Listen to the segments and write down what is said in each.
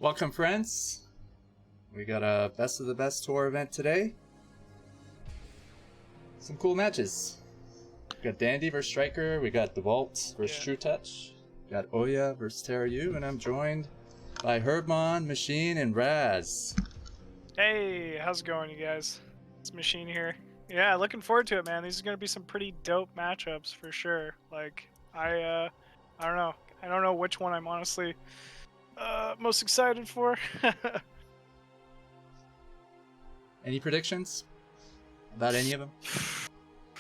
Welcome, friends. We got a best of the best tour event today. Some cool matches. We got Dandy versus Stryker. We got Dewalt versus Trutacz. We got Oya versus Terayu, and I'm joined by Herbmon, Machine, and Razz. Hey, how's it going, you guys? It's Machine here. Yeah, looking forward to it, man. These are gonna be some pretty dope matchups for sure. Like, I don't know. I don't know which one I'm honestly most excited for. Any predictions about any of them?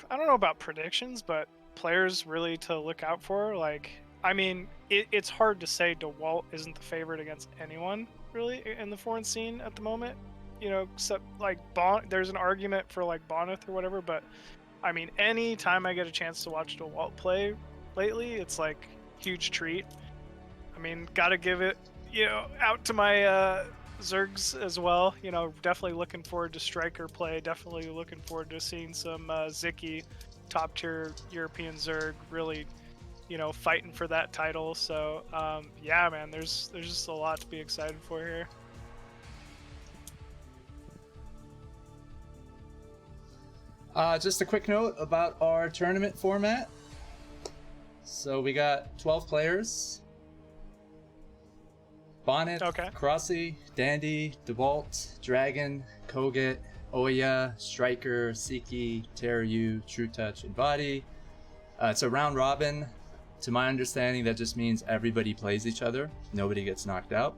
I don't know about predictions, but players really to look out for. Like, I mean, it's hard to say Dewalt isn't the favorite against anyone really in the foreign scene at the moment. You know, except like there's an argument for like Bonneth or whatever, but I mean, any time I get a chance to watch Dewalt play lately, it's like huge treat. I mean, gotta give it, out to my Zergs as well. You know, definitely looking forward to Stryker play. Definitely looking forward to seeing some Ziki, top tier European Zerg, really, fighting for that title. So yeah, man, there's just a lot to be excited for here. Just a quick note about our tournament format. So we got 12 players. Bonneth, Okay. Crossy, Dandy, Dewalt, Dragon, Koget, Oya, Stryker, Siki, Terayu, Trutacz, and Body. It's a round robin. To my understanding, that just means everybody plays each other. Nobody gets knocked out.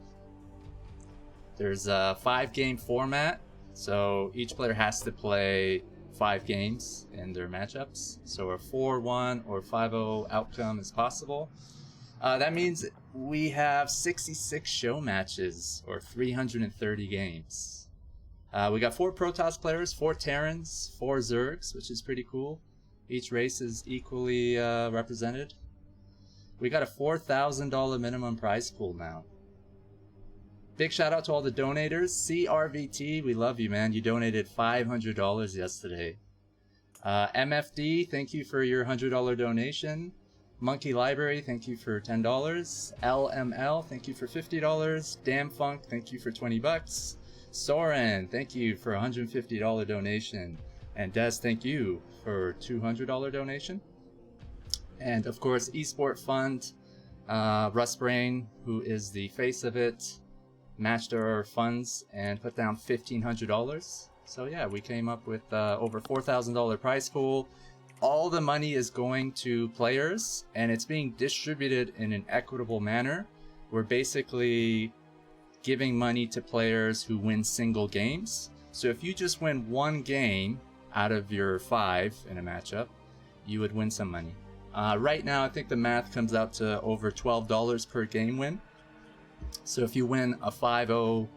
There's a 5-game format, so each player has to play 5 games in their matchups. So a 4-1 or 5-0 outcome is possible. That means we have 66 show matches or 330 games. We got 4 Protoss players, 4 Terrans, 4 Zergs, which is pretty cool. Each race is equally represented. We got a $4,000 minimum prize pool now. Big shout out to all the donators. CRVT, we love you, man. You donated $500 yesterday. MFD, thank you for your $100 donation. Monkey Library, thank you for $10. LML, thank you for $50. Damn Funk, thank you for $20. Soren, thank you for a $150 donation. And Des, thank you for $200 donation. And of course, Esport Fund, Russ Brain, who is the face of it, matched our funds and put down $1,500. So yeah, we came up with over $4,000 prize pool. All the money is going to players, and it's being distributed in an equitable manner. We're basically giving money to players who win single games. So if you just win 1 game out of your 5 in a matchup, you would win some money. Right now, I think the math comes out to over $12 per game win. So if you win a 5-0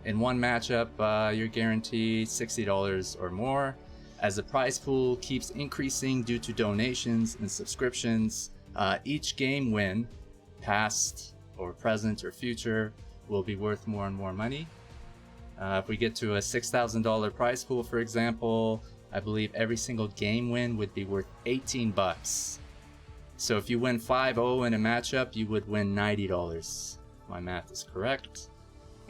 in one matchup, you're guaranteed $60 or more. As the prize pool keeps increasing due to donations and subscriptions, each game win, past or present or future, will be worth more and more money. If we get to a $6,000 prize pool, for example, I believe every single game win would be worth $18. So if you win 5-0 in a matchup, you would win $90. My math is correct.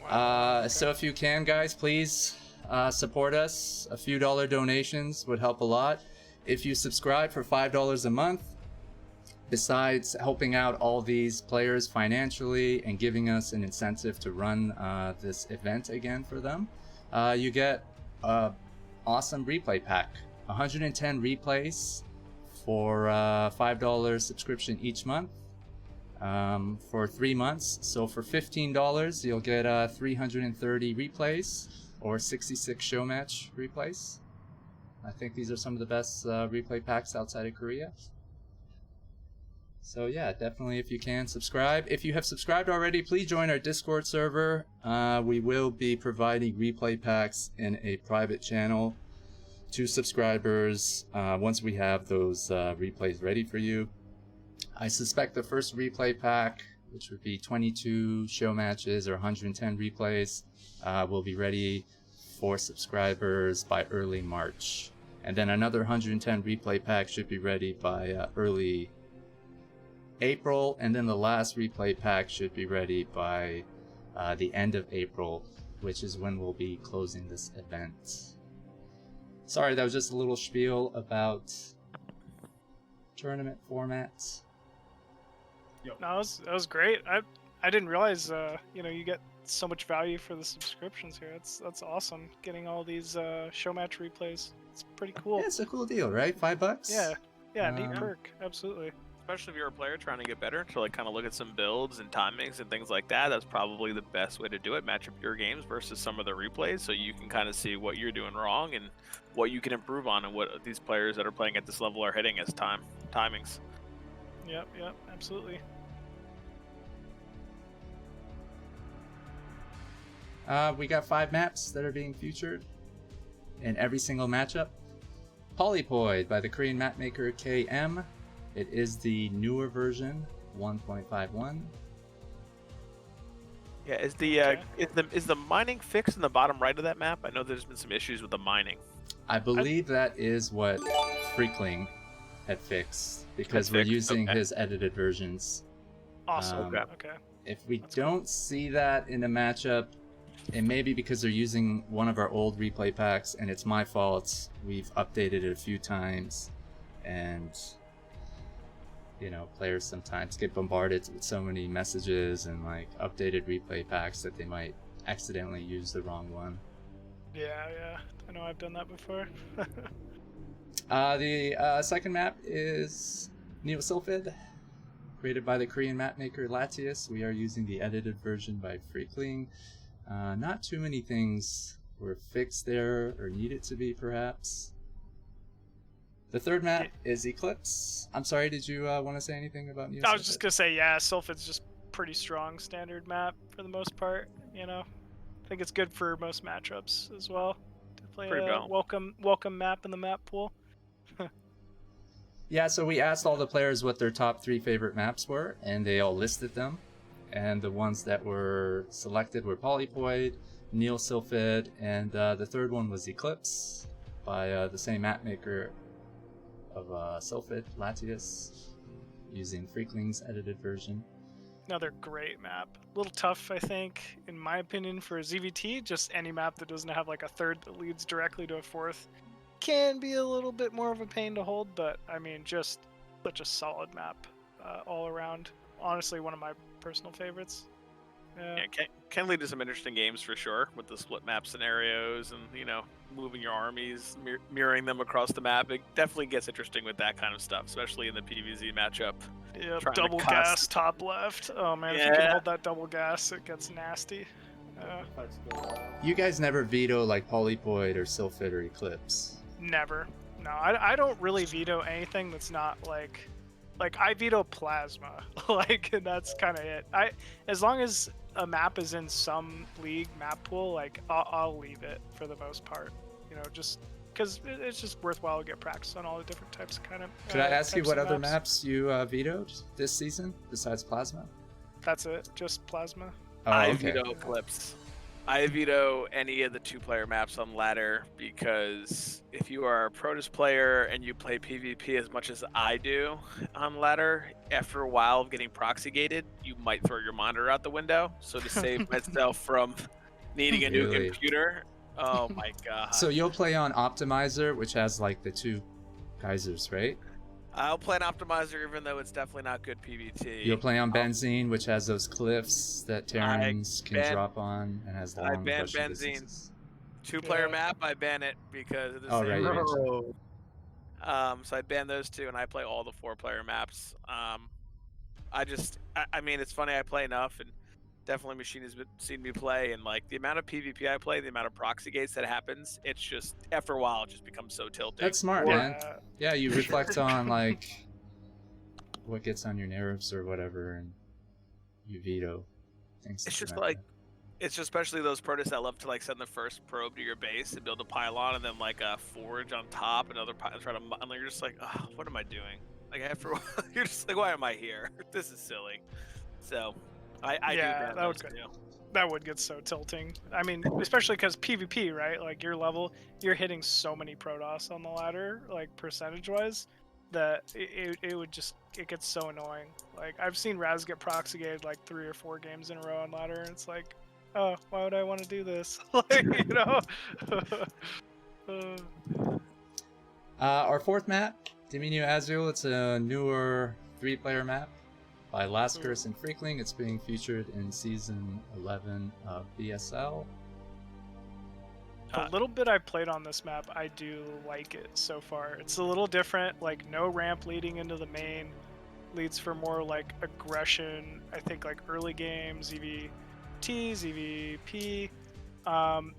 Wow. So if you can, guys, please support us. A few dollar donations would help a lot. If you subscribe for $5 a month, besides helping out all these players financially and giving us an incentive to run this event again for them, you get an awesome replay pack. 110 replays for $5 subscription each month. For 3 months. So for $15, you'll get 330 replays or 66 show match replays. I think these are some of the best replay packs outside of Korea. So yeah, definitely, if you can, subscribe. If you have subscribed already, please join our Discord server. We will be providing replay packs in a private channel to subscribers once we have those replays ready for you. I suspect the first replay pack, which would be 22 show matches or 110 replays, will be ready for subscribers by early March. And then another 110 replay pack should be ready by early April. And then the last replay pack should be ready by the end of April, which is when we'll be closing this event. Sorry, that was just a little spiel about tournament formats. No, that was great. I didn't realize you get so much value for the subscriptions here. That's awesome. Getting all these show match replays. It's pretty cool. Yeah, it's a cool deal, right? $5. Yeah, neat perk. Absolutely. Especially if you're a player trying to get better, to like kind of look at some builds and timings and things like that. That's probably the best way to do it. Match up your games versus some of the replays, so you can kind of see what you're doing wrong and what you can improve on, and what these players that are playing at this level are hitting as timings. Yep, absolutely. We got 5 maps that are being featured in every single matchup. Polypoid by the Korean mapmaker KM. It is the newer version, 1.51. Yeah, is the mining fixed in the bottom right of that map? I know there's been some issues with the mining. I believe that is what Freakling had fixed, because we're using his edited versions. Awesome. Okay. If we don't see that in a matchup, it may be because they're using one of our old replay packs, and it's my fault. We've updated it a few times, and players sometimes get bombarded with so many messages and like updated replay packs that they might accidentally use the wrong one. Yeah. I know I've done that before. The second map is Neosilphid, created by the Korean mapmaker Latius. We are using the edited version by Freakling. Not too many things were fixed there, or needed to be, perhaps. The third map is Eclipse. I'm sorry, did you want to say anything about Neosilphid? I was just going to say, yeah, Sylphid's just pretty strong standard map for the most part, I think it's good for most matchups as well. Definitely a welcome map in the map pool. Yeah, so we asked all the players what their top 3 favorite maps were, and they all listed them. And the ones that were selected were Polypoid, Neosilphid, and the third one was Eclipse by the same mapmaker of Sylphid, Latius, using Freakling's edited version. Another great map. A little tough, I think, in my opinion, for a ZVT. Just any map that doesn't have like a third that leads directly to a fourth can be a little bit more of a pain to hold, but I mean, just such a solid map all around. Honestly, one of my personal favorites. Yeah, can lead to some interesting games for sure, with the split map scenarios and moving your armies, mirroring them across the map. It definitely gets interesting with that kind of stuff, especially in the PvZ matchup. Yeah, double gas top left. Oh man, if you can hold that double gas, it gets nasty. You guys never veto like Polypoid or Sylphid or Eclipse? Never. No, I don't really veto anything that's not like I veto Plasma, and that's kind of it. As long as a map is in some league map pool, I'll leave it for the most part. Just because it's just worthwhile to get practice on all the different types of kind of. Could I ask you what other maps you vetoed this season besides Plasma? That's it, just Plasma. Oh, I okay. veto Eclipse. I veto any of the 2-player maps on ladder, because if you are a Protoss player and you play PvP as much as I do on ladder, after a while of getting proxy gated, you might throw your monitor out the window. So to save myself from needing a new computer, oh my god. So you'll play on Optimizer, which has like the 2 geysers, right? I'll play an Optimizer even though it's definitely not good PvT. You'll play on Benzene, which has those cliffs that Terrans can drop on and has long I ban rushing Benzene. distances. 2-player map, I ban it because of the Oh, same right, reason. So I ban those 2, and I play all the 4-player maps. I mean, it's funny, I play enough, and definitely Machine has seen me play, and like the amount of PvP I play, the amount of proxy gates that happens, it's just, after a while, it just becomes so tilting. That's smart, man. Yeah, you reflect on like what gets on your nerves or whatever, and you veto things. It's just like, it's especially those Protoss that love to like send the first probe to your base and build a pylon, and then like a forge on top, another pylon, try to, and you're just like, oh, what am I doing? Like after a while, you're just like, why am I here? This is silly. So I do that would get so tilting. I mean, especially because PvP, right? Like your level, you're hitting so many Protoss on the ladder, like percentage-wise. that it would just, it gets so annoying. Like, I've seen Razz get proxigated like 3 or 4 games in a row on ladder, and it's like, oh, why would I want to do this? Like, you know. Our fourth map, Dominio Azul. It's a newer 3-player map by Last Curse and Freakling. It's being featured in season 11 of BSL. The little bit I played on this map, I do like it so far. It's a little different, like no ramp leading into the main, leads for more like aggression. I think like early game, ZVT, ZVP,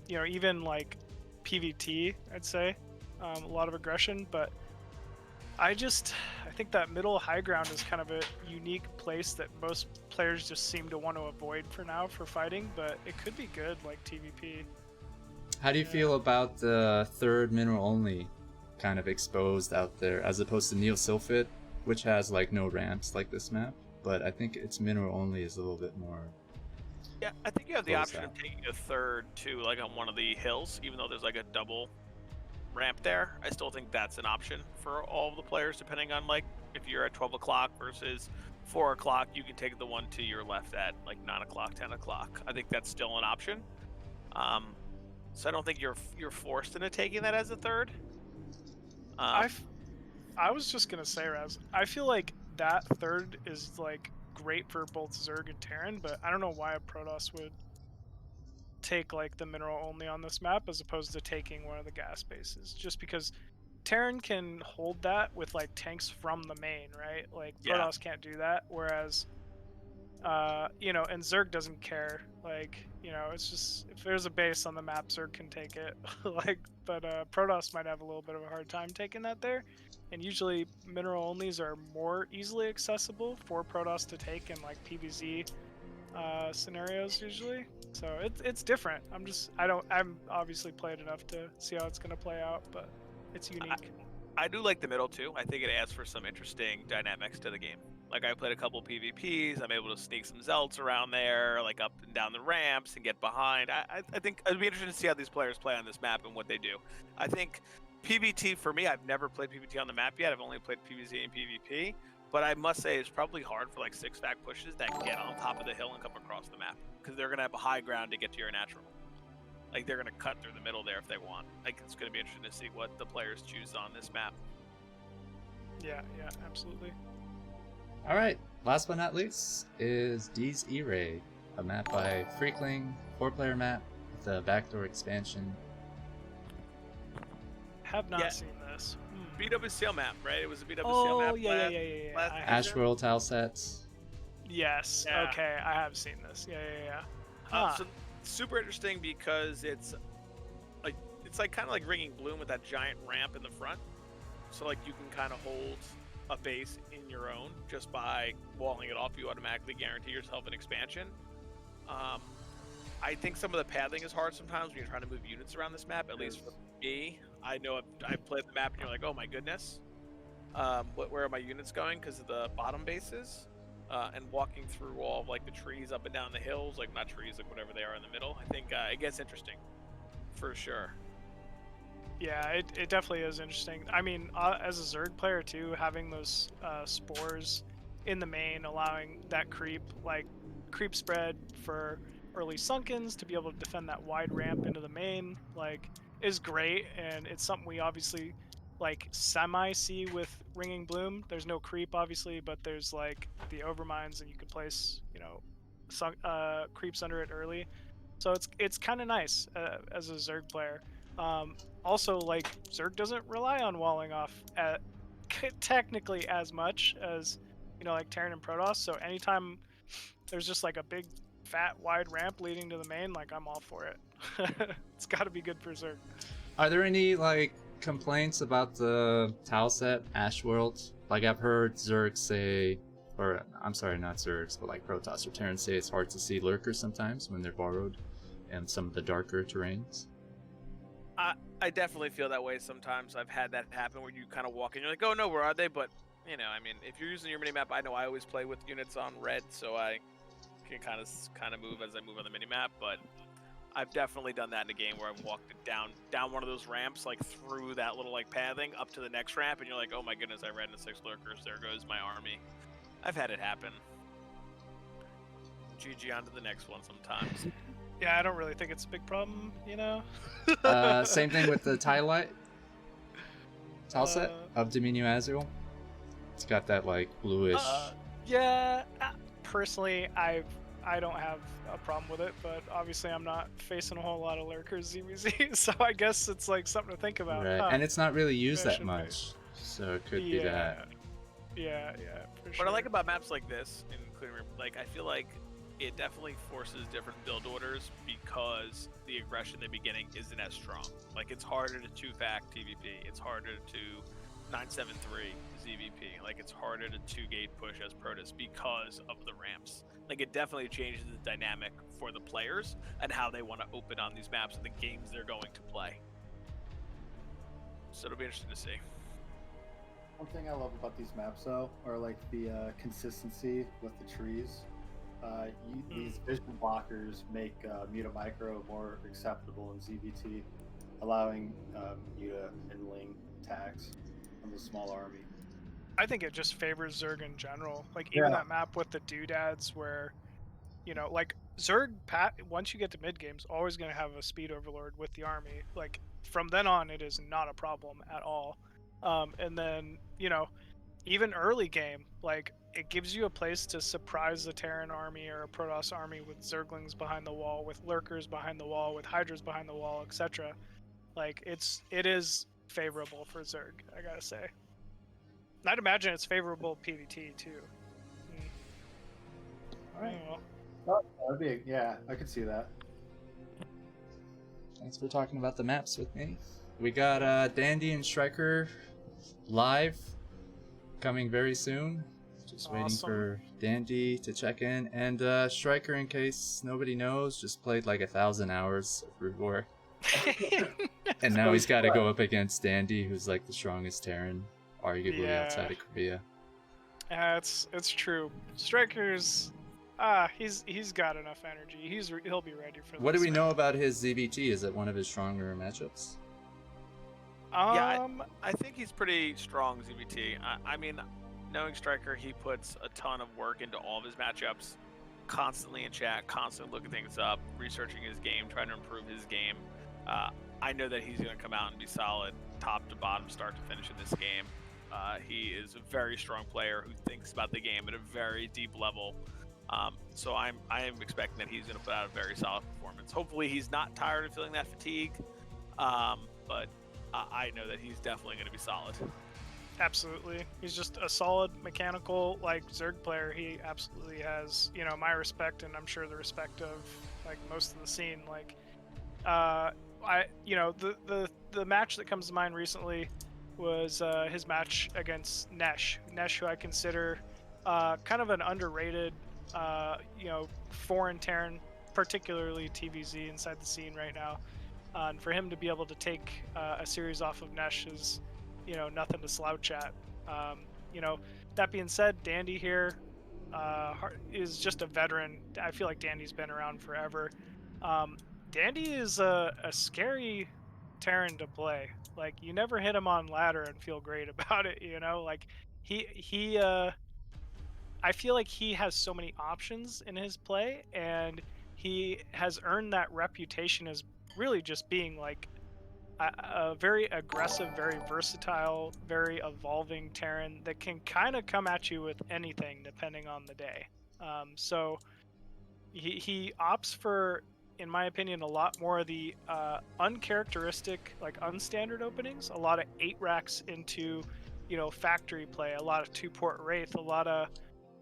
you know, even like PVT, I'd say. A lot of aggression, but I think that middle high ground is kind of a unique place that most players just seem to want to avoid for now for fighting, but it could be good like TVP. How do you feel about the third mineral only kind of exposed out there, as opposed to Neosulfate, which has like no ramps like this map, but I think its mineral only is a little bit more. Yeah, I think you have the option out. of taking a third too, like on one of the hills, even though there's like a double ramp there. I still think that's an option for all of the players, depending on like if you're at 12 o'clock versus 4 o'clock, you can take the one to your left at like 9 o'clock, 10 o'clock. I think that's still an option. So I don't think you're forced into taking that as a third. I was just gonna say, Raz, I feel like that third is like great for both Zerg and Terran, but I don't know why a Protoss would take like the mineral only on this map as opposed to taking one of the gas bases, just because Terran can hold that with like tanks from the main, right? Like Protoss can't do that, whereas you know, and Zerg doesn't care. Like, you know, it's just if there's a base on the map, Zerg can take it. Like, but Protoss might have a little bit of a hard time taking that there. And usually mineral onlys are more easily accessible for Protoss to take in like PvZ scenarios usually. So it's different. I'm obviously played enough to see how it's gonna play out, but it's unique. I do like the middle too. I think it adds for some interesting dynamics to the game. Like I played a couple PvPs, I'm able to sneak some Zelts around there, like up and down the ramps and get behind. I think it'd be interesting to see how these players play on this map and what they do. I think PvT for me, I've never played PvT on the map yet. I've only played PvZ and PvP, but I must say it's probably hard for like 6-fac pushes that get on top of the hill and come across the map, because they're gonna have a high ground to get to your natural. Like they're gonna cut through the middle there if they want. Like it's gonna be interesting to see what the players choose on this map. Yeah, absolutely. All right, last but not least is D's E-Ray, a map by Freakling, 4-player map with a backdoor expansion. Have not seen this. BWCL map, right? It was a BWCL oh, map. Yeah. Ashworld tile sets. Yes. Yeah. Okay, I have seen this. Yeah. So super interesting because it's like kind of like Ringing Bloom with that giant ramp in the front. So like you can kind of hold a base in your own just by walling it off. You automatically guarantee yourself an expansion. I think some of the pathing is hard sometimes when you're trying to move units around this map. At least for me, I know I've played the map and you're like, oh my goodness, where are my units going because of the bottom bases, and walking through all of like the trees up and down the hills, like not trees, like whatever they are in the middle. I think it gets interesting for sure. Yeah, it definitely is interesting. I mean, as a Zerg player too, having those spores in the main, allowing that creep spread for early Sunkens to be able to defend that wide ramp into the main, like, is great. And it's something we obviously like semi see with Ringing Bloom. There's no creep obviously, but there's like the overmines, and you can place, you know, creeps under it early. So it's kind of nice as a Zerg player. Also, like, Zerg doesn't rely on walling off technically as much as, you know, like Terran and Protoss. So anytime there's just like a big fat wide ramp leading to the main, like, I'm all for it. It's got to be good for Zerg. Are there any like complaints about the tile set Ashworld? Like I've heard Zerg say, or I'm sorry, not Zergs, but like Protoss or Terran say it's hard to see lurkers sometimes when they're borrowed in some of the darker terrains. I definitely feel that way sometimes. I've had that happen where you kind of walk in, you're like, oh no, where are they? But, you know, I mean, if you're using your minimap, I know I always play with units on red, so I can kind of move as I move on the minimap. But I've definitely done that in a game where I've walked down one of those ramps, like through that little like pathing up to the next ramp, and you're like, oh my goodness, I ran into 6 lurkers. There goes my army. I've had it happen. GG on to the next one sometimes. Yeah, I don't really think it's a big problem, you know? Same thing with the tile set of Dominion Azul. It's got that like bluish. Yeah, personally, I don't have a problem with it, but obviously I'm not facing a whole lot of lurkers ZVZ, so I guess it's like something to think about. Right, Huh. and it's not really used Maybe I that should much, so it could be that. Yeah, for sure. What I like about maps like this, including like, I feel like it definitely forces different build orders because the aggression in the beginning isn't as strong. Like, it's harder to 2-fac TVP, it's harder to 973 ZVP, like it's harder to 2-gate push as Protoss because of the ramps. Like, it definitely changes the dynamic for the players and how they want to open on these maps and the games they're going to play. So it'll be interesting to see. One thing I love about these maps, though, are like the consistency with the trees. These vision blockers make Muta Micro more acceptable in ZVT, allowing Muta and Ling attacks on the small army. I think it just favors Zerg in general. Like, even that map with the doodads where, you know, like, Zerg, once you get to mid-games, always going to have a speed overlord with the army. Like, from then on, it is not a problem at all. And then, you know, even early game, like, it gives you a place to surprise the Terran army or a Protoss army with Zerglings behind the wall, with Lurkers behind the wall, with Hydras behind the wall, etc. Like, it is favorable for Zerg, I gotta say. And I'd imagine it's favorable PvT too. All right. Oh, that'd be, yeah, I could see that. Thanks for talking about the maps with me. We got Dandy and Stryker live, coming very soon. Just waiting for Dandy to check in. And Stryker, in case nobody knows, just played like 1,000 hours of Brood War. And now he's got to go up against Dandy, who's like the strongest Terran, arguably outside of Korea. It's true. Stryker's he's got enough energy. He'll be ready for this. What do we know about his ZVT? Is it one of his stronger matchups? Yeah, I think he's pretty strong ZVT. I mean, knowing Stryker, he puts a ton of work into all of his matchups, constantly in chat, constantly looking things up, researching his game, trying to improve his game. I know that he's going to come out and be solid, top to bottom, start to finish in this game. He is a very strong player who thinks about the game at a very deep level. So I am expecting that he's going to put out a very solid performance. Hopefully he's not tired of feeling that fatigue, but I know that he's definitely going to be solid. Absolutely. He's just a solid mechanical, like, Zerg player. He absolutely has, you know, my respect, and I'm sure the respect of, like, most of the scene. Like, the match that comes to mind recently was his match against Nesh. Nesh, who I consider kind of an underrated, foreign Terran, particularly TVZ inside the scene right now. And for him to be able to take a series off of Nesh is, you know, nothing to slouch at. That being said, Dandy here is just a veteran. I feel like Dandy's been around forever. Dandy is a scary Terran to play. Like, you never hit him on ladder and feel great about it, you know? Like, I feel like he has so many options in his play, and he has earned that reputation as really just being, like, a very aggressive, very versatile, very evolving Terran that can kind of come at you with anything depending on the day. So he opts for, in my opinion, a lot more of the uncharacteristic, like, unstandard openings, a lot of 8 racks into, you know, factory play, a lot of 2-port Wraith, a lot of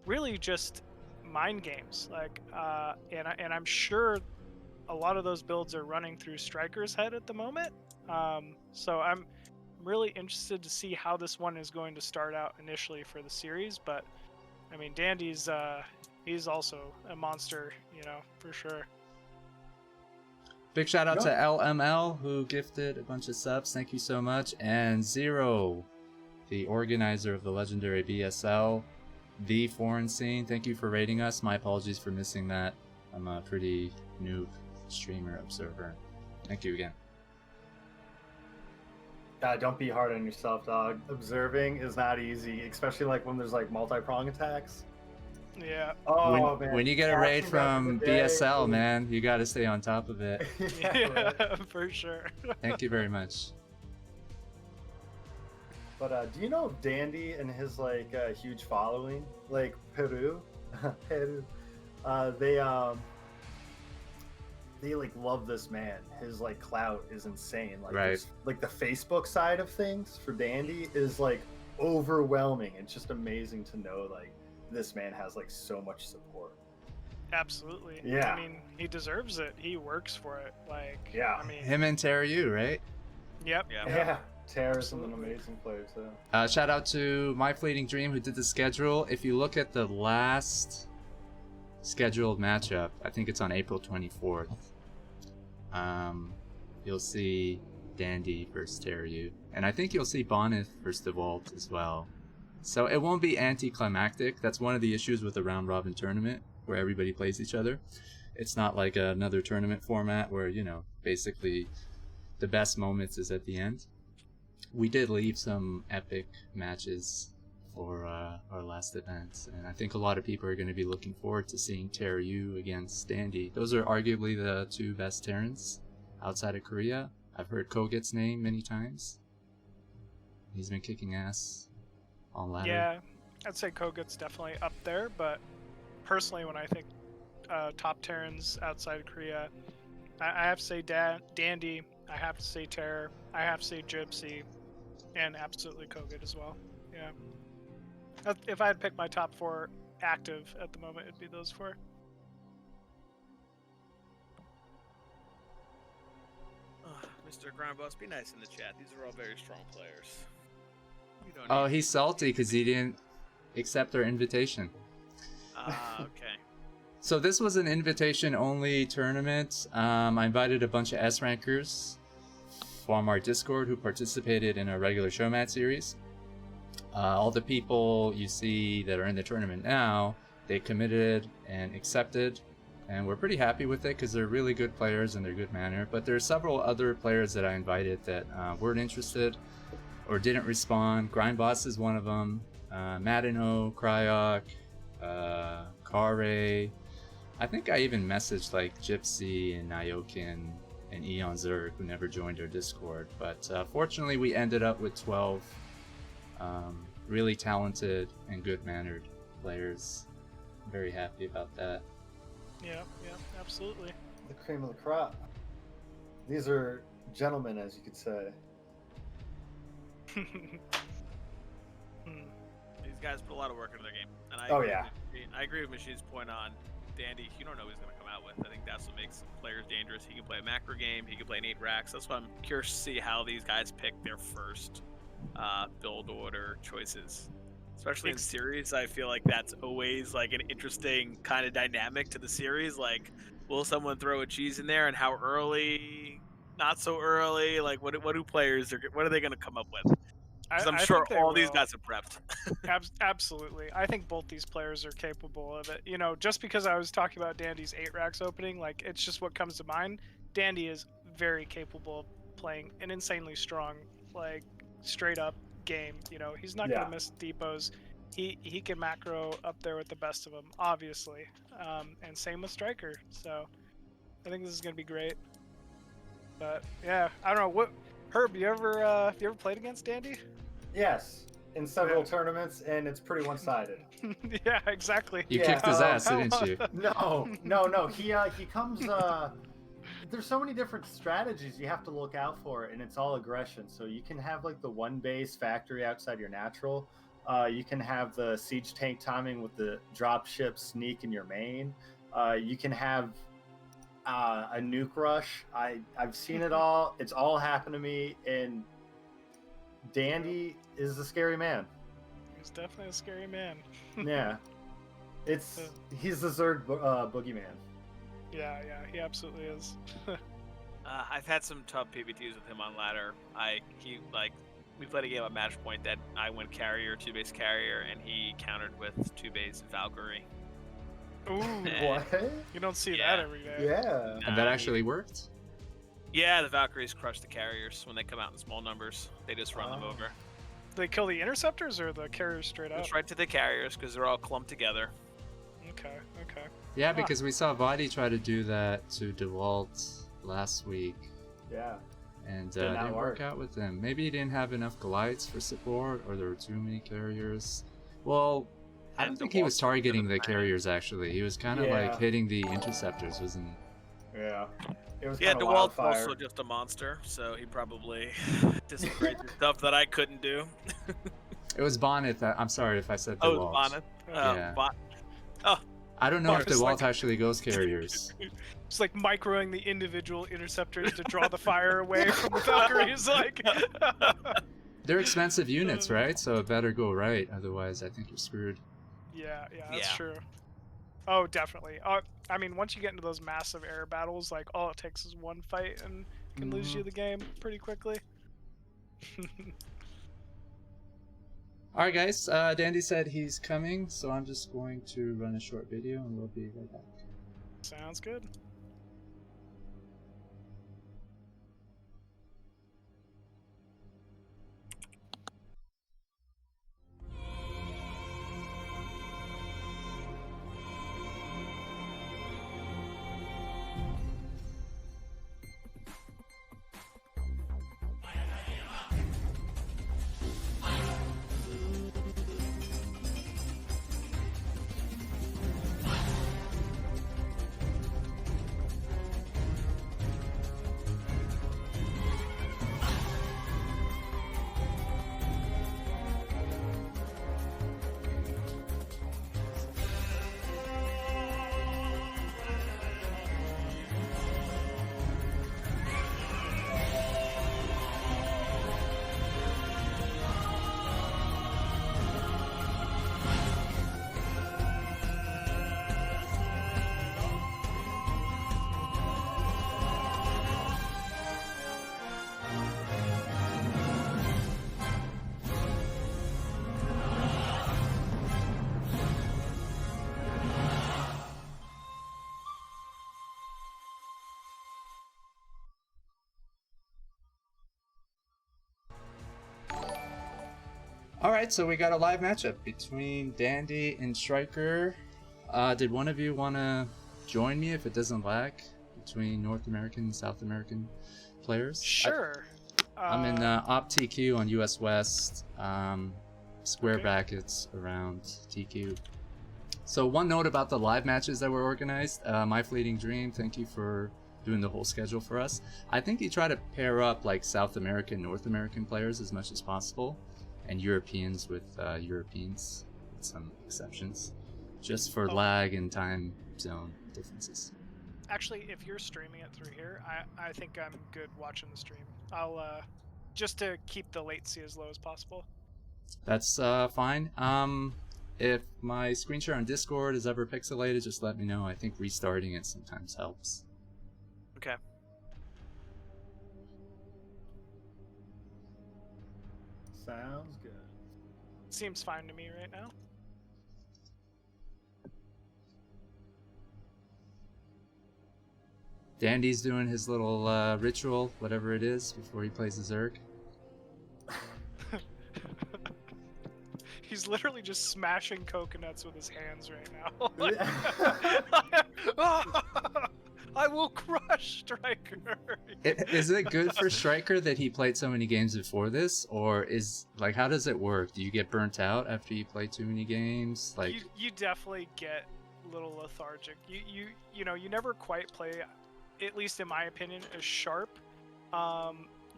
really just mind games. Like, and I'm sure a lot of those builds are running through Stryker's head at the moment. So I'm really interested to see how this one is going to start out initially for the series. But I mean, Dandy's he's also a monster, you know, for sure. Big shout out to LML, who gifted a bunch of subs. Thank you so much. And Zero, the organizer of the legendary BSL, the foreign scene. Thank you for rating us. My apologies for missing that. I'm a pretty noob streamer, observer. Thank you again. Don't be hard on yourself, dog. Observing is not easy, especially like when there's like multi-prong attacks. Yeah. Oh, when, man. when you get a raid Catching back in from the day. BSL, man, you got to stay on top of it. Yeah, right. Yeah, for sure. Thank you very much. But do you know Dandy and his like huge following, like Peru, Peru, they like love this man. His like clout is insane. Like Right. like the Facebook side of things for Dandy is like overwhelming. It's just amazing to know like this man has like so much support. Absolutely. Yeah. I mean, he deserves it. He works for it. Like, Yeah. I mean, Him and Terryu, right? yep. Yeah. Yeah, Tara's an Absolutely. amazing player too. Shout out to My Fleeting Dream who did the schedule. If you look at the last scheduled matchup, I think it's on April 24th. You'll see Dandy versus Terryu, and I think you'll see Bonith versus Dewalt as well. So it won't be anticlimactic. That's one of the issues with a round robin tournament where everybody plays each other. It's not like another tournament format where, you know, basically the best moments is at the end. We did leave some epic matches for our last event, and I think a lot of people are going to be looking forward to seeing Terryu against Dandy. Those are arguably the two best Terrans outside of Korea. I've heard Kogit's name many times. He's been kicking ass on ladder. Yeah, I'd say Kogut's definitely up there, but personally, when I think top Terrans outside of Korea, I have to say Dandy, I have to say Terror, I have to say Gypsy, and absolutely Kogut as well. Yeah. If I had picked my top 4 active at the moment, it'd be those 4. Mr. Grindboss, be nice in the chat. These are all very strong players. You don't Oh, need- he's salty because he didn't accept our invitation. Okay. So this was an invitation-only tournament. I invited a bunch of S-rankers from our Discord who participated in a regular showmat series. All the people you see that are in the tournament now, they committed and accepted, and we're pretty happy with it because they're really good players and they're good manner. But there are several other players that I invited that weren't interested or didn't respond. Grindboss is one of them. Madino, Cryok, Kare. I think I even messaged like Gypsy and Nyokin and Eon Zerg who never joined our Discord. But fortunately, we ended up with 12 really talented and good-mannered players. I'm very happy about that. Yeah, absolutely. The cream of the crop. These are gentlemen, as you could say. These guys put a lot of work into their game. And Oh, yeah. I agree with Machine's point on Dandy. You don't know what he's going to come out with. I think that's what makes players dangerous. He can play a macro game. He can play an 8 racks. That's why I'm curious to see how these guys pick their first build order choices. Especially in series, I feel like that's always like an interesting kind of dynamic to the series. Like, will someone throw a cheese in there, and how early? Not so early. Like, what do players what are they going to come up with? Because I'm sure think they all these will. guys are prepped. Absolutely. I think both these players are capable of it. You know, just because I was talking about Dandy's 8 racks opening, like, it's just what comes to mind. Dandy is very capable of playing an insanely strong, like, straight up game. You know, he's not going to miss depots. He can macro up there with the best of them, obviously. And same with Stryker. So I think this is going to be great. But yeah, I don't know. What, Herb, you ever played against Dandy? Yes, in several tournaments, and it's pretty one-sided. Yeah, exactly. You kicked his ass, didn't you? No. He comes. There's so many different strategies you have to look out for, and it's all aggression. So you can have like the one base factory outside your natural. You can have the siege tank timing with the drop ship sneak in your main. You can have a nuke rush. I've seen it all. It's all happened to me, and Dandy is a scary man. He's definitely a scary man. Yeah, he's the Zerg boogeyman. Yeah, he absolutely is. I've had some tough PvTs with him on ladder. We played a game at match point that I went carrier, 2-base carrier, and he countered with 2-base Valkyrie. Ooh, What? you don't see Yeah. that every day. Yeah. And that actually worked? Yeah, the Valkyries crush the carriers when they come out in small numbers. They just run them over. They kill the interceptors or the carriers straight up? Just right to the carriers because they're all clumped together. Okay. Yeah, because we saw Vadi try to do that to Dewalt last week. Yeah. And Did not didn't work work. out with them. Maybe he didn't have enough Goliaths for support, or there were too many carriers. Well, I don't And think he was Dewalt's targeting good the at that. carriers, actually. He was kind of Yeah. like hitting the interceptors, wasn't he? Yeah. It was Yeah, kind of DeWalt's wildfire. also just a monster, so he probably disintegrates stuff that I couldn't do. It was Bonnet. I'm sorry if I said Oh, DeWalt. Bonnet. Yeah. I don't know if Bonnet. DeWalt actually goes carriers. It's like microing the individual interceptors to draw the fire away from the Valkyries. Like, They're expensive units, right? So it better go right. Otherwise, I think you're screwed. yeah, that's Yeah. true. Oh, definitely. I mean, once you get into those massive air battles, like all it takes is one fight and can lose you the game pretty quickly. All right, guys. Dandy said he's coming, so I'm just going to run a short video, and we'll be right back. Sounds good. All right, so we got a live matchup between Dandy and Stryker. Did one of you want to join me if it doesn't lag between North American and South American players? Sure. I'm in OpTQ on US West, square Okay. brackets around TQ. So one note about the live matches that were organized, My Fleeting Dream, thank you for doing the whole schedule for us. I think you try to pair up like South American, North American players as much as possible, and Europeans with Europeans, with some exceptions, just for lag and time zone differences. Actually, if you're streaming it through here, I think I'm good watching the stream. I'll just to keep the latency as low as possible. That's fine. If my screen share on Discord is ever pixelated, just let me know. I think restarting it sometimes helps. Okay. Sounds good. Seems fine to me right now. Dandy's doing his little ritual, whatever it is, before he plays the Zerg. He's literally just smashing coconuts with his hands right now. I will crush Stryker. Is it good for Stryker that he played so many games before this, or is like how does it work? Do you get burnt out after you play too many games? Like You definitely get a little lethargic. You know you never quite play, at least in my opinion, as sharp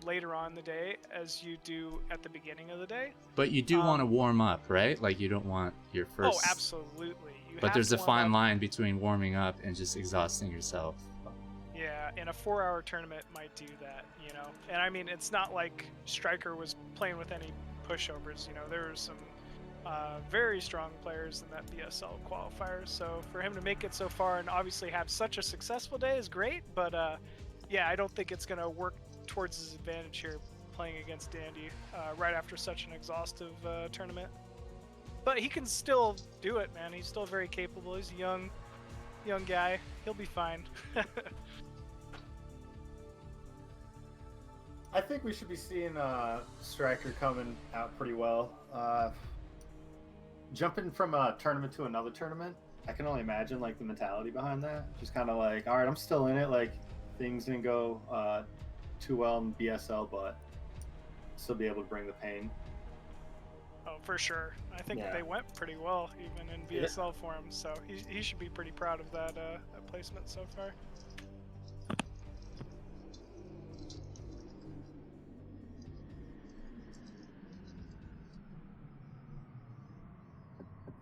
later on in the day as you do at the beginning of the day. but you do want to warm up, right? Like you don't want your first. Oh, absolutely. You But have there's to a warm fine up. line between warming up and just exhausting yourself. Yeah, and a 4-hour tournament might do that, you know. And I mean, it's not like Stryker was playing with any pushovers. You know, there were some very strong players in that BSL qualifier. So for him to make it so far and obviously have such a successful day is great. But yeah, I don't think it's gonna work towards his advantage here playing against Dandy right after such an exhaustive tournament. But he can still do it, man. He's still very capable. He's young. young guy. He'll be fine. I think we should be seeing Stryker coming out pretty well. Jumping from a tournament to another tournament, I can only imagine like the mentality behind that. Just kind of like, all right, I'm still in it. Like things didn't go too well in BSL, but still be able to bring the pain. Oh, for sure. I think Yeah. they went pretty well even in BSL for him, so he should be pretty proud of that placement so far.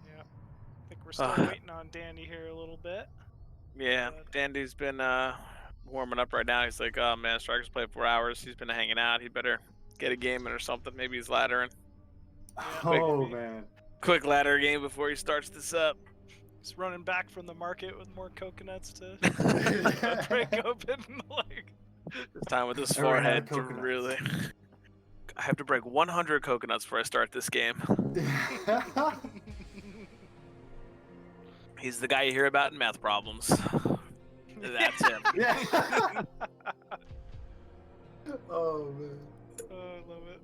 Yeah, I think we're still waiting on Dandy here a little bit. Yeah, But- Dandy's been warming up right now. He's like, oh man, Striker's played 4 hours. He's been hanging out. He better get a game in or something. Maybe he's laddering. Yeah, Oh maybe. man. Quick ladder game before he starts this up. He's running back from the market with more coconuts to break open. Like, This time with his Everyone had forehead to coconuts. really. I have to break 100 coconuts before I start this game. He's the guy you hear about in math problems. That's him. Yeah. Oh man. oh, I love it.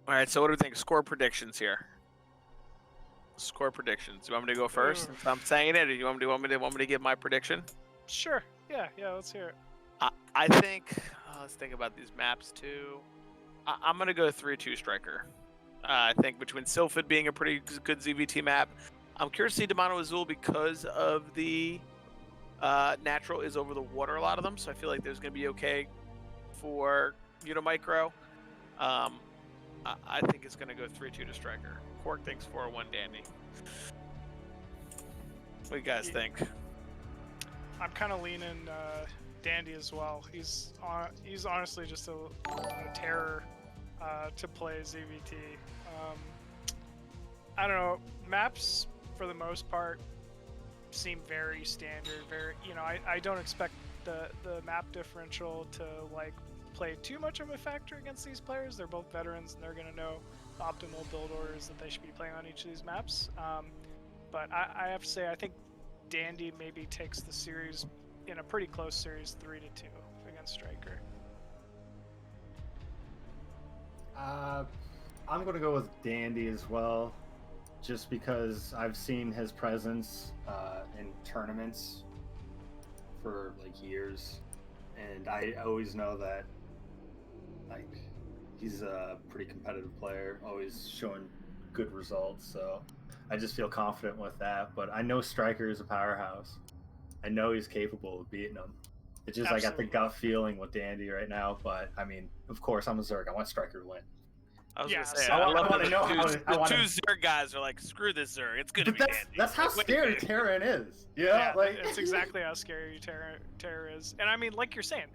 All right, so what do we think? Score predictions here. Score predictions. You want me to go first? Ooh. Since I'm saying it, or you want me to give my prediction? Sure. Yeah, let's hear it. I think. Let's think about these maps too. I'm gonna go 3-2 Stryker. I think between Sylphid being a pretty good ZVT map, I'm curious to see Demano Azul because of the natural is over the water a lot of them, so I feel like there's gonna be okay for Micro. I think it's gonna go 3-2 to Stryker. Quark thinks 4-1 Dandy. What do you guys think? I'm kind of leaning Dandy as well. He's honestly just a terror to play ZVT. I don't know. Maps for the most part seem very standard. Very, I don't expect the map differential to like play too much of a factor against these players. They're both veterans and they're gonna know the optimal build orders that they should be playing on each of these maps. But I have to say, I think Dandy maybe takes the series in a pretty close series, 3-2 against Stryker. I'm gonna go with Dandy as well, just because I've seen his presence in tournaments for like years, and I always know that like he's a pretty competitive player, always showing good results. So I just feel confident with that. But I know Stryker is a powerhouse. I know he's capable of beating him. It's just I got the gut feeling with Dandy right now. But I mean, of course, I'm a Zerg. I want Stryker to win. I was Yeah, gonna say, so I love wanna that know the how two, it- I the wanna- two Zerg guys are like, screw this Zerg, it's gonna But be that's Dandy. that's how Like, scary Terran is. Yeah, like it's exactly how scary Terror is. And I mean, like you're saying,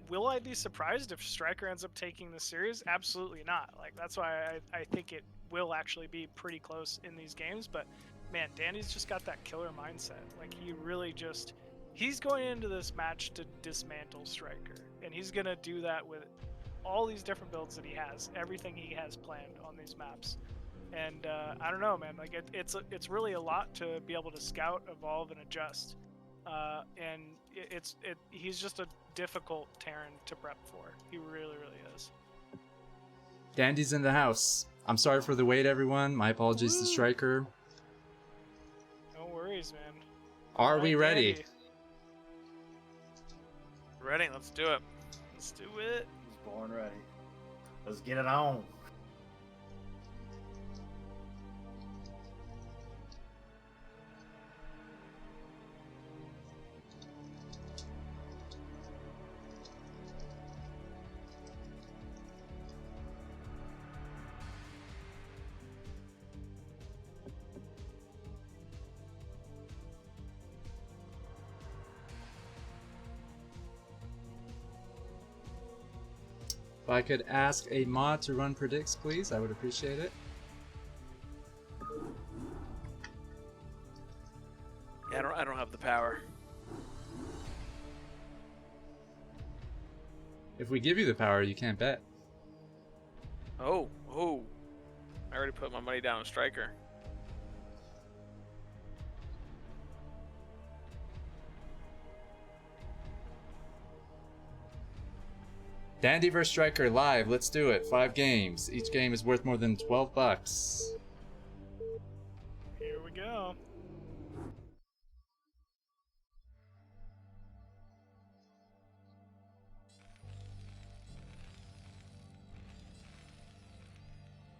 will I be surprised if Stryker ends up taking the series? Absolutely not. Like that's why I think it will actually be pretty close in these games. But man, Danny's just got that killer mindset. Like he really he's going into this match to dismantle Stryker, and he's gonna do that with all these different builds that he has, everything he has planned on these maps. And I don't know, man. Like it's really a lot to be able to scout, evolve, and adjust. And he's just a difficult Terran to prep for. He really, really is. Dandy's in the house. I'm sorry for the wait, everyone. My apologies to Woo. Stryker. No worries, man. Are All we right, ready? Dandy, Ready? Let's do it. let's do it. he's born ready. Let's get it on. If I could ask a mod to run predicts, please, I would appreciate it. Yeah, I don't have the power. If we give you the power, you can't bet. Oh. All I already put my money down on Stryker. Dandy vs Stryker live. Let's do it. 5 games. Each game is worth more than $12. Here we go.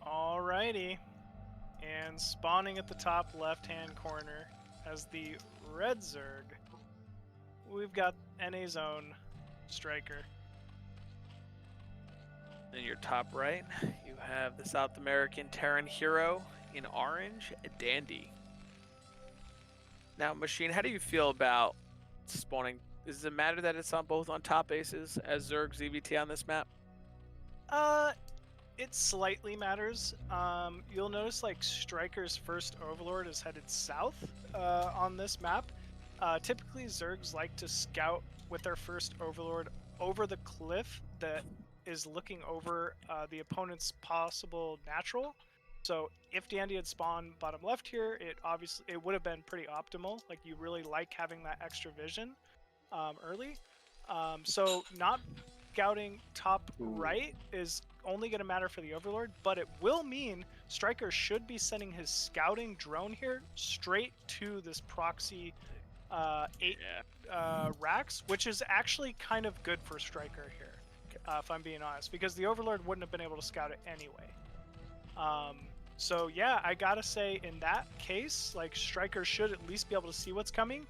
Alrighty. And spawning at the top left-hand corner as the red Zerg, we've got NA's own Stryker. In your top right, you have the South American Terran hero in orange, Dandy. Now, Machine, how do you feel about spawning? Does it matter that it's on both on top bases as Zerg ZVT on this map? It slightly matters. You'll notice like Stryker's first Overlord is headed south on this map. Typically, Zergs like to scout with their first Overlord over the cliff that is looking over the opponent's possible natural. So if Dandy had spawned bottom left here, it would have been pretty optimal. Like you really like having that extra vision early. So not scouting top right is only going to matter for the Overlord, but it will mean Stryker should be sending his scouting drone here straight to this proxy 8 racks, which is actually kind of good for Stryker here. If I'm being honest, because the Overlord wouldn't have been able to scout it anyway. So yeah, I gotta say in that case, like Stryker should at least be able to see what's coming.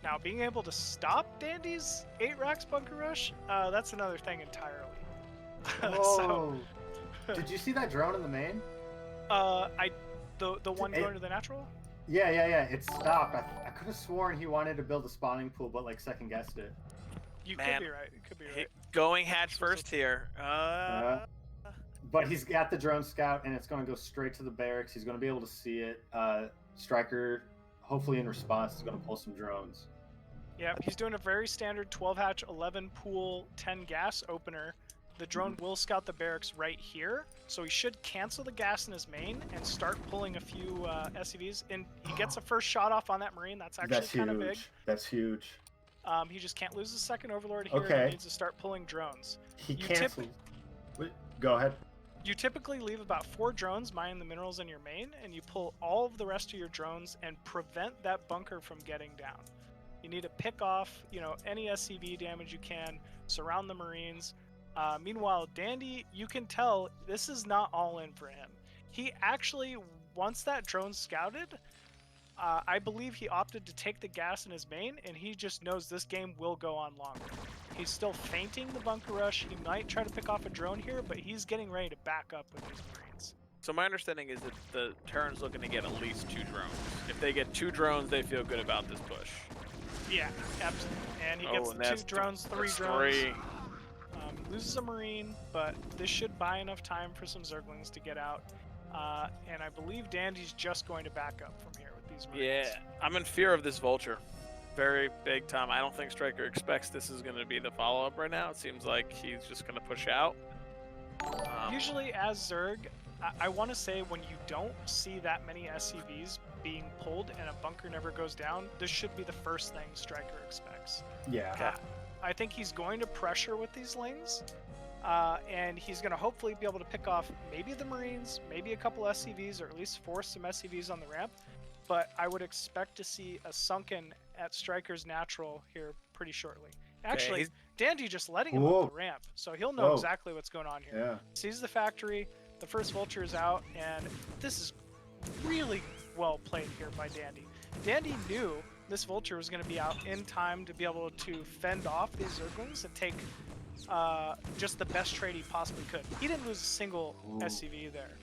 Now, being able to stop Dandy's 8 racks bunker rush, that's another thing entirely. Oh, did you see that drone in the main? The one going to the natural? Yeah. It stopped. I could have sworn he wanted to build a spawning pool, but like second guessed it. You Man, could be right. It could be right. Going hatch first here. But he's got the drone scout, and it's going to go straight to the barracks. He's going to be able to see it. Stryker, hopefully in response, is going to pull some drones. Yeah, he's doing a very standard 12 hatch, 11 pool, 10 gas opener. The drone will scout the barracks right here, so he should cancel the gas in his main and start pulling a few SCVs. And he gets a first shot off on that Marine. That's actually kind of big. That's huge. He just can't lose the second Overlord here. Okay. He needs to start pulling drones. He canceled. Go ahead. You typically leave about 4 drones mining the minerals in your main, and you pull all of the rest of your drones and prevent that bunker from getting down. You need to pick off, any SCV damage you can, surround the Marines. Meanwhile, Dandy, you can tell this is not all in for him. He actually, once that drone scouted, I believe he opted to take the gas in his main, and he just knows this game will go on longer. He's still feinting the bunker rush. He might try to pick off a drone here, but he's getting ready to back up with his Marines. So my understanding is that the Terran's looking to get at least 2 drones. If they get 2 drones, they feel good about this push. Yeah, absolutely. And he gets 2 drones, 3 drones. Loses a Marine, but this should buy enough time for some Zerglings to get out. And I believe Dandy's just going to back up from here with these Marines. Yeah, I'm in fear of this Vulture. Very big time. I don't think Stryker expects this is going to be the follow-up right now. It seems like he's just going to push out. Usually as Zerg, I want to say when you don't see that many SCVs being pulled and a bunker never goes down, this should be the first thing Stryker expects. Yeah. I think he's going to pressure with these lanes, and he's going to hopefully be able to pick off maybe the Marines, maybe a couple SCVs, or at least force some SCVs on the ramp. But I would expect to see a sunken at Stryker's natural here pretty shortly. Actually, Dandy just letting him up the ramp, so he'll know exactly what's going on here. Yeah. Sees the factory, the first Vulture is out, and this is really well played here by Dandy. Dandy knew this Vulture was going to be out in time to be able to fend off these Zerglings and take just the best trade he possibly could. He didn't lose a single SCV there.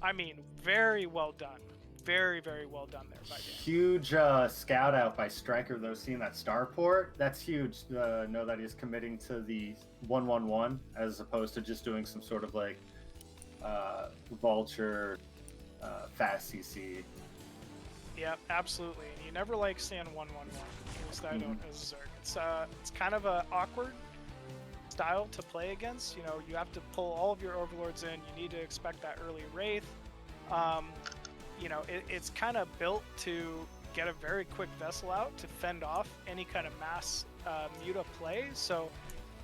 I mean, very well done. Very, very well done there by Dandy. Huge scout out by Stryker, though, seeing that starport. That's huge. Know that he's committing to the 1-1-1 as opposed to just doing some sort of like Vulture fast CC. Yep, absolutely. And you never like seeing 1-1-1. At least I don't as a Zerg. It's kind of an awkward style to play against. You have to pull all of your Overlords in. You need to expect that early Wraith. You know, it's kind of built to get a very quick vessel out to fend off any kind of mass Muta play. So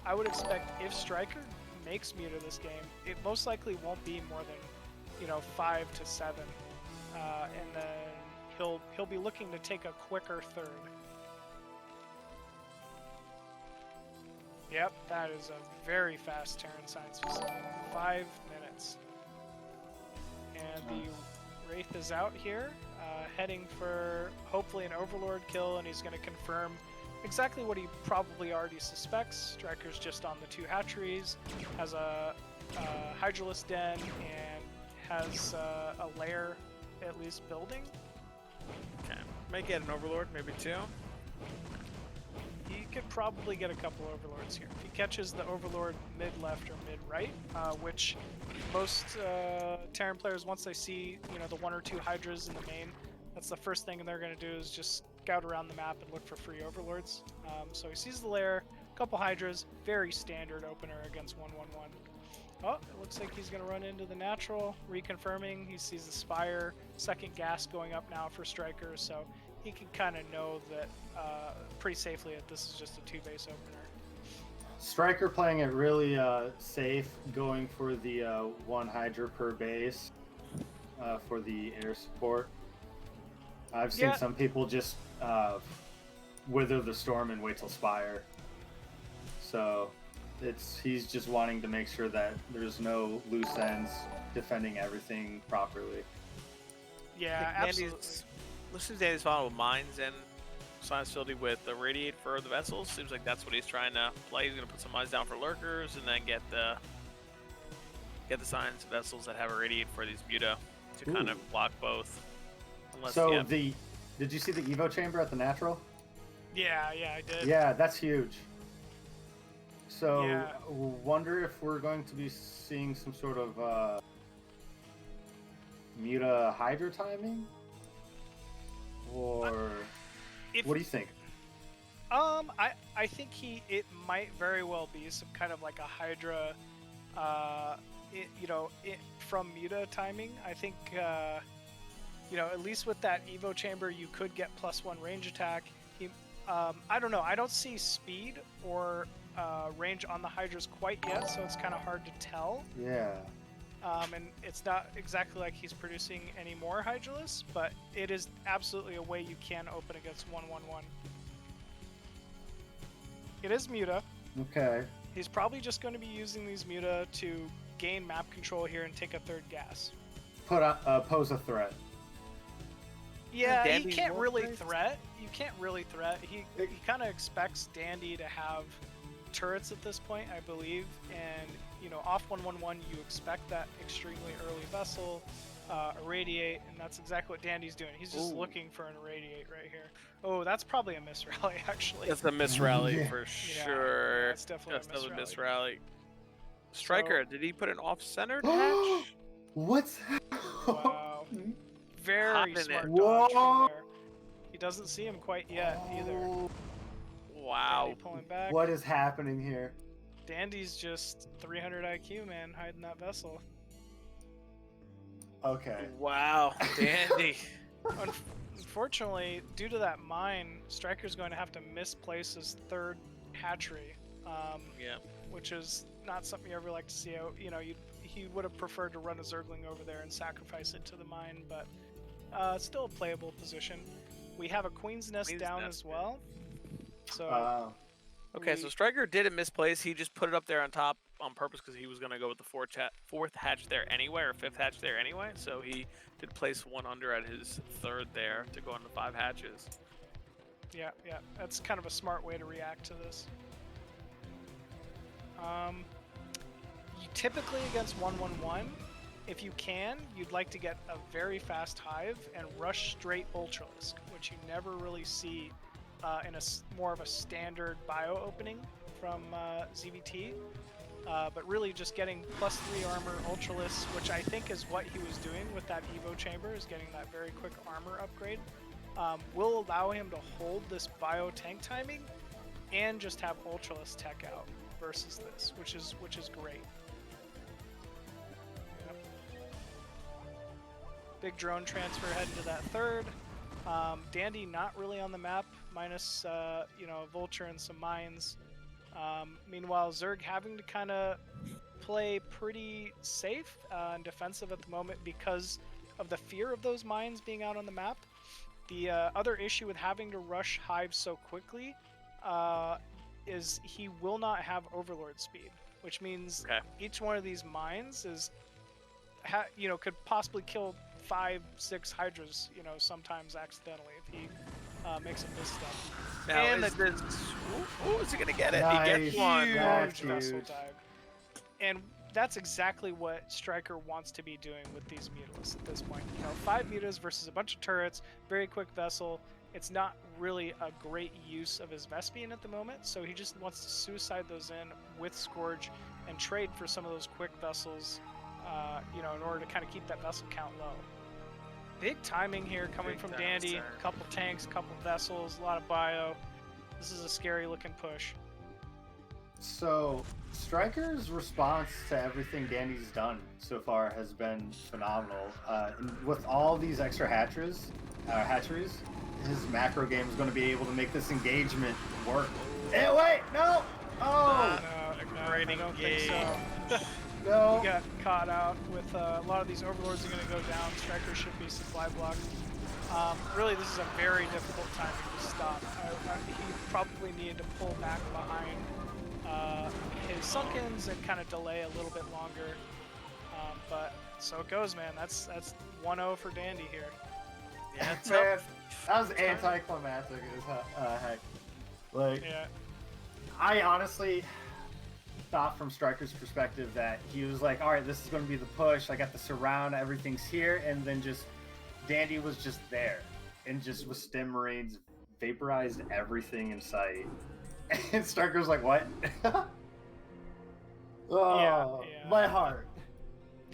I would expect if Stryker makes Muta this game, it most likely won't be more than, you know, 5 to 7, and then he'll be looking to take a quicker third. Yep, that is a very fast Terran Science facility. 5 minutes. And the Wraith is out here, heading for hopefully an Overlord kill, and he's going to confirm exactly what he probably already suspects. Stryker's just on the 2 hatcheries, has a Hydralisk den, and has a lair at least building. Okay. Might get an Overlord, maybe 2. He could probably get a couple Overlords here. If he catches the Overlord mid-left or mid-right, which most Terran players, once they see, you know, the 1 or 2 Hydras in the main, that's the first thing they're going to do is just scout around the map and look for free Overlords. So he sees the lair, a couple Hydras, very standard opener against 1-1-1. Oh, it looks like he's going to run into the natural, reconfirming. He sees the Spire, second gas going up now for Stryker, so he can kind of know that pretty safely that this is just a 2-base opener. Stryker playing it really safe, going for the 1 Hydra per base for the air support. I've seen some people just wither the storm and wait till Spire. So he's just wanting to make sure that there's no loose ends, defending everything properly. Yeah, absolutely. Looks like he's following with mines and science facility with the radiate for the vessels. Seems like that's what he's trying to play. He's going to put some mines down for lurkers and then get the science vessels that have a radiate for these Muta to kind of block both. Unless, so did you see the Evo chamber at the natural? Yeah, I did. Yeah, that's huge. So wonder if we're going to be seeing some sort of Muta Hydra timing? Or what do you think? I think it might very well be some kind of like a Hydra, from Muta timing. I think, at least with that Evo chamber, you could get +1 range attack. I don't know. I don't see speed or range on the Hydras quite yet, so it's kind of hard to tell. Yeah. And it's not exactly like he's producing any more Hydralisks, but it is absolutely a way you can open against 1-1-1. It is Muta. Okay. He's probably just going to be using these Muta to gain map control here and take a 3rd gas. Pose a threat. Yeah, he can't really threat. You can't really threat. He kind of expects Dandy to have turrets at this point, I believe, and off 1-1-1, you expect that extremely early vessel, irradiate, and that's exactly what Dandy's doing. He's just looking for an irradiate right here. Oh, that's probably a misrally, actually. That's a misrally for sure. Yeah, it's definitely a misrally. Stryker, did he put an off-centered hatch? What's wow. Very smart dodge from there. He doesn't see him quite yet either. Wow. Dandy pulling back. What is happening here? Dandy's just 300 IQ, man, hiding that vessel. Okay. Wow, Dandy. Unfortunately, due to that mine, Stryker's going to have to misplace his 3rd hatchery. Which is not something you ever like to see out. He would have preferred to run a Zergling over there and sacrifice it to the mine, but still a playable position. We have a Queen's Nest down as well. So. Okay, so Stryker didn't misplace. He just put it up there on top on purpose because he was going to go with the 4th hatch there anyway, or 5th hatch there anyway. So he did place 1 under at his 3rd there to go into 5 hatches. Yeah. That's kind of a smart way to react to this. You typically against 1-1-1, if you can, you'd like to get a very fast hive and rush straight Ultralisk, which you never really see in a more of a standard bio opening from ZVT, but really just getting +3 armor Ultralisk, which I think is what he was doing with that Evo chamber, is getting that very quick armor upgrade, will allow him to hold this bio tank timing and just have Ultralisk tech out versus this, which is great. Big drone transfer heading to that third. Dandy not really on the map, minus Vulture and some mines. Meanwhile, Zerg having to kind of play pretty safe and defensive at the moment because of the fear of those mines being out on the map. The other issue with having to rush hives so quickly is he will not have overlord speed, which means each one of these mines is could possibly kill 5-6 hydras, sometimes accidentally if he makes a misstep. Now, and is he gonna get it? Nice. He gets one. Huge Huge. vessel dive. And that's exactly what Stryker wants to be doing with these mutas at this point. 5 mutas versus a bunch of turrets, very quick vessel. It's not really a great use of his Vespian at the moment, so he just wants to suicide those in with Scourge and trade for some of those quick vessels, in order to kind of keep that vessel count low. Big timing here coming from Dandy. Couple tanks, couple vessels, a lot of bio. This is a scary looking push. So, Stryker's response to everything Dandy's done so far has been phenomenal. And with all these extra hatcheries, his macro game is going to be able to make this engagement work. Hey, wait, no! Oh! Great I don't think so. No! He got caught out with a lot of these overlords are going to go down. Stryker should be supply blocked. Really, this is a very difficult timing to stop. He probably needed to pull back behind his Sunkens and kind of delay a little bit longer. But so it goes, man. That's 1-0 for Dandy here. Yeah, it's Man, that was anticlimactic as heck. Yeah. I honestly thought from Stryker's perspective that he was like, all right, this is going to be the push. I got the surround, everything's here, and then just Dandy was just there, and just with stem marines vaporized everything in sight. And Stryker was like, what? Oh, Yeah. my heart.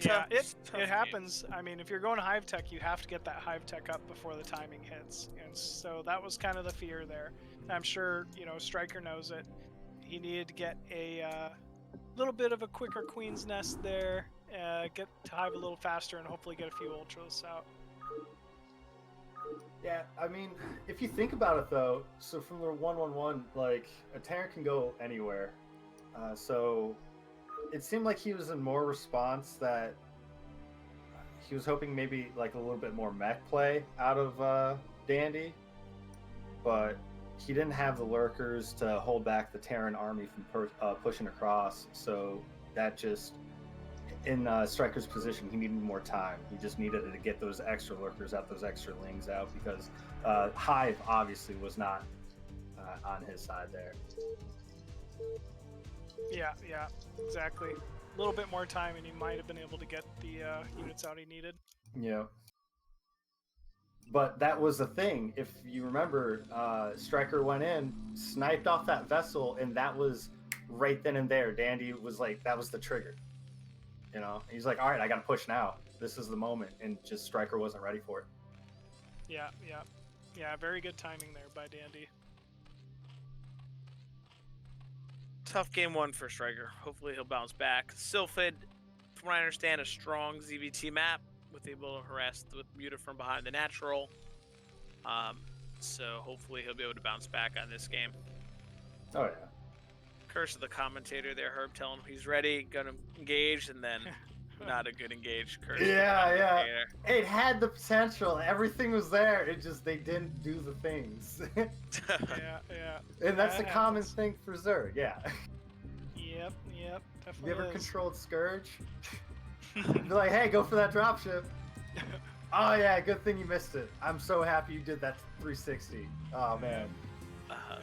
Yeah, it Tough happens. I mean, if you're going Hive Tech, you have to get that Hive Tech up before the timing hits. And so that was kind of the fear there. I'm sure, Stryker knows it. He needed to get a little bit of a quicker Queen's Nest there, get to Hive a little faster, and hopefully get a few Ultras out. Yeah, I mean, if you think about it though, so from the 1-1-1, like, a Terran can go anywhere. So it seemed like he was in more response that he was hoping maybe like a little bit more mech play out of Dandy, but he didn't have the lurkers to hold back the Terran army from pushing across. So that just, in Stryker's position, he needed more time. He just needed to get those extra lurkers out, those extra lings out, because Hive obviously was not on his side there. Yeah, exactly. A little bit more time, and he might have been able to get the units out he needed. Yeah. But that was the thing. If you remember, Stryker went in, sniped off that vessel, and that was right then and there. Dandy was like, that was the trigger. He's like, all right, I got to push now. This is the moment. And just Stryker wasn't ready for it. Yeah. Very good timing there by Dandy. tough game one for Stryker. Hopefully he'll bounce back. Sylphid, from what I understand, a strong ZVT map with able to harass with Muta from behind the natural. So hopefully he'll be able to bounce back on this game. Oh, yeah. Curse of the commentator there, Herb telling him he's ready, gonna engage, and then not a good engage. Curse. Yeah. It had the potential. Everything was there. It just, they didn't do the things. Yeah. And that's That a common happens. thing for Zerg, yeah. Yep, definitely. You ever is. controlled Scourge? Be like, hey, go for that dropship. Oh, yeah, good thing you missed it. I'm so happy you did that 360. Oh, man.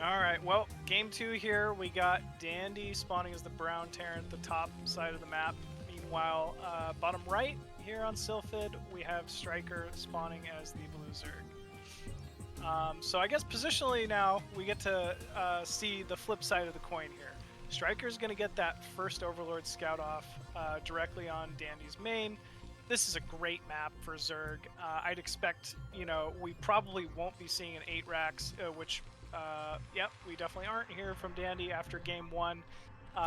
All right, well, game two here. We got Dandy spawning as the brown Terran at the top side of the map. Meanwhile, bottom right here on Sylphid, we have Stryker spawning as the blue Zerg. So I guess positionally now, we get to see the flip side of the coin here. Stryker's going to get that first Overlord scout off directly on Dandy's main. This is a great map for Zerg. I'd expect, we probably won't be seeing an 8 racks, which, we definitely aren't here from Dandy after game one.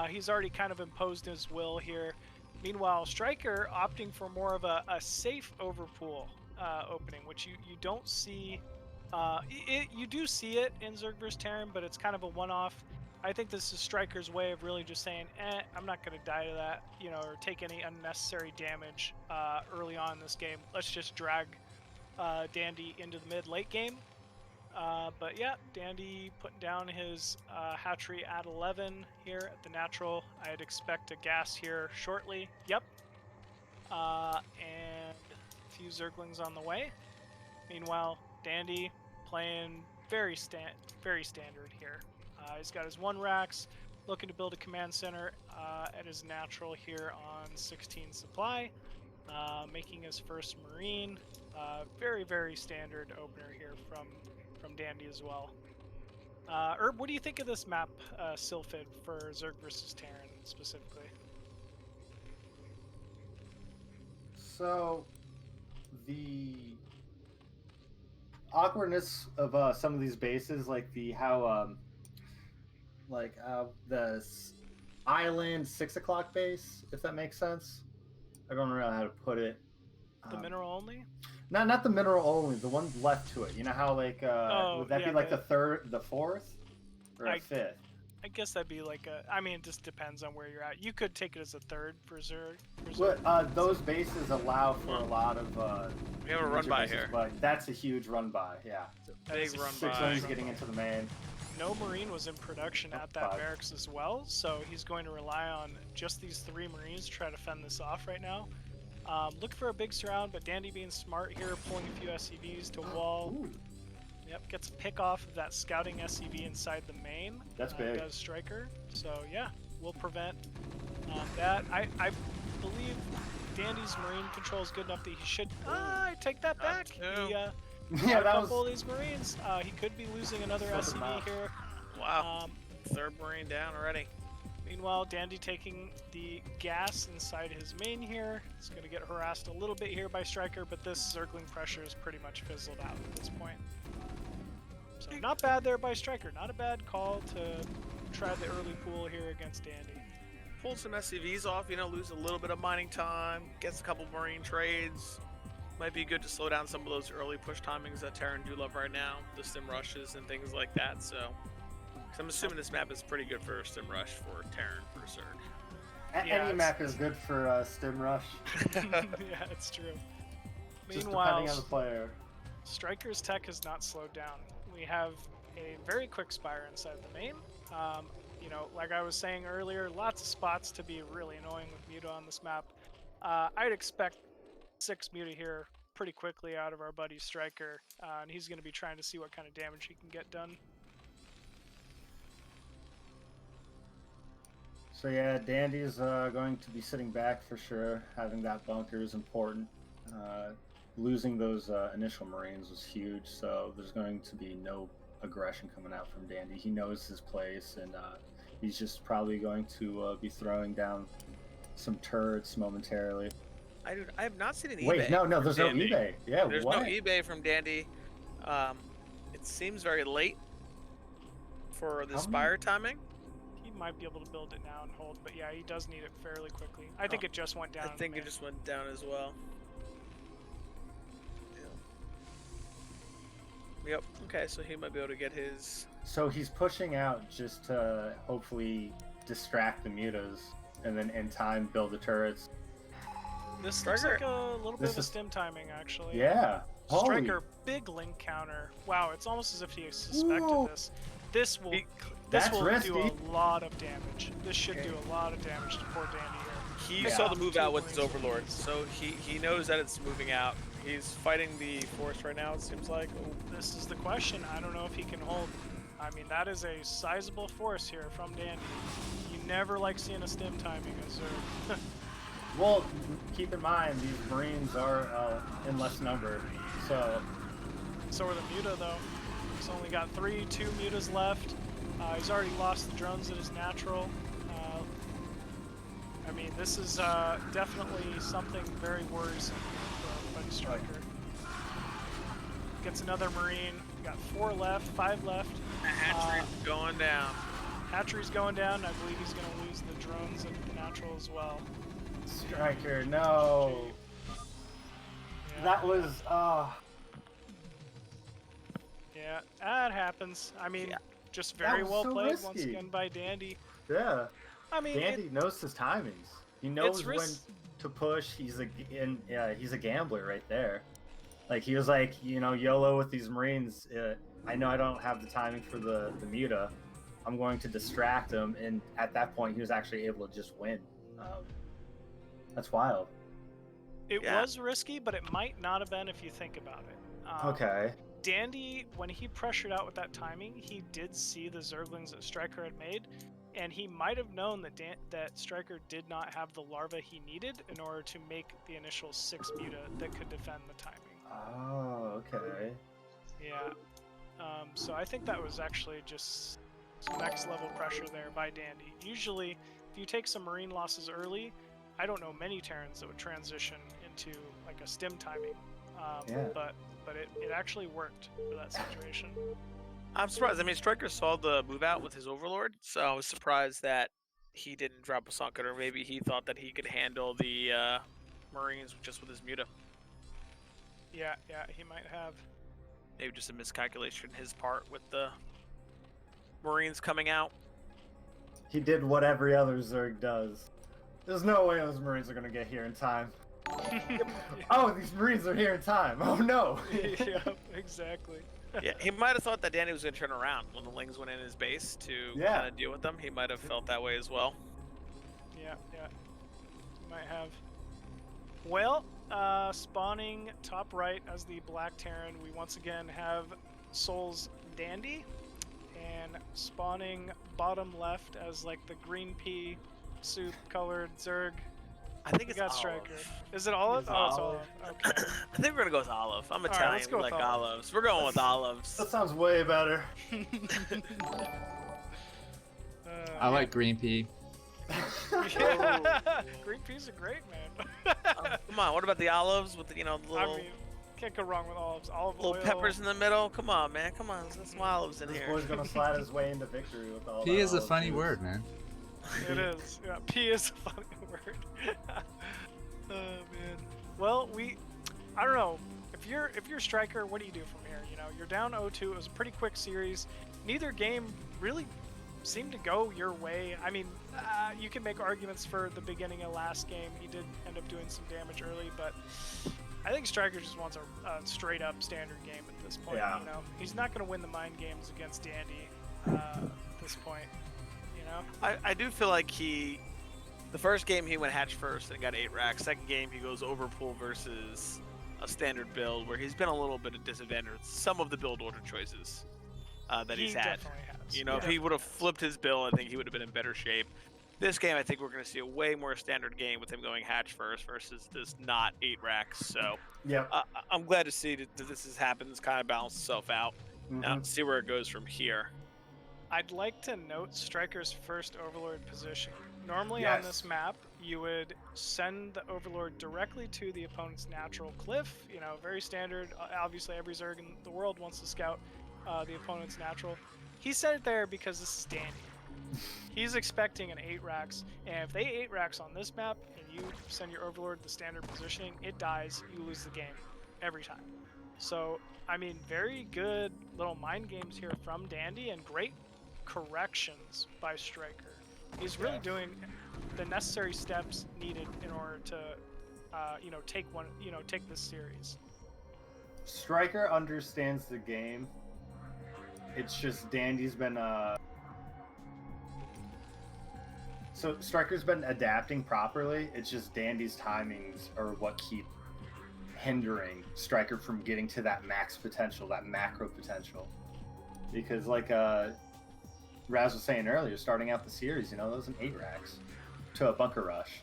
He's already kind of imposed his will here. Meanwhile, Stryker opting for more of a safe overpool. opening, which you don't see. You do see it in Zerg vs. Terran, but it's kind of a one-off. I think this is Stryker's way of really just saying, I'm not going to die to that, or take any unnecessary damage early on in this game. Let's just drag Dandy into the mid-late game. But yeah, Dandy putting down his hatchery at 11 here at the natural. I'd expect a gas here shortly. Yep. And a few Zerglings on the way. Meanwhile, Dandy playing very standard here. He's got his 1 racks, looking to build a command center at his natural here on 16 supply, making his first Marine. Very, very standard opener here from Dandy as well. Herb, what do you think of this map, Sylphid, for Zerg vs. Terran specifically? So, the awkwardness of some of these bases, like the island 6 o'clock base, if that makes sense. I don't know how to put it. The mineral only? Not the mineral only. The one left to it. You know how would that be like the third, the fourth, or a fifth? I guess that'd be like it just depends on where you're at. You could take it as a third for Zerg. Those bases allow for a lot of. We have a run by here. But that's a huge run by. Yeah. Big run 6 by. lanes getting into the main. No Marine was in production at that barracks as well, so he's going to rely on just these 3 Marines to try to fend this off right now. Look for a big surround, but Dandy being smart here, pulling a few SCVs to wall. Ooh. Yep, gets a pick off of that scouting SCV inside the main. That's big. Does Stryker. So yeah, we'll prevent that. I believe Dandy's Marine control is good enough that he should. I take that back. He that a was. couple of these Marines. He could be losing another SCV here. Wow. 3rd Marine down already. Meanwhile, Dandy taking the gas inside his main here. He's going to get harassed a little bit here by Stryker, but this circling pressure is pretty much fizzled out at this point. So not bad there by Stryker. Not a bad call to try the early pool here against Dandy. Pull some SCVs off, lose a little bit of mining time, gets a couple Marine trades. Might be good to slow down some of those early push timings that Terran do love right now, the stim rushes and things like that. So I'm assuming this map is pretty good for stim rush for Terran for Zerg. Any map is good for stim rush. Yeah, it's true. Just Meanwhile, depending on the player. Stryker's tech has not slowed down. We have a very quick spire inside the main. Like I was saying earlier, lots of spots to be really annoying with Muta on this map. I'd expect 6 Muta here pretty quickly out of our buddy Stryker, and he's going to be trying to see what kind of damage he can get done. So yeah, Dandy's going to be sitting back for sure. Having that bunker is important. Losing those initial Marines was huge, so there's going to be no aggression coming out from Dandy. He knows his place, and he's just probably going to be throwing down some turrets momentarily. I have not seen an eBay. Wait, no, there's no Dandy. eBay. Yeah, there's what? no eBay from Dandy. It seems very late for the Spire timing. He might be able to build it now and hold, but yeah, he does need it fairly quickly. I think it just went down. I think it just went down as well. Yep. Okay, so he might be able to get his. So he's pushing out just to hopefully distract the mutas, and then in time build the turrets. This looks like a little bit of a stim timing, actually. Yeah. Stryker, big link counter. Wow, it's almost as if he suspected this. This will do a lot of damage. This should do a lot of damage to poor Dandy here. He saw the move out with his Overlord, so he knows that it's moving out. He's fighting the force right now, it seems like. Oh, this is the question. I don't know if he can hold. I mean, that is a sizable force here from Dandy. You never like seeing a stim timing as Well, keep in mind, these Marines are in less number, so... So are the Muta, though. He's only got 2 Mutas left. He's already lost the drones at his natural. I mean, this is definitely something very worrisome for Buddy Stryker. Gets another Marine. Got 4 left, 5 left. The hatchery's going down. Hatchery's going down. I believe he's going to lose the drones at the natural as well. Stryker, no. That was Yeah, that happens. I mean, Yeah. just very was well so played once risky. again by Dandy. yeah. I mean, Dandy knows his timings. He knows when ris- to push. He's a gambler right there. Like he was like, YOLO with these Marines. I know I don't have the timing for the Muta. I'm going to distract him, and at that point, he was actually able to just win. That's wild. it Yeah. was risky, but it might not have been if you think about it. Okay. Dandy, when he pressured out with that timing, he did see the Zerglings that Stryker had made, and he might have known that that Stryker did not have the larva he needed in order to make the initial 6 Muta that could defend the timing. Oh, okay. Yeah. So I think that was actually just some next level pressure there by Dandy. Usually, if you take some Marine losses early, I don't know many Terrans that would transition into like a stim timing. Yeah. But it actually worked for that situation. I'm surprised. I mean, Stryker saw the move out with his Overlord, so I was surprised that he didn't drop a Sunken, or maybe he thought that he could handle the Marines just with his Muta. Yeah, he might have. Maybe just a miscalculation on his part with the Marines coming out. He did what every other Zerg does. There's no way those Marines are going to get here in time. Oh, these Marines are here in time. Oh, no. Yeah, exactly. Yeah, he might have thought that Danny was going to turn around when the Lings went in his base to kind of deal with them. He might have felt that way as well. Yeah, might have. Well, spawning top right as the Black Terran, we once again have Soul's Dandy, and spawning bottom left as like the green pea soup colored Zerg. I think We it's got olive. Stryker. Is it olive? It's Oh, it's olive. olive. Okay. I think we're going to go with olive. I'm right, Italian. let's go We with like olive. olives. We're going with olives. That sounds way better. I like green pea. Yeah. Green peas are great, man. Come on, what about the olives with the, the little, I mean, can't go wrong with olives. Olive little oil. peppers in the middle? Come on, man. Come on. There's some olives in This here. boy's going to slide his way into victory with all Pea that is a olive funny juice. word, man. It is. Yeah, pea is a funny word. Oh man. Well, I don't know. If you're Stryker, what do you do from here? You're down 0-2. It was a pretty quick series. Neither game really seemed to go your way. I mean, you can make arguments for the beginning of last game. He did end up doing some damage early, but I think Stryker just wants a straight up standard game at this point. Yeah. He's not going to win the mind games against Dandy at this point. I do feel like the first game he went hatch first and got 8 racks. Second game he goes overpool versus a standard build where he's been a little bit of disadvantage. Some of the build order choices that he's had. Definitely has. If he would have flipped his build, I think he would have been in better shape. This game, I think we're going to see a way more standard game with him going hatch first versus this not 8 racks. So Yep. I'm glad to see that this has happened. It's kind of balanced itself out. Mhm. Now, see where it goes from here. I'd like to note Stryker's first Overlord position. Normally Yes. on this map, you would send the Overlord directly to the opponent's natural cliff. Very standard. Obviously, every Zerg in the world wants to scout the opponent's natural. He set it there because this is Dandy. He's expecting an 8 racks, and if they 8 racks on this map and you send your Overlord the standard positioning, it dies, you lose the game every time. So, I mean, very good little mind games here from Dandy, and great corrections by Stryker. He's really doing the necessary steps needed in order to, take this series. Stryker understands the game. It's just Dandy's been so Stryker's been adapting properly. It's just Dandy's timings are what keep hindering Stryker from getting to that max potential, that macro potential. Because like Razz was saying earlier, starting out the series, those an 8 racks to a bunker rush.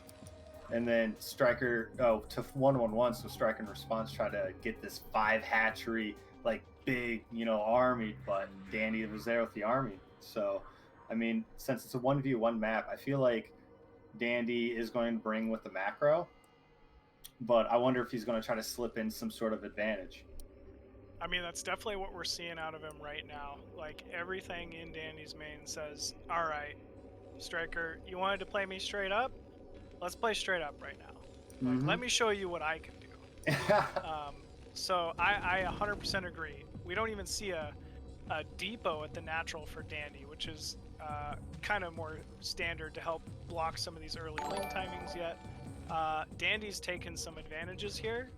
And then Stryker to 1-1-1, so Stryker in response tried to get this 5 hatchery, like big, army, but Dandy was there with the army. So, I mean, since it's a 1v1 map, I feel like Dandy is going to bring with the macro, but I wonder if he's going to try to slip in some sort of advantage. I mean, that's definitely what we're seeing out of him right now. Like, everything in Dandy's main says, all right, Stryker, you wanted to play me straight up? Let's play straight up right now. Like, let me show you what I can do. So I 100% agree. We don't even see a depot at the natural for Dandy, which is kind of more standard to help block some of these early lane timings yet. Dandy's taken some advantages here.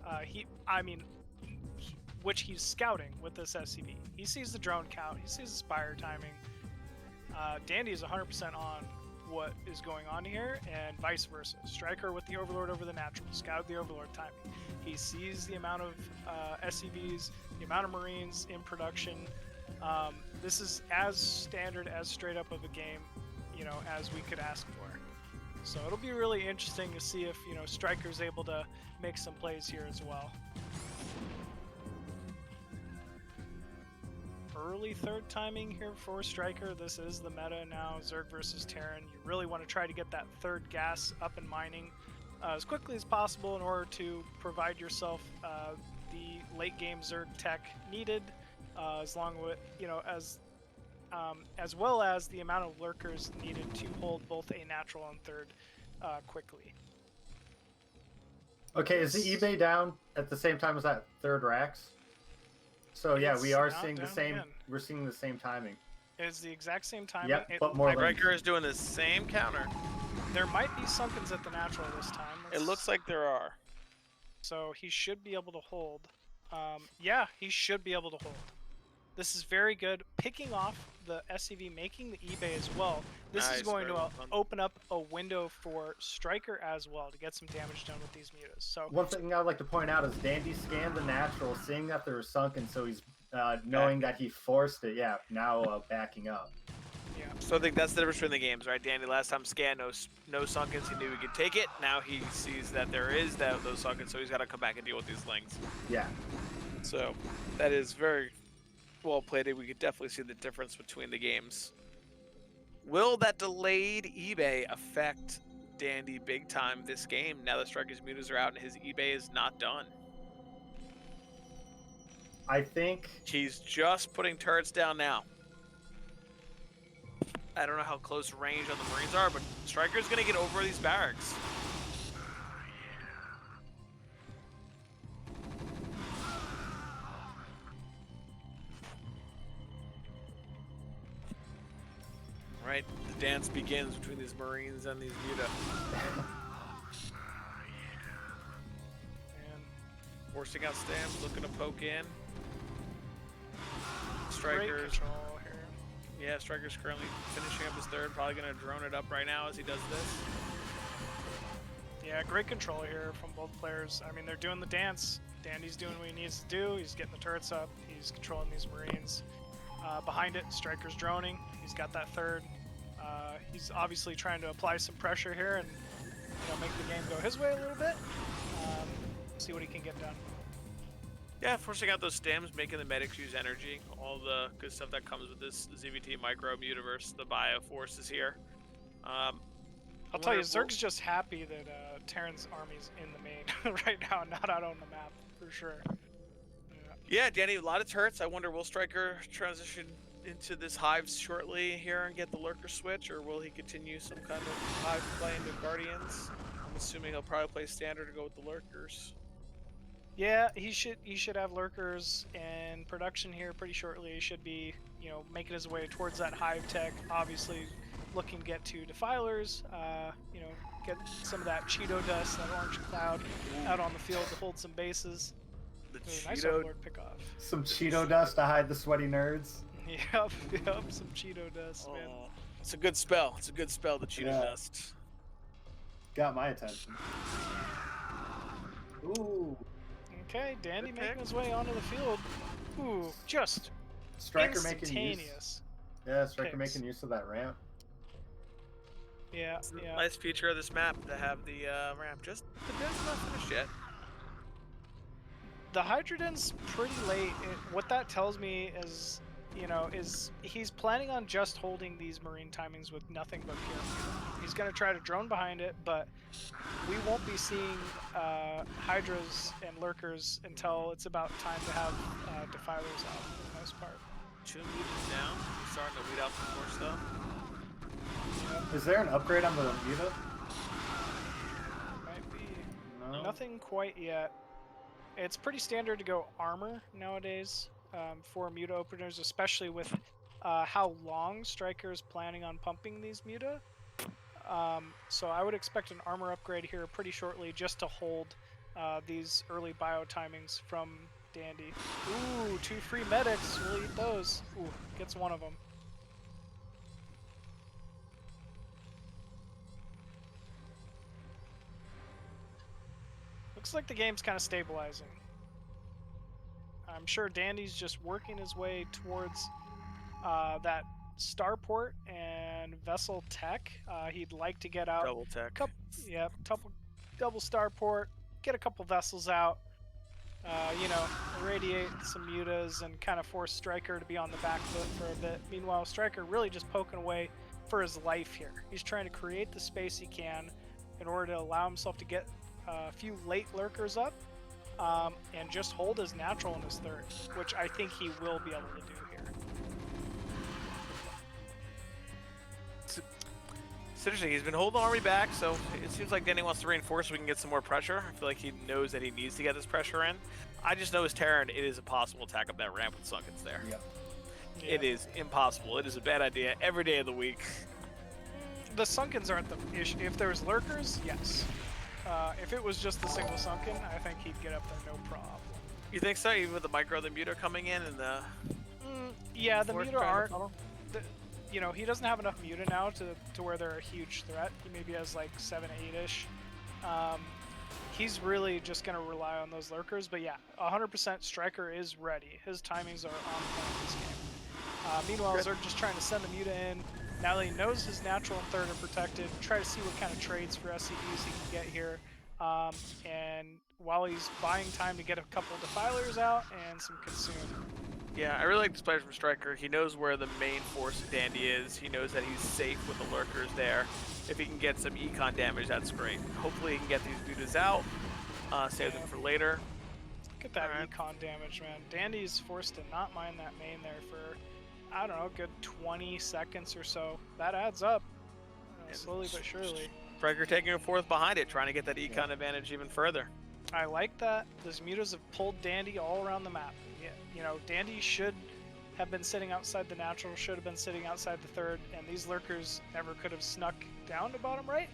Which he's scouting with this SCV. He sees the drone count, he sees the spire timing. Dandy is 100% on what is going on here, and vice versa. Stryker with the Overlord over the natural, Scout the Overlord timing. He sees the amount of SCVs, the amount of Marines in production. This is as standard, as straight up of a game, as we could ask for. So it'll be really interesting to see if, Stryker's able to make some plays here as well. Early third timing here for Stryker. This is the meta now, Zerg versus Terran. You really want to try to get that third gas up and mining as quickly as possible in order to provide yourself the late game Zerg tech needed, as long with as well as the amount of lurkers needed to hold both a natural and third quickly. Okay, is the eBay down at the same time as that third Rax? So yeah, we are seeing the same. Again. We're seeing the same timing. It's the exact same timing. Yep, but more lanes. Stryker is doing the same counter. There might be sunkens at the natural this time. It looks like there are. So he should be able to hold. Yeah, he should be able to hold. This is very good. Picking off the SCV, making the eBay as well. This is going to open up a window for Stryker as well to get some damage done with these mutas. So one thing I'd like to point out is Dandy scanned the natural, seeing that there was sunken, so he's knowing that he forced it. Yeah, now backing up. Yeah. So I think that's the difference between the games, right? Dandy last time scanned, no sunkens. He knew he could take it. Now he sees that there is those sunkens, so he's got to come back and deal with these lings. Yeah. So that is very well played. We could definitely see the difference between the games. Will that delayed eBay affect Dandy big time this game now that Stryker's mutas are out and his eBay is not done? I think he's just putting turrets down now. I don't know how close range on the Marines are, but Stryker's going to get over these barracks. Right, the dance begins between these Marines and these muta. And forcing out stamps, looking to poke in. great Stryker's control here. Yeah, Stryker's currently finishing up his third, probably going to drone it up right now as he does this. Yeah, great control here from both players. I mean, they're doing the dance. Dandy's doing what he needs to do. He's getting the turrets up. He's controlling these Marines. Behind it, Stryker's droning. He's got that third. He's obviously trying to apply some pressure here and make the game go his way a little bit. See what he can get done. Yeah, forcing out those stems, making the medics use energy, all the good stuff that comes with this ZVT microbe universe, the bio forces here. I'll tell you, Zerg's just happy that Terran's army's in the main right now, not out on the map, for sure. Yeah, Danny, a lot of turrets. I wonder, will Stryker transition into this hive shortly here and get the lurker switch, or will he continue some kind of hive play into Guardians? I'm assuming he'll probably play standard to go with the lurkers. Yeah, he should have lurkers in production here pretty shortly. He should be, making his way towards that hive tech. Obviously, looking to get to defilers. Get some of that Cheeto dust, that orange cloud, out on the field to hold some bases. Nice Overlord pickoff. Some Cheeto dust to hide the sweaty nerds. Yep, some Cheeto dust, man. It's a good spell. It's a good spell, the Cheeto dust. Got my attention. Ooh. Okay, Dandy making his way onto the field. Ooh, just Stryker making use. Instantaneous. Yeah, Stryker making use of that ramp. Yeah, It's a yeah. nice feature of this map to have the ramp. Just the build's not finished yet. The Hydroden's pretty late. What that tells me is, is he's planning on just holding these Marine timings with nothing but pure. He's going to try to drone behind it, but we won't be seeing Hydras and Lurkers until it's about time to have Defilers out for the most part. 2 mutants down. He's starting to weed out the force though. Yep. Is there an upgrade on the muta? Might be. No. Nothing quite yet. It's pretty standard to go armor nowadays for Muta openers, especially with how long Stryker is planning on pumping these Muta. So I would expect an armor upgrade here pretty shortly just to hold these early bio timings from Dandy. Ooh, 2 free medics. We'll eat those. Ooh, gets one of them. Looks like the game's kind of stabilizing. I'm sure Dandy's just working his way towards that starport and vessel tech. He'd like to get out. Double tech. Yep, double starport. Get a couple vessels out. You know, irradiate some mutas and kind of force Stryker to be on the back foot for a bit. Meanwhile, Stryker really just poking away for his life here. He's trying to create the space he can in order to allow himself to get a few late lurkers up and just hold his natural in his third, which I think he will be able to do here. It's interesting. He's been holding the army back, so it seems like Danny wants to reinforce so we can get some more pressure. I feel like he knows that he needs to get this pressure in. I just know as Terran, it is impossible to attack up that ramp with Sunkens there. Yep. Yeah. It is impossible. It is a bad idea every day of the week. The Sunkens aren't the issue. If there's lurkers, yes. If it was just the single Sunken, I think he'd get up there no problem. You think so? Even with the micro, the Muta coming in and the... Yeah, the Fourth Muta trying to aren't... tunnel? You know, he doesn't have enough Muta now to where they're a huge threat. He maybe has like 7, 8-ish. He's really just going to rely on those lurkers. But yeah, 100% Stryker is ready. His timings are on point in this game. Meanwhile, Zerg just trying to send the Muta in. Now that he knows his natural and third are protected, try to see what kind of trades for SCVs he can get here. And while he's buying time to get a couple defilers out and some consume. Yeah, I really like this player from Stryker. He knows where the main force of Dandy is. He knows that he's safe with the lurkers there. If he can get some econ damage, that's great. Hopefully he can get these dudes out, save them for later. Look at that econ damage, man. Dandy's forced to not mine that main there for, I don't know, a good 20 seconds or so. That adds up, slowly but surely. Stryker taking a fourth behind it, trying to get that econ advantage even further. I like that. Those mutas have pulled Dandy all around the map. Yeah, you know, Dandy should have been sitting outside the natural, should have been sitting outside the third, and these lurkers never could have snuck down to bottom right.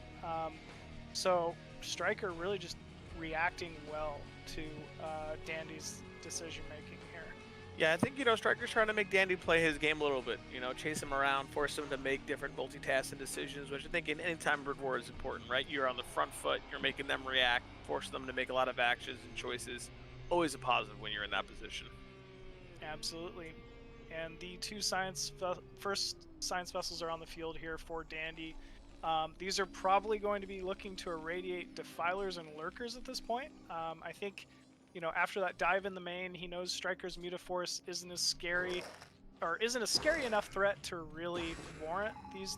So Stryker really just reacting well to Dandy's decision making here. Yeah, I think, you know, Stryker's trying to make Dandy play his game a little bit. You know, chase him around, force him to make different multitasking decisions, which I think in any time Red War is important, right? You're on the front foot, you're making them react, force them to make a lot of actions and choices. Always a positive when you're in that position. Absolutely. And the two first science vessels are on the field here for Dandy. These are probably going to be looking to irradiate defilers and lurkers at this point. I think, you know, after that dive in the main, he knows Stryker's Mutaforce isn't a scary enough threat to really warrant these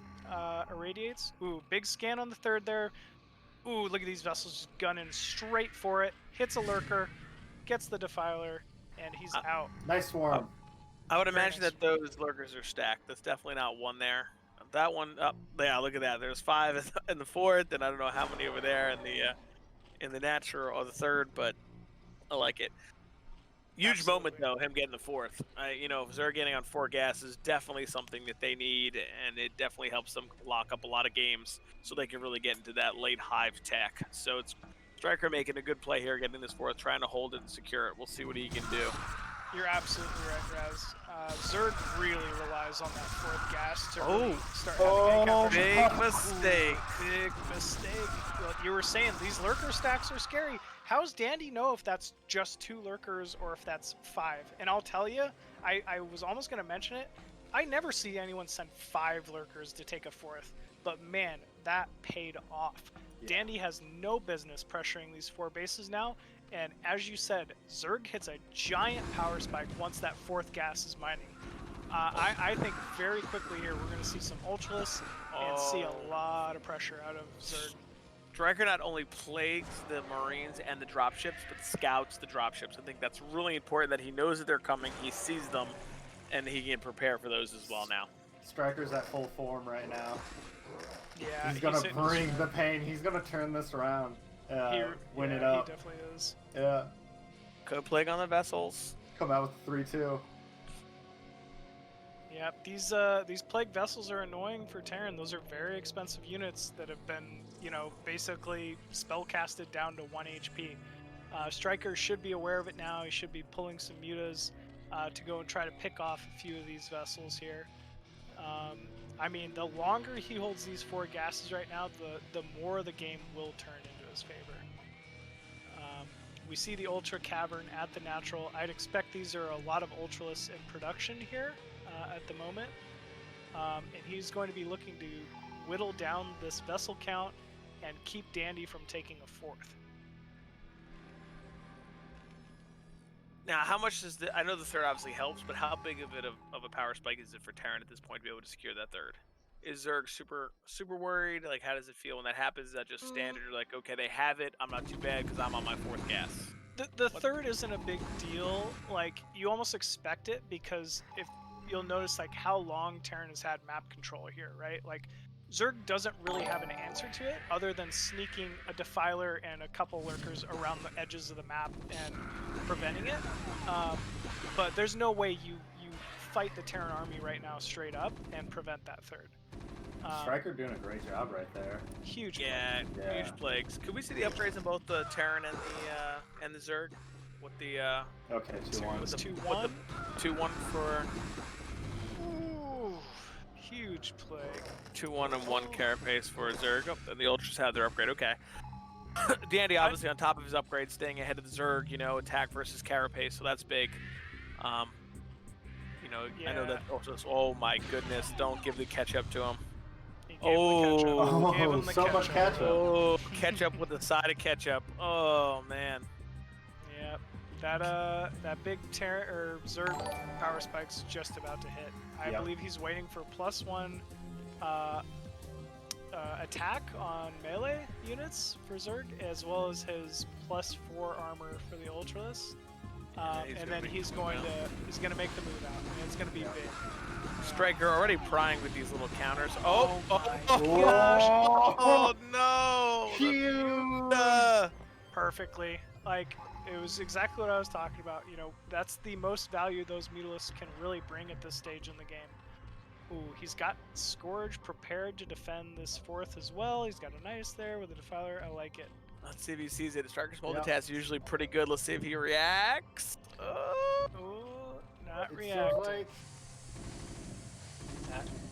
irradiates. Ooh, big scan on the third there. Ooh, look at these vessels just gunning straight for it. Hits a lurker, gets the defiler, and he's out. Nice swarm. I would imagine that those lurkers are stacked. That's definitely not one there. That one, yeah, look at that. There's 5 in the fourth, and I don't know how many over there in the natural or the third, but I like it. Huge moment though, him getting the fourth. You know, Zerg getting on 4 gas is definitely something that they need, and it definitely helps them lock up a lot of games, so they can really get into that late hive tech. So it's Stryker making a good play here, getting this fourth, trying to hold it and secure it. We'll see what he can do. You're absolutely right, Razz. Zerg really relies on that fourth gas to really start having a big mistake. Big mistake. Well, you were saying these lurker stacks are scary. How does Dandy know if that's just 2 lurkers or if that's 5? And I'll tell you, I was almost going to mention it. I never see anyone send 5 lurkers to take a fourth. But man, that paid off. Yeah. Dandy has no business pressuring these 4 bases now. And as you said, Zerg hits a giant power spike once that 4th gas is mining. I think very quickly here we're going to see some Ultralists and see a lot of pressure out of Zerg. Stryker not only plagues the Marines and the dropships, but scouts the dropships. I think that's really important that he knows that they're coming, he sees them, and he can prepare for those as well now. Stryker's at full form right now. Yeah, he's gonna bring the pain. He's gonna turn this around. Win it up. He definitely is. Yeah. Code Plague on the vessels. Come out with 3-2. Yep, these plague vessels are annoying for Terran. Those are very expensive units that have been, basically spellcasted down to 1 HP. Stryker should be aware of it now. He should be pulling some mutas to go and try to pick off a few of these vessels here. I mean, the longer he holds these 4 gases right now, the more the game will turn into his favor. We see the Ultra Cavern at the natural. I'd expect these are a lot of Ultralists in production here at the moment. And he's going to be looking to whittle down this vessel count and keep Dandy from taking a 4th. Now, how much does I know the 3rd obviously helps, but how big of a power spike is it for Terran at this point to be able to secure that 3rd? Is Zerg super worried? Like, how does it feel when that happens? Is that just standard? You're like, okay, they have it. I'm not too bad because I'm on my 4th gas. The 3rd isn't a big deal. Like, you almost expect it because if you'll notice, like, how long Terran has had map control here, right? Like, Zerg doesn't really have an answer to it other than sneaking a Defiler and a couple lurkers around the edges of the map and preventing it. But there's no way you fight the Terran army right now straight up and prevent that 3rd. Stryker doing a great job right there. Huge. Huge plagues. Could we see the upgrades in both the Terran and the Zerg? With the Okay, 2-1. 2-1. 2-1 for Ooh, huge plague. 2-1 and 1 carapace for Zerg. Oh, and the Ultras have their upgrade. Okay. Dandy obviously on top of his upgrade, staying ahead of the Zerg. Attack versus carapace, so that's big. I know that Ultras. Oh my goodness! Don't give the catch up to him. So much ketchup. Oh, ketchup with a side of ketchup. Oh man. Yep. That big Zerg power spike's just about to hit. I believe he's waiting for +1 attack on melee units for Zerg, as well as his +4 armor for the Ultralists. And then he's gonna make the move out, and it's gonna be big. Stryker already prying with these little counters. Oh no! Huge. Perfectly. Like, it was exactly what I was talking about. That's the most value those Mutalisks can really bring at this stage in the game. Ooh, he's got Scourge prepared to defend this 4th as well. He's got a Nice there with a Defiler. I like it. Let's see if he sees it. Stryker's multitask is usually pretty good. Let's see if he reacts. Not reacting.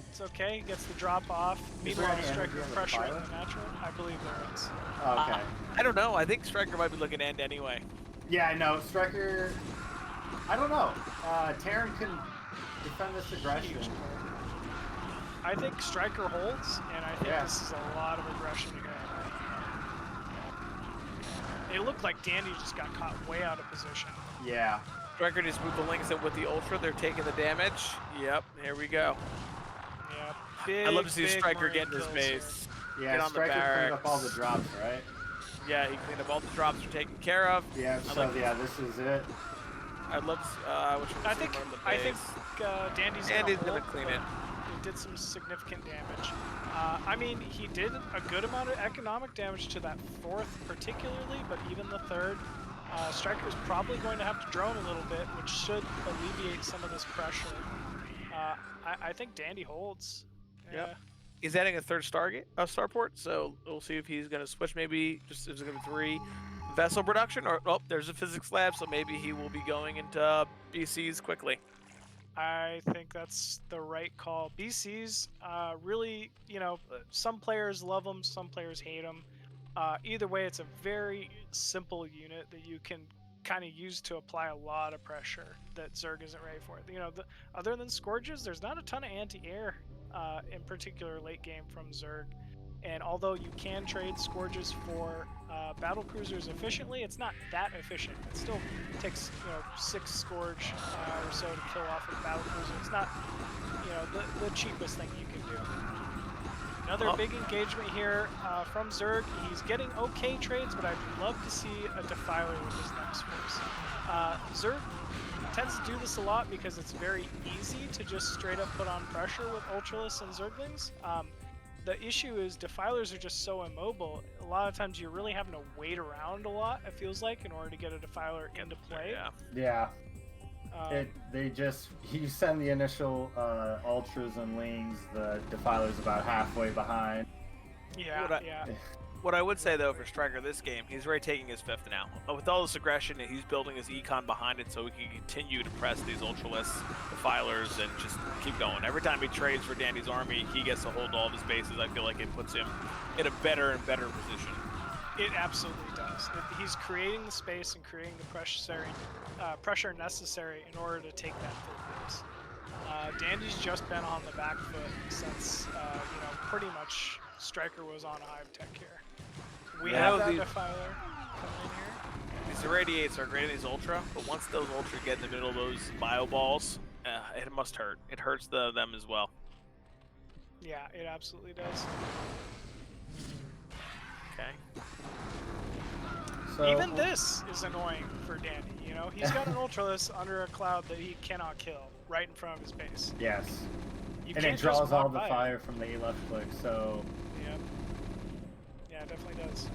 It's okay. He gets the drop off. Meanwhile, Stryker pressure in the natural. I believe there is. Okay. I don't know. I think Stryker might be looking to end anyway. Yeah, I know. Stryker. I don't know. Terran can defend this aggression. I think Stryker holds, and I think this is a lot of aggression here. It looked like Dandy just got caught way out of position. Yeah. Stryker just moved the links in with the Ultra. They're taking the damage. Yep, here we go. Yep. I'd love to see Stryker get in his base. Yeah, get on Stryker the barracks. cleaned up all the drops, right? Yeah, he cleaned up all the drops are taken care of. Yeah, this is it. I'd love to, I think Dandy's gonna clean it. He did some significant damage. I mean, he did a good amount of economic damage to that 4th particularly, but even the 3rd. Stryker's probably going to have to drone a little bit, which should alleviate some of this pressure. I think Dandy holds. Yep. He's adding a 3rd starport, so we'll see if he's going to switch. Maybe just is it going to be 3 vessel production, or there's a physics lab, so maybe he will be going into BCs quickly. I think that's the right call. BCs, really, some players love them, some players hate them. Either way, it's a very simple unit that you can kind of use to apply a lot of pressure that Zerg isn't ready for. Other than Scourges, there's not a ton of anti-air, in particular late game from Zerg. And although you can trade Scourges for battle cruisers efficiently, it's not that efficient. It still takes 6 Scourge or so to kill off a battle cruiser. It's not the cheapest thing you can do. Another big engagement here from Zerg. He's getting okay trades, but I'd love to see a Defiler with his next force. Zerg tends to do this a lot because it's very easy to just straight up put on pressure with Ultralists and Zerglings. the issue is defilers are just so immobile. A lot of times you're really having to wait around a lot, it feels like, in order to get a defiler into play. Yeah. Yeah. You send the initial ultras and lings, the defiler's about halfway behind. Yeah. What I would say, though, for Stryker this game, he's already taking his 5th now. With all this aggression, he's building his econ behind it so he can continue to press these ultralists, defilers, and just keep going. Every time he trades for Dandy's army, he gets to hold all of his bases. I feel like it puts him in a better and better position. It absolutely does. He's creating the space and creating the pressure necessary in order to take that 3rd base. Dandy's just been on the back foot since, pretty much Stryker was on Hive Tech here. We have that defiler coming in here. These irradiates are great in these ultra, but once those ultra get in the middle of those bio balls, it must hurt. It hurts them as well. Yeah, it absolutely does. Okay. So, Even this is annoying for Dandy. He's got an ultralist under a cloud that he cannot kill right in front of his base. Yes. You And can't it draws just all walk the by fire it. from the A left click, so Yeah, it definitely does.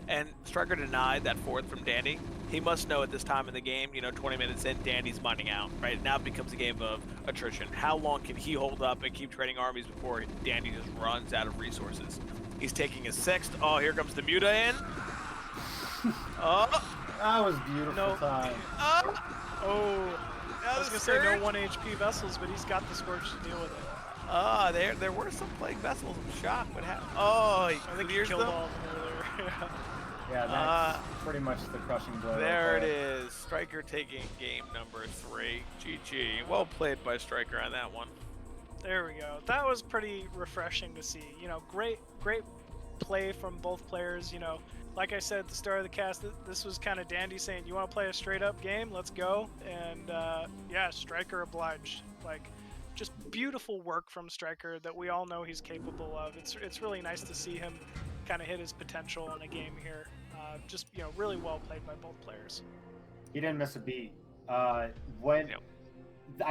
And Stryker denied that 4th from Dandy. He must know at this time in the game, 20 minutes in, Dandy's mining out, right? Now it becomes a game of attrition. How long can he hold up and keep trading armies before Dandy just runs out of resources? He's taking his 6th. Oh, here comes the Muta in. Oh. that was beautiful time. Oh, I was going to say no 1 HP vessels, but he's got the Scorch to deal with it. There were some plague vessels. I'm shocked what happened. Oh, I think he clears killed them. all of them earlier. Yeah, that's pretty much the crushing blow. There right it is. Stryker taking game number 3. GG. Well played by Stryker on that one. There we go. That was pretty refreshing to see. Great play from both players. Like I said at the start of the cast, this was kind of Dandy saying, "You want to play a straight-up game? Let's go." And yeah, Stryker obliged. Just beautiful work from Stryker that we all know he's capable of. It's really nice to see him kind of hit his potential in a game here. Really well played by both players. He didn't miss a beat. I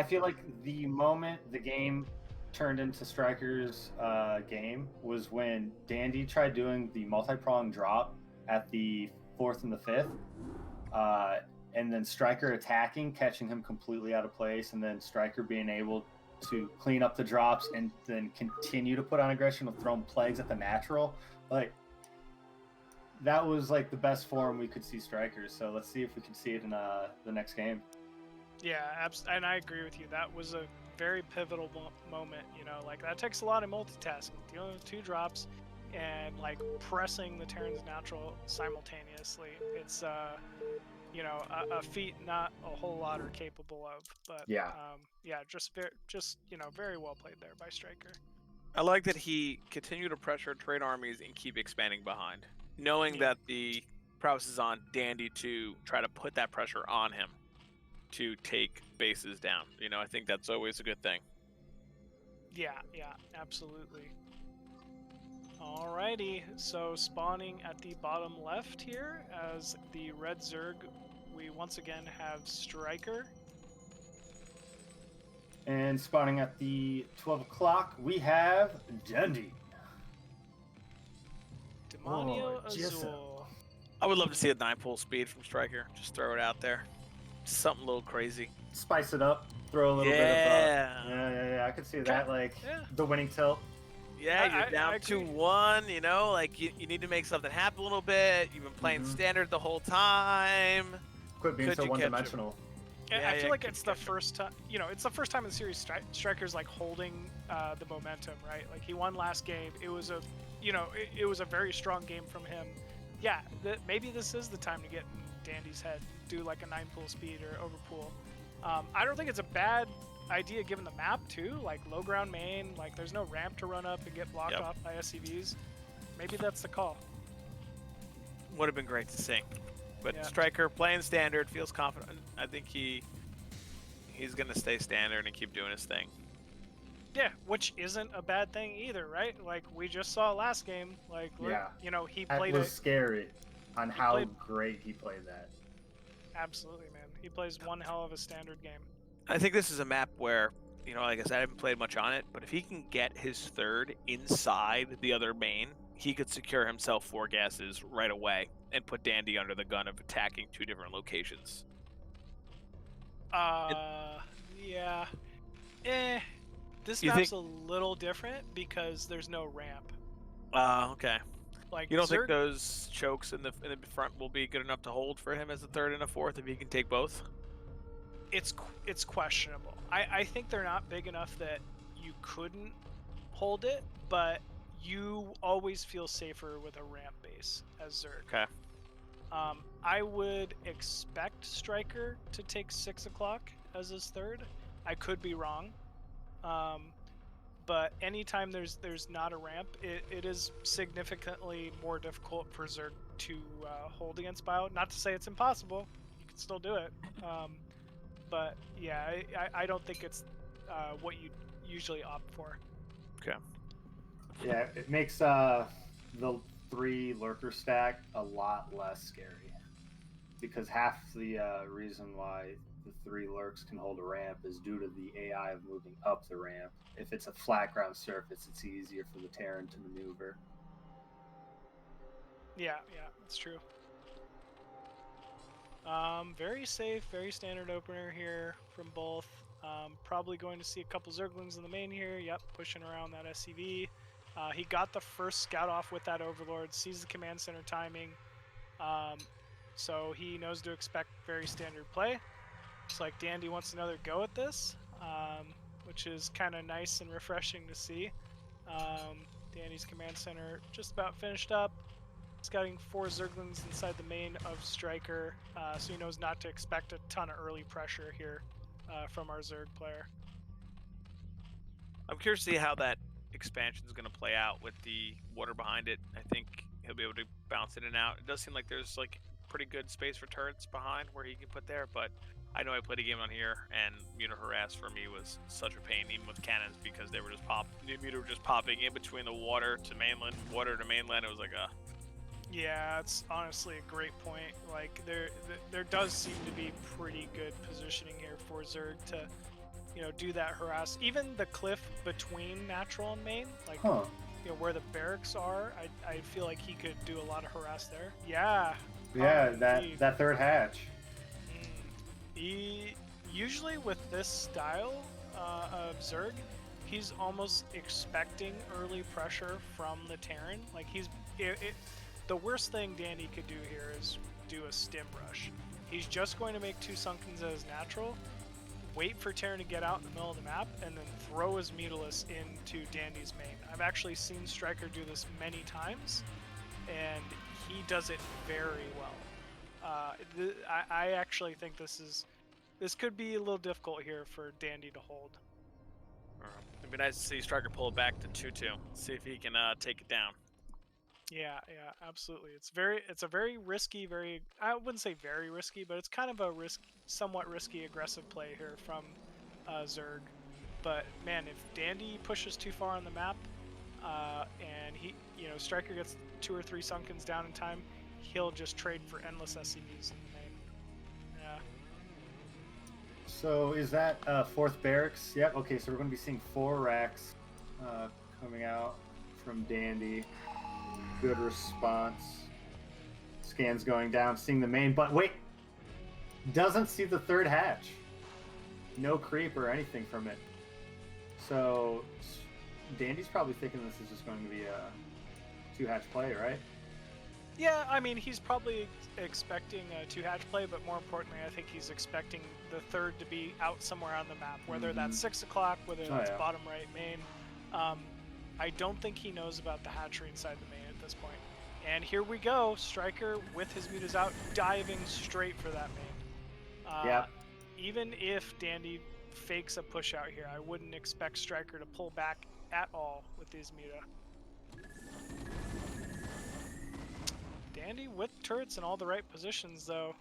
feel like the moment the game turned into Stryker's game was when Dandy tried doing the multi-pronged drop at the 4th and the 5th, and then Stryker attacking, catching him completely out of place, and then Stryker being able to clean up the drops and then continue to put on aggression with throwing plagues at the natural. That was the best form we could see Stryker. So let's see if we can see it in the next game. Yeah, and I agree with you. That was a very pivotal moment. That takes a lot of multitasking, dealing with 2 drops and pressing the Terran's natural simultaneously. It's a feat not a whole lot are capable of. But very well played there by Stryker. I like that he continued to pressure trade armies and keep expanding behind, knowing that the prowess is on Dandy to try to put that pressure on him to take bases down. I think that's always a good thing. Yeah, absolutely. Alrighty, so spawning at the bottom left here as the red Zerg, we once again have Stryker. And spawning at the 12 o'clock, we have Dandy. Demonio Jessa. Azul. I would love to see a 9-pull speed from Stryker. Just throw it out there. Something a little crazy. Spice it up, throw a little bit of yeah, I could see that, the winning tilt. Yeah, you're down 2-1, you need to make something happen a little bit. You've been playing standard the whole time. Quit being so one-dimensional. I feel like it's the first time, it's the first time in the series Stryker's holding the momentum, right? He won last game. It was a, it was a very strong game from him. Yeah, maybe this is the time to get in Dandy's head, do a 9-pull speed or overpull. I don't think it's a bad idea given the map too, low ground main, there's no ramp to run up and get blocked off by SCVs. Maybe that's the call. Would have been great to see. But Stryker playing standard, feels confident. I think he's going to stay standard and keep doing his thing. Yeah, which isn't a bad thing either, right? We just saw last game. He played it. Was scary on how great he played that. Absolutely, man. He plays one hell of a standard game. I think this is a map where you know, like I said, I haven't played much on it, but if he can get his third inside the other main, he could secure himself 4 gases right away and put Dandy under the gun of attacking 2 different locations. Yeah. This You map's think- a little different because there's no ramp. Okay. Like, You don't think Zerg, those chokes in the front will be good enough to hold for him as a third and a fourth if he can take both? it's questionable. I think they're not big enough that you couldn't hold it, but you always feel safer with a ramp base as Zerg. Okay. I would expect Stryker to take 6 o'clock as his third. I could be wrong. But anytime there's not a ramp, it is significantly more difficult for Zerg to hold against Bio. Not to say it's impossible. You can still do it. But yeah, I don't think it's what you usually opt for. Okay. Yeah, it makes the 3 lurker stack a lot less scary, because half the reason why the 3 lurks can hold a ramp is due to the AI of moving up the ramp. If it's a flat ground surface, it's easier for the Terran to maneuver. Yeah, that's true. Very safe, very standard opener here from both. Probably going to see a couple Zerglings in the main here. Yep, pushing around that SCV. He got the first scout off with that Overlord, sees the command center timing. So he knows to expect very standard play. Looks like Dandy wants another go at this, which is kind of nice and refreshing to see. Dandy's command center just about finished up. Scouting 4 Zerglings inside the main of Stryker, so he knows not to expect a ton of early pressure here from our Zerg player. I'm curious to see how that expansion is going to play out with the water behind it. I think he'll be able to bounce in and out. It does seem like there's like pretty good space for turrets behind where he can put there, but I know I played a game on here and Muta Harass for me was such a pain, even with cannons, because they were just Muta were just popping in between the water to mainland. It was like a... Yeah, it's honestly a great point. Like there does seem to be pretty good positioning here for Zerg to, do that harass. Even the cliff between natural and main, like where the barracks are, I feel like he could do a lot of harass there. Yeah. Yeah, that third hatch. He usually with this style of Zerg, he's almost expecting early pressure from the Terran. Like the worst thing Dandy could do here is do a stim rush. He's just going to make 2 Sunkens as natural, wait for Terran to get out in the middle of the map, and then throw his Mutalisk into Dandy's main. I've actually seen Stryker do this many times, and he does it very well. I actually think this could be a little difficult here for Dandy to hold. It'd be nice to see Stryker pull it back to 2-2. See if he can take it down. Yeah, absolutely. It's a very risky, I wouldn't say very risky, but it's kind of a somewhat risky aggressive play here from Zerg. But man, if Dandy pushes too far on the map, and Stryker gets 2 or 3 Sunkens down in time, he'll just trade for endless SCVs in the main. Yeah. So is that 4th barracks? Yep. Okay, so we're going to be seeing 4 racks coming out from Dandy. Good response. Scans going down, seeing the main, but wait, doesn't see the 3rd hatch. No creep or anything from it. So Dandy's probably thinking this is just going to be a 2-hatch play, right? Yeah, I mean, he's probably expecting a 2-hatch play, but more importantly, I think he's expecting the 3rd to be out somewhere on the map, whether that's 6 o'clock, whether that's bottom right main. I don't think he knows about the hatchery inside the main at this point. And here we go, Stryker with his mutas out, diving straight for that main. Even if Dandy fakes a push out here, I wouldn't expect Stryker to pull back at all with these muta. Dandy with turrets in all the right positions, though.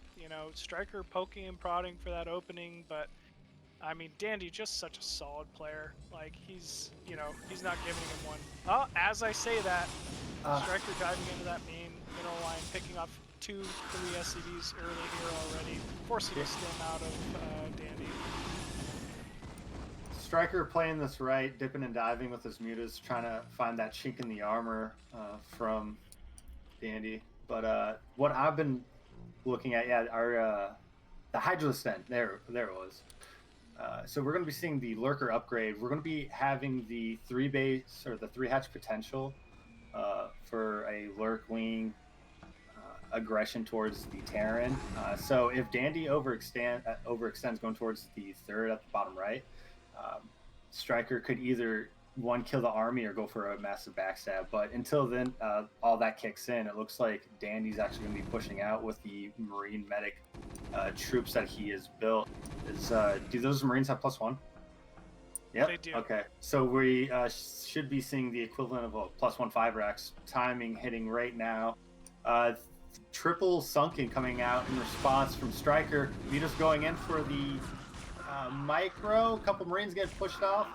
Stryker poking and prodding for that opening, but I mean, Dandy just such a solid player. Like he's not giving him one. Oh, as I say that, Stryker diving into that main middle line, picking off 2-3 SCVs early here already, forcing a stim out of Dandy. Stryker playing this right, dipping and diving with his mutas, trying to find that chink in the armor from Dandy. But what I've been looking at, yeah, our the Hydro Stent. There it was. So we're going to be seeing the Lurker upgrade. We're going to be having the 3-base or the 3-hatch potential for a Lurk Wing aggression towards the Terran. So if Dandy overextends going towards the 3rd at the bottom right, Stryker could either kill the army or go for a massive backstab. But until then, all that kicks in. It looks like Dandy's actually going to be pushing out with the Marine medic troops that he has built. Do those Marines have +1? Yep. They do. Okay. So we should be seeing the equivalent of a +1 5-Rex timing hitting right now. Triple sunken coming out in response from Stryker. Vito's going in for the micro. A couple Marines get pushed off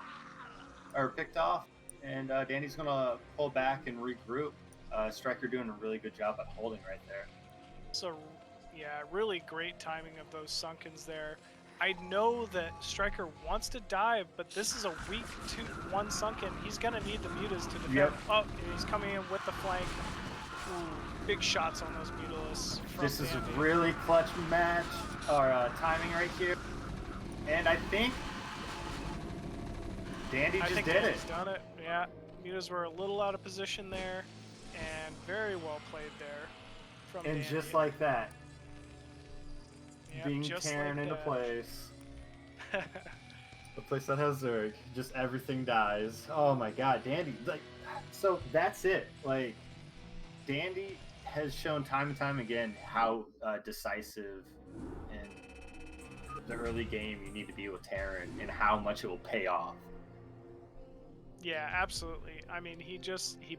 or picked off, and Dandy's gonna pull back and regroup. Stryker doing a really good job at holding right there. So, yeah, really great timing of those sunkens there. I know that Stryker wants to dive, but this is a weak 2-1 sunken. He's gonna need the mutas to defend. Yep. Oh, he's coming in with the flank. Ooh, big shots on those mutalists. This is a Dandy. really clutch match or timing right here, and I think Dandy just did it. Dandy's done it. Yeah, mutas were a little out of position there, and very well played there from And Dandy. just like that, Yep, being just teared like into that. place. The place that has Zerg, just everything dies. Oh my god, Dandy. Like, so that's it. Like, Dandy has shown time and time again how decisive in the early game you need to be with Terran and how much it will pay off. Yeah, absolutely. I mean, he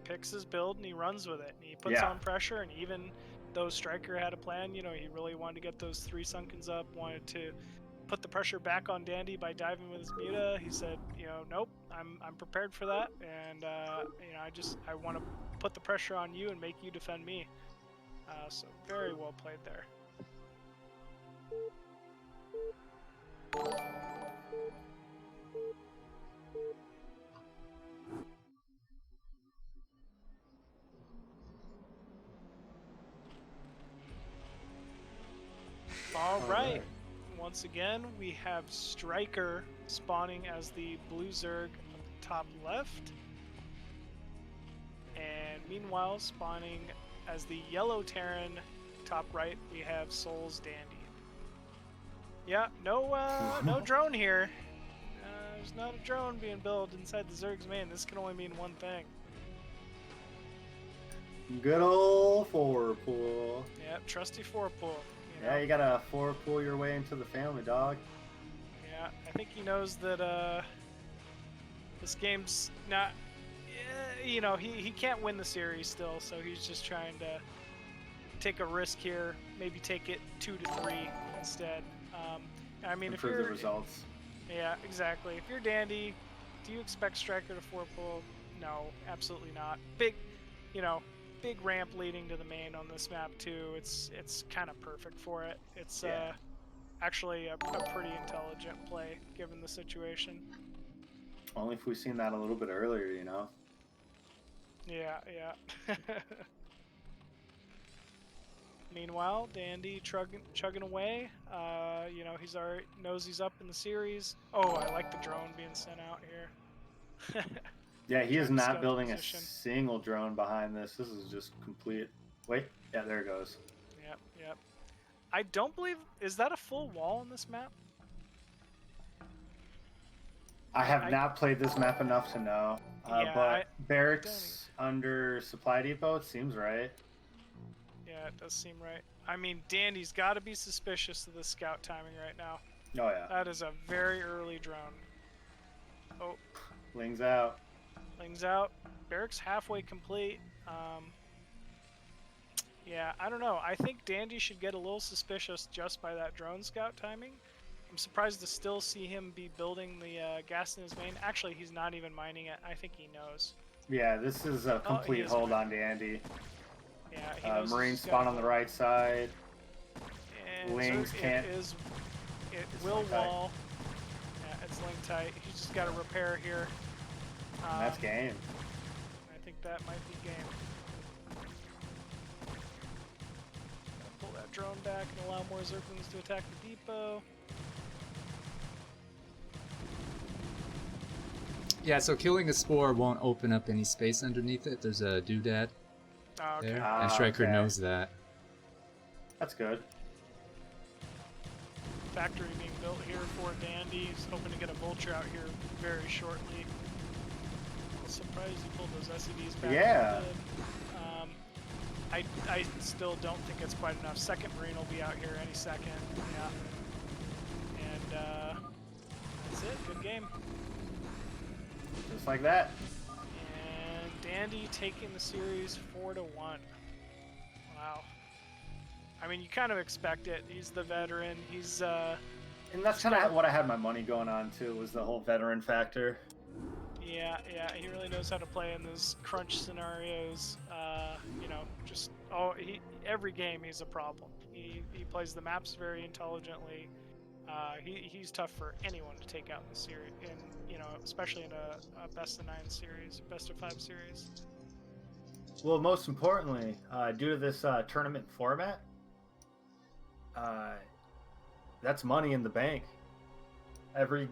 picks his build and he runs with it. And he puts Yeah. on pressure, and even though Stryker had a plan, you know, he really wanted to get those 3 sunkens up, wanted to put the pressure back on Dandy by diving with his muta. He said, you know, nope, I'm prepared for that, and you know, I want to put the pressure on you and make you defend me. So very well played there. All right. Once again, we have Stryker spawning as the blue Zerg top left. And meanwhile, spawning as the yellow Terran top right, we have Soul's Dandy. Yeah, no drone here. There's not a drone being built inside the Zerg's main. This can only mean one thing. Good old 4-pool. Yep, trusty 4-pool. Yeah, you gotta 4-pool your way into the family, dog. Yeah, I think he knows that this game's not, you know, he can't win the series still, so he's just trying to take a risk here, maybe take it 2-3 instead. I mean, Improve if the you're, results. yeah, exactly. If you're Dandy, do you expect Stryker to 4-pool? No, absolutely not. Big ramp leading to the main on this map too. It's kind of perfect for it. It's actually a pretty intelligent play given the situation. Only if we've seen that a little bit earlier, you know. Yeah. Meanwhile, Dandy chugging away. You know, he's already knows he's up in the series. Oh, I like the drone being sent out here. Yeah, he is Trying to not scout building position. a single drone behind this. This is just complete. Wait, yeah, there it goes. Yep. I don't believe, is that a full wall on this map? I have not played this map enough to know, Yeah, but barracks under supply depot, it seems right. Yeah, it does seem right. I mean, Dandy's got to be suspicious of the scout timing right now. Oh yeah, That is a very early drone. Oh, Ling's out. Ling's out. Barracks halfway complete. Yeah, I don't know. I think Dandy should get a little suspicious just by that drone scout timing. I'm surprised to still see him be building the gas in his main. Actually, he's not even mining it. I think he knows. Yeah, this is a complete is hold right. on Dandy. Yeah, he knows. Marine he's spawn got on the right side. And Lings Zerg, can't- It it's will Ling tight. wall. Yeah, it's Ling tight. He's just got to repair here. That's game. I think that might be game. Gonna pull that drone back and allow more Zerglings to attack the depot. Yeah, so killing a spore won't open up any space underneath it. There's a doodad Oh, okay. there, and Stryker okay. knows that. That's good. Factory being built here for Dandy. He's hoping to get a vulture out here very shortly. I'm surprised he pulled those SCVs back. Yeah. I still don't think it's quite enough. Second Marine will be out here any second. Yeah. And that's it. Good game. Just like that. And Dandy taking the series 4-1. Wow. I mean, you kind of expect it. He's the veteran. He's And that's kind of what I had my money going on too, was the whole veteran factor. yeah, he really knows how to play in those crunch scenarios. You know, just every game he's a problem. He plays the maps very intelligently. He's tough for anyone to take out in the series, you know, especially in a best of 9 series, best of 5 series. Well, most importantly, due to this tournament format, that's money in the bank. Every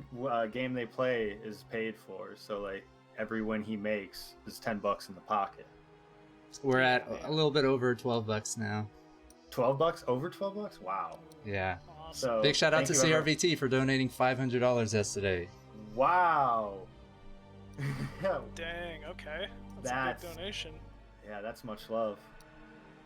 game they play is paid for, so like every win he makes is $10 in the pocket. We're at a little bit over $12 now. $12? Over $12? Wow. Yeah. Awesome. So Big shout out to thank you, everyone. CRVT for donating $500 yesterday. Wow. Dang, okay. That's a That's- big donation. Yeah, that's much love.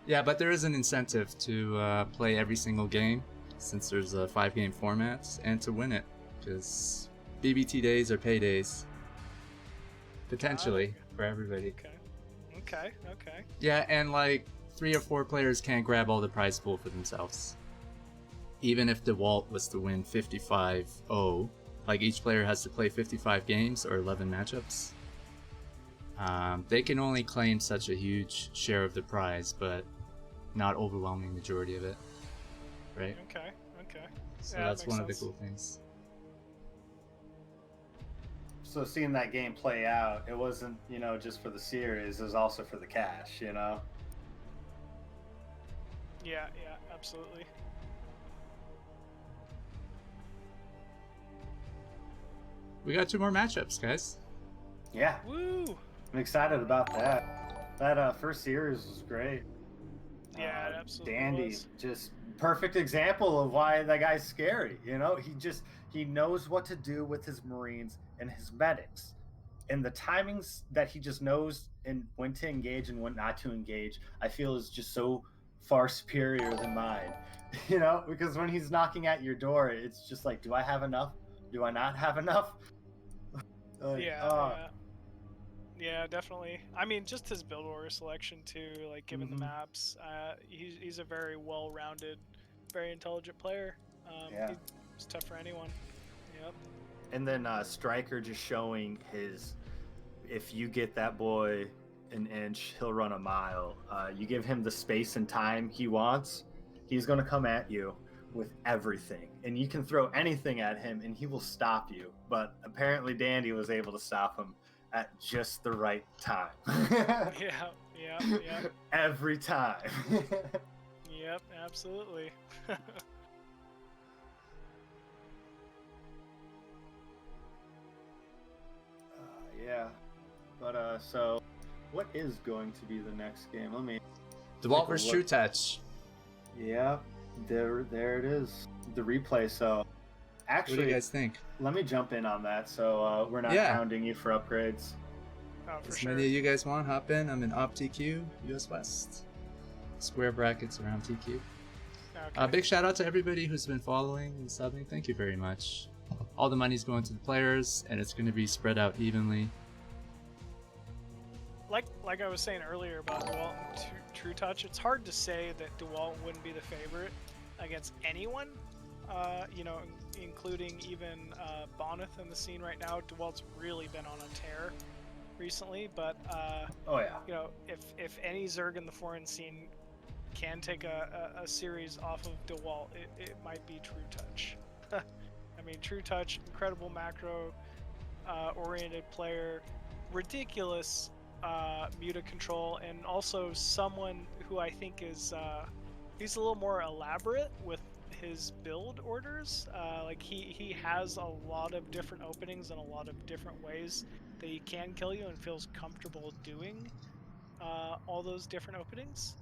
Yeah, but there is an incentive to play every single game since there's 5-game formats and to win it because BBT days are paydays. Potentially for everybody. Okay. Yeah, and like 3 or 4 players can't grab all the prize pool for themselves. Even if Dewalt was to win 55-0, like each player has to play 55 games or 11 matchups. They can only claim such a huge share of the prize, but not overwhelming majority of it, right? Okay. So Yeah, that that's makes one of the sense. cool things. So seeing that game play out, it wasn't, you know, just for the series, it was also for the cash, you know? Yeah, absolutely. We got 2 more matchups, guys. Yeah, Woo! I'm excited about that. That first series was great. Yeah, it absolutely Dandy, was. just perfect example of why that guy's scary. You know, he knows what to do with his Marines and his medics, and the timings that he just knows and when to engage and when not to engage. I feel is just so far superior than mine. You know, because when he's knocking at your door, it's just like, do I have enough? Do I not have enough? Yeah, definitely. I mean, just his build order selection too, like given the maps, he's a very well-rounded, very intelligent player. Yeah. He's tough for anyone. Yep. And then Stryker just showing his, if you get that boy an inch, he'll run a mile. You give him the space and time he wants, he's going to come at you with everything. And you can throw anything at him and he will stop you. But apparently Dandy was able to stop him at just the right time. Yeah. Every time. Yep, absolutely. Yeah. But so what is going to be the next game? Let me Dewalt vs Trutacz. Yeah, there it is. The replay. So actually, What do you guys think? let me jump in on that so we're not hounding you for upgrades. Oh, for As sure. many of you guys want, hop in. I'm in OpTQ, US West. Square brackets around TQ. Okay. Big shout out to everybody who's been following and subbing. Thank you very much. All the money's going to the players, and it's going to be spread out evenly. Like I was saying earlier about Dewalt and Trutacz, it's hard to say that Dewalt wouldn't be the favorite against anyone. You know, including even Bonneth in the scene right now. Dewalt's really been on a tear recently, but Oh yeah. you know, if any Zerg in the foreign scene can take a series off of Dewalt, it might be Trutacz. I mean, Trutacz, incredible macro oriented player, ridiculous muta control, and also someone who I think is he's a little more elaborate with his build orders. Like he has a lot of different openings and a lot of different ways that he can kill you and feels comfortable doing all those different openings.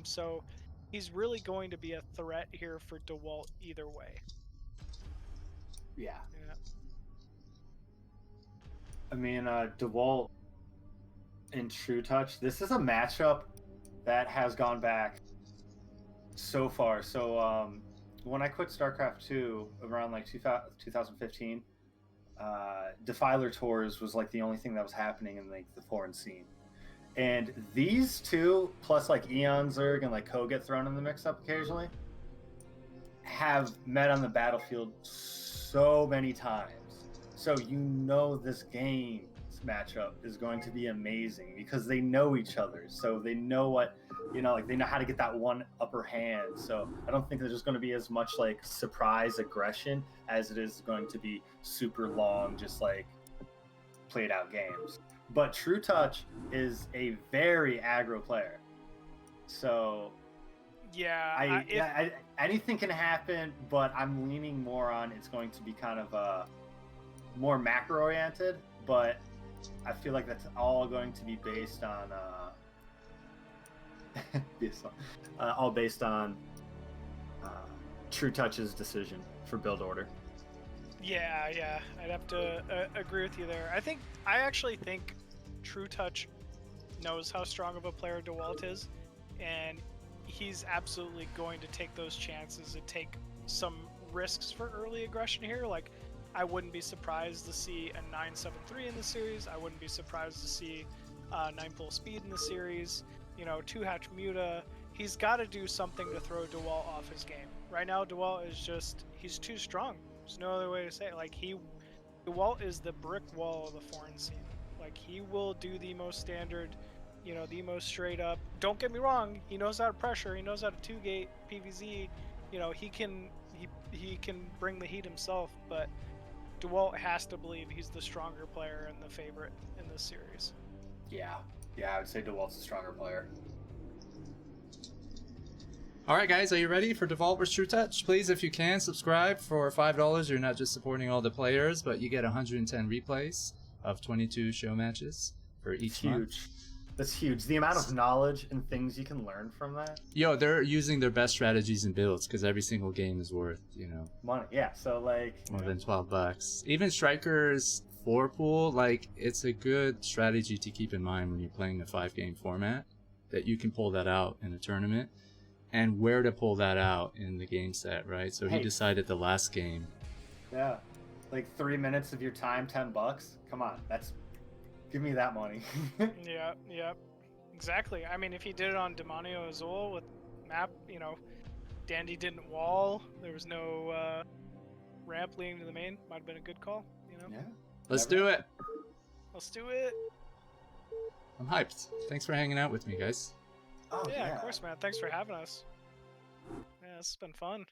So he's really going to be a threat here for Dewalt either way. Yeah. Yeah. I mean, Dewalt and Trutacz, this is a matchup that has gone back so far. So when I quit StarCraft 2 around like 2015, Defiler Tours was like the only thing that was happening in like the foreign scene. And these two, plus like Eon Zerg and like Ko get thrown in the mix up occasionally, have met on the battlefield so many times. So you know this game's matchup is going to be amazing because they know each other. So they know what, like they know how to get that one upper hand. So I don't think there's just going to be as much like surprise aggression as it is going to be super long, just like played out games. But Trutacz is a very aggro player. So yeah, anything can happen, but I'm leaning more on it's going to be kind of more macro oriented, but I feel like that's all going to be based on all based on Trutacz's decision for build order. Yeah, I'd have to agree with you there. I actually think Trutacz knows how strong of a player Dewalt is, and he's absolutely going to take those chances and take some risks for early aggression here. Like, I wouldn't be surprised to see a 9.73 in the series. I wouldn't be surprised to see 9 full speed in the series. 2-hatch muta. He's got to do something to throw Dewalt off his game. Right now, Dewalt is he's too strong. There's no other way to say it. Like, Dewalt is the brick wall of the foreign scene. Like, he will do the most standard, the most straight up. Don't get me wrong, he knows how to pressure, he knows how to 2-gate PvZ. He can bring the heat himself, but Dewalt has to believe he's the stronger player and the favorite in this series. Yeah, I would say Dewalt's a stronger player. Alright guys, are you ready for Dewalt vs Trutacz? Please, if you can, subscribe. For $5, you're not just supporting all the players, but you get 110 replays of 22 show matches for each month. Huge. That's huge. The amount of knowledge and things you can learn from that. Yo, they're using their best strategies and builds because every single game is worth, money. Yeah, so like more than $12. Even Stryker's 4 pool, like, it's a good strategy to keep in mind when you're playing a 5-game format, that you can pull that out in a tournament, and where to pull that out in the game set, right? So he decided the last game. Yeah, like 3 minutes of your time, $10. Come on, give me that money. Yeah, exactly. I mean, if he did it on Demonio Azul with map, Dandy didn't wall, there was no ramp leading to the main, might have been a good call, Yeah. Let's do it. Let's do it. I'm hyped. Thanks for hanging out with me, guys. Oh, Yeah, of course, man. Thanks for having us. Yeah, this has been fun.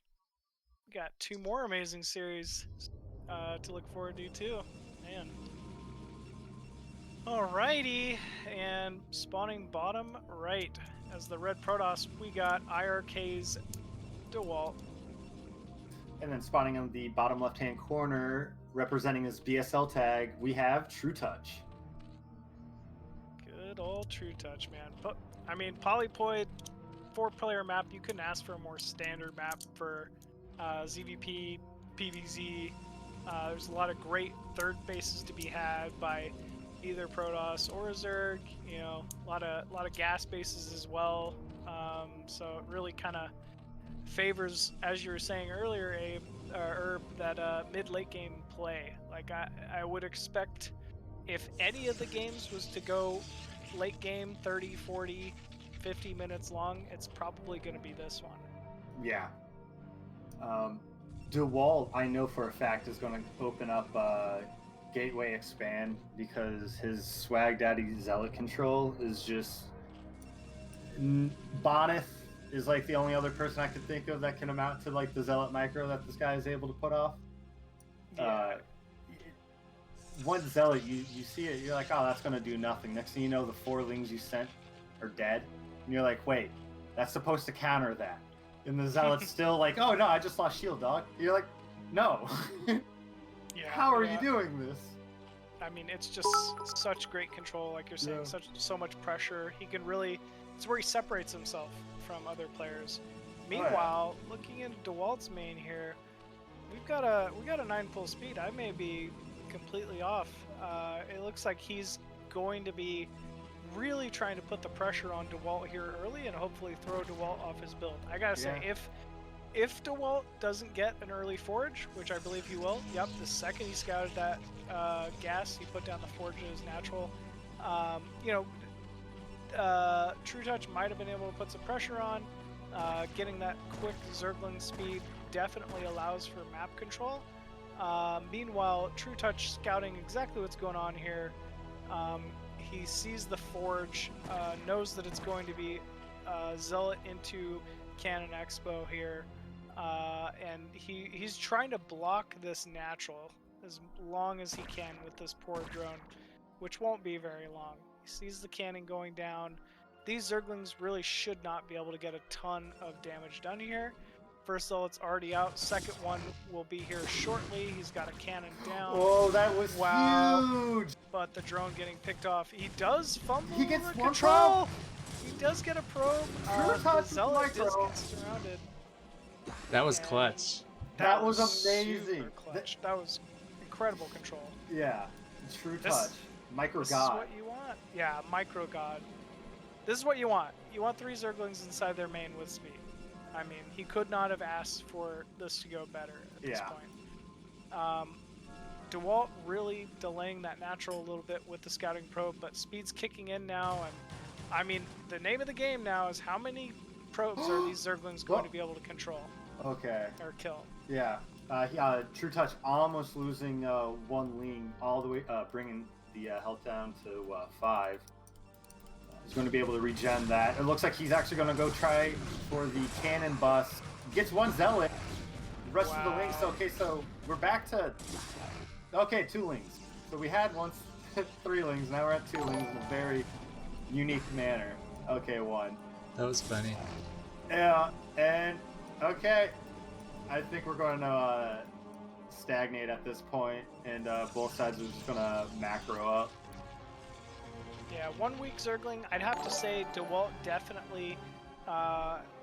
We got 2 more amazing series to look forward to, too. Man. Alrighty, and spawning bottom right as the red Protoss, we got IRK's Dewalt. And then spawning on the bottom left-hand corner, representing his BSL tag, we have Trutacz. Good old Trutacz, man. But I mean, Polypoid 4-player map. You couldn't ask for a more standard map for ZVP, PvZ. There's a lot of great third bases to be had by either Protoss or Zerg. A lot of gas bases as well. So it really kind of favors, as you were saying earlier, Abe, Herb, that mid-late game play. Like I would expect, if any of the games was to go late game 30, 40, 50 minutes long, it's probably going to be this one. Yeah. Dewalt, I know for a fact, is going to open up Gateway Expand because his Swag Daddy Zealot control is just... Bonneth is like the only other person I could think of that can amount to like the Zealot micro that this guy is able to put off. one zealot, you see it, you're like, oh, that's gonna do nothing. Next thing you know, the 4 lings you sent are dead, and you're like, wait, that's supposed to counter that. And the zealot's still like, oh no, I just lost shield, dog. You're like, no. How are you doing this? I mean, it's just such great control, like you're saying, so much pressure. He can really, it's where he separates himself from other players. Meanwhile, looking into Dewalt's main here, we got a 9 full speed. I may be completely off. It looks like he's going to be really trying to put the pressure on Dewalt here early and hopefully throw Dewalt off his build. I gotta say, if Dewalt doesn't get an early forge, which I believe he will, the second he scouted that gas, he put down the forge as natural. Trutacz might have been able to put some pressure on. Getting that quick Zergling speed definitely allows for map control. Meanwhile, Trutacz scouting exactly what's going on here. He sees the forge, knows that it's going to be Zealot into Cannon Expo here, and he's trying to block this natural as long as he can with this poor drone, which won't be very long. He sees the cannon going down. These Zerglings really should not be able to get a ton of damage done here. First Zealot's already out. Second one will be here shortly. He's got a cannon down. Oh, that was huge! But the drone getting picked off. He does fumble. He gets the one control. probe. He does get a probe. The Zealot does get surrounded. That was clutch. That was amazing. Clutch. That was incredible control. Yeah, Trutacz. Micro This God. is what you want. Yeah, micro God. This is what you want. You want 3 Zerglings inside their main with speed. I mean, he could not have asked for this to go better at this point. Dewalt really delaying that natural a little bit with the scouting probe, but speed's kicking in now, and I mean, the name of the game now is how many probes are these Zerglings going to be able to control? Okay. Or kill? Yeah. Trutacz almost losing 1 ling, all the way, bringing the health down to 5. He's going to be able to regen that. It looks like he's actually going to go try for the cannon bust. Gets 1 zealot. The rest of the lings. Okay, so we're back to 2 lings. So we had once 3 lings. Now we're at 2 lings in a very unique manner. Okay, 1. That was funny. Yeah, and okay, I think we're going to stagnate at this point, and both sides are just going to macro up. Yeah, 1 weak Zergling. I'd have to say Dewalt definitely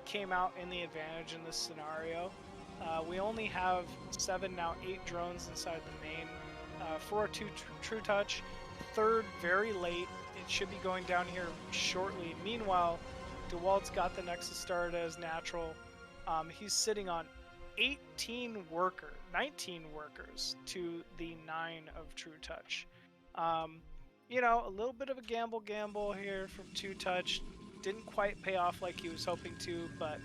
came out in the advantage in this scenario. We only have 7, now 8 drones inside the main. 4-2 Trutacz. 3rd very late. It should be going down here shortly. Meanwhile, Dewalt's got the Nexus started as natural. He's sitting on 19 workers to the 9 of Trutacz. You know, a little bit of a gamble here from Trutacz. Didn't quite pay off like he was hoping to, but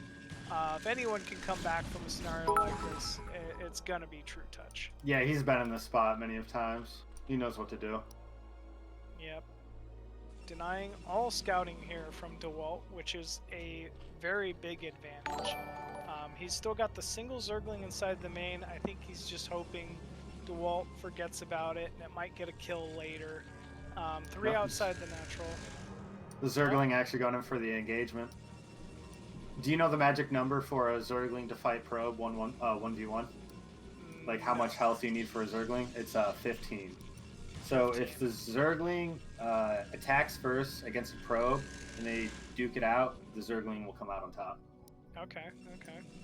if anyone can come back from a scenario like this, it's gonna be Trutacz. Yeah, he's been in this spot many of times. He knows what to do. Yep. Denying all scouting here from Dewalt, which is a very big advantage. He's still got the single Zergling inside the main. I think he's just hoping Dewalt forgets about it, and it might get a kill later. 3 outside the natural. The Zergling actually going in for the engagement. Do you know the magic number for a Zergling to fight probe 1v1? Like how much health you need for a Zergling? It's 15. So 15. If the Zergling attacks first against a probe and they duke it out, the Zergling will come out on top. Okay.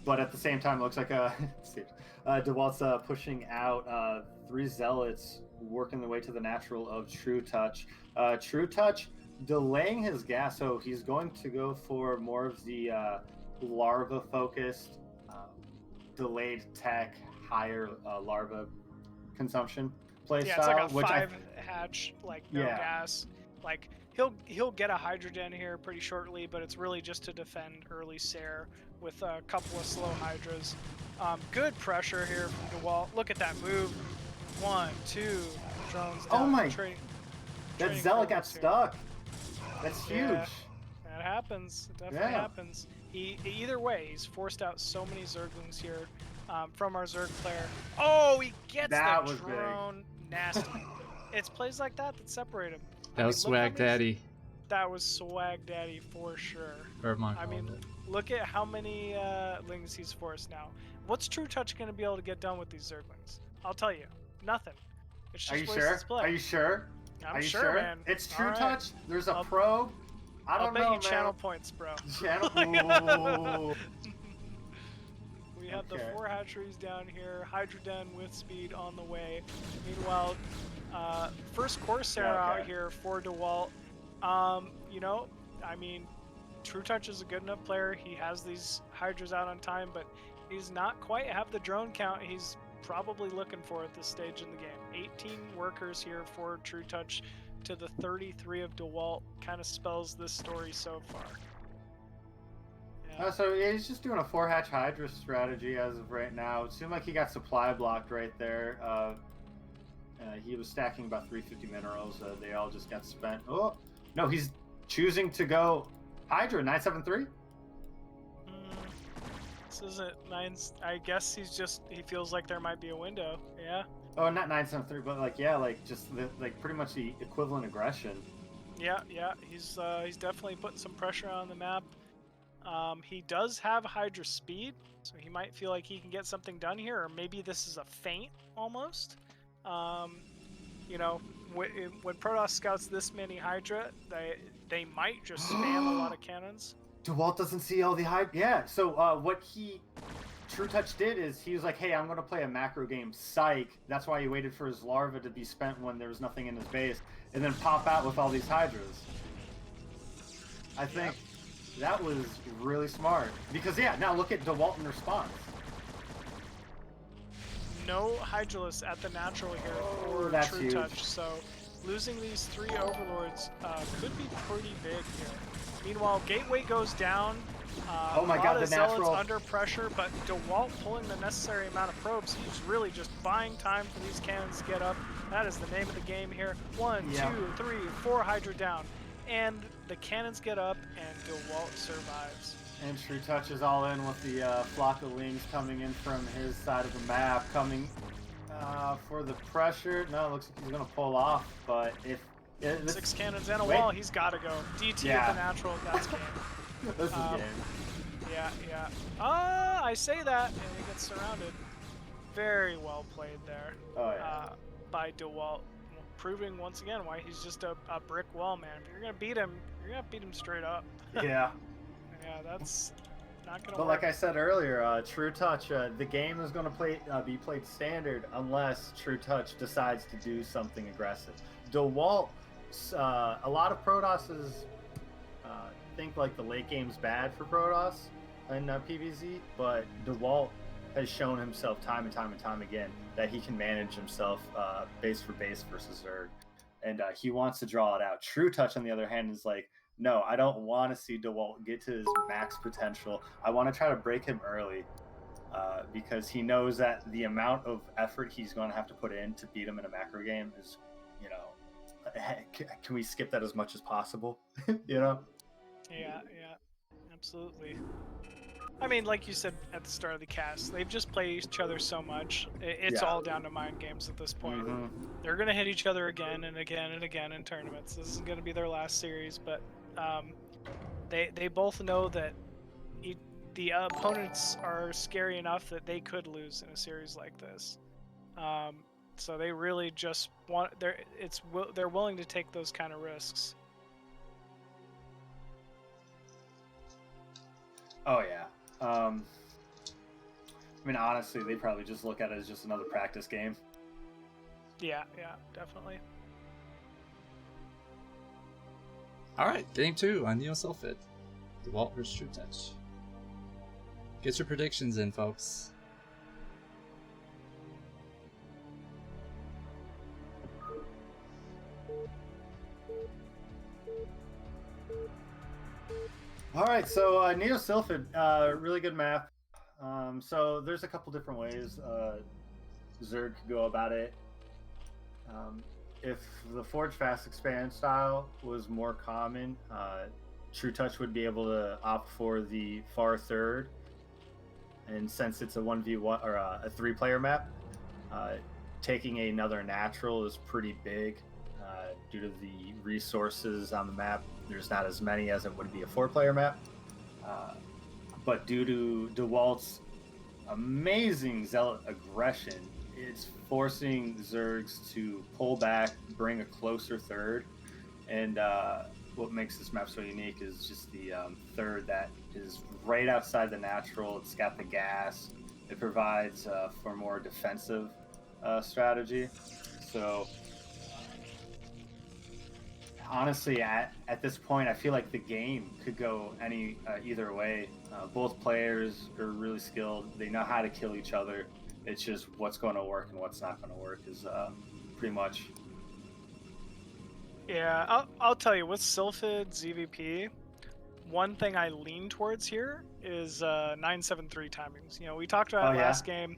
But at the same time, it looks like Dewalt's pushing out 3 zealots, working their way to the natural of Trutacz. Trutacz delaying his gas, so he's going to go for more of the larva-focused, delayed tech, higher larva consumption playstyle. Yeah, it's like a 5 hatch, like no gas. Like he'll get a Hydrogen here pretty shortly, but it's really just to defend early Sair with a couple of slow Hydras. Good pressure here from Dewalt. Look at that move. 1, 2 drones down. Oh my! That Zealot got stuck. That's huge. Yeah, that happens. It definitely happens. Either way, he's forced out so many Zerglings here. from our Zerg player. Oh, he gets That the was big. drone. Nasty. It's plays like that separate him. That was Swag Daddy. That was Swag Daddy for sure. Herbmon I mean, called it. look at how many lings he's forced now. What's Trutacz going to be able to get done with these Zerglings? I'll tell you, nothing. It's just Are you wasted sure? split. Are you sure? I'm Are you sure, sure? man. It's All right. Trutacz. There's a I'll- probe. I I'll don't bet know, you man. channel points, bro. Channel. Ooh. We have the Okay. 4 hatcheries down here, Hydra Den with speed on the way. Meanwhile, first Corsair out here for Dewalt. You know, I mean, Trutacz is a good enough player. He has these Hydras out on time, but he's not quite have the drone count he's probably looking for at this stage in the game. 18 workers here for Trutacz to the 33 of Dewalt kind of spells this story so far. Yeah. So yeah, he's just doing a 4-hatch Hydra strategy as of right now. It seemed like he got supply blocked right there. He was stacking about 350 minerals. They all just got spent. Oh, no, he's choosing to go Hydra 973. This isn't 9. I guess he feels like there might be a window. Yeah. Oh, not 973, but just pretty much the equivalent aggression. Yeah. He's definitely putting some pressure on the map. He does have Hydra speed, so he might feel like he can get something done here, or maybe this is a feint almost. You know, when Protoss scouts this many Hydra, they might just spam a lot of cannons. Dewalt doesn't see all the Hydra. Yeah, so what Trutacz did is he was like, hey, I'm going to play a macro game, psych. That's why he waited for his larva to be spent when there was nothing in his base, and then pop out with all these Hydras. I think that was really smart. Because, yeah, now look at Dewalt in response. No Hydralisk at the natural here for that's Trutacz, huge. so losing these 3 Overlords could be pretty big here. Meanwhile, Gateway goes down. Oh my a lot God, of the Zealots natural. under pressure, but Dewalt pulling the necessary amount of probes. He's really just buying time for these cannons to get up. That is the name of the game here. 1, Yeah. 2, 3, 4 Hydra down. And the cannons get up, and Dewalt survives. And Trutacz is all in with the flock of wings coming in from his side of the map, coming for the pressure. No, it looks like he's going to pull off, but if... 6 cannons and a Wait. wall, he's got to go. DT Yeah. at the natural, that's game. This is game. Yeah. I say that, and he gets surrounded. Very well played there by Dewalt, proving once again why he's just a brick wall, man. If you're gonna beat him, you're gonna beat him straight up. Yeah. Yeah, that's not gonna But work. like I said earlier, Trutacz, the game is going to be played standard unless Trutacz decides to do something aggressive. Dewalt, a lot of Protosses think like the late game's bad for Protoss in PvZ, but Dewalt has shown himself time and time again that he can manage himself base for base versus Zerg, and he wants to draw it out. Trutacz, on the other hand, is like, no, I don't want to see Dewalt get to his max potential. I want to try to break him early because he knows that the amount of effort he's going to have to put in to beat him in a macro game is, can we skip that as much as possible? Yeah, absolutely. I mean, like you said at the start of the cast, they've just played each other so much. It's all down to mind games at this point. Mm-hmm. They're going to hit each other again and again and again in tournaments. This is going to be their last series, but they both know that the opponents are scary enough that they could lose in a series like this. So they really just want they're willing to take those kind of risks. Oh yeah. I mean, honestly, they probably just look at it as just another practice game. Yeah, definitely. All right, game 2 on Neosulfid. Dewalt vs. Trutacz. Get your predictions in, folks. All right, so Neosulfid, really good map. So there's a couple different ways Zerg could go about it. If the Forge Fast Expand style was more common, Trutacz would be able to opt for the far third and since it's a 1v1 or a 3-player map, taking another natural is pretty big due to the resources on the map. There's not as many as it would be a 4-player map, but due to Dewalt's amazing zealot aggression, it's forcing Zergs to pull back, bring a closer third, and what makes this map so unique is just the third that is right outside the natural. It's got the gas. It provides for more defensive strategy. So honestly, at this point, I feel like the game could go either way. Both players are really skilled. They know how to kill each other. It's just what's going to work and what's not going to work is pretty much. Yeah, I'll tell you, with Sylphid ZVP, one thing I lean towards here is 973 timings. You know, we talked about it last game.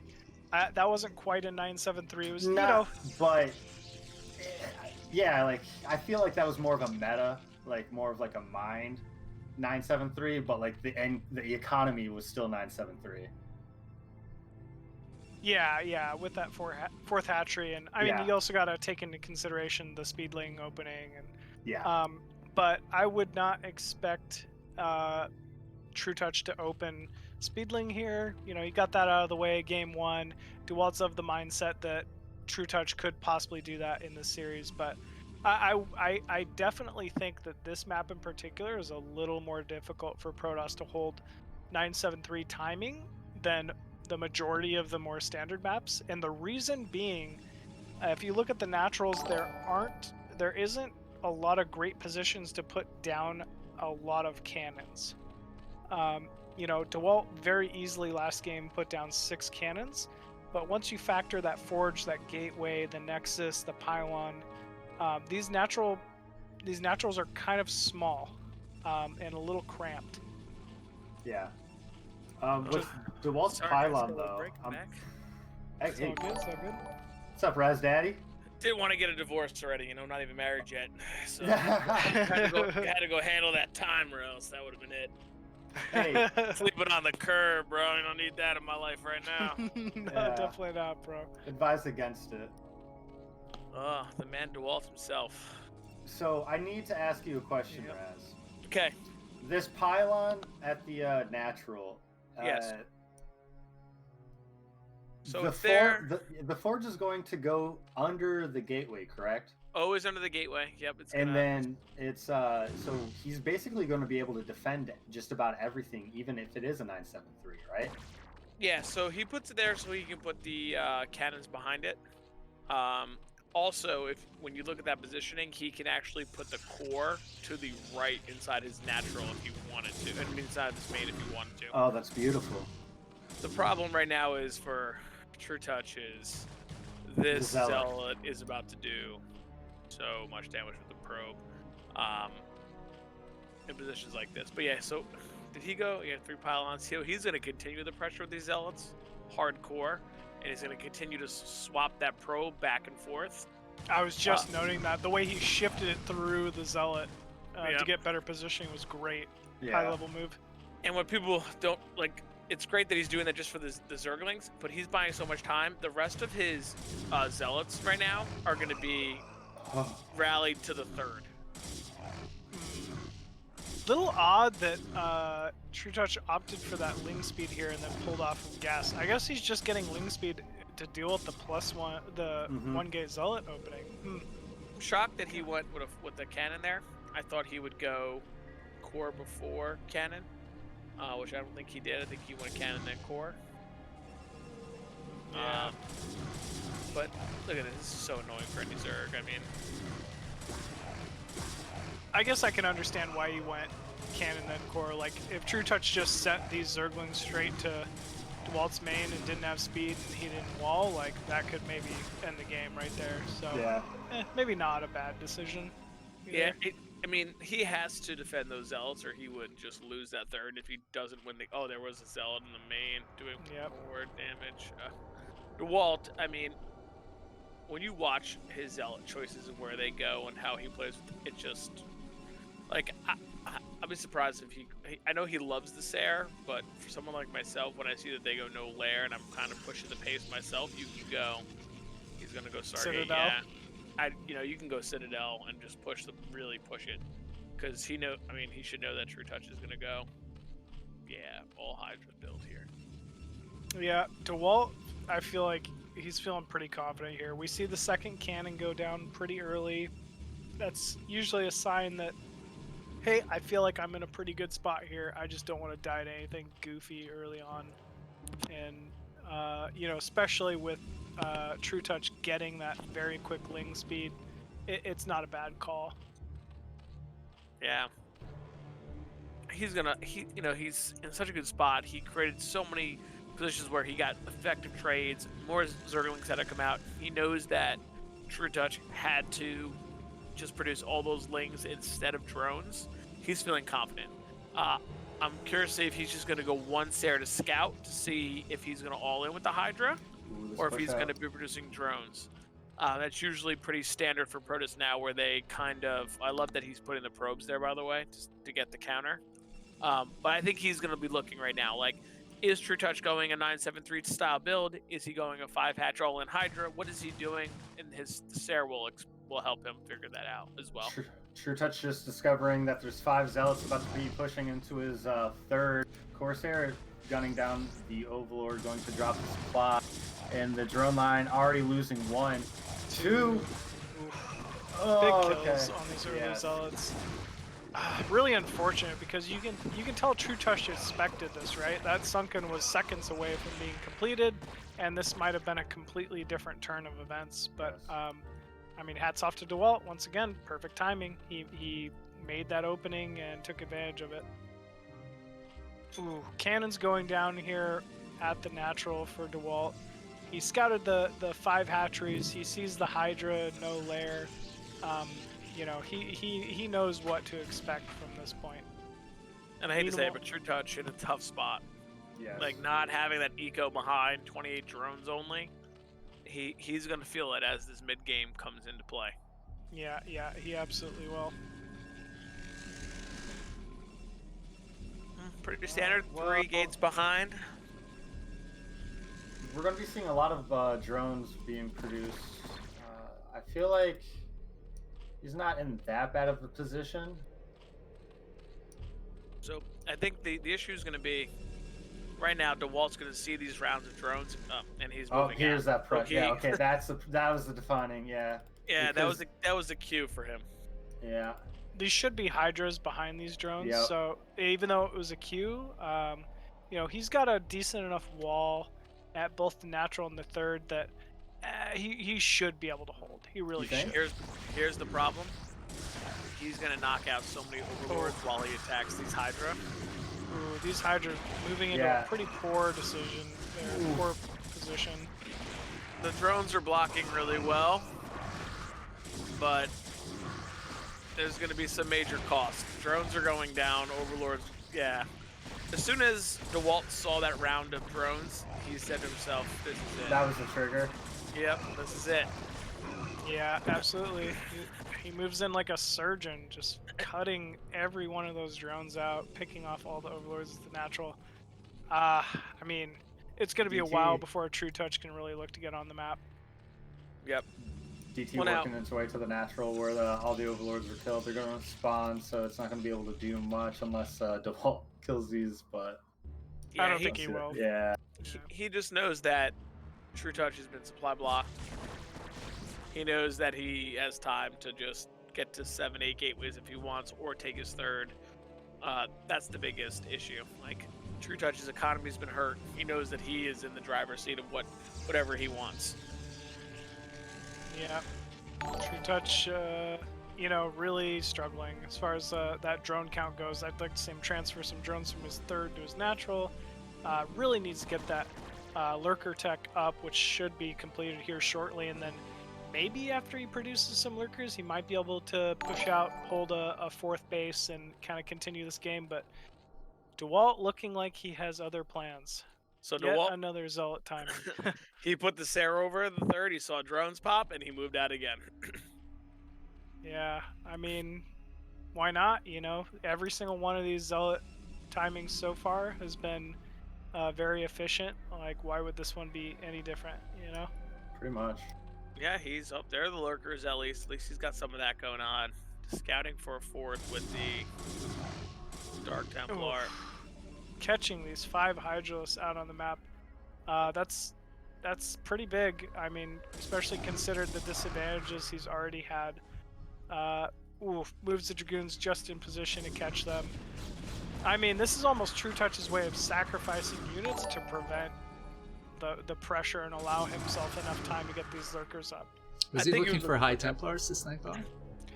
That wasn't quite a 973. It was, but yeah, like I feel like that was more of a meta, like more of like a mind 973, but like the economy was still 973. Yeah, with that fourth hatchery, and I mean, you also got to take into consideration the speedling opening, and but I would not expect Trutacz to open speedling here. You know, you got that out of the way game one. Dewalt's of the mindset that Trutacz could possibly do that in this series, but I definitely think that this map in particular is a little more difficult for Protoss to hold 973 timing than the majority of the more standard maps, and the reason being, if you look at the naturals, there isn't a lot of great positions to put down a lot of cannons. You know, Dewalt very easily last game put down 6 cannons, but once you factor that forge, that gateway, the nexus, the pylon, these naturals are kind of small and a little cramped. Yeah. With Dewalt's pylon, though. Hey, So good. what's up, Razz Daddy? Didn't want to get a divorce already, you know, not even married yet. So had to go handle that time, or else that would have been it. Hey, Sleeping on the curb, bro. I don't need that in my life right now. No, definitely not, bro. advise against it. The man Dewalt himself. So I need to ask you a question, Razz. Okay. This pylon at the natural. Yes. So the forge is going to go under the gateway, correct? Always under the gateway. Yep. And then it's so he's basically going to be able to defend just about everything, even if it is a 973, right? Yeah. So he puts it there so he can put the cannons behind it. Also, when you look at that positioning, he can actually put the core to the right inside his natural if he wanted to, and inside his main if he wanted to. Oh, that's beautiful. The problem right now is for Trutacz is this zealot is about to do so much damage with the probe in positions like this. But yeah, so did he go? Yeah, 3 pylons. He's going to continue the pressure with these zealots, hardcore. And he's going to continue to swap that probe back and forth. I was just noting that. The way he shifted it through the zealot to get better positioning was great. Yeah. High-level move. And what people don't, like, it's great that he's doing that just for the Zerglings, but he's buying so much time. The rest of his zealots right now are going to be rallied to the third. Little odd that Trutacz opted for that ling speed here and then pulled off of gas. I guess he's just getting ling speed to deal with the +1, the 1-gate zealot opening. I'm shocked that he went with the cannon there. I thought he would go core before cannon, which I don't think he did. I think he went cannon then core. Yeah. But look at this. This is so annoying for any Zerg. I mean, I guess I can understand why he went cannon then core. Like, if Trutacz just set these Zerglings straight to Dewalt's main and didn't have speed and he didn't wall, like, that could maybe end the game right there. So, maybe not a bad decision. Either. Yeah, I mean, he has to defend those zealots or he would just lose that third if he doesn't win the... Oh, there was a zealot in the main doing more damage. Dewalt, I mean, when you watch his zealot choices and where they go and how he plays, it just... Like, I'll be surprised if I know he loves the Sair, but for someone like myself, when I see that they go no lair and I'm kind of pushing the pace myself, you can go. He's gonna go Stargate. Citadel? Yeah, you can go Citadel and just really push it, because he should know that Trutacz is gonna go. Yeah, all Hydra build here. Yeah, Dewalt, I feel like he's feeling pretty confident here. We see the second cannon go down pretty early. That's usually a sign that, hey, I feel like I'm in a pretty good spot here. I just don't want to die to anything goofy early on. And, especially with Trutacz getting that very quick ling speed, it's not a bad call. Yeah. He's in such a good spot. He created so many positions where he got effective trades. More Zerglings had to come out. He knows that Trutacz had to just produce all those lings instead of drones. He's feeling confident. I'm curious to see if he's just going to go one Sair to scout to see if he's going to all in with the Hydra, or if he's going to be producing drones. That's usually pretty standard for Protoss now, where they I love that he's putting the probes there, by the way, just to get the counter. But I think he's going to be looking right now, like, is Trutacz going a 973 style build? Is he going a 5-hatch all-in Hydra? What is he doing? And his Sair will help him figure that out as well. Trutacz just discovering that there's 5 Zealots about to be pushing into his third Corsair, gunning down the Overlord, going to drop the supply, and the drone line already losing 1, 2. Oh, Big kills on these early Zealots. Really unfortunate, because you can tell Trutacz expected this, right? That Sunken was seconds away from being completed, and this might have been a completely different turn of events. But hats off to Dewalt once again. Perfect timing. He made that opening and took advantage of it. Ooh, cannons going down here at the natural for Dewalt. He scouted the 5 hatcheries. He sees the Hydra, no lair. He knows what to expect from this point. And I hate to say it, but Trutacz in a tough spot. Yes. Like, not having that eco behind, 28 drones only. He's going to feel it as this mid-game comes into play. Yeah, he absolutely will. Pretty standard, 3 gates behind. We're going to be seeing a lot of drones being produced. I feel like he's not in that bad of a position. So I think the issue is going to be, right now, Dewalt's going to see these rounds of drones, and he's moving. Oh, here's out. That press. Okay. Yeah, okay, that was the defining. Yeah. Yeah, that was the cue for him. Yeah. These should be Hydras behind these drones. Yep. So even though it was a queue, he's got a decent enough wall at both the natural and the third that he should be able to hold. He really should. Here's the problem. He's gonna knock out so many Overlords while he attacks these Hydra. Ooh, these Hydra moving into a pretty poor decision. Poor position. The drones are blocking really well, but there's gonna be some major cost. Drones are going down. Overlords, yeah. As soon as Dewalt saw that round of drones, he said to himself, "This is it." That was the trigger. Yep, this is it. Yeah, absolutely. He moves in like a surgeon, just cutting every one of those drones out, picking off all the Overlords with the natural. It's going to be a while before a Trutacz can really look to get on the map. Yep. DT working its way to the natural where all the Overlords are killed. They're going to spawn, so it's not going to be able to do much unless Dewalt kills these, but... Yeah, I don't think he will. Yeah. He just knows that Trutacz has been supply blocked. He knows that he has time to just get to 7-8 gateways if he wants, or take his third. That's the biggest issue. Like, Trutacz's economy's been hurt. He knows that he is in the driver's seat of whatever he wants. Yeah. Trutacz, really struggling as far as that drone count goes. I'd like to see him transfer some drones from his third to his natural. Really needs to get that lurker tech up, which should be completed here shortly, and then maybe after he produces some lurkers, he might be able to push out, hold a fourth base, and kind of continue this game. But Dewalt looking like he has other plans. So Yet Dewalt, another Zealot timing. he put the Sair over the third. He saw drones pop, and he moved out again. Yeah, why not? You know, every single one of these Zealot timings so far has been very efficient. Like, why would this one be any different? You know? Pretty much. Yeah, he's up there. The lurkers, at least he's got some of that going on. Scouting for a fourth with the Dark Templar. Catching these 5 Hydralisks out on the map, that's pretty big. I mean, especially considered the disadvantages he's already had. Moves the Dragoons just in position to catch them. I mean, this is almost Trutach's way of sacrificing units to prevent the pressure and allow himself enough time to get these lurkers up. Was he looking for High Templars to snipe on?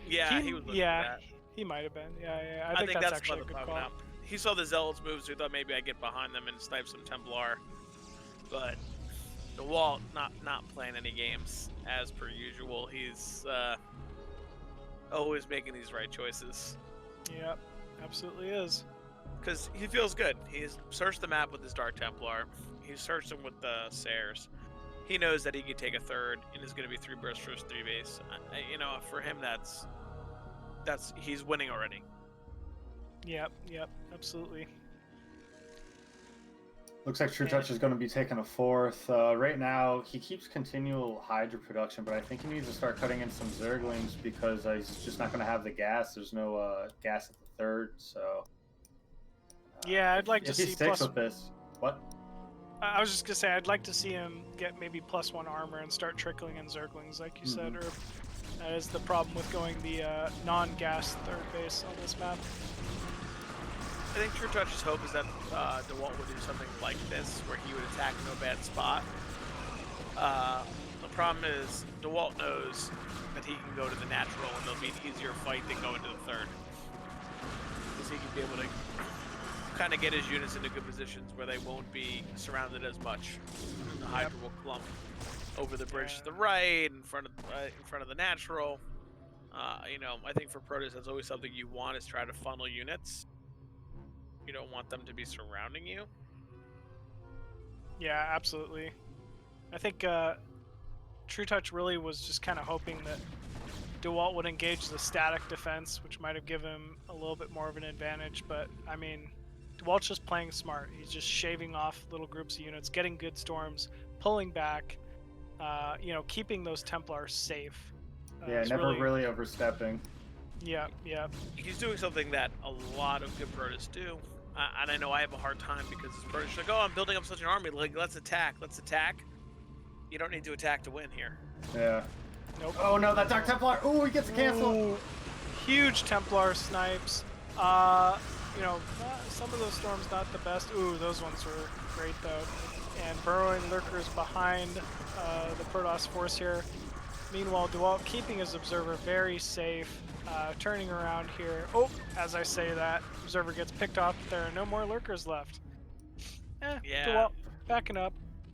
Yeah, he was looking for that. He might have been. Yeah. I think that's actually a good call. Out. He saw the Zealots move, so he thought maybe I'd get behind them and snipe some Templar. But Dewalt not playing any games as per usual. He's always making these right choices. Yep, absolutely is. Because he feels good. He's searched the map with his Dark Templar. He's searched them with the Sayers. He knows that he can take a third and is going to be 3 burst for his 3 base. You know, for him, that's he's winning already. Yep, absolutely. Looks like Trutacz is going to be taking a fourth. Right now, he keeps continual Hydra production, but I think he needs to start cutting in some Zerglings because he's just not going to have the gas. There's no gas at the third, so... yeah, I'd like to if see he sticks with this. What? I was just going to say, I'd like to see him get maybe +1 armor and start trickling in Zerglings, like you said, or that is the problem with going the non-gas third base on this map. I think Trutach's hope is that Dewalt would do something like this, where he would attack no bad spot. The problem is, Dewalt knows that he can go to the natural and there'll be an easier fight than going to the third. Because he can be able to kind of get his units into good positions where they won't be surrounded as much. And the Hydra will clump over the bridge to the right, in front of the natural. You know, I think for Protoss, that's always something you want, is try to funnel units. You don't want them to be surrounding you. Yeah, absolutely. I think Trutacz really was just kind of hoping that Dewalt would engage the static defense, which might have given him a little bit more of an advantage. But, I mean, Dewalt's just playing smart. He's just shaving off little groups of units, getting good storms, pulling back, you know, keeping those Templars safe. Yeah, never really overstepping. Yeah. He's doing something that a lot of good Protoss do. And I know I have a hard time because it's Protoss like, oh, I'm building up such an army. Like, let's attack. You don't need to attack to win here. Yeah. Nope. Oh no, that Dark Templar! Ooh, he gets canceled! Huge Templar snipes. You know, some of those storms not the best. Ooh, those ones were great though. And burrowing lurkers behind the Protoss force here. Meanwhile, Dewalt keeping his observer very safe. Turning around here. Oh, as I say that, observer gets picked off. There are no more lurkers left. Yeah. Dewalt backing up.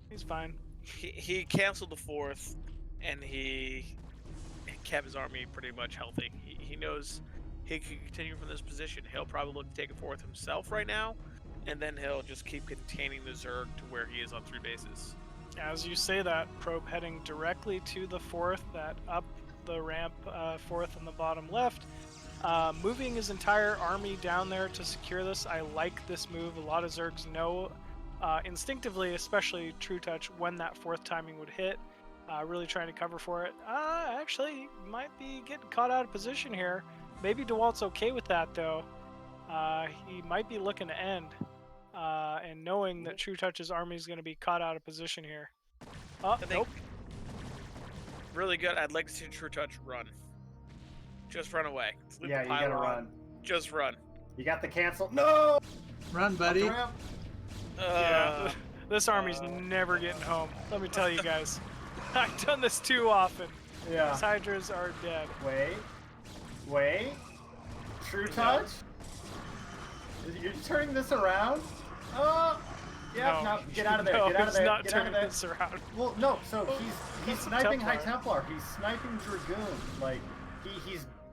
He's fine. He canceled the fourth, and he kept his army pretty much healthy. He knows he can continue from this position. He'll probably look to take a fourth himself right now, and then he'll just keep containing the Zerg to where he is on 3 bases. As you say that, Probe heading directly to the fourth, that up the ramp, fourth on the bottom left, moving his entire army down there to secure this. I like this move. A lot of Zergs know instinctively, especially Trutacz, when that fourth timing would hit. Really trying to cover for it. Actually, he might be getting caught out of position here. Maybe Dewalt's okay with that though. He might be looking to end, and knowing that Trutach's army is going to be caught out of position here. Nope. Really good. I'd like to see Trutacz run. Just run away. Yeah, you gotta run. Just run. You got the cancel. No! Run, buddy. Yeah, this army's never getting home. Let me tell you guys. I've done this too often. Yeah. These Hydras are dead. Wait. Trutacz? You're turning this around? Yeah, no, get out of there. No, Get out of there. he's not Get out of turning there. this around. Well, no. So he's sniping Templar. High Templar. He's sniping Dragoon. Like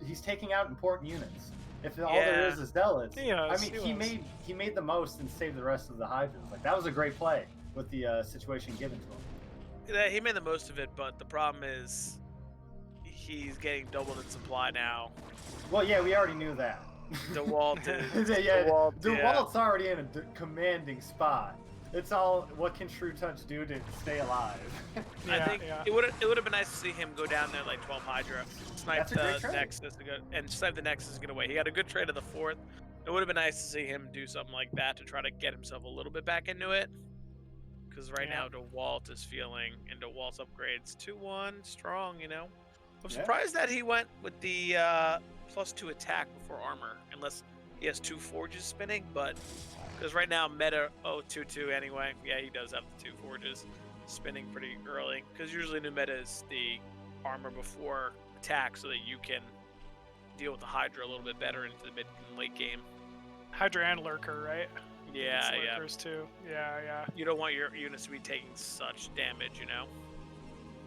he's taking out important units. If all there is Zealots, I mean, he made the most and saved the rest of the Hydras. Like that was a great play with the situation given to him. Yeah, he made the most of it, but the problem is he's getting doubled in supply now. Well, yeah, we already knew that. Dewalt is. yeah, yeah. Dewalt's already in a commanding spot. It's all, what can Trutacz do to stay alive? I think it would have been nice to see him go down there like 12 Hydra, snipe the Nexus, and snipe the Nexus and get away. He had a good trade of the 4th. It would have been nice to see him do something like that to try to get himself a little bit back into it. Because right now Dewalt is feeling, and Dewalt's upgrades 2-1 strong, you know. I'm surprised that he went with the +2 attack before armor, unless he has 2 forges spinning, but because right now meta 2-2 anyway. Yeah, he does have the 2 forges spinning pretty early, because usually new meta is the armor before attack so that you can deal with the Hydra a little bit better into the mid and late game. Hydra and Lurker, right? Yeah, Lurkers too. Yeah. You don't want your units to be taking such damage, you know?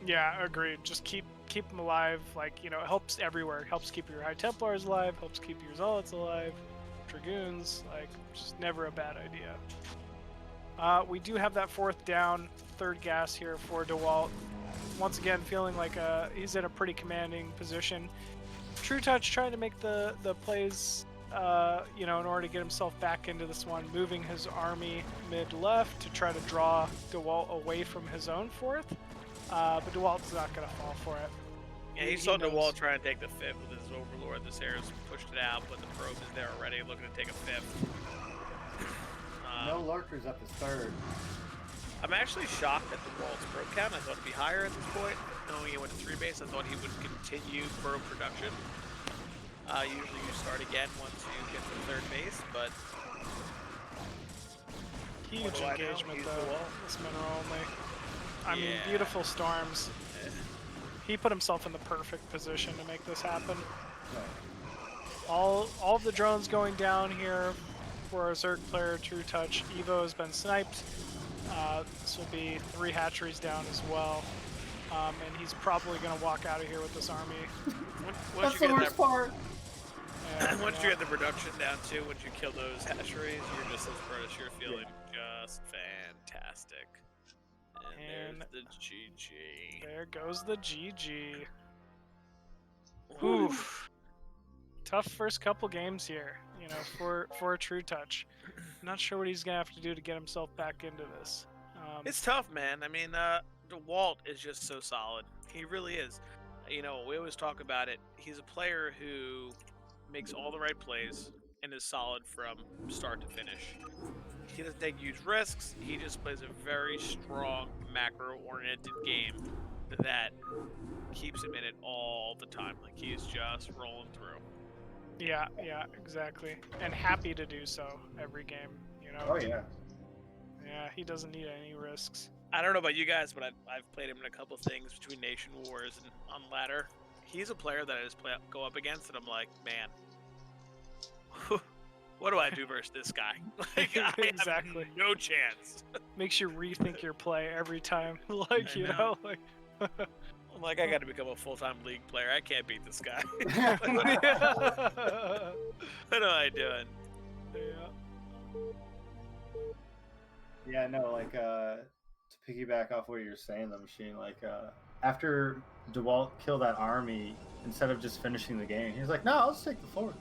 Yeah, agreed. Just keep them alive. Like, you know, it helps everywhere. It helps keep your High Templars alive, helps keep your Zealots alive, Dragoons, like, just never a bad idea. We do have that 4th down, 3rd gas here for Dewalt. Once again, feeling like he's in a pretty commanding position. Trutacz trying to make the plays, you know, in order to get himself back into this one, moving his army mid-left to try to draw Dewalt away from his own 4th. But Dewalt's not going to fall for it. Yeah, he saw Dewalt trying to take the 5th with his Overlord. The Sares pushed it out, but the probe is there already, looking to take a 5th. No lurkers at the 3rd. I'm actually shocked at Dewalt's probe count. I thought it'd be higher at this point. Knowing he went to 3 base, I thought he would continue probe production. Usually you start again once you get to the 3rd base, but huge engagement though. This mineral only. I mean, beautiful storms. He put himself in the perfect position to make this happen. All of the drones going down here for our Zerg player, Trutacz. Evo has been sniped. This will be 3 hatcheries down as well. And he's probably going to walk out of here with this army. That's the worst part. Once you get the production down too, once you kill those hatcheries, you're just as British. You're feeling just fantastic. And there's the GG. There goes the GG. Oof. Tough first couple games here, you know, for Trutacz. Not sure what he's gonna have to do to get himself back into this. It's tough, man. I mean, Dewalt is just so solid. He really is. You know, we always talk about it. He's a player who makes all the right plays and is solid from start to finish. He doesn't take huge risks. He just plays a very strong macro-oriented game that keeps him in it all the time. Like, he's just rolling through. Yeah, exactly. And happy to do so every game, you know? Oh, yeah. Yeah, he doesn't need any risks. I don't know about you guys, but I've played him in a couple of things between Nation Wars and on ladder. He's a player that I just go up against, and I'm like, man, what do I do versus this guy? Like, exactly. I have no chance. Makes you rethink your play every time. Like, you know, like. I'm like, I got to become a full-time league player. I can't beat this guy. What am I doing? Yeah, no, like, to piggyback off what you're saying, the machine, like, after Dewalt killed that army, instead of just finishing the game, he's like, no, I'll just take the 4th.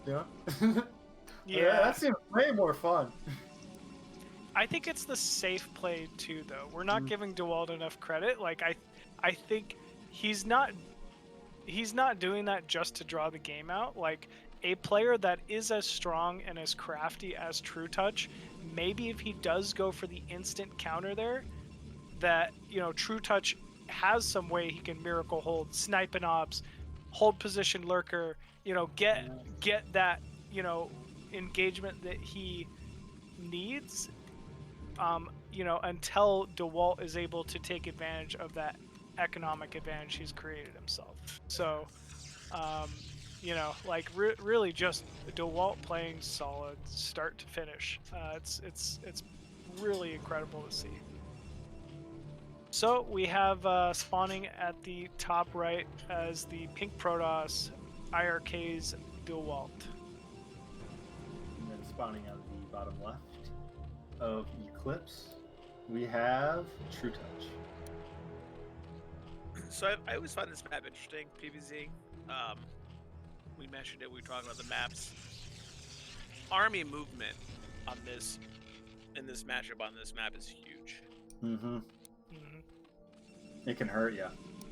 You know? Yeah, that seems way more fun. I think it's the safe play too, though. We're not giving Dewalt enough credit. Like, I think he's not doing that just to draw the game out. Like, a player that is as strong and as crafty as Trutacz, maybe if he does go for the instant counter there, that, you know, Trutacz has some way he can miracle hold, snipe an obs, hold position lurker, you know, get that, you know, engagement that he needs, you know, until Dewalt is able to take advantage of that economic advantage he's created himself. So, you know, like really just Dewalt playing solid start to finish. It's really incredible to see. So we have spawning at the top right as the pink Protoss, IRK's Dewalt. And then spawning out the bottom left of Eclipse, we have Trutacz. So I always find this map interesting, PvZ. We mentioned it. We were talking about the maps. Army movement on this, in this matchup on this map is huge. Mm-hmm. Mhm. It can hurt you.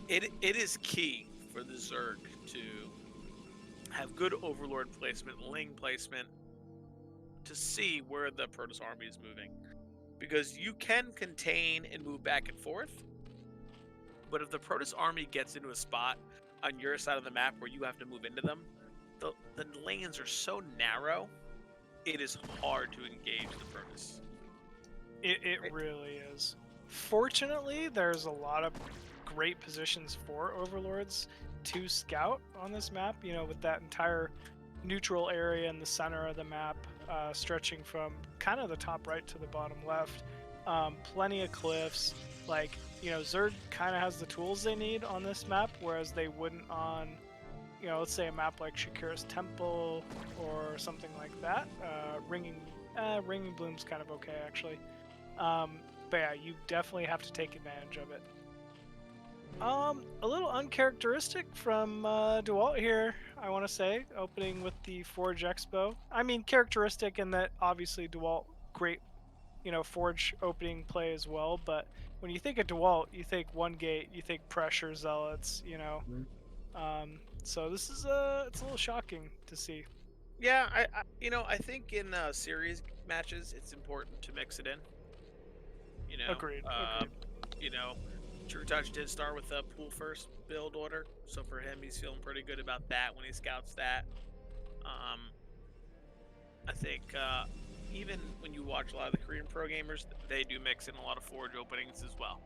It is key for the Zerg to have good Overlord placement, Ling placement, to see where the Protoss army is moving. Because you can contain and move back and forth, but if the Protoss army gets into a spot on your side of the map where you have to move into them, the lanes are so narrow, it is hard to engage the Protoss. It really is. Fortunately, there's a lot of great positions for Overlords to scout on this map, you know, with that entire neutral area in the center of the map, stretching from kind of the top right to the bottom left. Plenty of cliffs. Like, you know, Zerg kind of has the tools they need on this map, whereas they wouldn't on, you know, let's say a map like Shakira's Temple or something like that. Ringing Bloom's kind of okay, actually. But yeah, you definitely have to take advantage of it. A little uncharacteristic from Dewalt here, I want to say, opening with the Forge Expo. I mean, characteristic in that obviously Dewalt, great, you know, Forge opening play as well. But when you think of Dewalt, you think one gate, you think pressure zealots, you know. So this is it's a little shocking to see. Yeah, I think in series matches it's important to mix it in. You know, Agreed. You know, Trutacz did start with a pool first build order, so for him, he's feeling pretty good about that when he scouts that. I think even when you watch a lot of the Korean pro gamers, they do mix in a lot of Forge openings as well.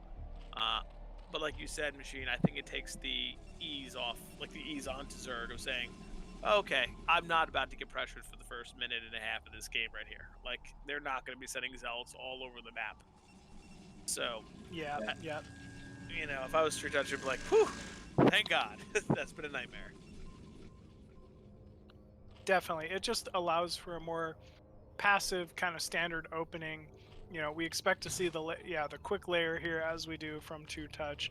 But like you said, Machine, I think it takes the ease off, like the ease onto Zerg of saying, okay, I'm not about to get pressured for the first minute and a half of this game right here. Like, they're not going to be sending zealots all over the map. So, Yeah. you know, if I was Trutacz, I'd be like, whew, thank God. That's been a nightmare. Definitely. It just allows for a more passive kind of standard opening. You know, we expect to see the quick layer here as we do from Trutacz.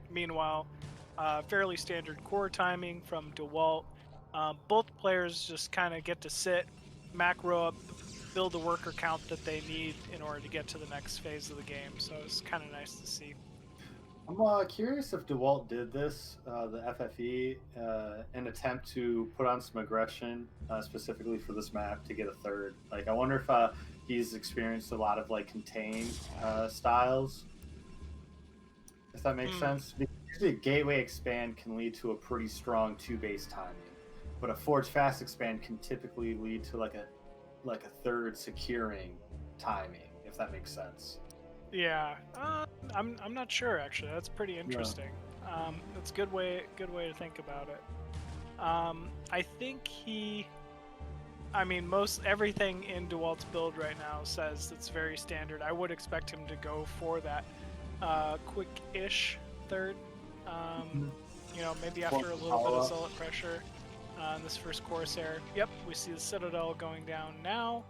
Meanwhile, fairly standard core timing from Dewalt. Both players just kind of get to sit, macro up, build the worker count that they need in order to get to the next phase of the game. So it's kind of nice to see. I'm curious if Dewalt did this, the FFE, an attempt to put on some aggression, specifically for this map to get a third. Like, I wonder if he's experienced a lot of like contained styles. If that makes sense. Because usually a gateway expand can lead to a pretty strong 2-base timing, but a Forge fast expand can typically lead to like a third securing timing, if that makes sense. Yeah, I'm not sure actually. That's pretty interesting. That's a good way to think about it. I think most everything in Dewalt's build right now says it's very standard. I would expect him to go for that quick-ish third. You know, maybe after a little bit of zealot pressure on this first Corsair. Yep, we see the Citadel going down now.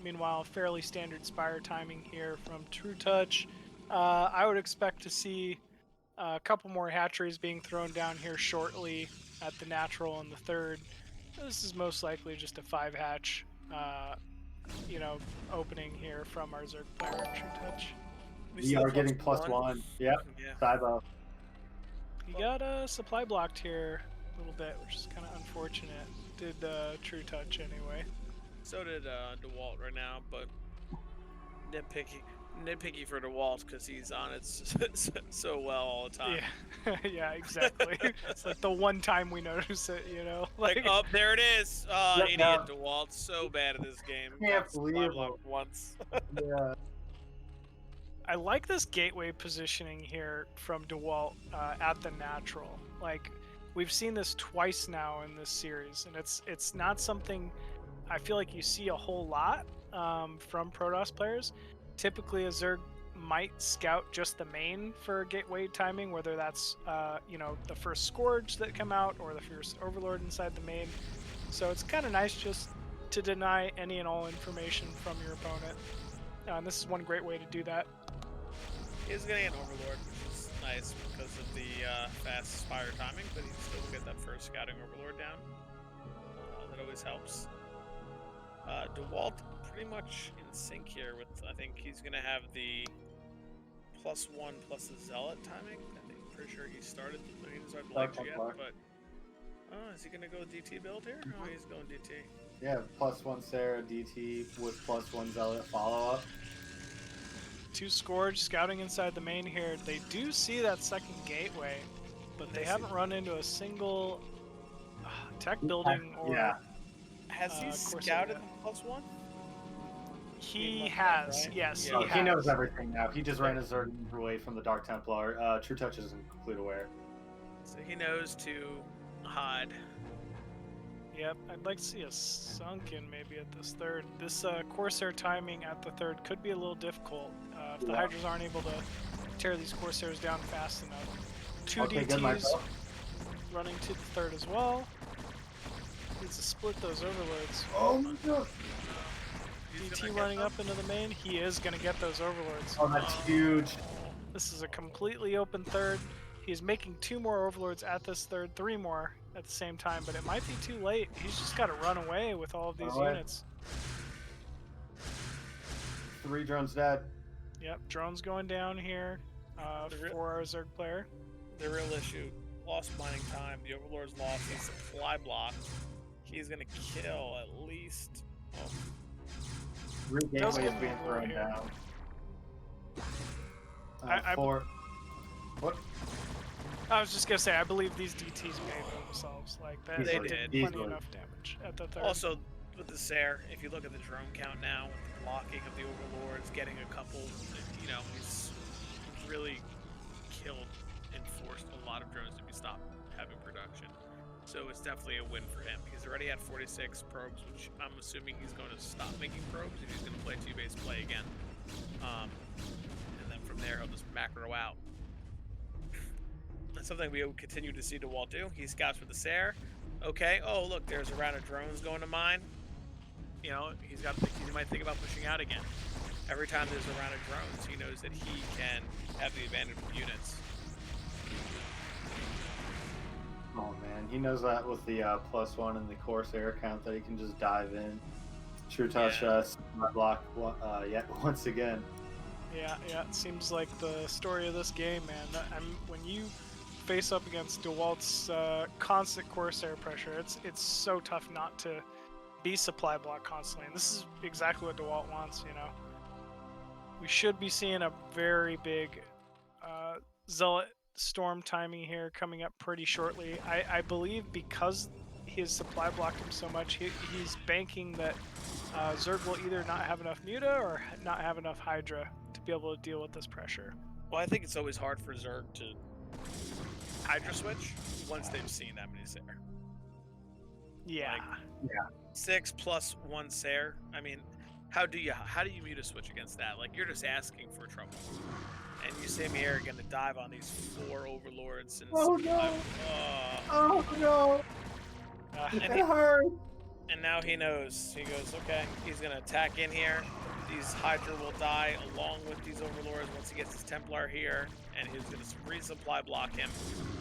Meanwhile, fairly standard Spire timing here from Trutacz. I would expect to see a couple more hatcheries being thrown down here shortly at the natural and the third. This is most likely just a 5-hatch, you know, opening here from our Zerg player Trutacz. We are getting +1. Yep. Yeah. Cybo. He got supply blocked here a little bit, which is kind of unfortunate. Did Trutacz anyway. So did Dewalt right now, but nitpicky for Dewalt because he's on it so well all the time. Yeah, yeah, exactly. It's like the one time we notice it, you know. Like, oh, there it is. Yep, Idiot yeah. Dewalt, so bad at this game. Can't Got believe supply it. blocked once. Yeah. I like this gateway positioning here from Dewalt at the natural. Like, we've seen this twice now in this series, and it's not something I feel like you see a whole lot from Protoss players. Typically, a Zerg might scout just the main for gateway timing, whether that's you know, the first Scourge that come out or the first Overlord inside the main. So it's kind of nice just to deny any and all information from your opponent. And this is one great way to do that. He's gonna get an Overlord, which is nice because of the fast fire timing, but he still will get that first scouting overlord down. That always helps. Dewalt pretty much in sync here with, I think he's going to have the +1 plus the zealot timing. I think pretty sure he started, he didn't start the lecture yet, but is he going to go DT build here? Oh, he's going DT. Yeah, +1 Sarah DT with +1 zealot follow up. 2 Scourge scouting inside the main here. They do see that second gateway, but they haven't run into a single tech building or. Yeah. Has he scouted the +1? He has, right? Yes. Yeah. He knows everything now. He just ran his Zerg away from the Dark Templar. Trutacz is in complete aware. So he knows to hide. Yep, I'd like to see a sunken maybe at this third. This Corsair timing at the third could be a little difficult if the Hydras aren't able to tear these Corsairs down fast enough. 2 DTs running to the third as well. Needs to split those overloads. Oh my god! DT running up into the main. He is going to get those overlords. Oh, that's huge. This is a completely open third. He's making 2 more overlords at this third, 3 more at the same time, but it might be too late. He's just got to run away with all of these units. 3 drones dead. Yep, drones going down here for our Zerg player. The real issue, lost mining time. The overlord's lost his supply block. He's going to kill at least... 3 gateways being thrown down. 4. What? I was just gonna say, I believe these DTs made themselves. Like that, they did did plenty enough damage at the third. Also, with the Sair, if you look at the drone count now, with the blocking of the overlords, getting a couple, he's really killed and forced a lot of drones to be stopped having production. So it's definitely a win for him. He's already had 46 probes, which I'm assuming he's going to stop making probes if he's going to play 2-base play again. And then from there, he'll just macro out. That's something we will continue to see Dewalt do. He scouts with the Sair. Okay, oh look, there's a round of drones going to mine. He might think about pushing out again. Every time there's a round of drones, he knows that he can have the advantage of units. Oh man, he knows that with the +1 and the Corsair count that he can just dive in. Trutacz block once again. Yeah, it seems like the story of this game, man. When you face up against Dewalt's constant Corsair pressure, it's so tough not to be supply block constantly. And this is exactly what Dewalt wants, We should be seeing a very big Zealot Storm timing here coming up pretty shortly. I believe because his supply blocked him so much, he's banking that Zerg will either not have enough Muta or not have enough Hydra to be able to deal with this pressure. Well, I think it's always hard for Zerg to Hydra switch once they've seen that many Sair. Yeah. 6 plus 1 Sair. I mean, how do you Muta switch against that? Like, you're just asking for trouble. And you see me here going to dive on these 4 overlords and oh no! It hurt. And now he knows. He goes, okay, he's going to attack in here. These Hydra will die along with these overlords once he gets his Templar here, and he's going to resupply block him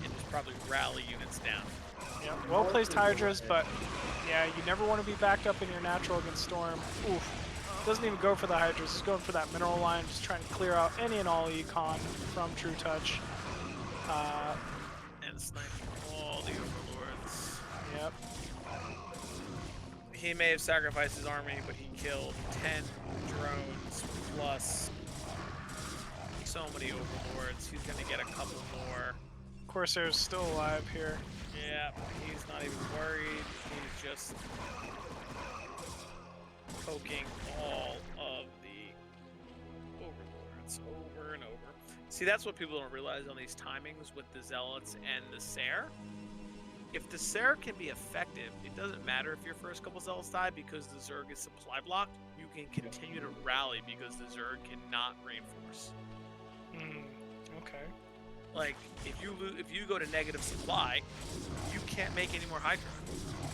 and just probably rally units down. Yeah, well placed Hydras, but yeah, you never want to be backed up in your natural against Storm. Oof. Doesn't even go for the Hydras, he's going for that mineral line, just trying to clear out any and all econ from Trutacz. And sniping all the overlords. Yep. He may have sacrificed his army, but he killed 10 drones plus so many overlords. He's going to get a couple more. Corsair's still alive here. Yeah, he's not even worried. He's just poking all of the overlords over and over. See, that's what people don't realize on these timings with the Zealots and the Sair. If the Sair can be effective, it doesn't matter if your first couple Zealots die because the Zerg is supply blocked. You can continue to rally because the Zerg cannot reinforce. Okay. Like, if you go to negative supply, you can't make any more Hydra.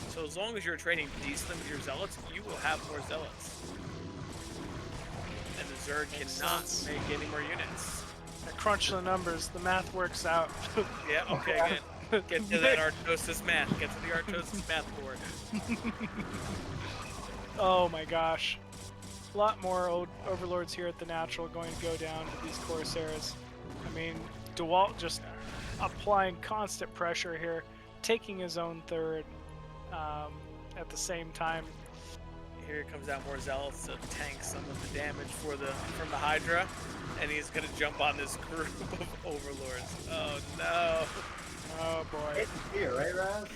So as long as you're trading decently with your Zealots, you will have more Zealots. And the Zerg cannot make any more units. I crunch the numbers. The math works out. Yeah, okay, good. Get to that Artosis math. Get to the Artosis math board. Oh my gosh. A lot more old overlords here at the natural going to go down to these Corsairs. I mean, Dewalt just applying constant pressure here, taking his own third at the same time. Here comes out more Zealots to tank some of the damage from the Hydra, and he's gonna jump on this group of overlords. Oh no! Oh boy! It's here, right, Razz?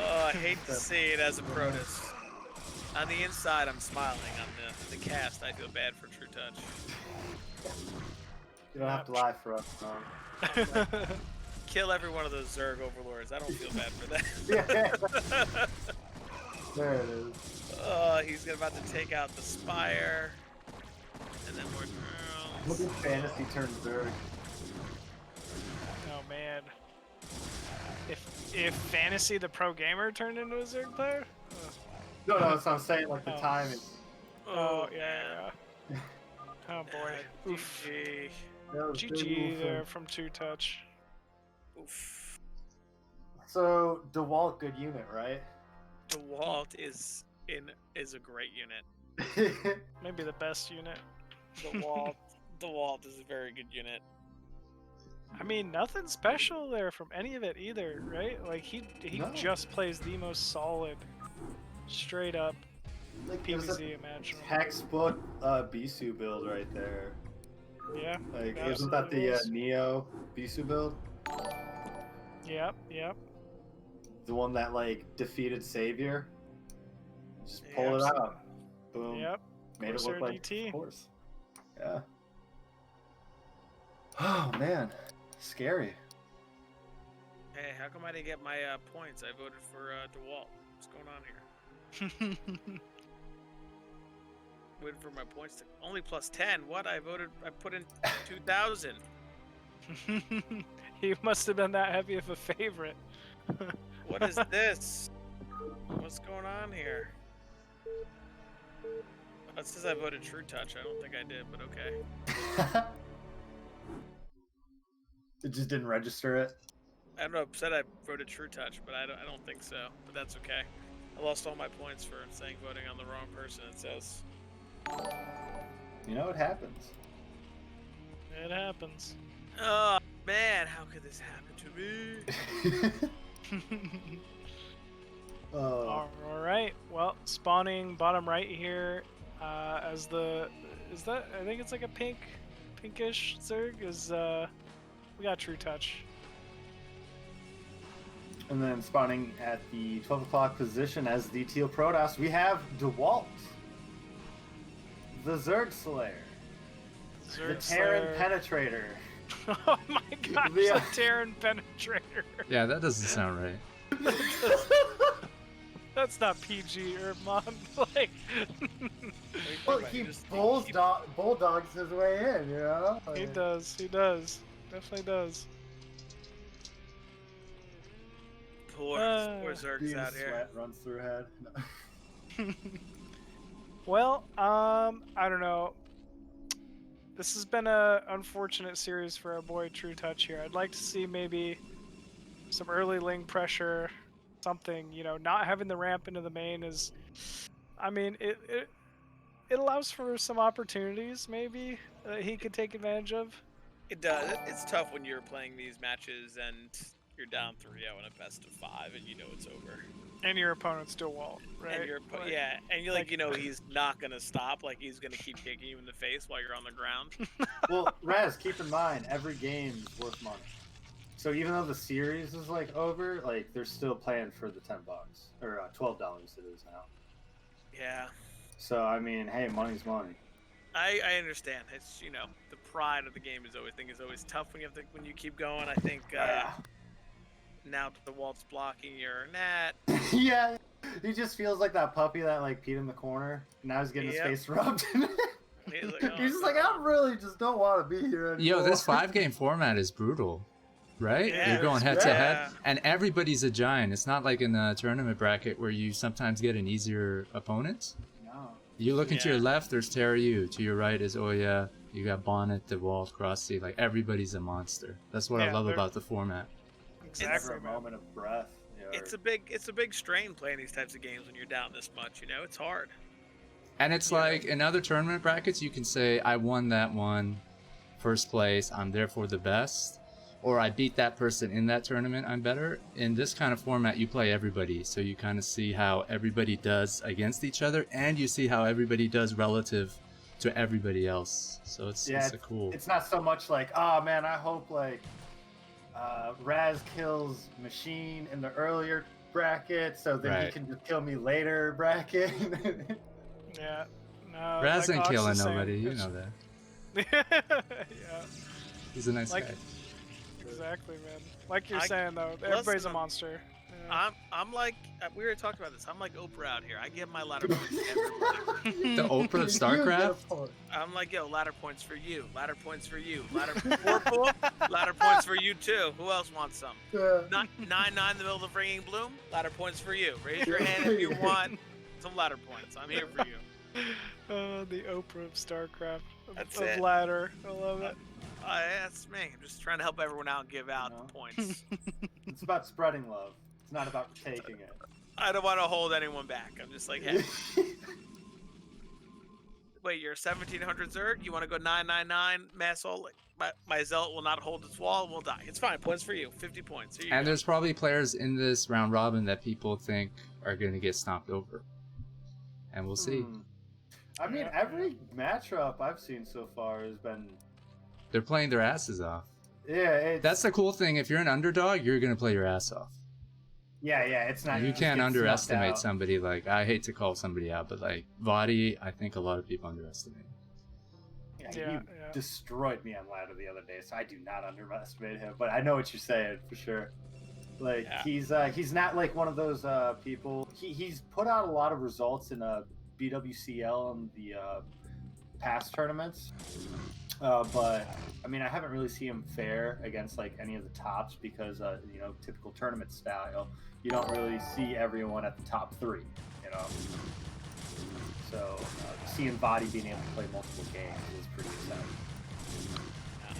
Oh, I hate to see it as a Protoss. On the inside, I'm smiling. On the cast, I feel bad for Trutacz. You don't have to lie for us, no. Kill every one of those Zerg overlords. I don't feel bad for that. Yeah. There it is. Oh, he's about to take out the Spire. And then more Look girls. at fantasy turn Zerg. Oh man! If Fantasy the pro gamer turned into a Zerg player? No, that's what I'm saying, like the Oh. timing. Oh yeah. Oh boy! Oof. GG. That was big GG move there from- from Trutacz. Oof. So, Dewalt, good unit, right? Dewalt is a great unit. Maybe the best unit. Dewalt is a very good unit. I mean, nothing special there from any of it either, right? Like he No. just plays the most solid, straight up Like, it was a PvZ imaginable. textbook Bisu build right there. Yeah. Like, Yeah, isn't that the absolutely is. Neo Bisu build? Yep. Yep. The one that, like, defeated Savior? Just Yeah, pull it absolutely. out. Boom. Yep. Made it Corsair look like DT. of course. Yeah. Oh, man. Scary. Hey, how come I didn't get my points? I voted for Dewalt. What's going on here? Waiting for my points to only plus 10. What? I put in 2,000. He must have been that heavy of a favorite. What is this? What's going on here? It says I voted Trutacz. I don't think I did, but okay. It just didn't register it. I don't know. It said I voted Trutacz, but I don't think so. But that's okay. I lost all my points for saying voting on the wrong person. It says. You know, it happens. It happens. Oh man, how could this happen to me? Oh, All right. Well, spawning bottom right here, as the I think it's like a pinkish Zerg is we got Trutacz. and then spawning at the 12 o'clock position as the Teal Protoss, we have Dewalt, the Zerg Slayer, the Zerg Terran Slayer. Penetrator. Oh my gosh, The- the Terran Penetrator. Yeah, that doesn't sound right. That's not PG, Herbmon. Like, Well, he bulldogs his way in, you know? he Like, does. He does. Definitely does. Poor Zergs being out here. sweat runs through head. No. Well, I don't know. This has been a unfortunate series for our boy Trutacz here. I'd like to see maybe some early Ling pressure, something. You know, not having the ramp into the main is, I mean, it allows for some opportunities maybe that he could take advantage of. It does. It's tough when you're playing these matches and you're down 3-0 in a best of 5 and you know it's over. And your opponent's Dewalt, right? And Like, yeah, and you're like, like- you know, he's not gonna stop. Like he's gonna keep kicking you in the face while you're on the ground. Well, Razz, keep in mind, every game's worth money. So even though the series is like over, like they're still playing for the $10 or $12 it is now. Yeah, So I mean, hey, money's money. I understand. It's the pride of the game is always tough when you keep going. I think now the Walt's blocking your net. Yeah, he just feels like that puppy that like peed in the corner. Now he's getting Yep. his face rubbed. He's like, oh, He's just like, I really just don't want to be here anymore. Yo, this 5-game format is brutal, right? Yeah, You're going head it's- to head, yeah. and everybody's a giant. It's not like in the tournament bracket where you sometimes get an easier opponent. No. You look into your Yeah. left, there's Terryu. To your right is Oya. You got Bonnet, Dewalt, Crossy, like everybody's a monster. That's what I Yeah, love they're- about the format. Exactly, a man. moment of breath. You know, It's a big strain playing these types of games when you're down this much. You know, it's hard. And it's like in other tournament brackets, you can say, I won that one, first place, I'm therefore the best. Or I beat that person in that tournament, I'm better. In this kind of format, you play everybody. So you kind of see how everybody does against each other, and you see how everybody does relative to everybody else. So it's a cool. It's not so much like, oh man, I hope like Razz kills Machine in the earlier bracket, so then he Right. can just kill me later bracket. Yeah. No. Razz like ain't Ox killing is saying, nobody, you it's- know that. Yeah. He's a nice Like- guy. Exactly, man. Like you're I- saying though, listen, everybody's a monster. Yeah. I'm like we already talked about this. I'm like Oprah out here. I give my ladder points to everybody. The Oprah of StarCraft? I'm like, yo, ladder points for you. Ladder points for you. Ladder purple. Ladder points for you too. Who else wants some? 9 in the middle of the ringing bloom. Ladder points for you. Raise your hand if you want some ladder points. I'm here for you. The Oprah of StarCraft. That's of it. ladder. I love it. That's me. I'm just trying to help everyone out and give out You know? the points. It's about spreading love. It's not about taking it. I don't want to hold anyone back. I'm just like, hey, wait, you're a 1700 Zerg? You want to go 999 mass all? My Zealot will not hold its wall and will die. It's fine. Points for you. 50 points. Here you And go. there's probably players in this round robin that people think are going to get stomped over. And we'll see. I mean, every matchup I've seen so far has been, They're playing their asses off. yeah. That's the cool thing. If you're an underdog, you're going to play your ass off. yeah. It's not. You just can't get snuffed underestimate out. somebody. Like, I hate to call somebody out, but like Vadi, I think a lot of people underestimate. Yeah, Yeah, you yeah. destroyed me on ladder the other day, so I do not underestimate him. But I know what you're saying for sure. Like Yeah. he's not like one of those people. He's put out a lot of results in BWCL and the past tournaments. But I mean, I haven't really seen him fare against like any of the tops because you know, typical tournament style, you don't really see everyone at the top three, you know. So seeing Body being able to play multiple games is pretty exciting.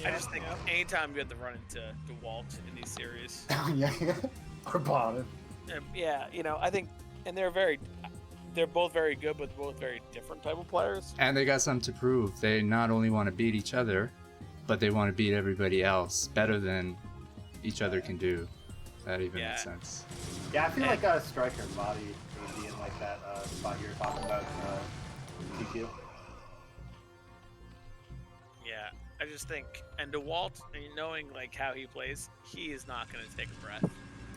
I just think Yeah. anytime you have to run into Dewalt in these series, Yeah, or bottom. yeah, you know, I think, and they're both very good, but both very different type of players. And they got something to prove. They not only want to beat each other, but they want to beat everybody else better than each other can do. That even Yeah. makes sense. Yeah, I feel like Stryker and Body would be in like that spot you're talking about, TQ. Yeah, I just think, and Dewalt, knowing like how he plays, he is not going to take a breath.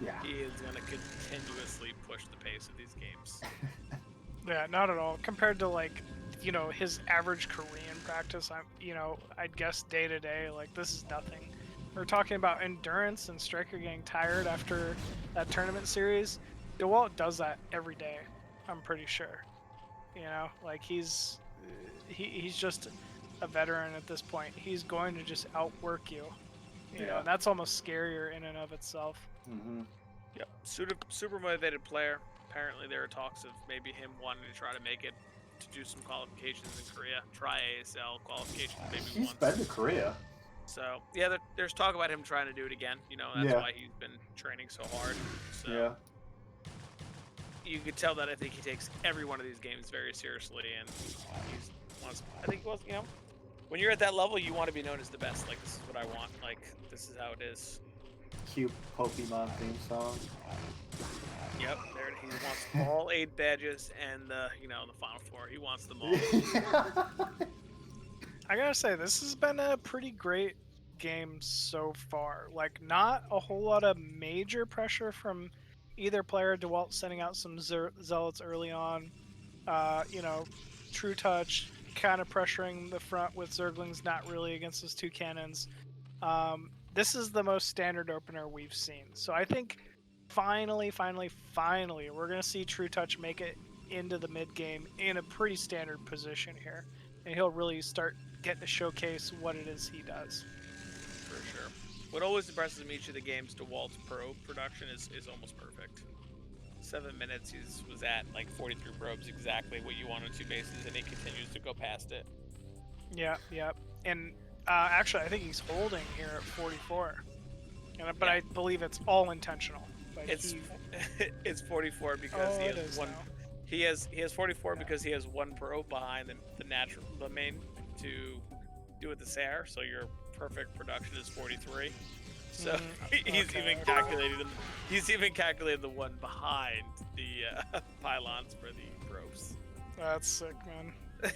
Yeah. He is going to continuously push the pace of these games. Yeah, not at all. Compared to like, you know, his average Korean practice, I'd guess day to day, like this is nothing. We're talking about endurance and Stryker getting tired after that tournament series. Dewalt does that every day. I'm pretty sure. You know, like he's just a veteran at this point. He's going to just outwork you. You know, Yeah. that's almost scarier in and of itself. Mm-hmm. Yep, super motivated player. Apparently, there are talks of maybe him wanting to try to make it to do some qualifications in Korea, try ASL qualifications maybe He's once. been to Korea. So yeah, there's talk about him trying to do it again. You know, that's Yeah. why he's been training so hard. So Yeah. you could tell that I think he takes every one of these games very seriously, and he's wants. I think you know, when you're at that level, you want to be known as the best. Like this is what I want. Like this is how it is. Cute Pokemon theme song. Yep, there he wants all 8 badges and the final 4. He wants them all. I gotta say, this has been a pretty great game so far. Like, not a whole lot of major pressure from either player. Dewalt sending out some zealots early on. Trutacz kind of pressuring the front with Zerglings, not really against his 2 cannons. This is the most standard opener we've seen. So I think finally, we're gonna see Trutacz make it into the mid game in a pretty standard position here, and he'll really start getting to showcase what it is he does. For sure. What always impresses me each of the games, DeWalt's probe production is almost perfect. 7 minutes, he was at like 43 probes, exactly what you want on 2 bases, and he continues to go past it. Yeah. And actually, I think he's holding here at 44. But Yeah. I believe it's all intentional. Like It's he, it's 44 because he it has is one. now. He has 44 because he has one pro behind the main to do with the Sair. So your perfect production is 43. So he's okay, even okay. calculated. He's even calculated the one behind the pylons for the ropes. That's sick, man.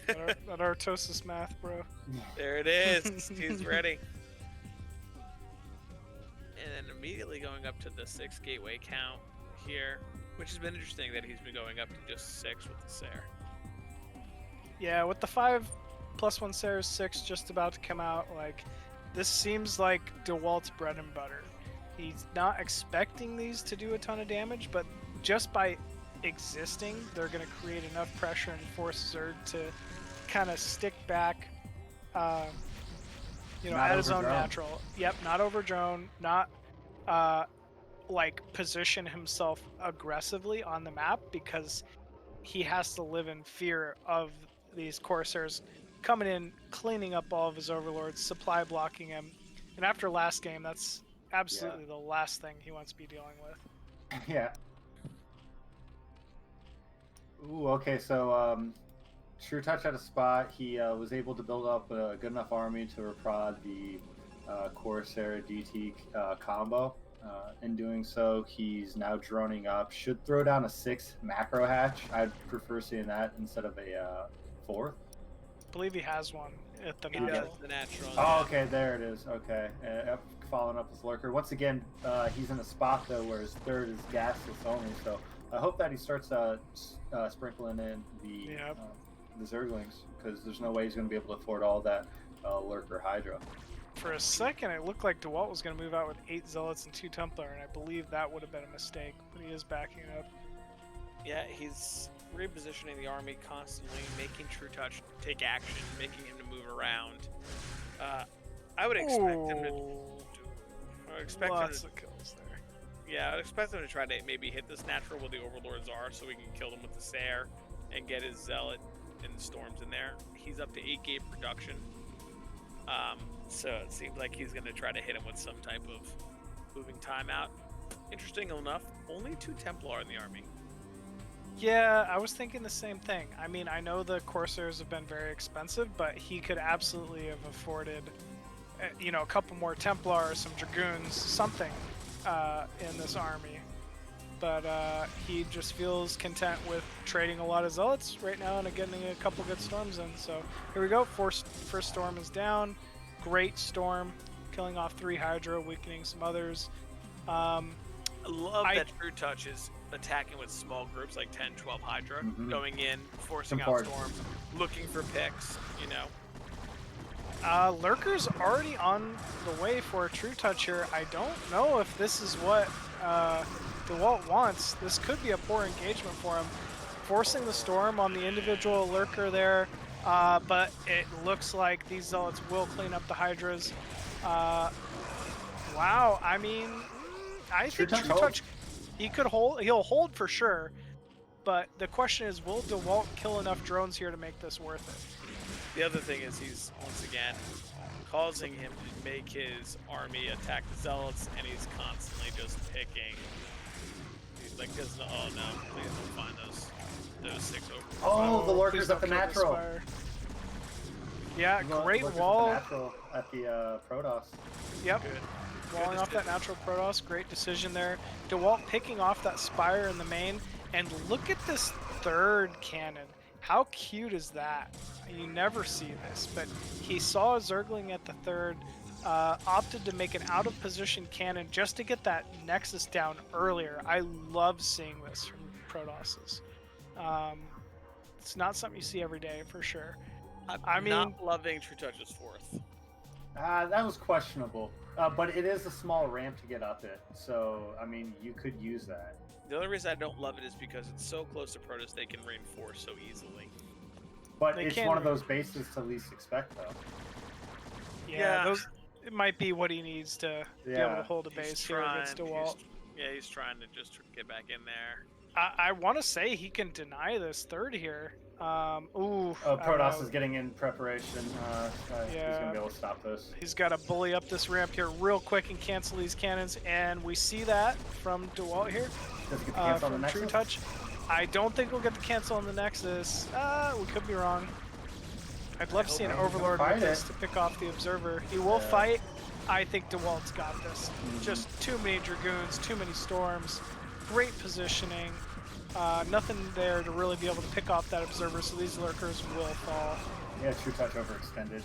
That Artosis math, bro. There it is. He's ready. And then immediately going up to the 6 gateway count here, which has been interesting that he's been going up to just 6 with the Sair. Yeah, with the 5+1 Sarah's 6 just about to come out, like, this seems like Dewalt's bread and butter. He's not expecting these to do a ton of damage, but just by existing, they're going to create enough pressure and force Zerg to kind of stick back, Not at his own overdrone. natural. Yep, not overdrone, not like position himself aggressively on the map, because he has to live in fear of these Corsairs coming in, cleaning up all of his overlords, supply blocking him. And after last game, that's absolutely the last thing he wants to be dealing with. Yeah. Ooh, okay, so Trutacz had a spot. He was able to build up a good enough army to reprod the Corsair DT combo. In doing so, he's now droning up. Should throw down a 6 macro hatch. I'd prefer seeing that instead of a 4th. I believe he has one at the He natural. does the natural. Oh, okay, there it is. Okay, following up with Lurker. Once again, he's in a spot though where his 3rd is gasless only. So I hope that he starts sprinkling in the Zerglings, because there's no way he's going to be able to afford all that Lurker Hydra. For a second, it looked like Dewalt was going to move out with 8 Zealots and 2 Templar, and I believe that would have been a mistake, but he is backing it up. Yeah, he's repositioning the army constantly, making Trutacz take action, making him to move around. I would expect him to. I would expect Lots him to. of kills there. Yeah, I'd expect him to try to maybe hit this natural where the overlords are, so we can kill them with the Sair and get his zealot and storms in there. He's up to 8 gate production. So it seems like he's going to try to hit him with some type of moving timeout. Interesting enough, only 2 Templar in the army. Yeah, I was thinking the same thing. I mean, I know the Corsairs have been very expensive, but he could absolutely have afforded, a couple more Templar, some Dragoons, something in this army. But he just feels content with trading a lot of Zealots right now and getting a couple good storms in. So here we go. First storm is down. Great storm, killing off 3 Hydra, weakening some others. I love that Trutacz is attacking with small groups like 10, 12 Hydra, going in, forcing out Important. storms, looking for picks, Lurker's already on the way for a Trutacz here. I don't know if this is what Dewalt wants. This could be a poor engagement for him. Forcing the storm on the individual Lurker there, but it looks like these Zealots will clean up the Hydras. Wow, I mean, I think Trutacz, he'll hold for sure, but the question is, will Dewalt kill enough drones here to make this worth it? The other thing is he's, once again, causing him to make his army attack the Zealots, and he's constantly just picking. He's like, oh no, please don't find those 6 over. Oh, the Lurker's Please at the don't kill this natural. fire. Yeah, great Lurker's wall. At the natural at the Protoss. Yep. Good. Walling off that natural Protoss, great decision there. Dewalt picking off that Spire in the main, and look at this 3rd cannon. How cute is that? You never see this, but he saw a Zergling at the 3rd, opted to make an out-of-position cannon just to get that Nexus down earlier. I love seeing this from Protosses. It's not something you see every day, for sure. I mean, not loving Trutacz's 4th. That was questionable. But it is a small ramp to get up it, so I mean you could use that. The only reason I don't love it is because it's so close to Protoss they can reinforce so easily. But They it's can one of those bases to least expect though. yeah. It might be what he needs to be able to hold a He's base here against Dewalt. He's trying to just get back in there. I want to say he can deny this 3rd here. Ooh. Protoss is getting in preparation. He's Yeah. gonna be able to stop this. He's got to bully up this ramp here real quick and cancel these cannons, and we see that from Dewalt here. Does he get the cancel on the from Nexus? Trutacz. I don't think we'll get the cancel on the Nexus. We could be wrong. I'd love to see an Overlord with this to pick off the Observer. He will fight. I think Dewalt's got this. Just too many Dragoons, too many Storms, great positioning. Nothing there to really be able to pick off that Observer, so these Lurkers will fall. Yeah, Trutacz overextended.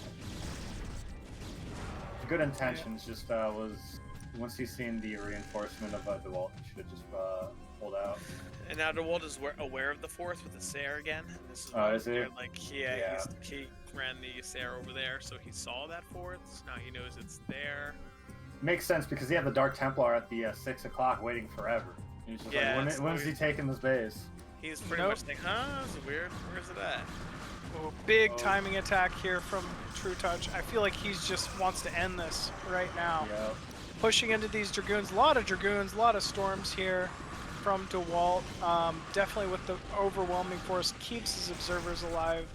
Good intentions, just was once he's seen the reinforcement of Dewalt, he should have just pulled out. And now Dewalt is aware of the fourth with the Sair again. This is Is it? like he ran the Sair over there, so he saw that fourth. So now he knows it's there. Makes sense because he had the Dark Templar at the 6 o'clock waiting forever. He's just like, when is he taking this base? He's pretty much like, huh? This is weird. Where's it at? Oh, big timing attack here from Trutacz. I feel like he's just wants to end this right now. Yep. Pushing into these Dragoons, a lot of Dragoons, a lot of Storms here from Dewalt. Definitely with the overwhelming force, keeps his Observers alive.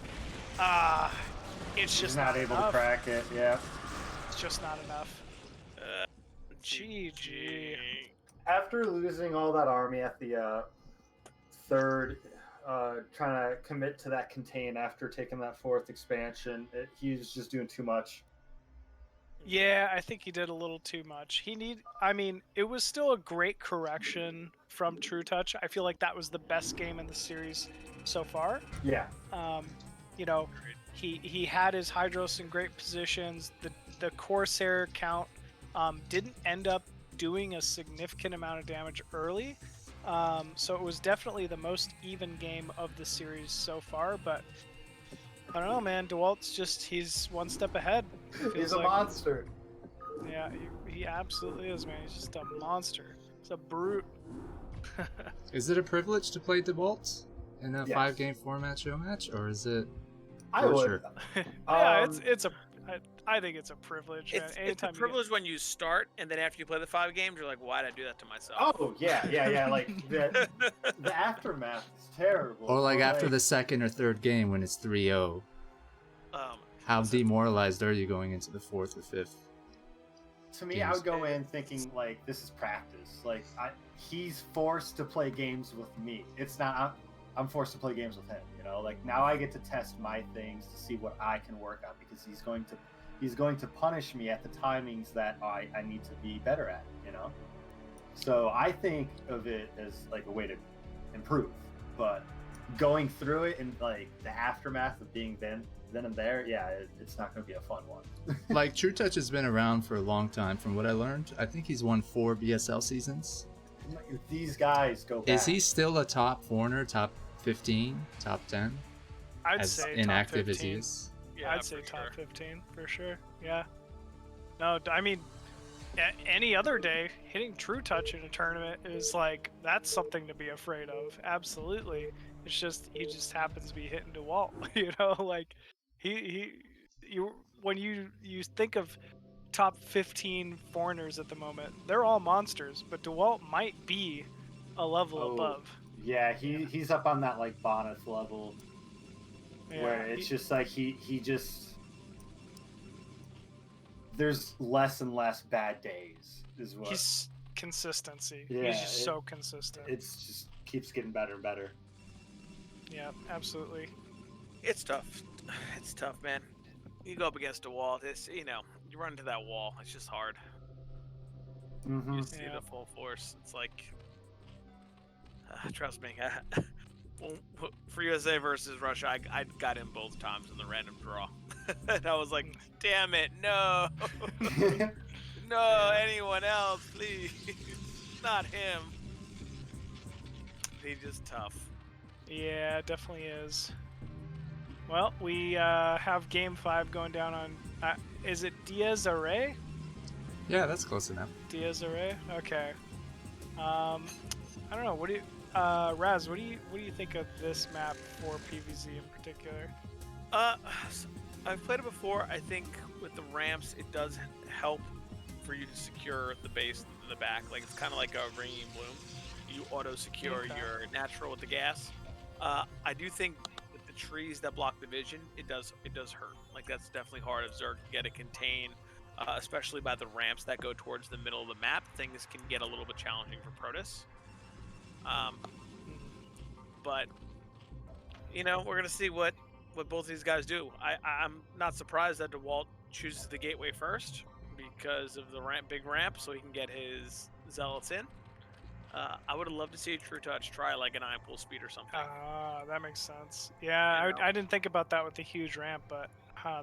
It's just not able to crack it. Yeah. It's just not enough. GG. After losing all that army at the third, trying to commit to that contain after taking that fourth expansion, he's just doing too much. Yeah, I think he did a little too much. It was still a great correction from Trutacz. I feel like that was the best game in the series so far. Yeah. He had his Hydros in great positions. The Corsair count didn't end up doing a significant amount of damage early. So it was definitely the most even game of the series so far, but I don't know, man. Dewalt's he's one step ahead. He's a monster. Yeah, he absolutely is, man. He's just a monster. He's a brute. Is it a privilege to play Dewalt in a 5-game format show match, or is it? I would. Yeah, I think it's a privilege. It's a privilege when you start, and then after you play the 5 games, you're like, why did I do that to myself? Oh, yeah. Like, the aftermath is terrible. Or like after the second or third game when it's 3-0. How demoralized are you going into the fourth or fifth? To me, I would go in thinking, like, this is practice. Like, he's forced to play games with me. It's not... I'm forced to play games with him, like now I get to test my things to see what I can work on because he's going to punish me at the timings that I need to be better at, So I think of it as like a way to improve, but going through it and like the aftermath of being then and there, it's not going to be a fun one. Like Trutacz has been around for a long time from what I learned. I think he's won 4 BSL seasons. These guys go back. Is he still a top foreigner, top 15, top 10? I'd say inactive top 15. As he is. Yeah, I'd say top 15 for sure. Yeah. No, I mean, any other day hitting Trutacz in a tournament is like that's something to be afraid of. Absolutely. It's just he just happens to be hitting Dewalt. Like when you think of top 15 foreigners at the moment, they're all monsters, but Dewalt might be a level above. Yeah, he's up on that like Bonus level, where it's just like he just there's less and less bad days is what he's consistency. Yeah, he's just so consistent. It's just keeps getting better and better. Yeah, absolutely. It's tough. It's tough, man. You go up against Dewalt, it's you run into that wall. It's just hard. Mm-hmm. You see the full force. It's like. Trust me, for USA versus Russia, I got in both times in the random draw. And I was like, damn it, no. No, anyone else, please. Not him. He's just tough. Yeah, it definitely is. Well, we have Game 5 going down on... is it Diaz Array? Yeah, that's close enough. Diaz Array? Okay. I don't know, what do you... Razz, what do you think of this map for PvZ in particular? I've played it before. I think with the ramps, it does help for you to secure the base in the back. Like it's kind of like a Ringing Bloom. You auto secure your natural with the gas. I do think with the trees that block the vision, it does hurt. Like that's definitely hard if Zerg can get a contain, especially by the ramps that go towards the middle of the map. Things can get a little bit challenging for Protoss. But we're gonna see what both these guys do. I'm not surprised that Dewalt chooses the gateway first because of the big ramp, so he can get his zealots in. I would have loved to see Trutacz try like an iron pool speed or something. That makes sense. Yeah, I didn't think about that with the huge ramp, but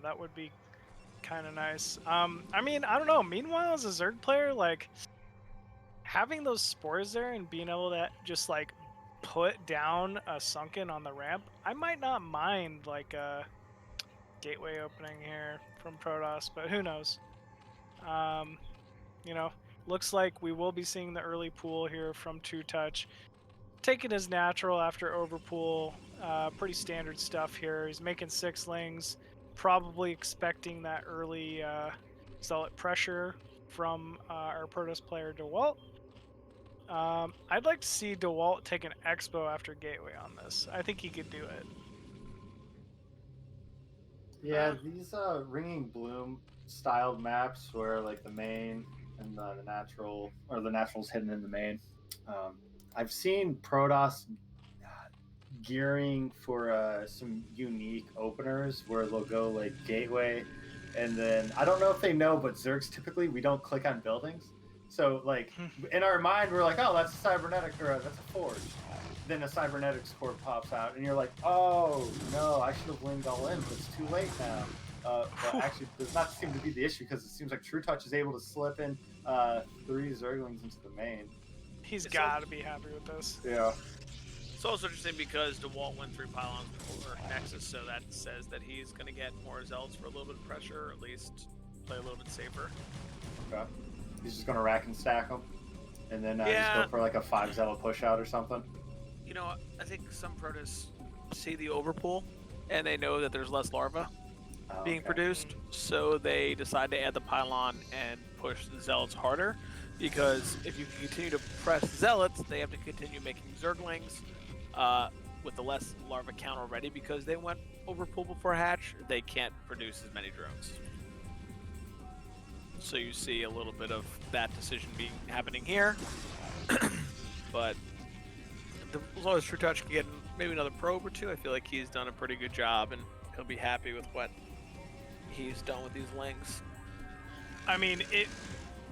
that would be kind of nice. I mean, I don't know. Meanwhile, as a Zerg player, like having those spores there and being able to just like put down a sunken on the ramp, I might not mind like a gateway opening here from Protoss, but who knows? Looks like we will be seeing the early pool here from Trutacz. Take it as natural after overpool. Pretty standard stuff here. He's making 6-lings, probably expecting that early zealot pressure from our Protoss player Dewalt. I'd like to see Dewalt take an expo after gateway on this. I think he could do it. Yeah, these Ringing Bloom styled maps where like the main and the natural, or the natural's hidden in the main. I've seen Protoss gearing for some unique openers where they'll go like gateway, and then I don't know if they know, but Zergs typically we don't click on buildings. So like in our mind we're like, oh, that's a cybernetic, or that's a forge. Then a cybernetics core pops out, and you're like, oh no, I should have linked all in, but it's too late now. But actually, does not seem to be the issue because it seems like Trutacz is able to slip in 3 Zerglings into the main. He's got to be happy with this. Yeah. It's also interesting because DeWalt went 3 pylons before Nexus, so that says that he's going to get more zealots for a little bit of pressure, or at least play a little bit safer. Okay. He's just going to rack and stack them, and then just go for like a 5 zealot push out or something. I think some Protoss see the overpool, and they know that there's less larva being produced, so they decide to add the pylon and push the zealots harder, because if you continue to press zealots, they have to continue making Zerglings with the less larva count already, because they went overpool before hatch, they can't produce as many drones. So you see a little bit of that decision happening here. But as long as Trutacz can get maybe another probe or 2, I feel like he's done a pretty good job, and he'll be happy with what he's done with these lings. I mean,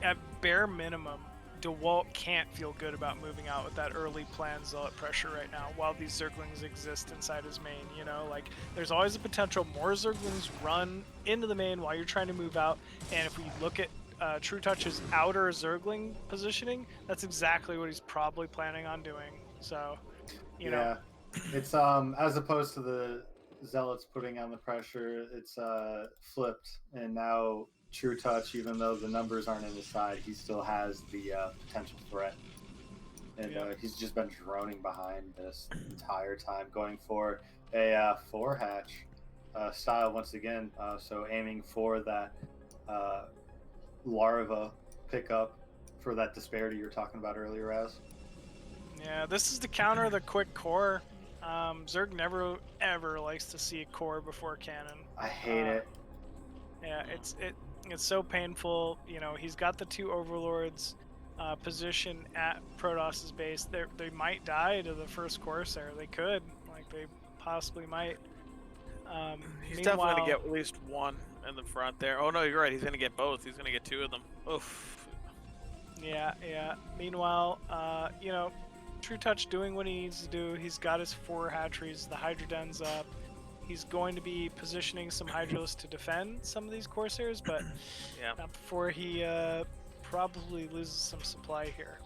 at bare minimum, Dewalt can't feel good about moving out with that early planned zealot pressure right now while these Zerglings exist inside his main, like there's always a potential more Zerglings run into the main while you're trying to move out, and if we look at Trutacz's outer Zergling positioning, that's exactly what he's probably planning on doing. So, you know. It's as opposed to the zealots putting on the pressure, it's flipped, and now Trutacz, even though the numbers aren't in his side, he still has the potential threat, and he's just been droning behind this entire time, going for a 4-hatch style once again. So aiming for that larva pickup for that disparity you're talking about earlier, Razz. Yeah, this is the counter of the quick core. Zerg never ever likes to see a core before cannon. I hate it. Yeah, it's so painful. He's got the 2 overlords positioned at Protoss's base. They might die to the first Corsair. They could, they possibly might. He's definitely gonna get at least 1 in the front there. Oh no, you're right. He's gonna get both. He's gonna get 2 of them. Oof. Yeah. Meanwhile, Trutacz doing what he needs to do. He's got his 4 hatcheries, the Hydra Den's up. He's going to be positioning some Hydras to defend some of these Corsairs, but not before he probably loses some supply here.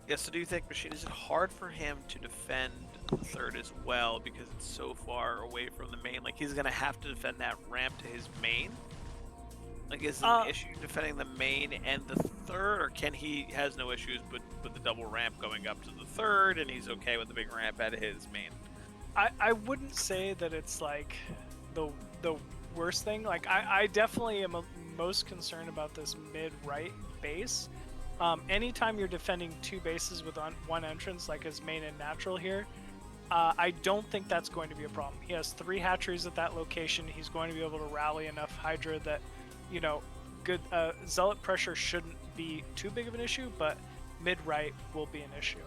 Yeah, so do you think, Machine, is it hard for him to defend the 3rd as well because it's so far away from the main? Like, he's going to have to defend that ramp to his main? Like, is it an issue defending the main and the 3rd, or he has no issues with the double ramp going up to the 3rd, and he's okay with the big ramp at his main? I wouldn't say that it's like the worst thing. Like I definitely am most concerned about this mid-right base. Anytime you're defending 2 bases with 1 entrance, like his main and natural here, I don't think that's going to be a problem. He has 3 hatcheries at that location. He's going to be able to rally enough Hydra that, good Zealot pressure shouldn't be too big of an issue, but mid-right will be an issue.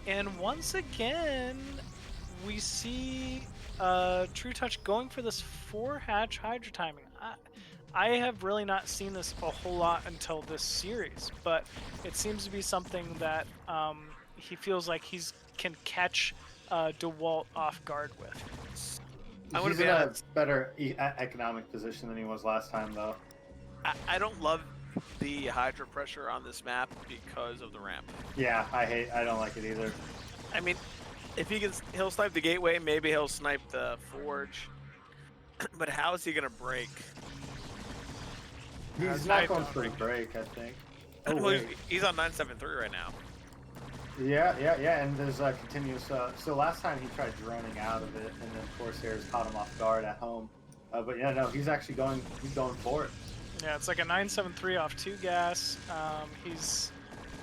And once again, we see Trutacz going for this 4-hatch Hydra timing. I have really not seen this a whole lot until this series, but it seems to be something that he feels like he can catch Dewalt off guard with. He's in a better economic position than he was last time, though. I don't love the Hydra pressure on this map because of the ramp. Yeah, I don't like it either. I mean, if he'll snipe the gateway, maybe he'll snipe the forge. But how is he gonna break? He's not going for the break, I think. Well, he's on 973 right now. Yeah, and there's a continuous. So last time he tried droning out of it, and then Corsairs caught him off guard at home. But yeah, no, he's actually going. He's going for it. Yeah, it's like a 973 off 2 gas.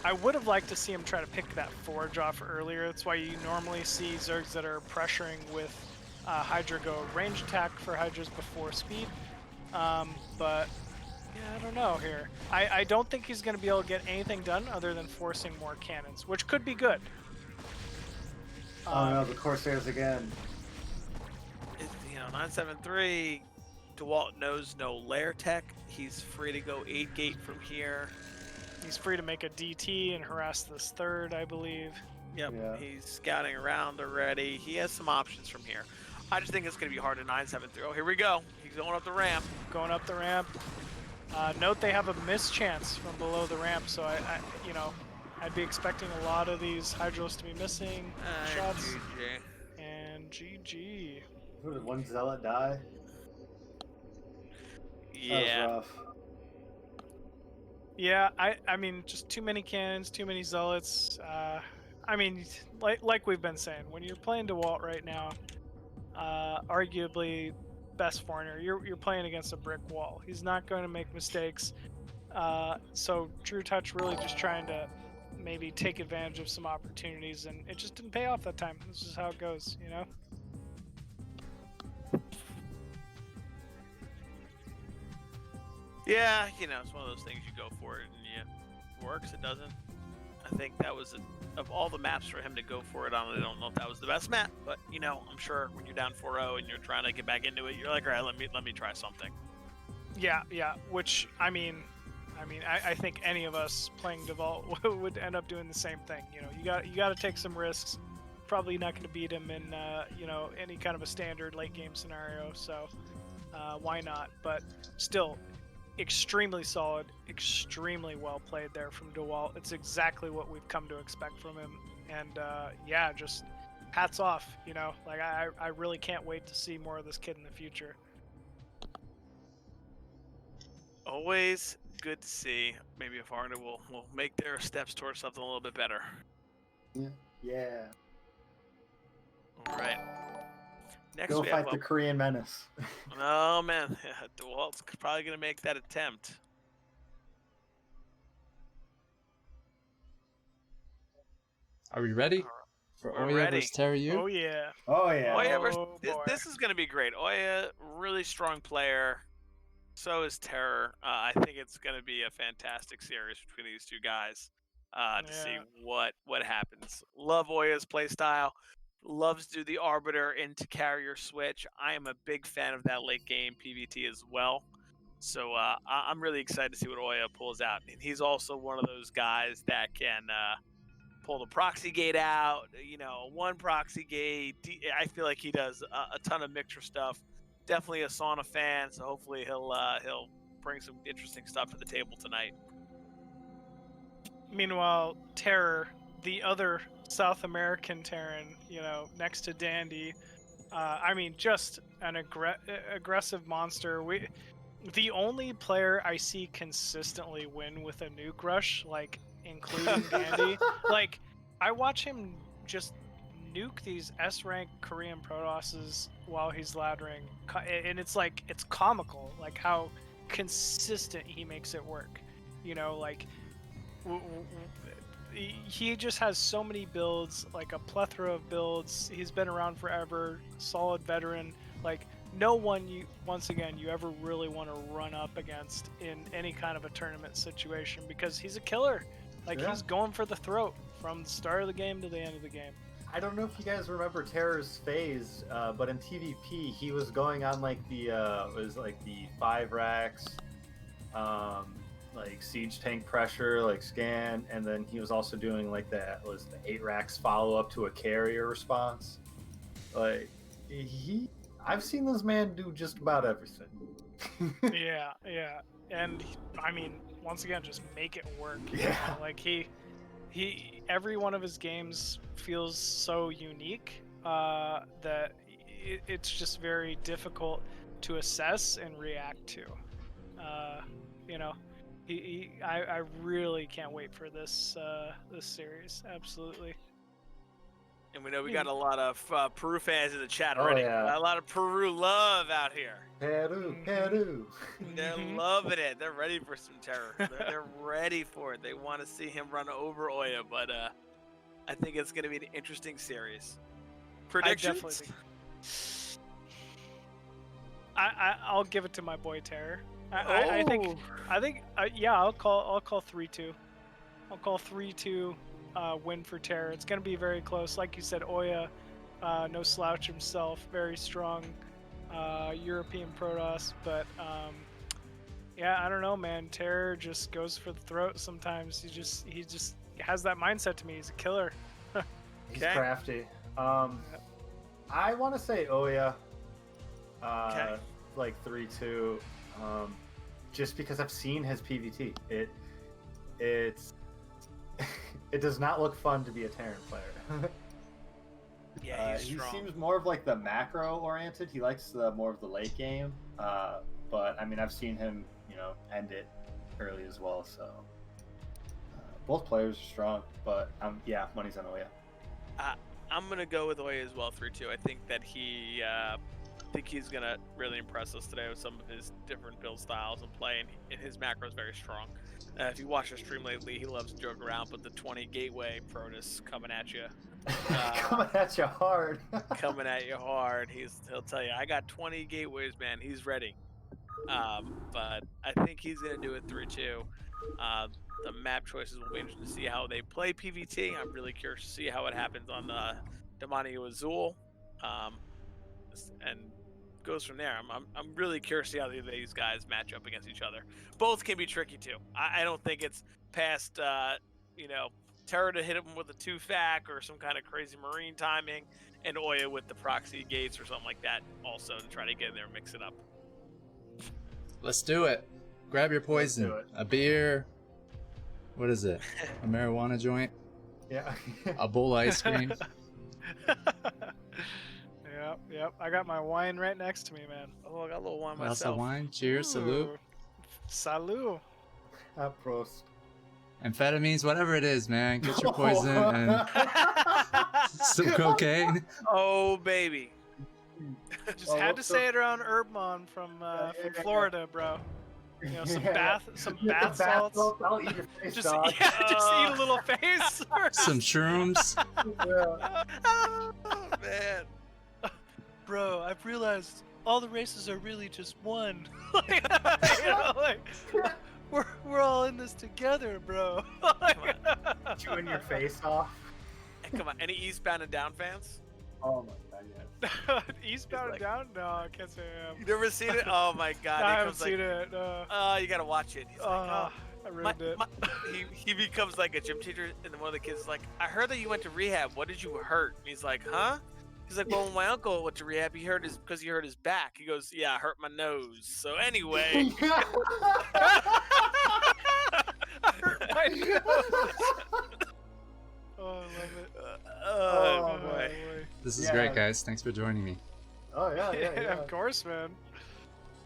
I would have liked to see him try to pick that forge off earlier. That's why you normally see Zergs that are pressuring with Hydra go range attack for Hydras before speed. But yeah, I don't know here. I don't think he's going to be able to get anything done other than forcing more cannons, which could be good. Oh no, the Corsairs again. 973. Dewalt knows no lair tech. He's free to go 8 gate from here. He's free to make a DT and harass this 3rd, I believe. Yep, yeah. He's scouting around already. He has some options from here. I just think it's going to be hard to 973. Oh, here we go. He's going up the ramp. Going up the ramp. Note they have a miss chance from below the ramp, so I'd be expecting a lot of these Hydros to be missing shots. GG. And GG. Did one Zealot die? Yeah. That was rough. Yeah, I mean, just too many cannons, too many Zealots. I mean, like we've been saying, when you're playing Dewalt right now, arguably best foreigner, you're playing against a brick wall. He's not going to make mistakes. So Trutacz really just trying to maybe take advantage of some opportunities, and it just didn't pay off that time. This is how it goes, Yeah, it's one of those things, you go for it and it works, it doesn't. I think that was, of all the maps for him to go for it on, I don't know if that was the best map, but I'm sure when you're down 4-0 and you're trying to get back into it, you're like, all right, let me try something. Yeah, which, I think any of us playing Dewalt would end up doing the same thing. You got to take some risks. Probably not going to beat him in, any kind of a standard late game scenario, so why not? But still, extremely solid, extremely well played there from Dewalt. It's exactly what we've come to expect from him, and yeah, just hats off. Like I really can't wait to see more of this kid in the future. Always good to see. Maybe if Arna will make their steps towards something a little bit better. Yeah. All right. Next Go we fight have, the Korean menace. Oh man, Dewalt's probably gonna make that attempt. Are we ready for Oya versus Terryu? Oh yeah. Oh yeah. Oya versus, this is gonna be great. Oya, really strong player. So is Terror. I think it's gonna be a fantastic series between these two guys. To see what happens. Love Oya's playstyle. Loves to do the Arbiter into carrier switch. I am a big fan of that late game PvT as well. So I'm really excited to see what Oya pulls out. And he's also one of those guys that can pull the proxy gate out, one proxy gate. I feel like he does a ton of mixture stuff. Definitely a Sauna fan, so hopefully he'll bring some interesting stuff to the table tonight. Meanwhile, Terror, the other South American Terran, next to Dandy, just an aggressive monster. The only player I see consistently win with a nuke rush, including Dandy, I watch him just nuke these S-rank Korean Protosses while he's laddering, and it's comical, how consistent he makes it work. he just has so many builds, like a plethora of builds. He's been around forever, solid veteran. Like no one you ever really want to run up against in any kind of a tournament situation because he's a killer. Like he's going for the throat from the start of the game to the end of the game. I don't know if you guys remember Terror's phase, but in TVP he was going on like the 5 racks, like siege tank pressure, like scan, and then he was also doing like the 8 racks follow up to a carrier response. Like I've seen this man do just about everything. yeah, and I mean, once again, just make it work. Yeah, know? Like he every one of his games feels so unique that it's just very difficult to assess and react to. You know, I really can't wait for this this series. Absolutely. And we know we got a lot of Peru fans in the chat already. Yeah. A lot of Peru love out here. Peru. They're loving it. They're ready for some terror. They're ready for it. They want to see him run over Oya, but I think it's going to be an interesting series. Predictions? I'll give it to my boy Terror. I think I'll call 3-2. I'll call 3-2 win for Terror. It's going to be very close. Like you said, Oya, no slouch himself, very strong European Protoss, but yeah, I don't know, man. Terror just goes for the throat sometimes. He just has that mindset to me. He's a killer. He's crafty. I want to say Oya, like 3-2, just because I've seen his PVT. It does not look fun to be a Terran player. Yeah, he's he strong. seems more of like the macro oriented. He likes more of the late game. But I mean, I've seen him, end it early as well. So both players are strong. But money's on Oya. I'm gonna go with Oya as well, 3-2. I think that he's gonna really impress us today with some of his different build styles and play, and his macro is very strong. If you watch the stream lately, he loves to joke around, but the 20 gateway Protoss coming at you. Coming at you hard. Coming at you hard. He'll tell you, I got 20 gateways, man. He's ready. But I think he's going to do it 3-2. The map choices will be interesting to see how they play PVT. I'm really curious to see how it happens on Demonio Azul. And goes from there. I'm really curious to see how these guys match up against each other. Both can be tricky too. I don't think it's past Terror to hit him with a 2-fac or some kind of crazy marine timing, and Oya with the proxy gates or something like that also to try to get in there and mix it up. Let's do it. Grab your poison. A beer. What is it? A marijuana joint? Yeah. A bowl of ice cream. Yep. I got my wine right next to me, man. Oh, I got a little wine Glass myself. of wine. Cheers. Salute. Salut. Prost. Amphetamines, whatever it is, man. Get your poison and some cocaine. Oh, baby. Just had to say it around Herbmon from Florida, bro. Some bath salts. I'll eat your face, Just dog. just eat a little face. Some shrooms. Oh, man. Bro, I've realized all the races are really just one. We're all in this together, bro. Chewing your face off. Hey, come on, any Eastbound and Down fans? Oh my god, yes. Eastbound and Down? No, I can't say I am. You never seen it? Oh my god. I haven't seen it. No. You gotta watch it. He's like, I ruined it. he becomes like a gym teacher, and then one of the kids is like, I heard that you went to rehab. What did you hurt? And he's like, huh? He's like, well, when my uncle went to rehab, he hurt because he hurt his back. He goes, yeah, I hurt my nose. So anyway. I hurt my nose. Oh, I love it. Oh boy. This is great, guys. Thanks for joining me. Oh yeah. Of course, man.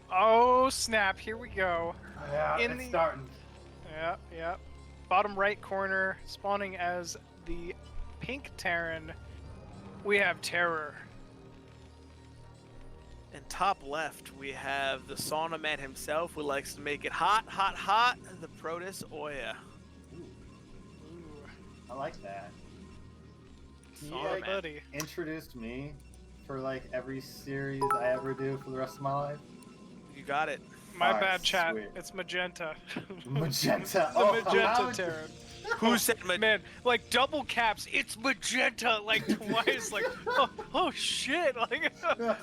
Oh snap! Here we go. Yeah, it's starting. Yeah. Bottom right corner, spawning as the pink Terran. We have Terror. And top left, we have the sauna man himself, who likes to make it hot, hot, hot. The Protoss Oya. Ooh. I like that. Can you Solid, like, man. buddy. introduce me for like every series I ever do for the rest of my life? You got it. My Alright, bad, chat. sweet. It's magenta. Magenta. The Oh, magenta how- Terran. Who said Man, like double caps. It's magenta, like twice. Like, oh shit. Like,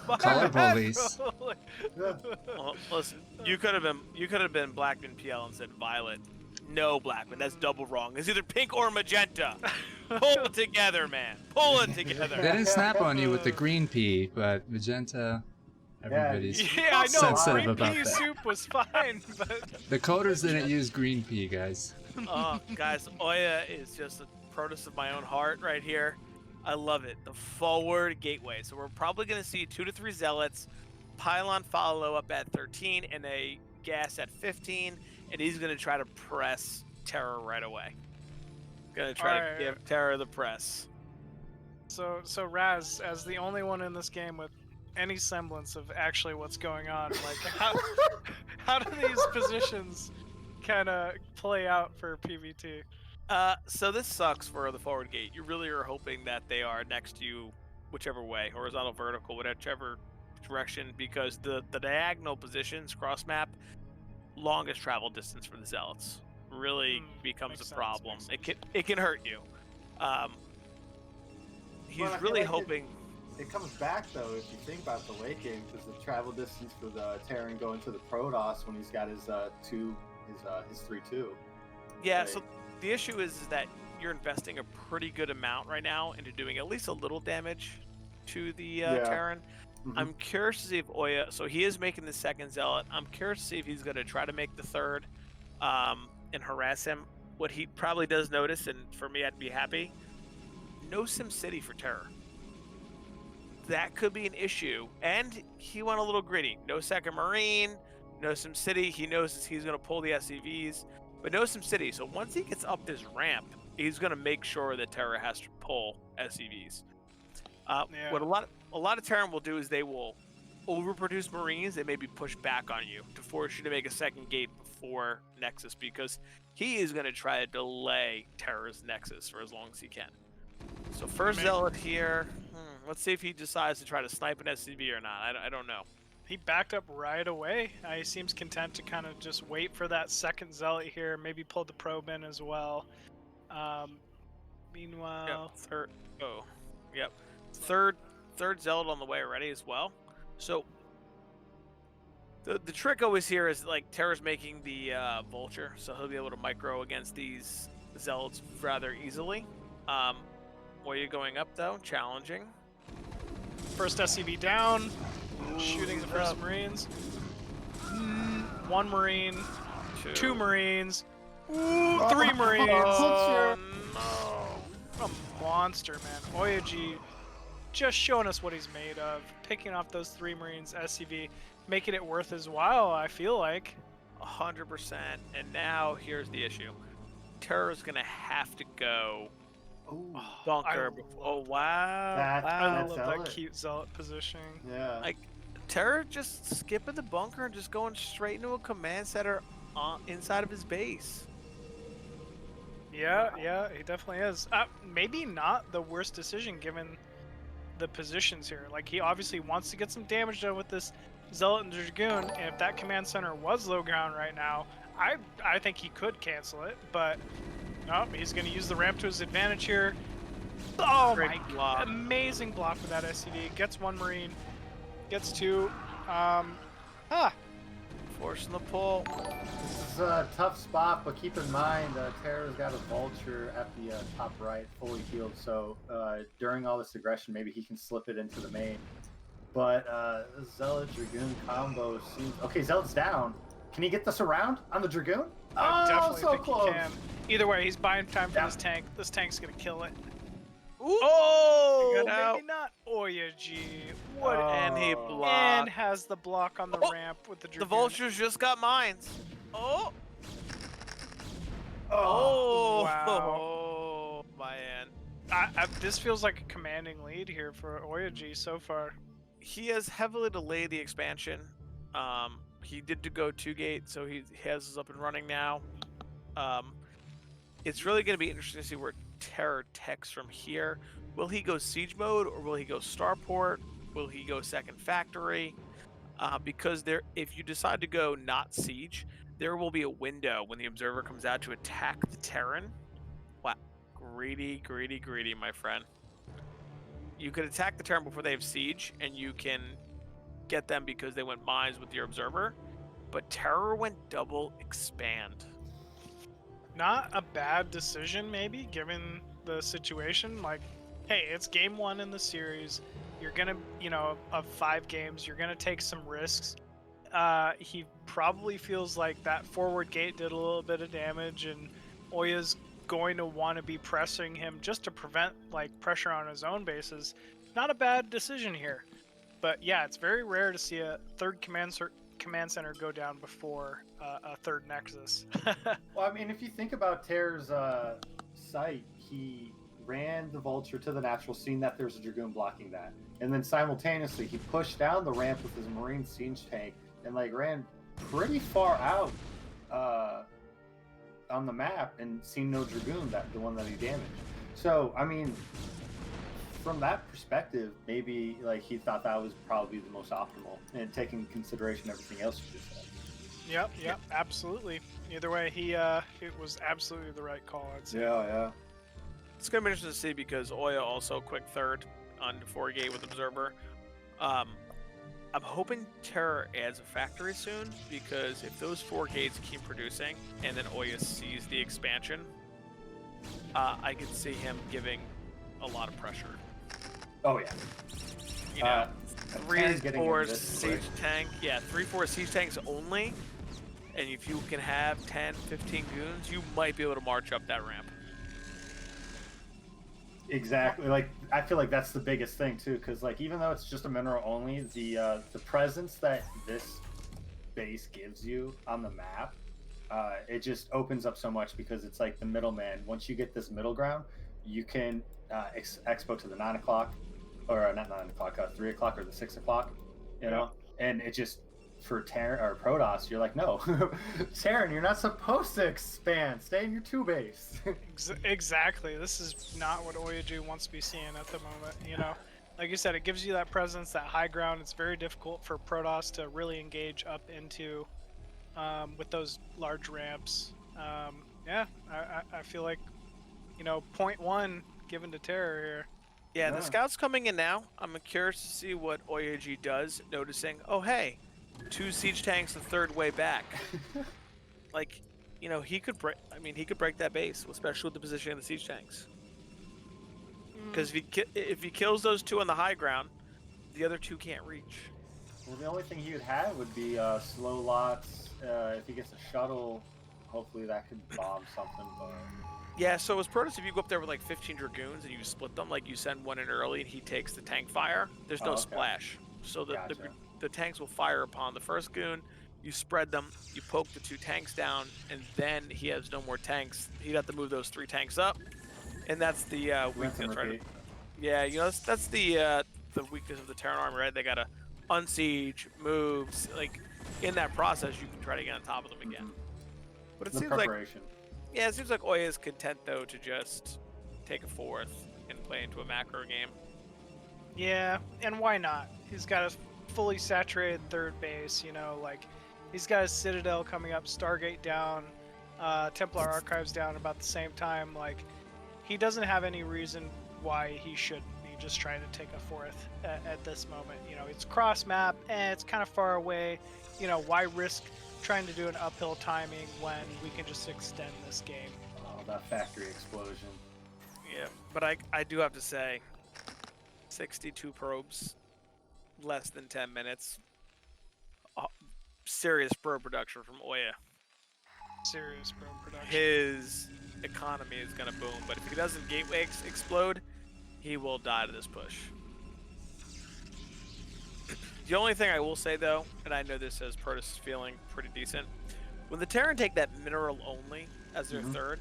my Color bad, police. bro. Like, Well, listen, you could have been Blackman PL and said violet. No, Blackman, that's double wrong. It's either pink or magenta. Pull it together, man. Pull it They together. didn't snap on you with the green pea, but magenta, everybody's... yeah, I know. sensitive Green about pea that. soup was fine, but The coders didn't use green pea, guys. Oh, guys, Oya is just a Protoss of my own heart right here. I love it. The forward gateway. So we're probably going to see 2 to 3 zealots, pylon follow up at 13, and a gas at 15, and he's going to try to press Terror right away. Going to try Alright. to give Terror the press. so Razz, as the only one in this game with any semblance of actually what's going on, like how do these positions kind of play out for PvT? So this sucks for the forward gate. You really are hoping that they are next to you, whichever way, horizontal, vertical, whichever direction, because the diagonal positions, cross map, longest travel distance for the zealots really becomes makes a sense, problem. makes It can hurt you. He's Well, I feel really like hoping. It comes back though if you think about the late game, because the travel distance for the Terran going to the Protoss when he's got his 3-2. Yeah. Like- So the issue is that you're investing a pretty good amount right now into doing at least a little damage to the Terran. Mhm. I'm curious to see if Oya. So he is making the second zealot. I'm curious to see if he's going to try to make the third, and harass him. What he probably does notice, and for me, I'd be happy. No Sim City for Terror. That could be an issue. And he went a little greedy. No second Marine, no Sim City. He knows he's going to pull the SCVs, but no Sim City. So once he gets up this ramp, he's going to make sure that Terror has to pull SCVs. Yeah. What a lot of Terran will do is they will overproduce Marines and maybe push back on you to force you to make a second gate before Nexus, because he is going to try to delay Terror's Nexus for as long as he can. So first zealot here. Let's see if he decides to try to snipe an SCV or not. I don't know. He backed up right away. He seems content to kind of just wait for that second zealot here. Maybe pull the probe in as well. Meanwhile, Third zealot on the way already as well. So the trick always here is like Terror's making the vulture, so he'll be able to micro against these zealots rather easily. Where you going up though? Challenging. first SCV down. Ooh, Shooting the he's first up. Marines. One Marine. Two Marines. Ooh, Oh, 3 Marines. Oh, no. What a monster, man. Oyaji just showing us what he's made of. Picking off those 3 Marines SCV, making it worth his while, I feel like. 100%. And now here's the issue. Terror's gonna have to go Ooh, bunker. Oh wow! I Wow. love Zealot. that cute zealot positioning. yeah. Like Terror just skipping the bunker and just going straight into a command center inside of his base. Yeah, he definitely is. Maybe not the worst decision given the positions here. Like, he obviously wants to get some damage done with this Zealot and Dragoon, and if that command center was low ground right now, I think he could cancel it, but no, he's going to use the ramp to his advantage here. Oh Great my block. god, amazing block with that SCV. Gets 1 Marine, gets 2. Forcing the pull. This is a tough spot, but keep in mind, Terror's got a vulture at the top right, fully healed, so during all this aggression, maybe he can slip it into the main. But Zealot Dragoon combo seems... Okay, Zealot's down. Can he get this around on the Dragoon? I Oh, definitely so think close. he can. Either way, he's buying time for Yeah. this tank. This tank's going to kill it. Ooh. Oh! Maybe Out. not Oyaji. What? And he Oh. blocked. And has the block on the Oh, ramp with the The Dragoon. vultures just got mines. Oh! Oh, Oh! wow. Oh, man. This feels like a commanding lead here for Oyaji so far. He has heavily delayed the expansion. He did to go 2 gate, so he has us up and running now. It's really going to be interesting to see where Terror techs from here. Will he go siege mode or will he go starport? Will he go second factory? Because if you decide to go not siege, there will be a window when the observer comes out to attack the Terran. Wow, greedy, greedy, greedy, my friend. You could attack the Terran before they have siege, and you can get them because they went mines with your observer. But Terror went double expand. Not a bad decision, maybe, given the situation. Like, hey, it's game 1 in the series. You're gonna, of 5 games, you're gonna take some risks. He probably feels like that forward gate did a little bit of damage, and Oya's going to want to be pressing him just to prevent pressure on his own bases. Not a bad decision here, but yeah, it's very rare to see a third command center go down before a third nexus. Well, I mean, if you think about Terror's site, he ran the Vulture to the natural, seeing that there's a Dragoon blocking that, and then simultaneously he pushed down the ramp with his Marine siege tank and ran pretty far out on the map and seen no Dragoon, the one that he damaged. So I mean, from that perspective, maybe he thought that was probably the most optimal, and taking into consideration everything else you just said. Yep, absolutely. Either way, it was absolutely the right call, I'd say. Yeah. It's gonna be interesting to see because Oya also quick third on 4 gate with observer. I'm hoping Terror adds a factory soon, because if those 4 gates keep producing and then Oya sees the expansion, I could see him giving a lot of pressure. Oh yeah. 3-4 siege tank. Yeah, 3-4 siege tanks only. And if you can have 10, 15 goons, you might be able to march up that ramp. Exactly. I feel like that's the biggest thing too, because even though it's just a mineral only, the presence that this base gives you on the map, it just opens up so much, because it's the middleman. Once you get this middle ground, you can expo to the 9 o'clock, or not 9 o'clock, 3 o'clock or the 6 o'clock, know, and it just, for Terran or Protoss, you're no, Terran, you're not supposed to expand. Stay in your 2 base. Exactly. This is not what Oyaju wants to be seeing at the moment. Like you said, it gives you that presence, that high ground. It's very difficult for Protoss to really engage up into with those large ramps. I feel like, 0.1 given to Terror here. Yeah, the scout's coming in now. I'm curious to see what Oyaji does, noticing, oh hey, 2 siege tanks the third way back. He could break. He could break that base, especially with the position of the siege tanks. Because if he kills those 2 on the high ground, the other 2 can't reach. Well, the only thing he would have would be slow lots. If he gets a shuttle, hopefully that could bomb something. But yeah, so as Protoss, if you go up there with 15 Dragoons and you split them, you send one in early and he takes the tank fire, there's no splash. So the tanks will fire upon the first goon, you spread them, you poke the 2 tanks down, and then he has no more tanks. He'd have to move those 3 tanks up, and that's the weakness, right? Yeah, that's the weakness of the Terran army, right? They gotta unsiege, moves. In that process, you can try to get on top of them again. But it seems it seems like Oya is content though to just take a 4th and play into a macro game. Yeah, and why not? He's got a fully saturated third base, he's got his Citadel coming up, Stargate down, Templar Archives down about the same time. He doesn't have any reason why he shouldn't be just trying to take a 4th at this moment. It's cross map and it's kind of far away. Why risk trying to do an uphill timing when we can just extend this game? Oh, that factory explosion. Yeah, but I do have to say, 62 probes, less than 10 minutes. Serious probe production from Oya. Serious probe production. His economy is going to boom, but if he doesn't gateway explode, he will die to this push. The only thing I will say though, and I know this as Protoss is feeling pretty decent, when the Terran take that mineral only as their third,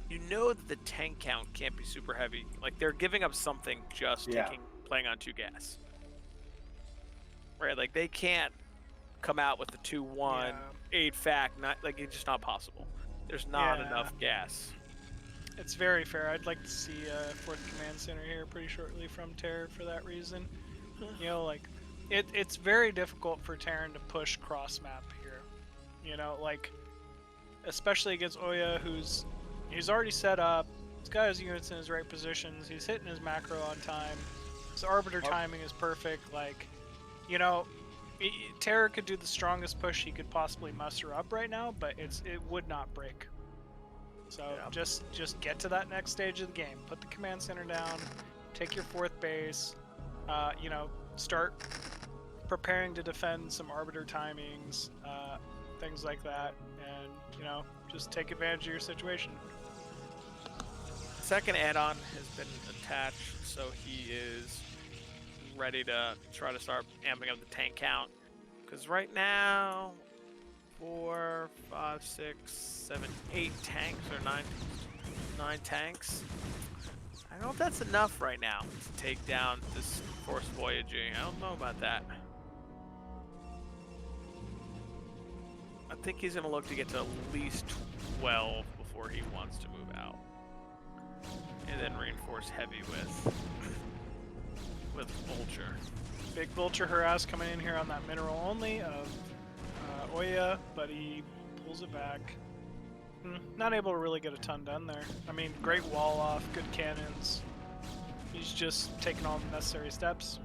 you know that the tank count can't be super heavy. They're giving up something just playing on 2 gas. Right, they can't come out with the 2-1, 8 fact, it's just not possible. There's not enough gas. It's very fair. I'd like to see a 4th Command Center here pretty shortly from Terror for that reason. You know, like, it's very difficult for Terran to push cross-map here. You know, like, especially against Oya, he's already set up, he's got his units in his right positions, he's hitting his macro on time, his Arbiter timing is perfect, like, you know, Terror could do the strongest push he could possibly muster up right now, but it would not break. So just get to that next stage of the game. Put the command center down, take your 4th base, you know, start preparing to defend some Arbiter timings, things like that, and, you know, just take advantage of your situation. Second add-on has been attached, so he is ready to try to start amping up the tank count. Because right now, 4, 5, 6, 7, 8 tanks, or 9 tanks. I don't know if that's enough right now to take down this forced voyaging. I don't know about that. I think he's going to look to get to at least 12 before he wants to move out. And then reinforce heavy with Vulture. Big Vulture harass coming in here on that mineral only of Oya, but he pulls it back. Not able to really get a ton done there. I mean, great wall off, good cannons. He's just taking all the necessary steps.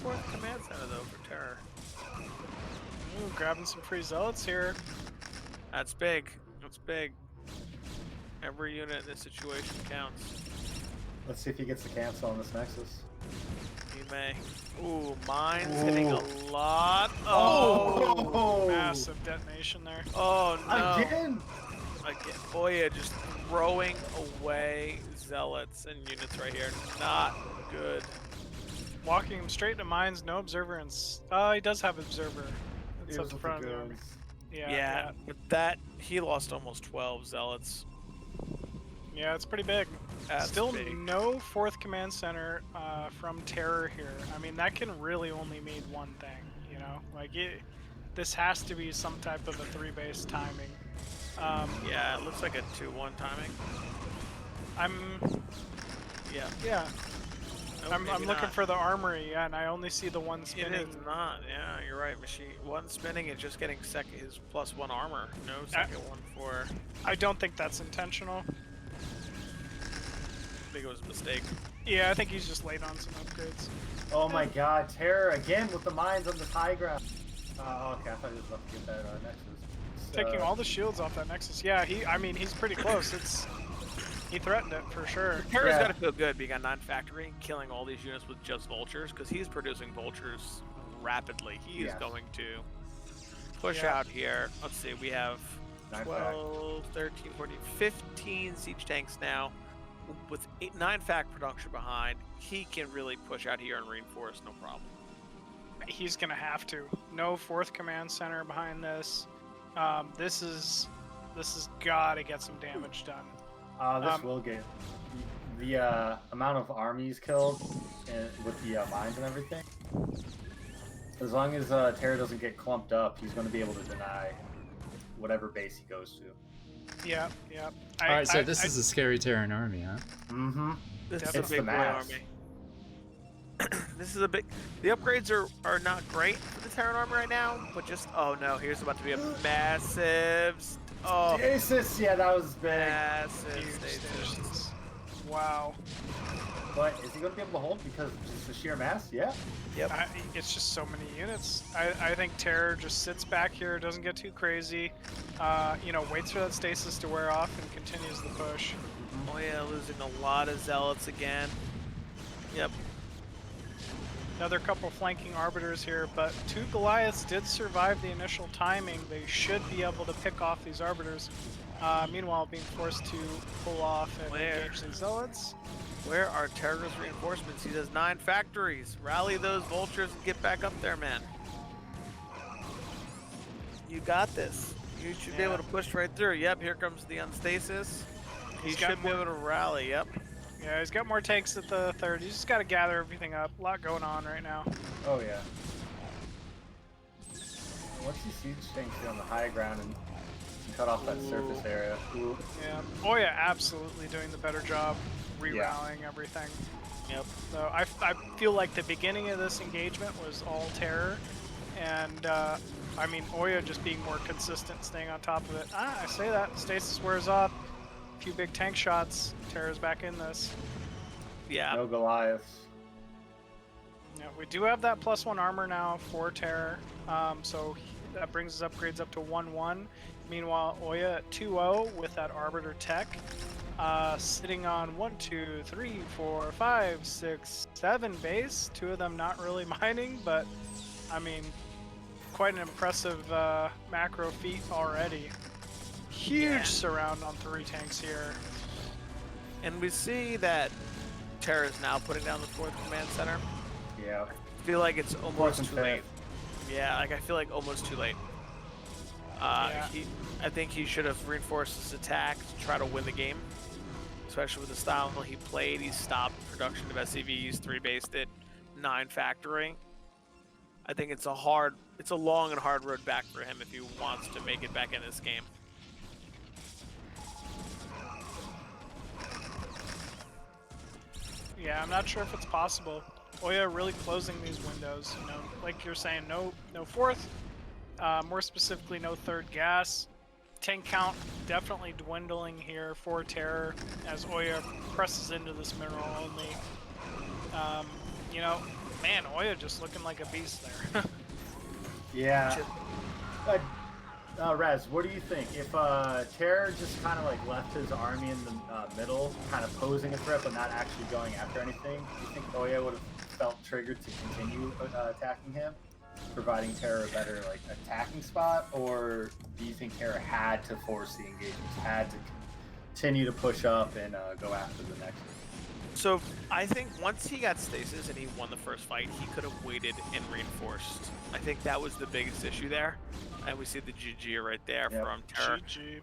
Fourth command center though for Terror. Ooh, grabbing some free zealots here. That's big. That's big. Every unit in this situation counts. Let's see if he gets the cancel on this Nexus. He may. Ooh, mines hitting a lot. Oh, Massive detonation there. Oh no! Again. Oya just throwing away zealots and units right here. Not good. Walking him straight into mines, no observance. He does have observer. It's up the front of the army. Yeah, but that he lost almost 12 zealots. Yeah, it's pretty big. That's Still big. no 4th command center from Terror here. I mean, that can really only mean one thing, you know? Like, this has to be some type of a 3-base timing. Yeah, it looks like a 2-1 timing. Yeah. No, I'm looking not. for the armory, yeah, and I only see the one spinning. It is not. Yeah, you're right. Machine one spinning and just getting his +1 armor. No second one for. I don't think that's intentional. I think it was a mistake. Yeah, I think he's just late on some upgrades. Oh my God, Terror again with the mines on the high ground. Oh, okay, I thought he was about to get that Nexus. Taking all the shields off that Nexus. Yeah, I mean, he's pretty close. He threatened it for sure. Terror's got to feel good being on 9 factory, killing all these units with just vultures, because he's producing vultures rapidly. He is going to push out here. Let's see, we have 12, 13, 14, 15 siege tanks now. With 9 fact production behind, he can really push out here and reinforce, no problem. He's gonna have to. No 4th command center behind this. This is gotta get some damage done. This will get the amount of armies killed with the mines and everything. As long as Terror doesn't get clumped up, he's going to be able to deny whatever base he goes to. Yeah. Alright, so this is a scary Terran army, huh? Mm-hmm. This It's is a big the boy mass. army. This is a big. The upgrades are not great for the Terran army right now, but just here's about to be a massive. Stasis, yeah, that was big. Massive stasis. Wow. But is he going to be able to hold because of just the sheer mass? Yeah. Yep. It's just so many units. I think Terror just sits back here, doesn't get too crazy, waits for that stasis to wear off and continues the push. Oh yeah, losing a lot of zealots again. Yep. Another couple flanking arbiters here, but 2 Goliaths did survive the initial timing. They should be able to pick off these arbiters. Meanwhile, being forced to pull off and engage the zealots. Where are Terror's reinforcements? He does 9 factories. Rally those vultures and get back up there, man. You got this. You should be able to push right through. Yep, here comes the unstasis. He should be able to rally, yep. Yeah, he's got more tanks at the 3rd. He's just got to gather everything up. A lot going on right now. Oh, yeah. Once you siege tanks on the high ground and cut off that surface area. Ooh. Yeah, Oya absolutely doing the better job re-rallying everything. Yep. So I feel like the beginning of this engagement was all terror, and I mean Oya just being more consistent, staying on top of it. I say that stasis wears off. A few big tank shots. Terror's back in this. Yeah. No Goliaths. Yeah, we do have that +1 armor now for Terror, so that brings his upgrades up to 1-1. Meanwhile, Oya at 2-0 with that Arbiter tech, sitting on 1, 2, 3, 4, 5, 6, 7 base. 2 of them not really mining, but I mean, quite an impressive macro feat already. Huge surround on 3 tanks here. And we see that Terra is now putting down the 4th command center. Yeah. I feel like it's almost too late. Yeah, like I feel like almost too late. I think he should have reinforced his attack to try to win the game, especially with the style he played. He stopped production of SCVs, 3-based it, 9 factory. I think it's a long and hard road back for him if he wants to make it back in this game. Yeah, I'm not sure if it's possible. Oya really closing these windows, you know, like you're saying, no 4th, more specifically no 3rd gas. Tank count definitely dwindling here for Terror as Oya presses into this mineral only. You know, man, Oya just looking like a beast there. Yeah. Razz, what do you think? If Terror just kind of like left his army in the middle, kind of posing a threat but not actually going after anything, do you think Oya would have felt triggered to continue attacking him, providing Terror a better like attacking spot, or do you think Terror had to force the engagements, had to continue to push up and go after the next one? So I think once he got stasis and he won the first fight, he could have waited and reinforced. I think that was the biggest issue there. And we see the GG right there from Terror. GG.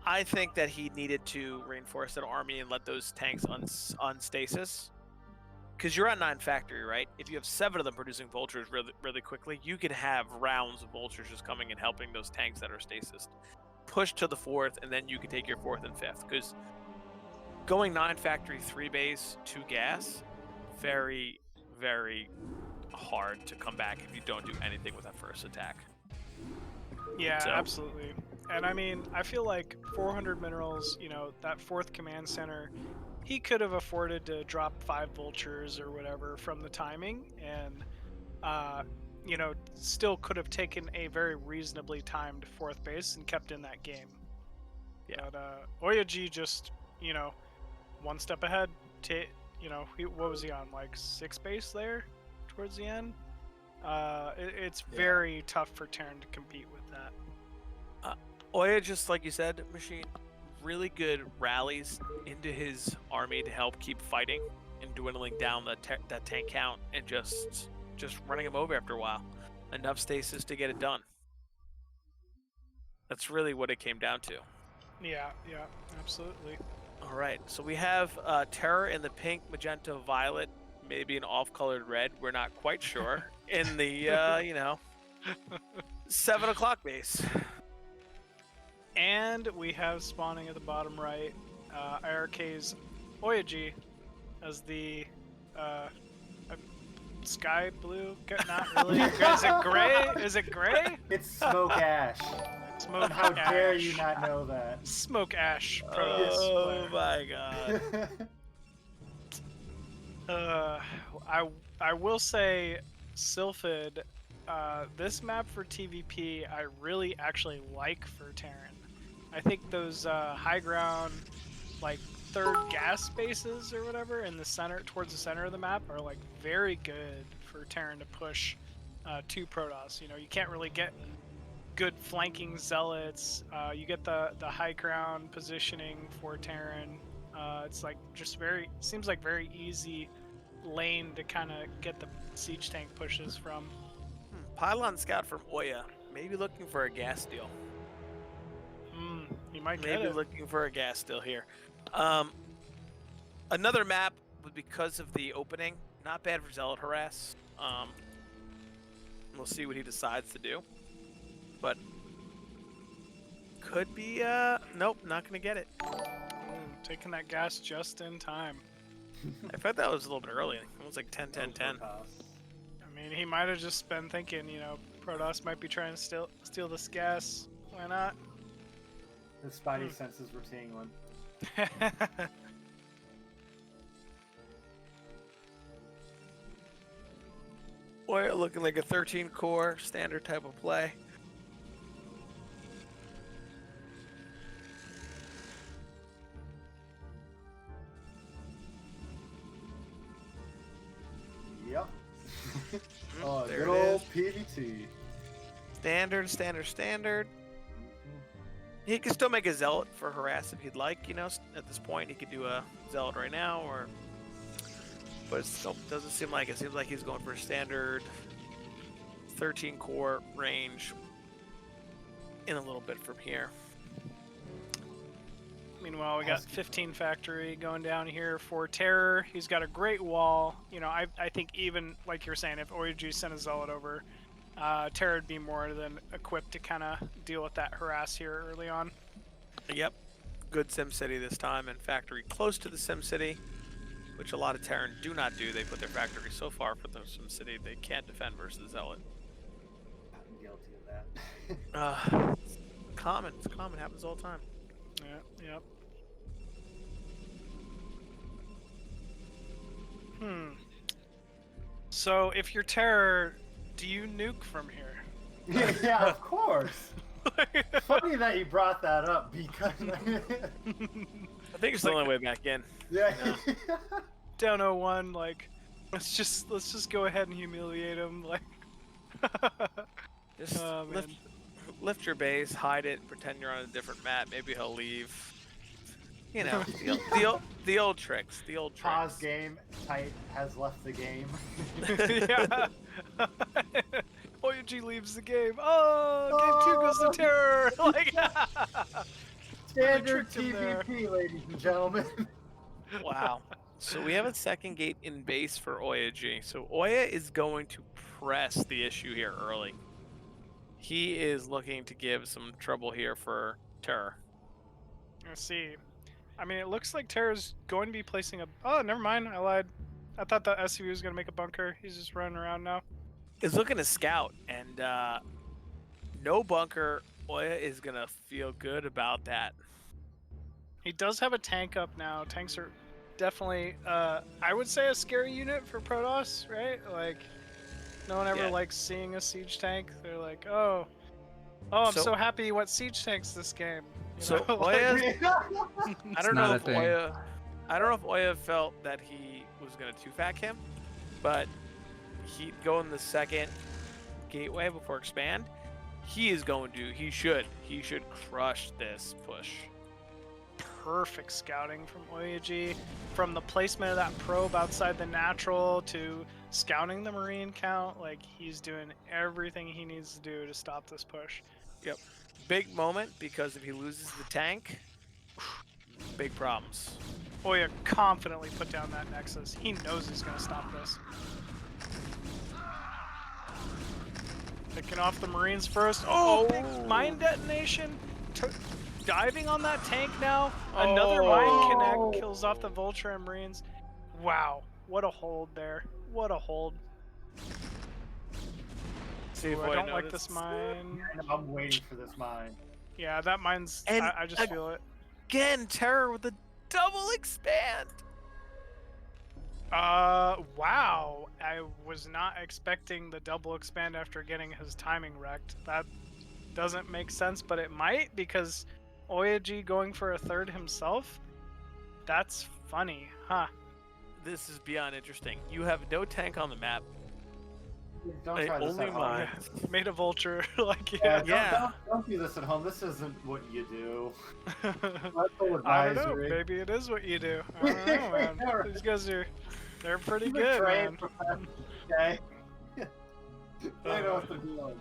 I think that he needed to reinforce that army and let those tanks on stasis. Because you're at 9 factory, right? If you have 7 of them producing vultures really quickly, you can have rounds of vultures just coming and helping those tanks that are stasis. Push to the 4th, and then you can take your 4th and 5th. Because going 9 factory, 3 base, 2 gas, very, very hard to come back if you don't do anything with that first attack. Yeah, So- absolutely. And I mean, I feel like 400 minerals, you know, that 4th command center, he could have afforded to drop 5 vultures or whatever from the timing, and you know, still could have taken a very reasonably timed 4th base and kept in that game. Yeah. But Oya G just, you know, one step ahead. You know, what was he on, like 6 base there towards the end? It's very tough for Terran to compete with that. Oya, just like you said, Machine, really good rallies into his army to help keep fighting and dwindling down that tank count and just running him over after a while. Enough stasis to get it done. That's really what it came down to. Yeah, absolutely. All right, so we have Terror in the pink, magenta, violet, maybe an off-colored red. We're not quite sure. In the, you know, 7 o'clock base. And we have spawning at the bottom right, IRK's Oyaji as the sky blue. Not really. Is it gray? Is it gray? It's smoke ash. Smoke How ash. dare you not know that? Smoke ash. Oh my god. I will say, Sylphid, this map for TVP I really actually like for Terran. I think those high ground, like 3rd gas spaces or whatever in the center, towards the center of the map, are like very good for Terran to push 2 Protoss. You know, you can't really get good flanking zealots. You get the high ground positioning for Terran. It's like just seems like very easy lane to kind of get the siege tank pushes from. Pylon scout from Oya, maybe looking for a gas steal. You might get Maybe it. looking for a gas steal here. Another map, but because of the opening, not bad for Zealot Harass. We'll see what he decides to do. but could be, nope, not gonna get it. Taking that gas just in time. I thought that was a little bit early. It was like 10, 10, 10. I mean, he might have just been thinking, Protoss might be trying to steal this gas. Why not? His spidey senses were seeing one. Boy, looking like a 13 core standard type of play. Yep. Oh, there good it old is. PVT. Standard, standard, standard. He can still make a Zealot for Harass if he'd like, at this point. He could do a Zealot right now, but it still doesn't seem like it. It seems like he's going for a standard 13 core range in a little bit from here. Meanwhile, we got 15 factory going down here for Terror. He's got a great wall. I think even, like you're saying, if OEG sent a Zealot over, Terror would be more than equipped to kind of deal with that harass here early on. Yep. Good SimCity this time, and factory close to the SimCity, which a lot of Terran do not do. They put their factory so far from the SimCity they can't defend versus the Zealot. I'm guilty of that. It's common. It's common. Happens all the time. Yep. So if you're Terror, do you nuke from here? Yeah, of course. Funny that you brought that up because. I think it's the only way back in. Yeah. Down 0-1, let's just go ahead and humiliate him, Just Oh, man. lift your base, hide it, pretend you're on a different map. Maybe he'll leave. The old tricks. The old tricks. Pause game. Tight has left the game. Yeah. OUG leaves the game. Oh, game 2 goes to Terror. Standard tricked him there. TVP, ladies and gentlemen. Wow. So we have a second gate in base for Oya-G. So Oya is going to press the issue here early. He is looking to give some trouble here for Terror. Let's see. I mean, it looks like Terror's going to be placing a... Oh, never mind. I lied. I thought the SCV was going to make a bunker. He's just running around now. Is looking to scout, and no bunker. Oya is going to feel good about that. He does have a tank up now. Tanks are definitely, I would say, a scary unit for Protoss, right? No one ever likes seeing a siege tank. They're like, oh, I'm so happy you went siege tanks this game. Oya, I don't know not a if Oya felt that he was going to 2-fac him, but he'd go in the second gateway before expand. He should crush this push. Perfect scouting from OEG. From the placement of that probe outside the natural to scouting the marine count, he's doing everything he needs to do to stop this push. Yep. Big moment, because if he loses the tank, big problems. Oya confidently put down that Nexus. He knows he's going to stop this. Picking off the Marines first. Oh, big mine detonation. Diving on that tank now. Another mine connect kills off the Vulture and Marines. Wow, what a hold there. What a hold. See if I don't like this mine. I'm waiting for this mine. Yeah, that mine's... And I just feel it. Again, Terror with a double expand. Wow. I was not expecting the double expand after getting his timing wrecked. That doesn't make sense, but it might, because Oya-G going for a third himself? That's funny, huh? This is beyond interesting. You have no tank on the map. Don't try this Only at home. mine. Made a Vulture, Don't do this at home. This isn't what you do. I don't know. Maybe it is what you do. I don't know, man. These guys they're pretty good, man. Okay. They know what they're doing.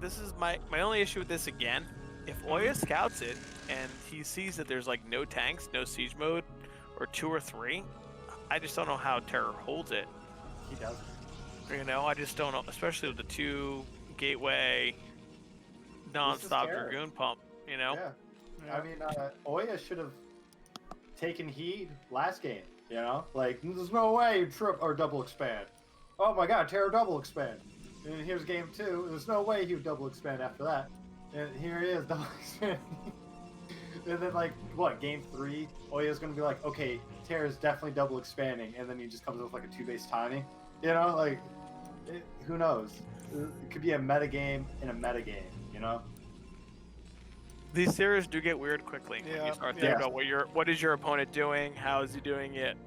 This is my only issue with this again. If Oya scouts it and he sees that there's no tanks, no siege mode, or 2 or 3, I just don't know how Terror holds it. He doesn't. I just don't know, especially with the 2 gateway, non-stop scary. Dragoon pump. You know. Yeah. I mean, Oya should have taken heed last game. You know, like there's no way you trip or double expand. Oh my God, Terra double expand. And here's game 2. There's no way he would double expand after that. And here he is double expanding. And then like what, game 3, Oya's gonna be like, okay, Terra's definitely double expanding, and then he just comes with like a 2-base timing. You know, like who knows? It could be a meta game in a meta game. You know. These series do get weird quickly when you start thinking about what is your opponent doing, how is he doing it.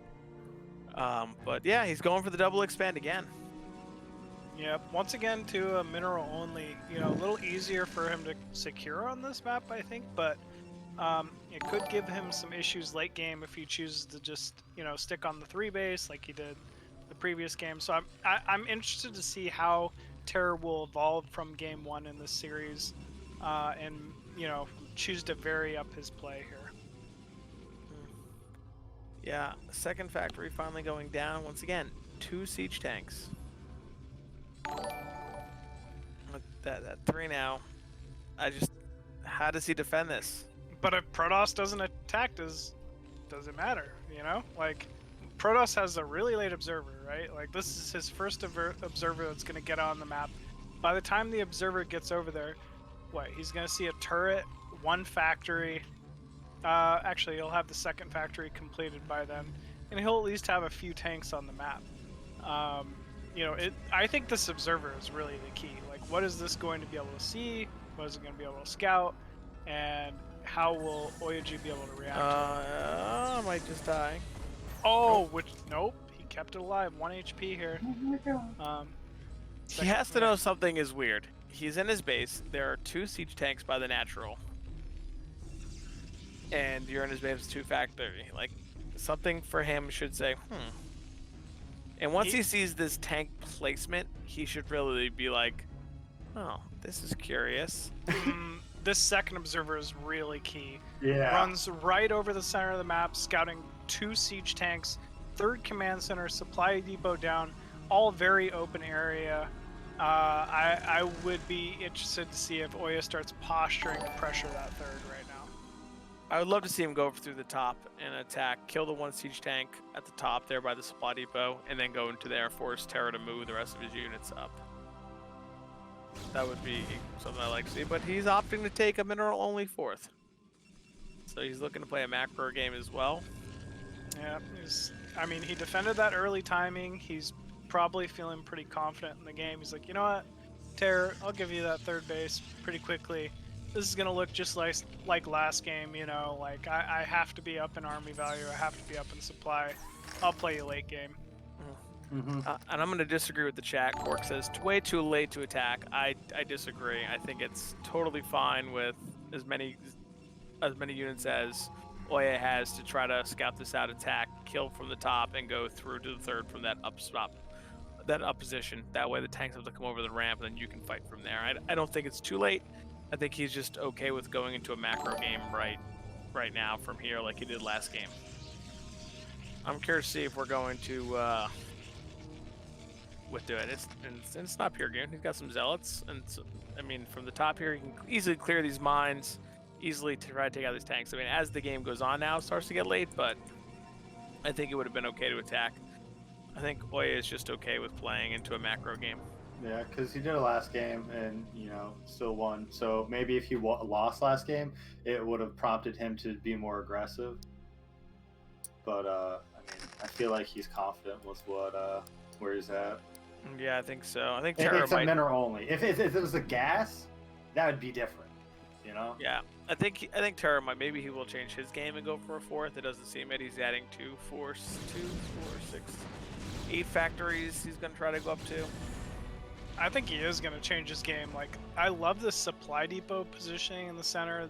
But yeah, he's going for the double expand again. Yep. Once again to a mineral only. You know, a little easier for him to secure on this map, I think, but it could give him some issues late game if he chooses to just, you know, stick on the 3-base like he did the previous game. So I'm interested to see how Terra will evolve from game 1 in this series, and you know, choose to vary up his play here. Yeah, second factory finally going down once again. 2 siege tanks. That 3 now. How does he defend this? But if Protoss doesn't attack, does it matter? You know, like Protoss has a really late observer, right? Like this is his first observer that's going to get on the map. By the time the observer gets over there, what, he's going to see a turret, 1 factory. Actually, he'll have the 2nd factory completed by then, and he'll at least have a few tanks on the map. You know, I think this observer is really the key. Like, what is this going to be able to see? What is it going to be able to scout? And how will Oyaji be able to react to it? I might just die. Oh, nope, he kept it alive. 1 HP here. He has to know something is weird. He's in his base. There are 2 siege tanks by the natural. And you're in his base with 2 factory. Like, something for him should say, And once he sees this tank placement, he should really be like, oh, this is curious. This 2nd observer is really key. Yeah. Runs right over the center of the map, scouting 2 siege tanks, 3rd command center, supply depot down, all very open area. I would be interested to see if Oya starts posturing to pressure that 3rd right now. I would love to see him go through the top and attack, kill the 1 siege tank at the top there by the supply depot, and then go into there, force Terra to move the rest of his units up. That would be something I like to see, but he's opting to take a mineral-only 4th. So he's looking to play a macro game as well. Yeah, I mean, he defended that early timing. He's probably feeling pretty confident in the game. He's like, you know what, Terra, I'll give you that 3rd base pretty quickly. This is gonna look just like last game, you know, like I have to be up in army value, I have to be up in supply. I'll play you late game. And I'm going to disagree with the chat. Quark says, way too late to attack. I disagree. I think it's totally fine with as many units as Oya has to try to scout this out, attack, kill from the top, and go through to the 3rd from that up position. That way the tanks have to come over the ramp, and then you can fight from there. I don't think it's too late. I think he's just okay with going into a macro game right now from here like he did last game. I'm curious to see if we're going to do it. It's not pure game. He's got some zealots, and so, I mean, from the top here, he can easily clear these mines, easily to try to take out these tanks. I mean, as the game goes on now, it starts to get late, but I think it would have been okay to attack. I think Oya is just okay with playing into a macro game. Yeah, because he did it last game and, you know, still won. So maybe if he lost last game, it would have prompted him to be more aggressive. But, I mean, I feel like he's confident with where he's at. Yeah, I think so. I think Terra it's a mineral only. If it was a gas, that would be different, you know? Yeah, I think Terra might. Maybe he will change his game and go for a 4th. It doesn't seem it. He's adding 2, 4, 6, 8 factories. He's gonna try to go up to. I think he is gonna change his game. Like, I love the supply depot positioning in the center.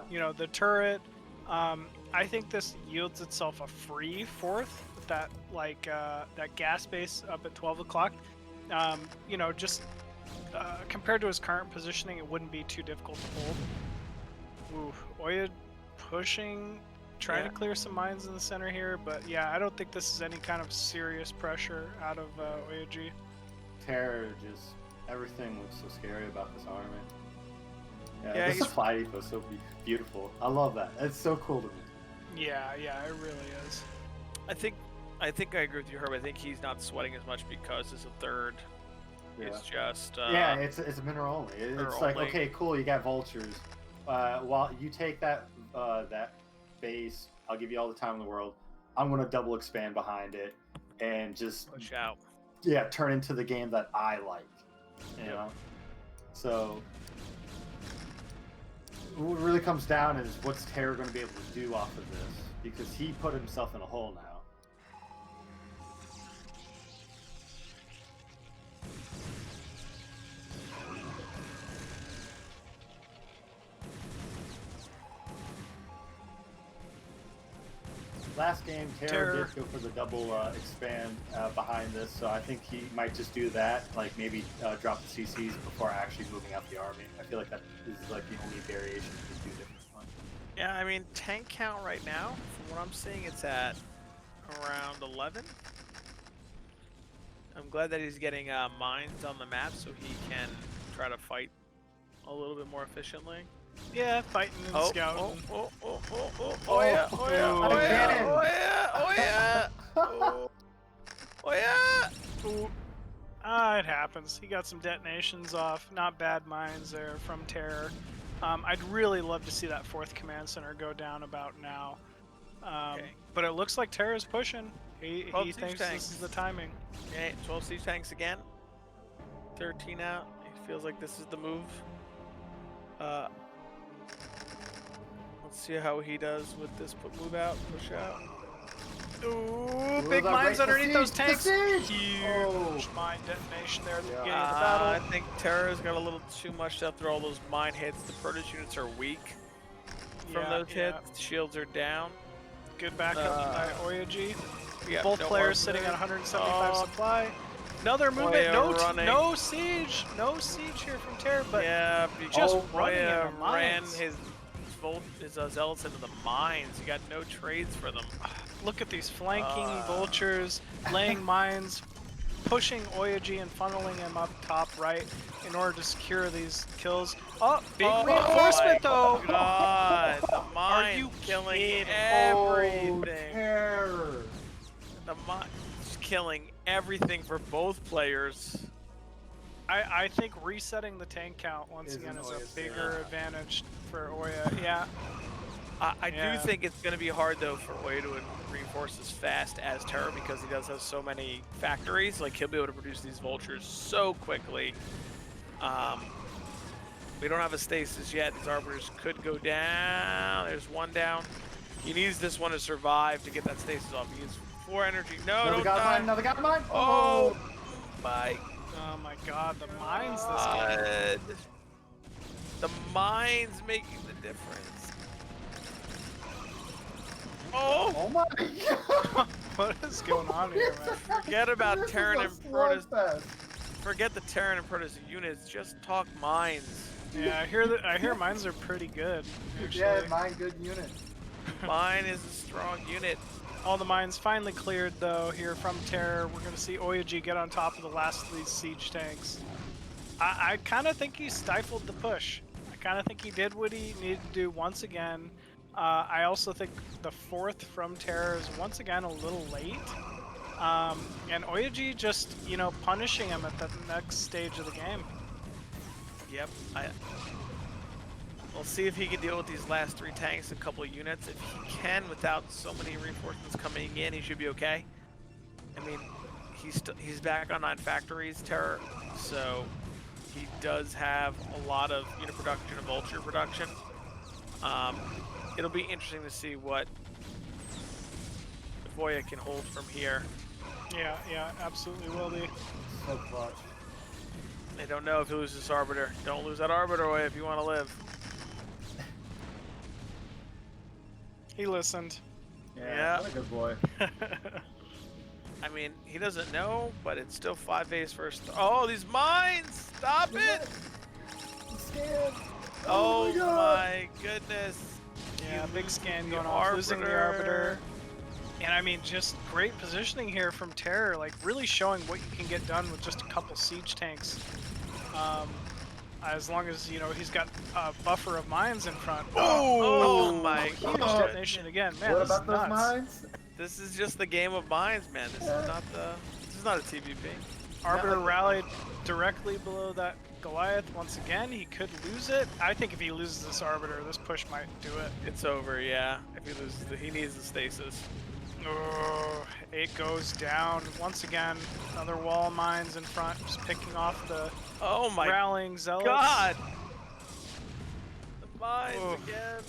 You know, the turret. I think this yields itself a free 4th. That that gas base up at 12 o'clock. You know, just compared to his current positioning, it wouldn't be too difficult to hold. Ooh, Oya pushing, trying to clear some mines in the center here, but yeah, I don't think this is any kind of serious pressure out of Oyaji. Terra just everything looks so scary about this army. Yeah, Yeah, the he's- supply depot is so beautiful. I love that. It's so cool to me. Yeah, it really is. I think I agree with you, Herb. I think he's not sweating as much because it's a third. Yeah. It's just Yeah, it's a mineral only. It's like, only. okay, cool, you got vultures. While you take that that base, I'll give you all the time in the world. I'm gonna double expand behind it and just push out. turn into the game that I like. You know? So what it really comes down is what's Terror gonna be able to do off of this? Because he put himself in a hole now. Last game, Terror did go for the double expand behind this, so I think he might just do that, like maybe drop the CCs before actually moving out the army. I feel like that is like the only variation he could do different one. Yeah, I mean, tank count right now, from what I'm seeing, it's at around 11. I'm glad that he's getting mines on the map so he can try to fight a little bit more efficiently. Yeah, fighting and scouting. Oh yeah, Ooh. It happens. He got some detonations off. Not bad mines there from Terror. I'd really love to see that 4th command center go down about now. Okay. But it looks like Terror's pushing. He 12 siege thinks tanks. this is the timing. Okay, 12 siege tanks again. 13 out. He feels like this is the move. Let's see how he does with this move out, push out. Ooh, big mines underneath those tanks. Huge Huge mine detonation there at the beginning of the I battle. think Terra's got a little too much after all those mine hits. The Protoss units are weak from those hits. Shields are down. Good backup by Oyaji. Yeah, Both no players harm sitting there. at 175 supply. Another movement. Oya running. No siege. No siege here from Terror, but Yeah, just because running Oya into ran mines. his zealots into the mines. You got no trades for them. look at these flanking vultures, laying mines, pushing Oyaji and funneling him up top right in order to secure these kills. Oh, big reinforcement though! God, the Are mine you killing kidding? everything. Terror! The mine killing everything for both players. I think resetting the tank count once again is a bigger advantage for Oya. Yeah. I do think it's going to be hard though for Oya to reinforce as fast as Terror because he does have so many factories. Like he'll be able to produce these vultures so quickly. We don't have a stasis yet. These arbiters could go down. There's one down. He needs this one to survive to get that stasis off. He needs 4 energy. No, Another don't guy die. mine, another guy mine! Oh my Oh my god, the mines this game. God. The mines making the difference. Oh! Oh my god! What is going on here, man? Forget about This is Terran a and Protoss. slugfest. Forget the Terran and Protoss units. Just talk mines. Yeah, I hear mines are pretty good. Actually. Yeah, mine good unit. Mine is a strong unit. All the mines finally cleared though here from Terror. We're gonna see Oyaji get on top of the last of these siege tanks. I kind of think he stifled the push. I kind of think he did what he needed to do once again. I also think the 4th from Terror is once again a little late. And Oyaji just, punishing him at the next stage of the game. Yep. We'll see if he can deal with these last 3 tanks, a couple of units. If he can, without so many reinforcements coming in, he should be okay. I mean, he's back on 9 factories, Terror, so he does have a lot of unit production and vulture production. It'll be interesting to see what Oya can hold from here. Yeah, absolutely will be. So clutch. I don't know if he loses this Arbiter. Don't lose that Arbiter, Oya, if you want to live. He listened. Yeah. What a good boy. I mean, he doesn't know, but it's still 5 days first. Oh, these mines! Stop it! I'm scared. Oh my God. my goodness. Yeah, big scan the going off, losing the Arbiter. Arbiter. And I mean, just great positioning here from Terror, like really showing what you can get done with just a couple siege tanks. As long as he's got a buffer of mines in front. Oh my Huge gosh. detonation again, man. What this about is those nuts. mines? This is just the game of mines, man. This is not a TVP. Arbiter rallied directly below that Goliath once again. He could lose it. I think if he loses this Arbiter, this push might do it. It's over, yeah. If he loses, he needs the stasis. Oh, it goes down once again. Another wall of mines in front, just picking off the Oh my rallying zealots. God! The mines Oh. again.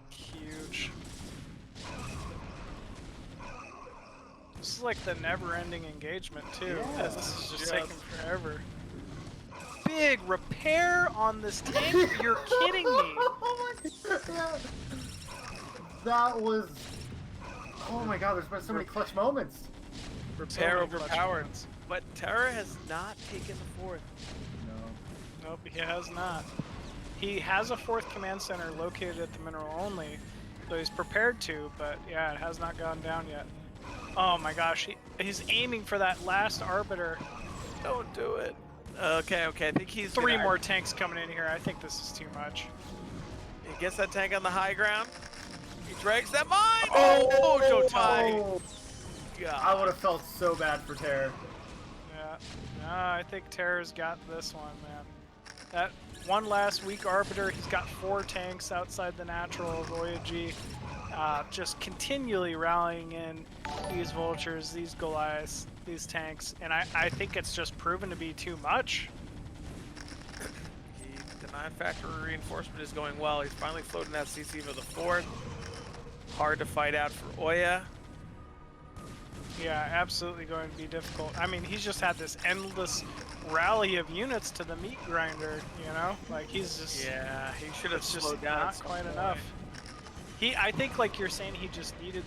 Huge. This is like the never-ending engagement too. Yeah. This is just Yeah. taking forever. Big repair on this tank? You're kidding me. Oh my God. That was. Oh my God! There's been so many clutch moments. Repair many clutch overpowered. moments. But Terra has not taken the fourth. No. Nope, he has not. He has a fourth command center located at the mineral only, so he's prepared to, but yeah, it has not gone down yet. Oh my gosh, he's aiming for that last Arbiter. Don't do it. Okay, I think he's 3 gonna- more tanks coming in here. I think this is too much. He gets that tank on the high ground. He drags that mine. Oh, Jotai. Oh, I God. would have felt so bad for Terror. Yeah, no, I think Terror's got this one, man. That one last weak Arbiter, he's got 4 tanks outside the natural of Oyaji. Just continually rallying in these vultures, these Goliaths, these tanks, and I think it's just proven to be too much. The 9-factor reinforcement is going well. He's finally floating that CC for the fourth. Hard to fight out for Oya. Yeah, absolutely going to be difficult. I mean, he's just had this endless rally of units to the meat grinder, Like, he's just... Yeah, he should have It's just slowed down. not quite enough. I think, like you're saying, he just needed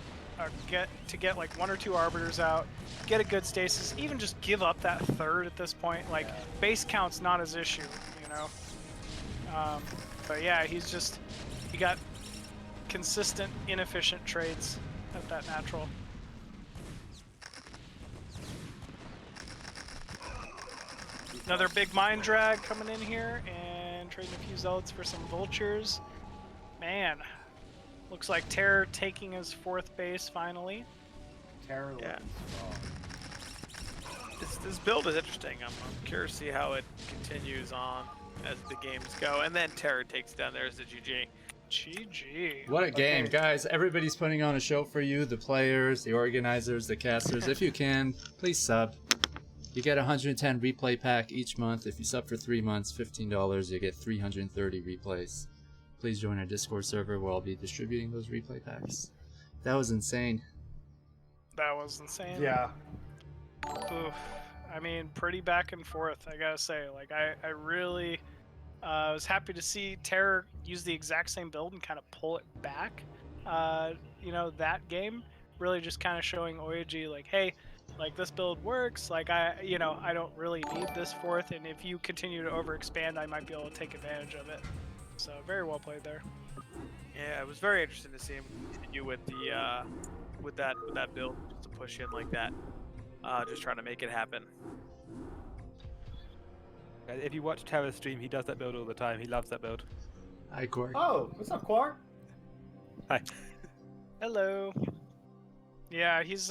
to get like 1 or 2 arbiters out, get a good stasis, even just give up that third at this point. Like, base count's not his issue, But yeah, he got consistent, inefficient trades at that natural. Another big mine drag coming in here and trading a few zealots for some vultures. Man, looks like Terror taking his 4th base finally. Terror. Yeah. This build is interesting. I'm curious to see how it continues on as the games go. And then Terror takes down there as the GG. GG. What a game, guys. Everybody's putting on a show for you. The players, the organizers, the casters. If you can, please sub. You get 110 replay pack each month. If you sub for 3 months, $15, you get 330 replays. Please join our Discord server where I'll be distributing those replay packs. That was insane. That was insane. Yeah. Oof. I mean, pretty back and forth, I gotta say. Like, I really was happy to see Terror use the exact same build and kind of pull it back. That game really just kind of showing Oyaji, like, hey, like, this build works. Like, I don't really need this 4th, and if you continue to overexpand, I might be able to take advantage of it. So very well played there. Yeah, it was very interesting to see him continue with the with that build, just to push in like that, just trying to make it happen. If you watch Terror's stream, he does that build all the time. He loves that build. Hi, Corey. Oh, what's up, Quark? Hi. Hello. Yeah, he's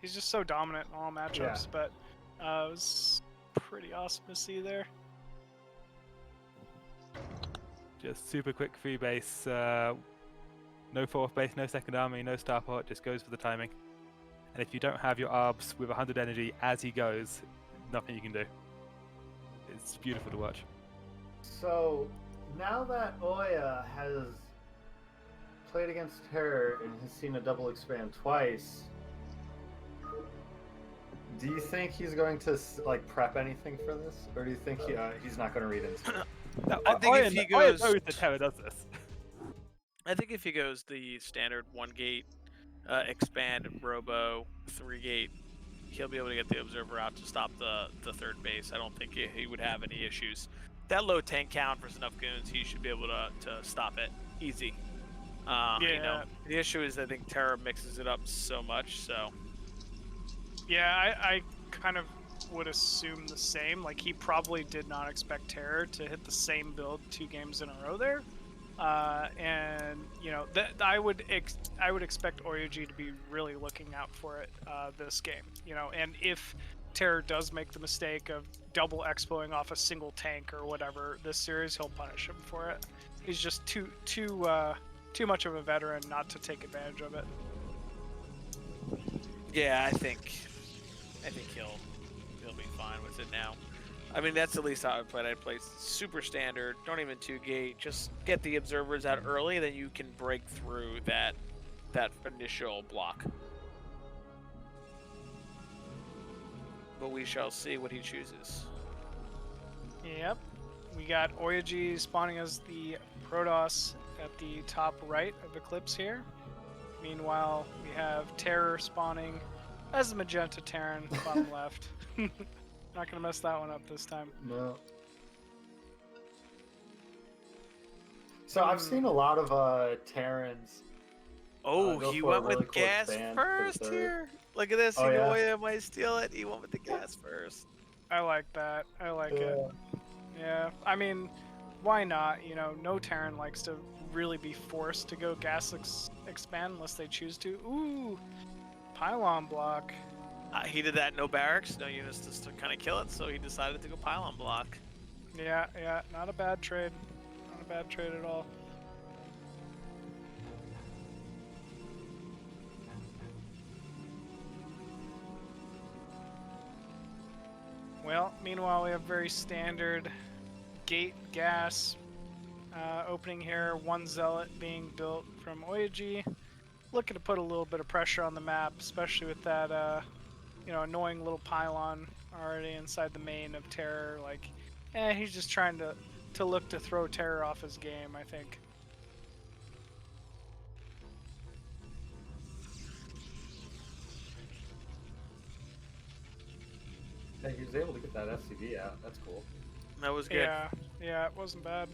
he's just so dominant in all matchups, but it was pretty awesome to see there. Just super quick free base. No 4th base, no second army, no starport. Just goes for the timing. And if you don't have your arbs with 100 energy as he goes, nothing you can do. It's beautiful to watch. So, now that Oya has played against Terror and has seen a double expand twice, do you think he's going to like prep anything for this, or do you think he's not going to read into it? No, I think if he goes- knows that Terror does this. I think if he goes the standard 1-gate, expand, robo, 3-gate, he'll be able to get the observer out to stop the 3rd base. I don't think he would have any issues. That low tank count versus enough goons, he should be able to stop it easy. The issue is I think Terra mixes it up so much. So Yeah, I kind of would assume the same. Like, he probably did not expect Terror to hit the same build 2 games in a row there. And you know, I would expect Oyoji to be really looking out for it this game. You know, and if Terror does make the mistake of double expoing off a single tank or whatever this series, he'll punish him for it. He's just too much of a veteran not to take advantage of it. Yeah, I think he'll be fine with it now. I mean, that's at least how I played. I play super standard, don't even 2-gate, just get the observers out early, then you can break through that initial block. But we shall see what he chooses. Yep. We got Oyoji spawning as the Protoss at the top right of Eclipse here. Meanwhile, we have Terror spawning as the Magenta Terran, bottom left. Not gonna mess that one up this time. No. So I've seen a lot of Terrans. Oh, he for a went really with quick gas ban for the first third. here. Look at this. Oh, You know yeah? I might steal it. He went with the gas first. I like that. I like it. Yeah. I mean, why not? You know, no Terran likes to really be forced to go gas expand unless they choose to. Ooh, pylon block. He did that, no barracks, no units to kind of kill it, so he decided to go pylon block. Yeah, not a bad trade. Not a bad trade at all. Well, meanwhile, we have very standard gate gas opening here. One zealot being built from Oyoji. Looking to put a little bit of pressure on the map, especially with that you know, annoying little pylon already inside the main of Terror. Like, he's just trying to look to throw Terror off his game, I think. Hey, he was able to get that SCV out. That's cool. That was good. Yeah, it wasn't bad.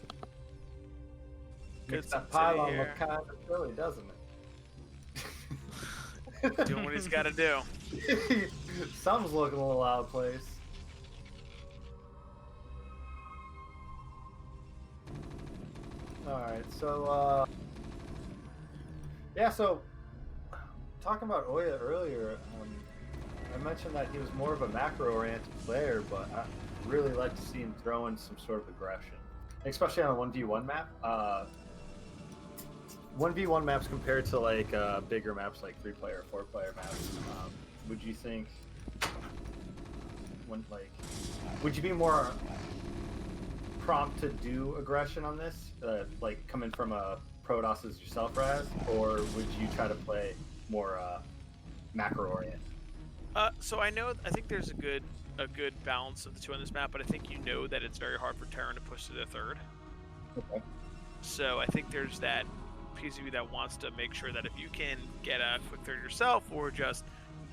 Good Makes that city pylon here. look kind of silly, doesn't it? Doing what he's got to do. Something's looking a little out of place. Alright, so, yeah, so, talking about Oya earlier, I mentioned that he was more of a macro-oriented player, but I really like to see him throw in some sort of aggression, especially on a 1v1 map. 1v1 maps compared to like bigger maps like 3-player, 4-player maps. Would you think, would you be more prompt to do aggression on this, like coming from a Protoss as yourself, Razz, or would you try to play more macro-oriented? So I think there's a good balance of the two on this map, but I think you know that it's very hard for Terran to push to the third. Okay. So I think there's that piece of you that wants to make sure that if you can get a quick third yourself, or just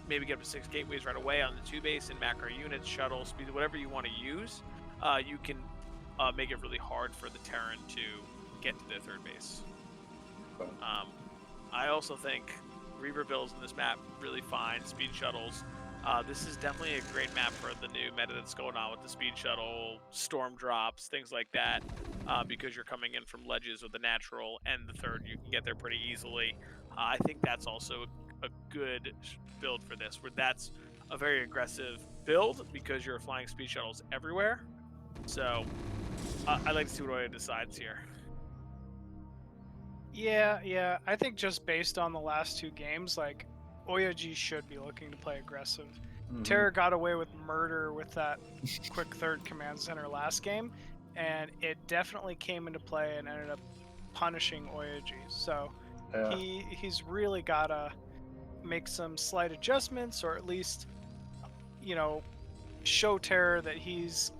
maybe get up to 6 gateways right away on the 2 base and macro units, shuttle, speed, whatever you want to use, you can make it really hard for the Terran to get to their third base. Okay. I also think Reaver builds in this map really fine, speed shuttles. This is definitely a great map for the new meta that's going on with the speed shuttle, storm drops, things like that, because you're coming in from ledges with the natural and the third, you can get there pretty easily. I think that's also a good build for this, where that's a very aggressive build because you're flying speed shuttles everywhere. So I'd like to see what Oya decides here. Yeah. I think just based on the last 2 games, like, Oyoji should be looking to play aggressive. Terror got away with murder with that quick third command center last game, and it definitely came into play and ended up punishing Oyoji. So Yeah. he's really gotta make some slight adjustments, or at least, you know, show Terror that he's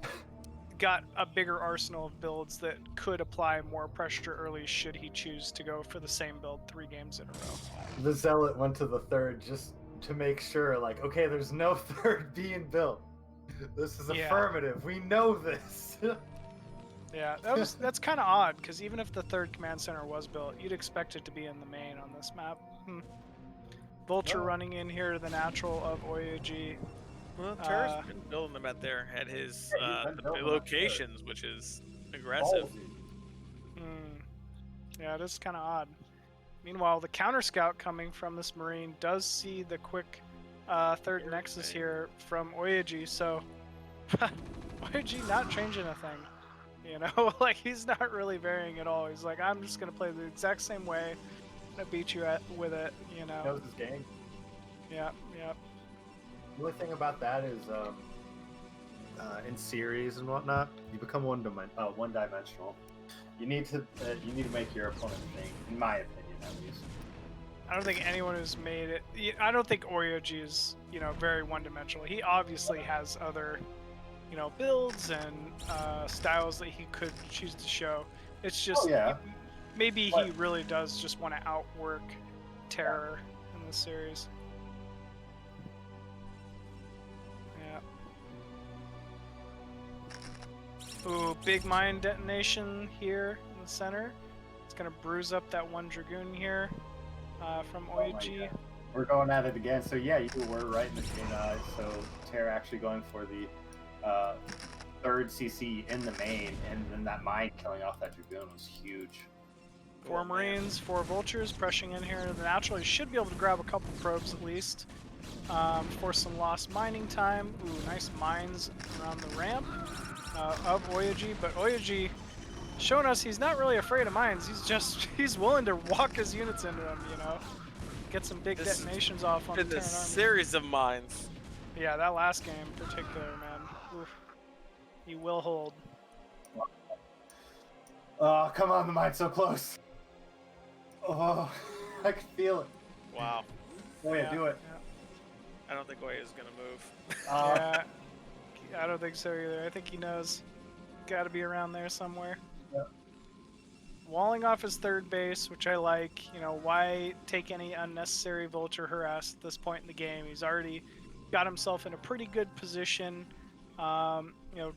got a bigger arsenal of builds that could apply more pressure early should he choose to go for the same build 3 games in a row. The Zealot went to the third just to make sure, like, okay, there's no third being built. This is affirmative. We know this. Yeah, that's kind of odd, because even if the third command center was built, you'd expect it to be in the main on this map. Vulture running in here to the natural of Oyoji. Well, Terra's been building them out there at his Yeah, he's been building them locations, which is aggressive. Ballsy. Yeah, it is kind of odd. Meanwhile, the counter scout coming from this Marine does see the quick third Nexus here from Oyaji, so Oyaji not changing a thing. You know, like he's not really varying at all. He's like, I'm just gonna play the exact same way. I'm gonna beat you with it. You know. Knows his game. Yeah. The only thing about that is, in series and whatnot, you become one-dimensional. You need to make your opponent think, in my opinion, at least. I don't think anyone who's made it. I don't think Oryoji is, very one-dimensional. He obviously has other, builds and styles that he could choose to show. It's just maybe he really does just want to outwork Terror in this series. Yeah. Ooh, big mine detonation here in the center. It's gonna bruise up that one Dragoon here from Oyaji. We're going at it again. So yeah, you were right in so Terror actually going for the third CC in the main, and then that mine killing off that Dragoon was huge. 4 Marines, 4 Vultures pressing in here. The natural, he should be able to grab a couple probes at least. For some lost mining time. Ooh, nice mines around the ramp of Oyaji, but Oyaji showing us he's not really afraid of mines. He's willing to walk his units into them, get some big detonations off on the Terran army. Series of mines. Yeah, that last game in particular, man. Oof. He will hold. Oh, come on, the mine's so close. Oh, I can feel it. Wow. Oh yeah, do it. I don't think Oya is gonna move. Yeah, I don't think so either. I think he knows. Got to be around there somewhere. Yep. Walling off his third base, which I like. Why take any unnecessary vulture harass at this point in the game? He's already got himself in a pretty good position.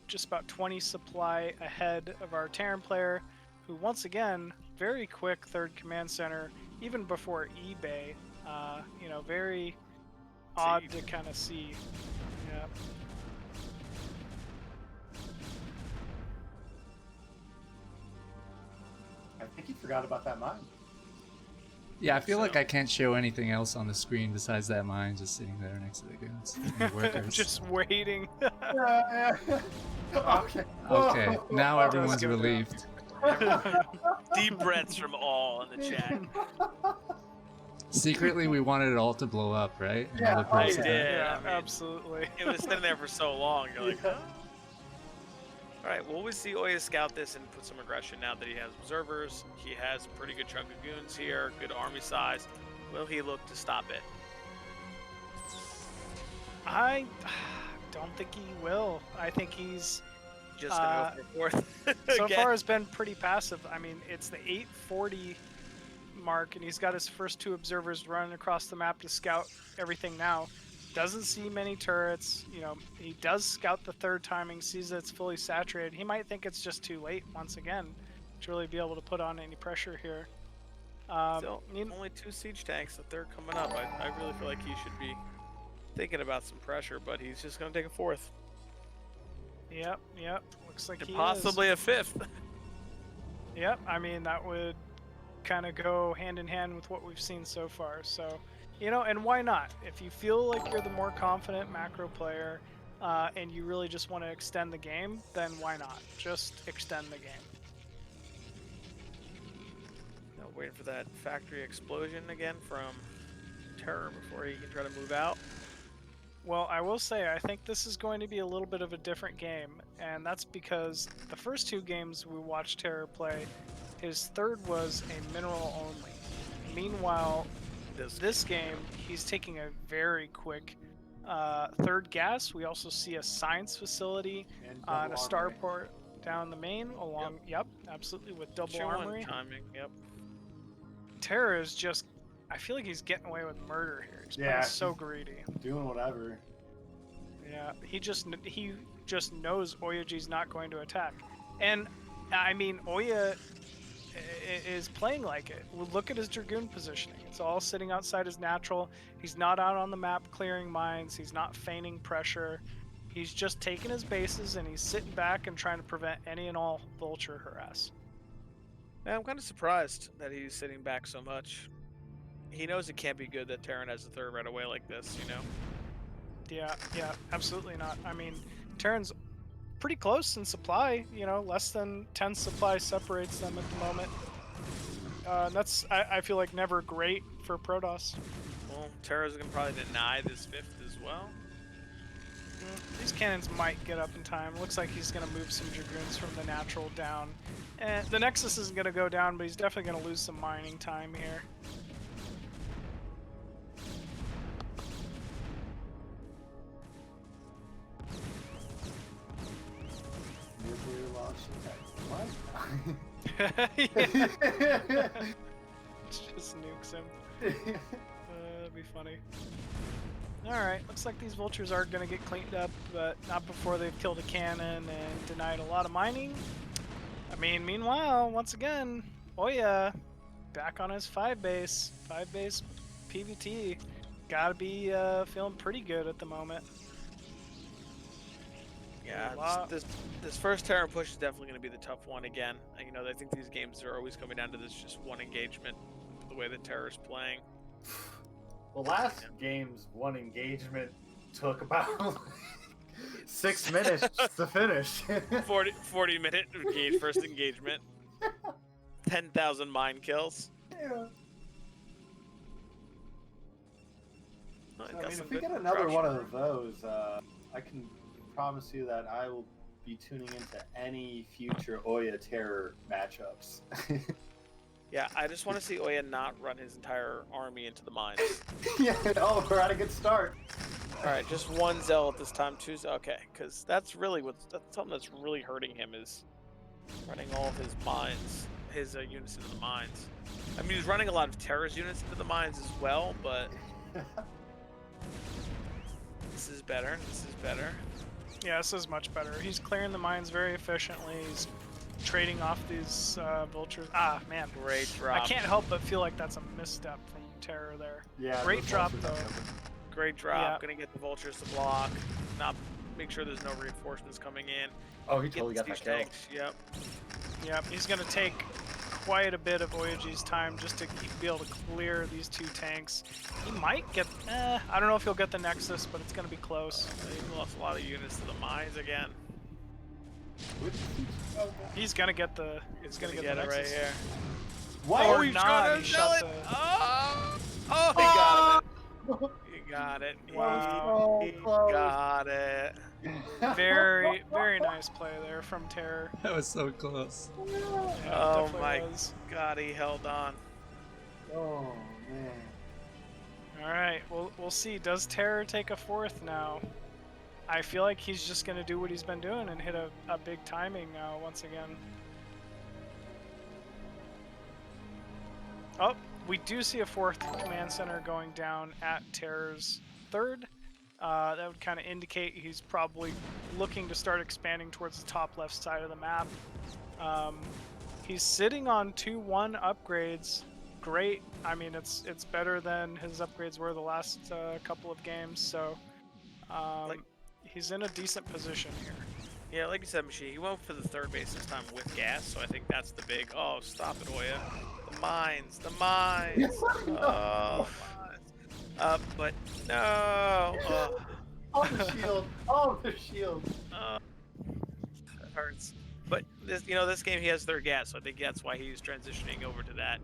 Just about 20 supply ahead of our Terran player, who once again, very quick third command center, even before eBay. Very odd to kind of see. Yeah. I think he forgot about that mine. Yeah, I feel like I can't show anything else on the screen besides that mine just sitting there next to the goons. And the workers. Just waiting. Okay. Okay, now everyone's relieved. Deep breaths from all in the chat. Secretly, we wanted it all to blow up, right? And Yeah, all the I pros did. died. Yeah, I mean, absolutely. It was sitting there for so long. You're like, huh? All right, well, we see Oya scout this and put some aggression now that he has observers. He has a pretty good chunk of goons here, good army size. Will he look to stop it? I don't think he will. I think he's Just gonna go for fourth. so again. far has been pretty passive. I mean, it's the 840 mark, and he's got his first 2 observers running across the map to scout everything now. Doesn't see many turrets. He does scout the third timing, sees that it's fully saturated. He might think it's just too late once again to really be able to put on any pressure here. Still, only 2 siege tanks, the third coming up. I really feel like he should be thinking about some pressure, but he's just gonna take a 4th. Yep. Looks like And he possibly is. a 5th. Yep. I mean, that would kind of go hand in hand with what we've seen so far. So, and why not? If you feel like you're the more confident macro player and you really just want to extend the game, then why not? Just extend the game. Now waiting for that factory explosion again from Terror before he can try to move out. Well, I will say, I think this is going to be a little bit of a different game, and that's because the first 2 games we watched Terror play, his third was a mineral only. Meanwhile, this game, he's taking a very quick third gas. We also see a science facility and a starport down the main along, yep absolutely, with double armory. Timing, yep. Terror is just, I feel like he's getting away with murder here. He's playing so greedy. Doing whatever. Yeah, he just knows Oyaji's not going to attack. And, I mean, Oya is playing like it. Look at his Dragoon positioning. It's all sitting outside his natural. He's not out on the map clearing mines. He's not feigning pressure. He's just taking his bases and he's sitting back and trying to prevent any and all vulture harass. Yeah, I'm kind of surprised that he's sitting back so much. He knows it can't be good that Terran has a third right away like this, you know? Yeah, absolutely not. I mean, Terran's pretty close in supply, you know, less than 10 supply separates them at the moment. That's, I feel like, never great for Protoss. Well, Terra's going to probably deny this 5th as well. These cannons might get up in time. Looks like he's going to move some Dragoons from the natural down. And the Nexus isn't going to go down, but he's definitely going to lose some mining time here. Nuclear launch attack. Just nukes him. That'd be funny. Alright, looks like these vultures are going to get cleaned up, but not before they've killed a cannon and denied a lot of mining. I mean, meanwhile, once again, Oya back on his 5-base PVT. Gotta be feeling pretty good at the moment. Yeah, this first Terran push is definitely going to be the tough one again. You know, I think these games are always coming down to this just one engagement, the way the Terror's playing. Well, last game's one engagement took about 6 minutes to finish. 40-minute first engagement. 10,000 mine kills. Yeah. Oh, I mean, if we get another one of those, I can promise you that I will be tuning into any future Oya Terror matchups. Yeah, I just want to see Oya not run his entire army into the mines. Yeah, oh, we're at a good start. All right, just one Zealot this time, two. Okay, because that's something that's really hurting him is running all of his mines, his units into the mines. I mean, he's running a lot of Terra's units into the mines as well, but this is better. This is better. Yeah, this is much better. He's clearing the mines very efficiently. He's trading off these vultures. Ah, man. Great drop. I can't help but feel like that's a misstep from Terror there. Yeah. Great drop, though. Great drop. Yeah. Gonna get the vultures to block. Not make sure there's no reinforcements coming in. Oh, he totally got that kill. Yep. Yep, he's going to take quite a bit of Voyage's time just to be able to clear these 2 tanks. He might get, I don't know if he'll get the Nexus, but it's going to be close. He lost a lot of units to the mines again. He's going to get the, He's gonna get get the it Nexus. right here. What? Or he's not, trying to he sell shot it. the... Oh, he got it. He got it. Wow. He got it. Very, very nice play there from Terror. That was so close. Yeah, Oh definitely my was. God, he held on. Oh, man. All right, we'll see. Does Terror take a 4th now? I feel like he's just going to do what he's been doing and hit a big timing now once again. Oh, we do see a 4th command center going down at Terror's 3rd. That would kind of indicate he's probably looking to start expanding towards the top left side of the map. He's sitting on 2-1 upgrades. Great. I mean, it's better than his upgrades were the last couple of games. So he's in a decent position here. Yeah, like you said, Machi, he went for the 3rd base this time with gas, so I think that's the big. Oh, stop it, Oya! The mines, the mines. Oh, mines. But no. Oh, the shield. Oh, the shield. That hurts. But this game he has 3rd gas, so I think that's why he's transitioning over to that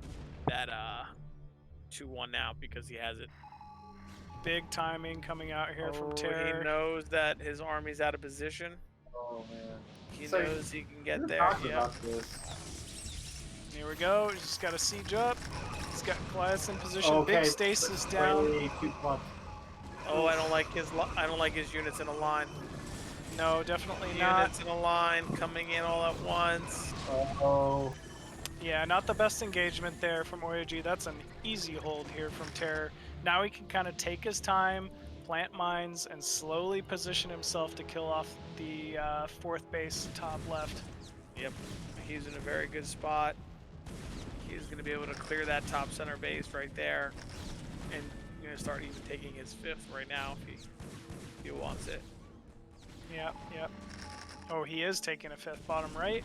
2-1 now because he has it. Big timing coming out here from Terror. He knows that his army's out of position. Oh, man. He So knows he can get We're there. talking Yeah. about this. Here we go. He's just got a siege up. He's got Goliath in position. Okay. Big stasis down. Way too pumped. Oh, I don't like his units in a line. No, definitely not. Units in a line coming in all at once. Oh. Yeah, not the best engagement there from OAG. That's an easy hold here from Terror. Now he can kind of take his time, plant mines, and slowly position himself to kill off the 4th base top left. Yep, he's in a very good spot. he's going to be able to clear that top center base right there, and going to start even taking his 5th right now if he wants it. Yep. Oh, he is taking a 5th bottom right.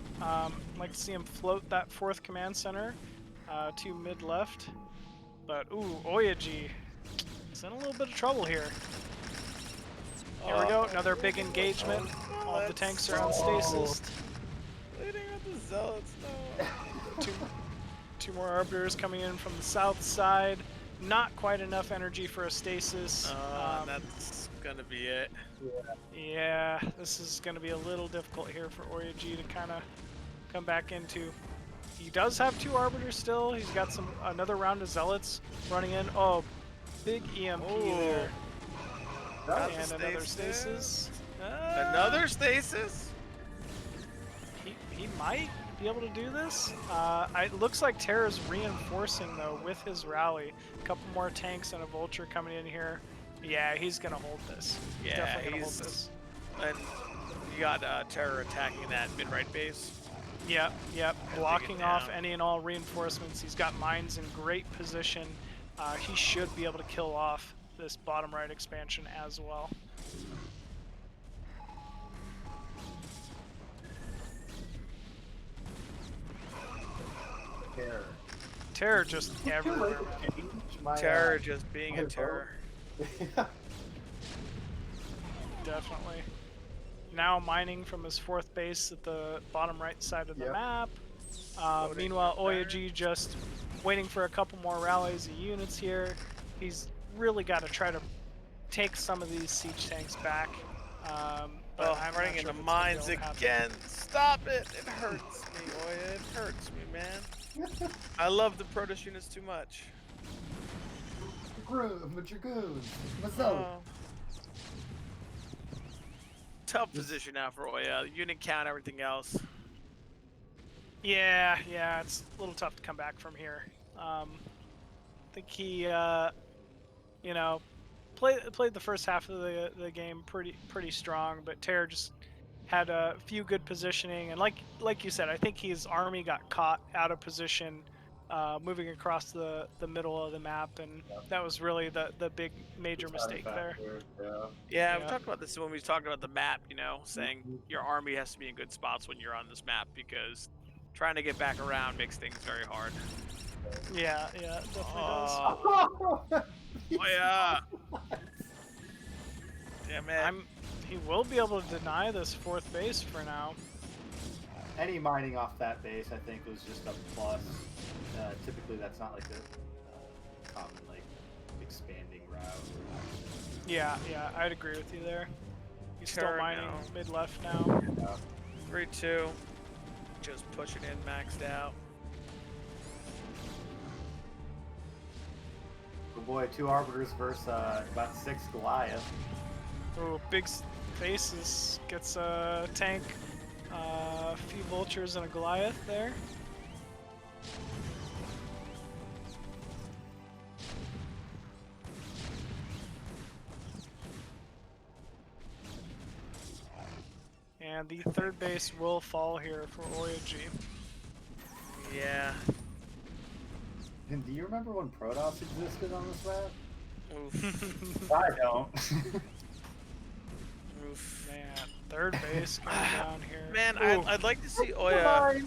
Like to see him float that 4th command center to mid left. But ooh, Oyaji is in a little bit of trouble here. Here we go, another big engagement. All the tanks are on stasis. Leading with the zealots, no. Two more arbiters coming in from the south side. Not quite enough energy for a stasis. That's gonna be it. Yeah, this is gonna be a little difficult here for Oyaji to kind of come back into. He does have 2 arbiters still. He's got another round of zealots running in. Oh, big EMP there. And another stasis. Another stasis? He might be able to do this. It looks like Terra's reinforcing though with his rally. A couple more tanks and a vulture coming in here. Yeah, he's gonna hold this. Yeah, Definitely gonna hold this. And you got Terror attacking that mid-right base. Yep. Blocking off any and all reinforcements. He's got mines in great position. He should be able to kill off this bottom right expansion as well. Terror just everywhere. Terror just being a terror. Definitely. Now mining from his 4th base at the bottom right side of the map. Meanwhile, Oyaji just waiting for a couple more rallies of units here. He's really got to try to take some of these siege tanks back. But I'm running into mines again. Stop it! It hurts me, Oya. It hurts me, man. I love the Protoss units too much. Dragoons. Tough position now for Oya. Unit count, everything else. Yeah, it's a little tough to come back from here. I think he, played the first half of the game pretty strong, but Terror just had a few good positioning, and like you said, I think his army got caught out of position, moving across the middle of the map, and that was really the big major mistake there. Yeah, we talked about this when we talked about the map. Saying your army has to be in good spots when you're on this map because trying to get back around makes things very hard. Yeah, it definitely does. Oh yeah. Yeah, man. He will be able to deny this 4th base for now. Any mining off that base, I think, was just a plus. Typically, that's not like a common expanding route. Yeah, I'd agree with you there. He's still mining mid left now. 3-2. Just pushing in, maxed out. Oh boy, 2 arbiters versus about 6 Goliath. Oh, big faces. Gets a tank, a few vultures, and a Goliath there. And the 3rd base will fall here for Oyaji. Yeah. And do you remember when Protoss existed on this map? Oof. I don't. Oof. Man, 3rd base coming down here. Man, I'd like to see Oya.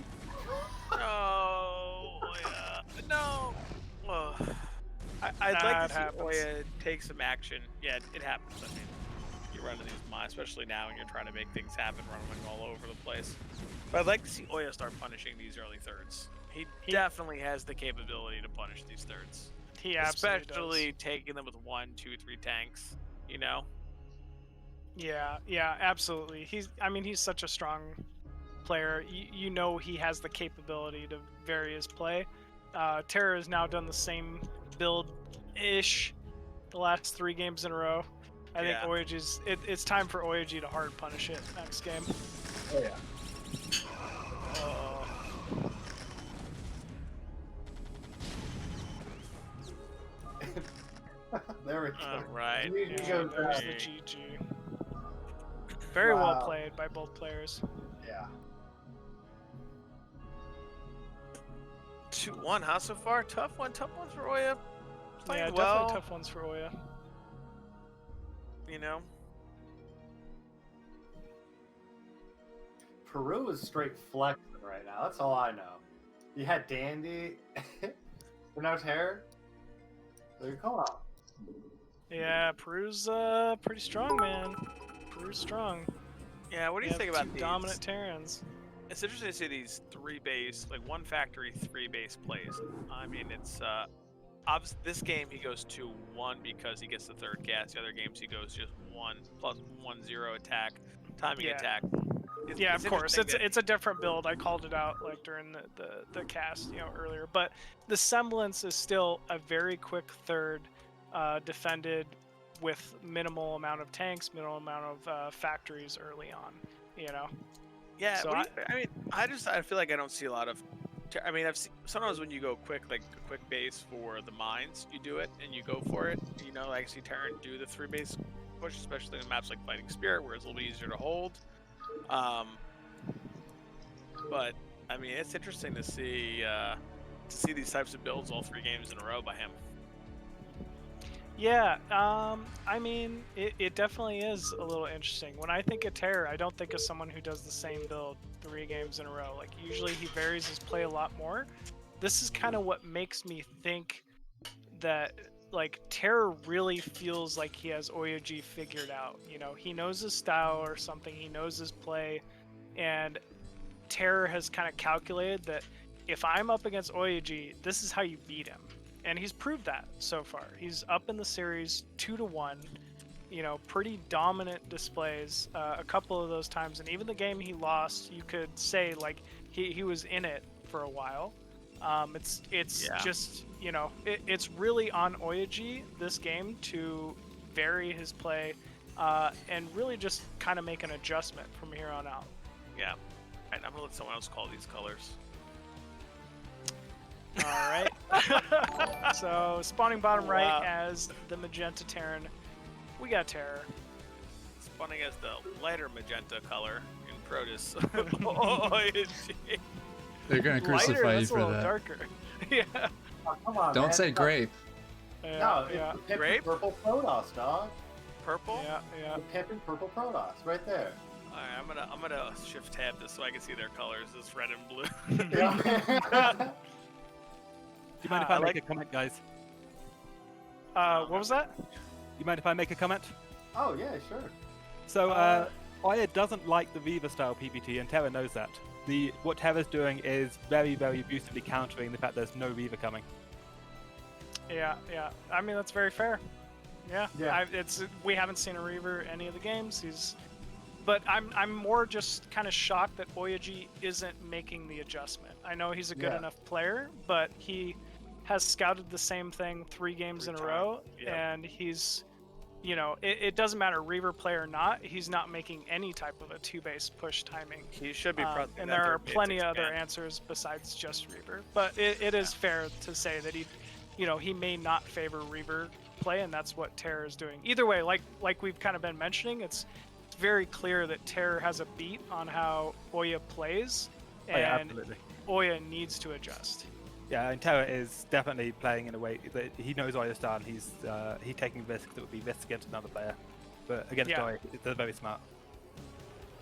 No, Oya. No. Oh. I'd like to see Oya take some action. Yeah, it happens. I mean, you run into these mines, especially now when you're trying to make things happen, running all over the place. But I'd like to see Oya start punishing these early 3rds. He definitely has the capability to punish these 3rds. He absolutely especially does. Taking them with 1, 2, 3 tanks. Yeah, absolutely. He's such a strong player. You know he has the capability to vary his play. Terra has now done the same build-ish the last 3 games in a row. I think Oyaji's. It's time for Oyaji to hard punish it next game. Oh yeah. There we go. All right. There's the GG. Very well played by both players. Yeah. 2-1, huh? So far, tough one for Oya. Playing Yeah, well. definitely tough ones for Oya. You know. Peru is straight flexing right now. That's all I know. You had Dandy, but now Terror. They're going on. Yeah, Peru's pretty strong, man. Peru's strong. Yeah, what do you They think have about two these? dominant Terrans? It's interesting to see these 3-base, like one factory 3-base plays. I mean, it's obviously this game he goes 2-1 because he gets the third gas. The other games he goes just 1+1-0 attack, timing Yeah. attack. Yeah, of course. interesting that- It's a different build. I called it out like during the cast, earlier. But the semblance is still a very quick third, defended with minimal amount of tanks, minimal amount of factories early on. Yeah, So I feel like I don't see a lot of. I mean, I've seen sometimes when you go quick, like a quick base for the mines, you do it and you go for it. I see Terran do the 3-base push, especially in maps like Fighting Spirit, where it's a little bit easier to hold. But I mean, it's interesting to see these types of builds all 3 games in a row by him. Yeah, I mean, it definitely is a little interesting. When I think of Terror, I don't think of someone who does the same build 3 games in a row. Like, usually he varies his play a lot more. This is kind of what makes me think that, like, Terror really feels like he has Oyoji figured out. He knows his style or something, he knows his play, and Terror has kind of calculated that if I'm up against Oyoji, this is how you beat him. And he's proved that so far. He's up in the series 2-1, pretty dominant displays a couple of those times. And even the game he lost, you could say like he was in it for a while. It's just, it's really on Oyoji this game to vary his play and really just kind of make an adjustment from here on out. Yeah, and I'm gonna let someone else call these colors. All right. So spawning bottom right Wow. as the magenta Terran, we got Terror. Spawning as the lighter magenta color in Protoss. Oyoji. They're gonna Lighter, crucify you that's a for little that. darker. Yeah. Oh, come on, Don't man. say grape. Yeah, No, yeah, it's the Grape? purple Protoss, dog. Purple. yeah. The pimpin' purple Protoss, right there. All right, I'm gonna shift tab this so I can see their colors. This red and blue. Yeah. Do you mind if I I make like- a comment, guys? What was that? Do you mind if I make a comment? Oh yeah, sure. So, Oya doesn't like the Viva style PBT, and Terra knows that. What Terra's doing is very, very abusively countering the fact there's no Viva coming. Yeah. I mean, that's very fair. Yeah. Yeah. We haven't seen a Reaver any of the games. But I'm more just kind of shocked that Oyoji isn't making the adjustment. I know he's a good Yeah. enough player, but he has scouted the same thing 3 games in a row, and he's, it doesn't matter Reaver play or not. He's not making any type of a 2-base push timing. He should be pressing And that there are third base plenty of other expand. answers besides just Reaver. But it is fair to say that he may not favor Reaver play, and that's what Terror is doing. Either way, like we've kind of been mentioning, it's very clear that Terror has a beat on how Oya plays, Oh, yeah, and absolutely. Oya needs to adjust. Yeah, and Terra is definitely playing in a way that he knows Oya's style, and he's taking risks that would be risks against another player. But against Yeah. Oya, they're very smart.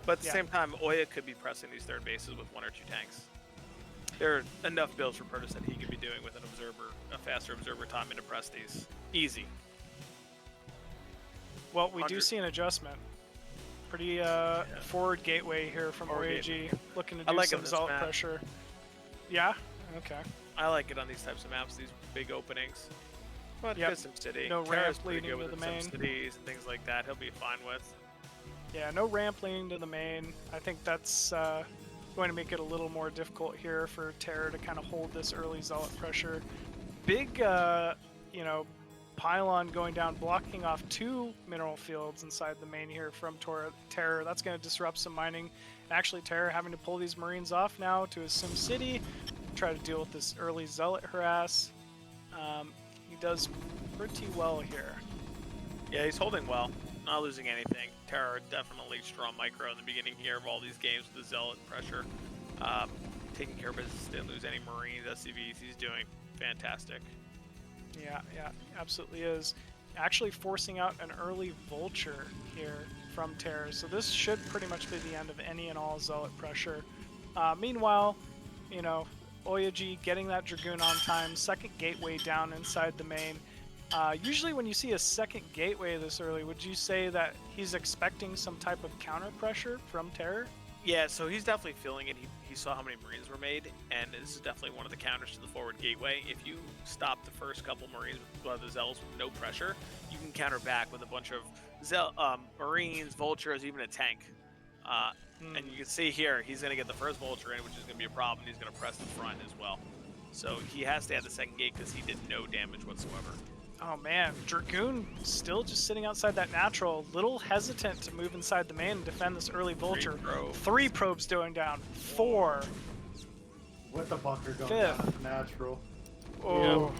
But at the Yeah. same time, Oya could be pressing these third bases with 1 or 2 tanks. There are enough builds for Protoss that he could be doing with a faster observer timing to press these. Easy. Well, we do 100. see an adjustment. Pretty forward gateway here from Forward Oyoji, looking to I do like it some on this Zalt map. pressure. Yeah? Okay. I like it on these types of maps, these big openings. But Yep. good SimCity. No Terra's ramp pretty leading good to with the main. SimCities and things like that. He'll be fine with. Yeah, no ramp leading to the main. I think that's going to make it a little more difficult here for Terror to kind of hold this early Zealot pressure. Big, pylon going down, blocking off 2 mineral fields inside the main here from Terror. That's going to disrupt some mining. Actually, Terror having to pull these Marines off now to his Sim City, try to deal with this early Zealot harass. He does pretty well here. Yeah, he's holding well. Not losing anything. Terror definitely strong micro in the beginning here of all these games with the Zealot pressure. taking care of business, didn't lose any Marines, SCVs. He's doing fantastic. Yeah, absolutely is. Actually forcing out an early Vulture here from Terror. So this should pretty much be the end of any and all Zealot pressure. Meanwhile, you know, Oyaji getting that Dragoon on time, second gateway down inside the main. Usually when you see a second gateway this early, would you say that he's expecting some type of counter pressure from Terror? Yeah, so he's definitely feeling it. He saw how many Marines were made, and this is definitely one of the counters to the forward gateway. If you stop the first couple Marines with the Zealots with no pressure, you can counter back with a bunch of Marines, Vultures, even a tank. And you can see here, he's going to get the first Vulture in, which is going to be a problem. He's going to press the front as well. So he has to add the second gate because he did no damage whatsoever. Oh man, Dragoon still just sitting outside that natural, little hesitant to move inside the main and defend this early Vulture. 3 probes going down, 4. With the bunker going Fifth. down at the natural. Oh.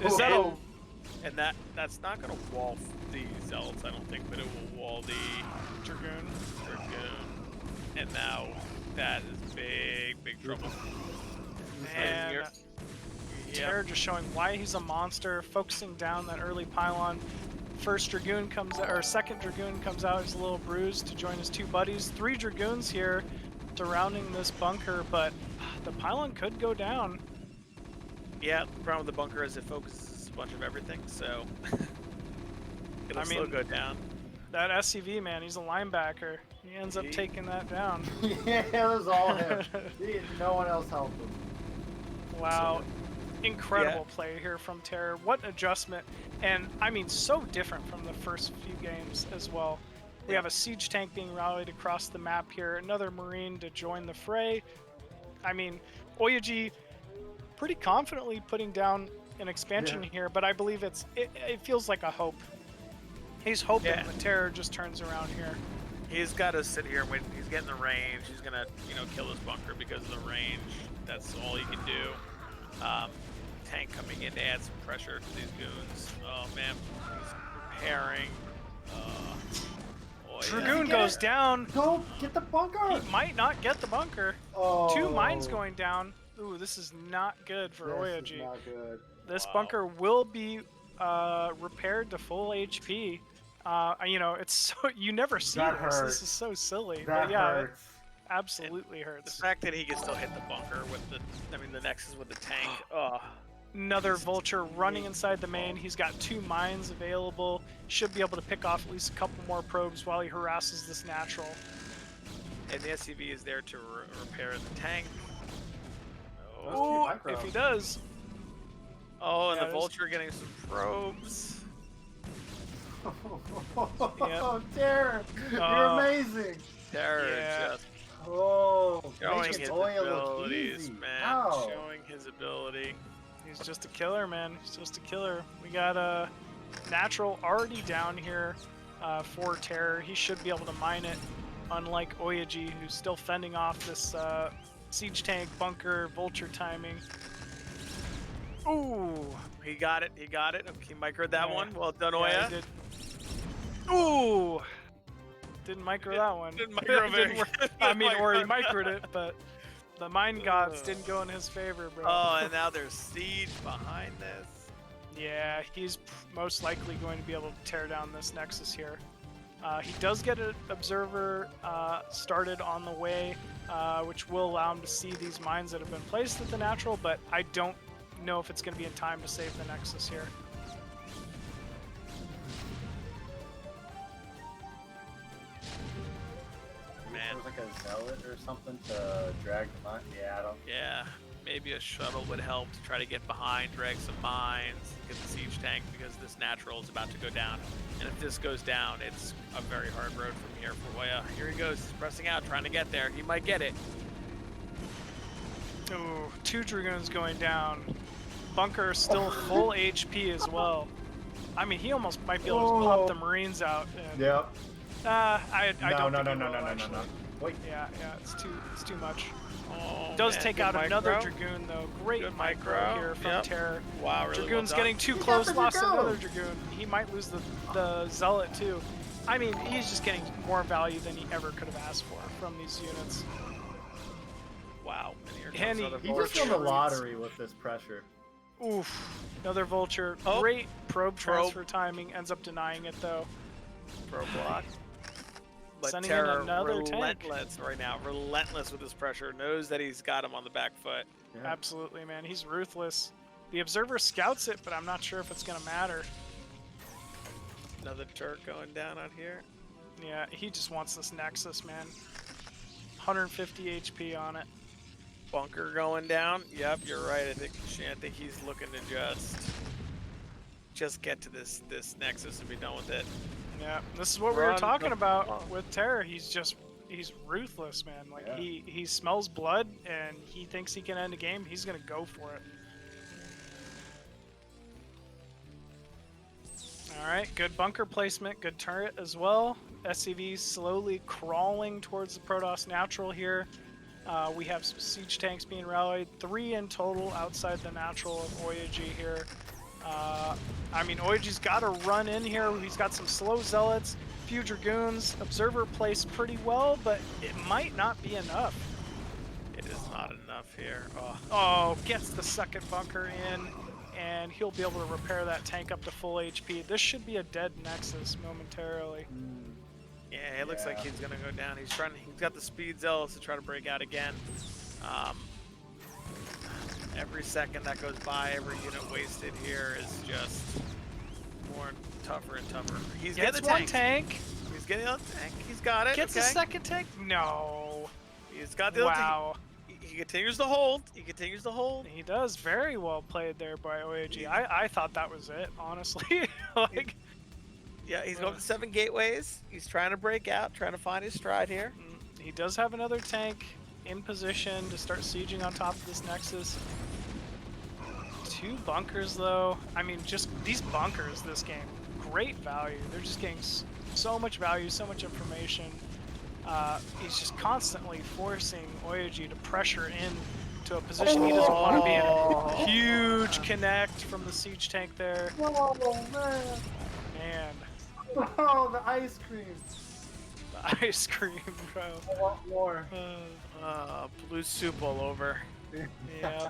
Is that a... And that's not going to wall the Zealots, I don't think, but it will wall the Dragoon? And now that is big trouble. Man. Terror just showing why he's a monster, focusing down that early pylon. First Dragoon comes out, or second Dragoon comes out. He's a little bruised to join his 2 buddies. 3 Dragoons here surrounding this bunker, but the pylon could go down. Yeah, the problem with the bunker is it focuses a bunch of everything, so it'll still go down. That SCV, man, he's a linebacker. He ends up taking that down. Yeah, it was all him. No one else helped him. Wow. Incredible play here from Terror. What an adjustment. And, I mean, so different from the first few games as well. We have a siege tank being rallied across the map here. Another Marine to join the fray. I mean, Oyaji pretty confidently putting down an expansion here, but I believe it feels like a hope. He's hoping the Terror just turns around here. He's got to sit here and wait. He's getting the range. He's going to, kill this bunker because of the range. That's all he can do. Tank coming in to add some pressure to these goons. Oh man, he's repairing. Dragoon goes down. Go get the bunker. He might not get the bunker. Oh. 2 mines going down. Ooh, this is not good for Oyaji. This is not good. This bunker will be repaired to full HP. It's so you never see That this. hurts. This is so silly. That but yeah, hurts. it absolutely hurts. The fact that he can still hit the bunker with the Nexus with the tank. Oh. Another Vulture running inside the main. He's got 2 mines available. Should be able to pick off at least a couple more probes while he harasses this natural. And the SCV is there to repair the tank. Oh, if he does. Oh, and the Vulture getting some probes. Oh, Terror! You're amazing! Terror just showing his abilities, man. Ow. Showing his ability. He's just a killer, man. He's just a killer. We got a natural already down here for Terror. He should be able to mine it, unlike Oyaji, who's still fending off this siege tank, bunker, Vulture timing. Ooh! He got it. He microed that one. Well done, Oya. Yeah, he did. Ooh! Didn't micro that one. Didn't micro very good. I mean, or he microed it, but the mine gods didn't go in his favor, bro. Oh, and now there's siege behind this. Yeah, he's most likely going to be able to tear down this Nexus here. He does get an observer started on the way, which will allow him to see these mines that have been placed at the natural, but I don't know if it's going to be in time to save the Nexus here. Man. Like a zealot or something to drag them on. Yeah, I don't. Yeah, maybe a shuttle would help to try to get behind, drag some mines, get the siege tank because this natural is about to go down. And if this goes down, it's a very hard road from here for Oya. Here he goes, he's pressing out, trying to get there. He might get it. Ooh, 2 Dragoons going down. Bunker still full HP as well. I mean, he almost might be able to pop the Marines out. And, Yep. I don't No. think he will, actually. Wait. Yeah, it's too much. Oh, Does man, take good out another micro. Dragoon though. Great Good micro micro. here from Yep. Terror. Wow, really Dragoon's well getting done. too He close, got the lost Dragoon. another Dragoon. He might lose the Zealot too. I mean, he's just getting more value than he ever could have asked for from these units. Wow. Here And comes he- another He just won vulture. the lottery with this pressure. Oof. Another vulture. Oh. Great probe transfer timing. Ends up denying it though. Pro block. But Sending in Terra another tank. relentless right now. Relentless with his pressure. Knows that he's got him on the back foot. Yeah. Absolutely, man. He's ruthless. The observer scouts it, but I'm not sure if it's gonna matter. Another turret going down out here. Yeah, he just wants this Nexus, man. 150 HP on it. Bunker going down. Yep, you're right. I think he's looking to just get to this Nexus and be done with it. Yeah, this is what we were Run, talking go- about with Terror. He's ruthless, man. Like Yeah. he smells blood and he thinks he can end a game. He's gonna go for it. All right, good bunker placement, good turret as well. SCV slowly crawling towards the Protoss natural here. We have some siege tanks being rallied, 3 in total outside the natural of Oyaji here. I mean, Oyaji's got to run in here. He's got some slow zealots, few dragoons. Observer placed pretty well, but it might not be enough. It is not enough here. Oh, Oh, gets the second bunker in, and he'll be able to repair that tank up to full HP. This should be a dead Nexus momentarily. yeah, it looks like Yeah. he's gonna go down. He's got the speed zealots to try to break out again. Every second that goes by, every unit wasted here is just more tougher and tougher. He's Gets getting the one tank. tank, He's getting the tank. He's got it. gets okay. the second tank. No. He's got the other tank. Wow. He continues to hold. He continues to hold. He does very well played there by Oyaji. I thought that was it, honestly. Like, Yeah, he's going to 7 gateways. He's trying to break out, trying to find his stride here. he does have another tank in position to start sieging on top of this Nexus. 2 bunkers though. I mean, just these bunkers this game, great value. They're just getting so much value, so much information. He's just constantly forcing Oyaji to pressure in to a position he doesn't want to be in. Huge connect from the siege tank there. Oh man! Man, Oh, the ice cream! the ice cream, bro. I want more. Blue soup all over. Yeah.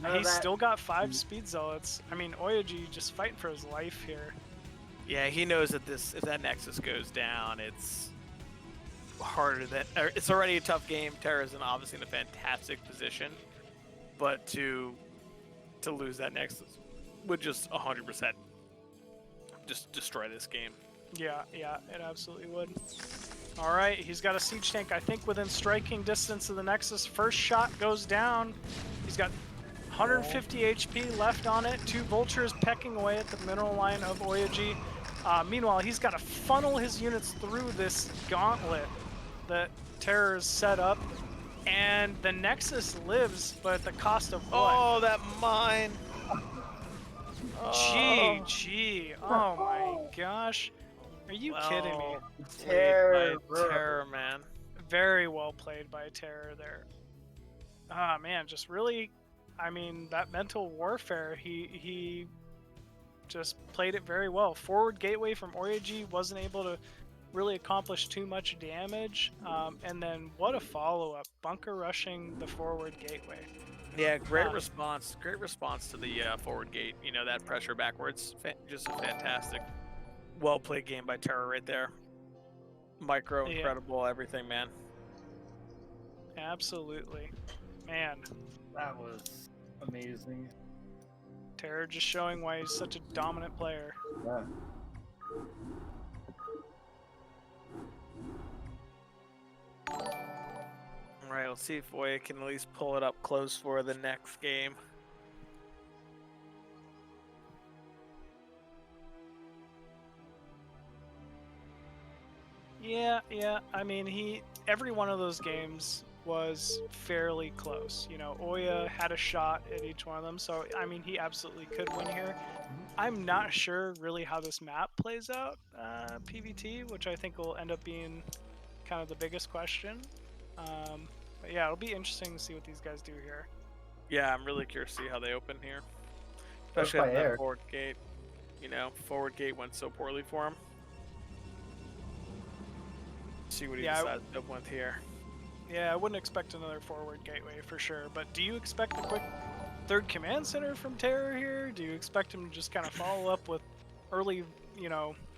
None of He's that- still got 5 speed zealots. I mean, Oyaji just fighting for his life here. Yeah, he knows that if that Nexus goes down, it's harder than. It's already a tough game. Terra's obviously in a fantastic position, but to lose that Nexus would just 100% just destroy this game. Yeah, it absolutely would. All right, he's got a siege tank, I think, within striking distance of the Nexus. First shot goes down. He's got 150 HP left on it. 2 vultures pecking away at the mineral line of Oyaji. Meanwhile, he's got to funnel his units through this gauntlet that Terror's set up. And the Nexus lives, but at the cost of what? Oh, that mine! GG. Oh my gosh. Are you kidding me? Terror, Terror, man. Very well played by Terror there. Ah, man, just really, I mean, that mental warfare, he just played it very well. Forward gateway from Oyaji wasn't able to really accomplish too much damage. And then what a follow-up. Bunker rushing the forward gateway. Yeah, great response. Great response to the forward gate. You know, that pressure backwards. Just a fantastic, well played game by Terror right there. Micro, Yeah. incredible, everything, man. Absolutely. Man, That was amazing. Terror just showing why he's such a dominant player. Yeah. All right, let's see if Oya can at least pull it up close for the next game. Yeah. I mean, every one of those games was fairly close. You know, Oya had a shot at each one of them, so I mean, he absolutely could win here. I'm not sure really how this map plays out, PVT, which I think will end up being kind of the biggest question. But yeah, it'll be interesting to see what these guys do here. Yeah, I'm really curious to see how they open here. First Especially by at the air. forward gate. You know, forward gate went so poorly for him. See what he Yeah, decides to open with here. Yeah, I wouldn't expect another forward gateway for sure. But do you expect a quick third command center from Terror here? Do you expect him to just kind of follow up with early,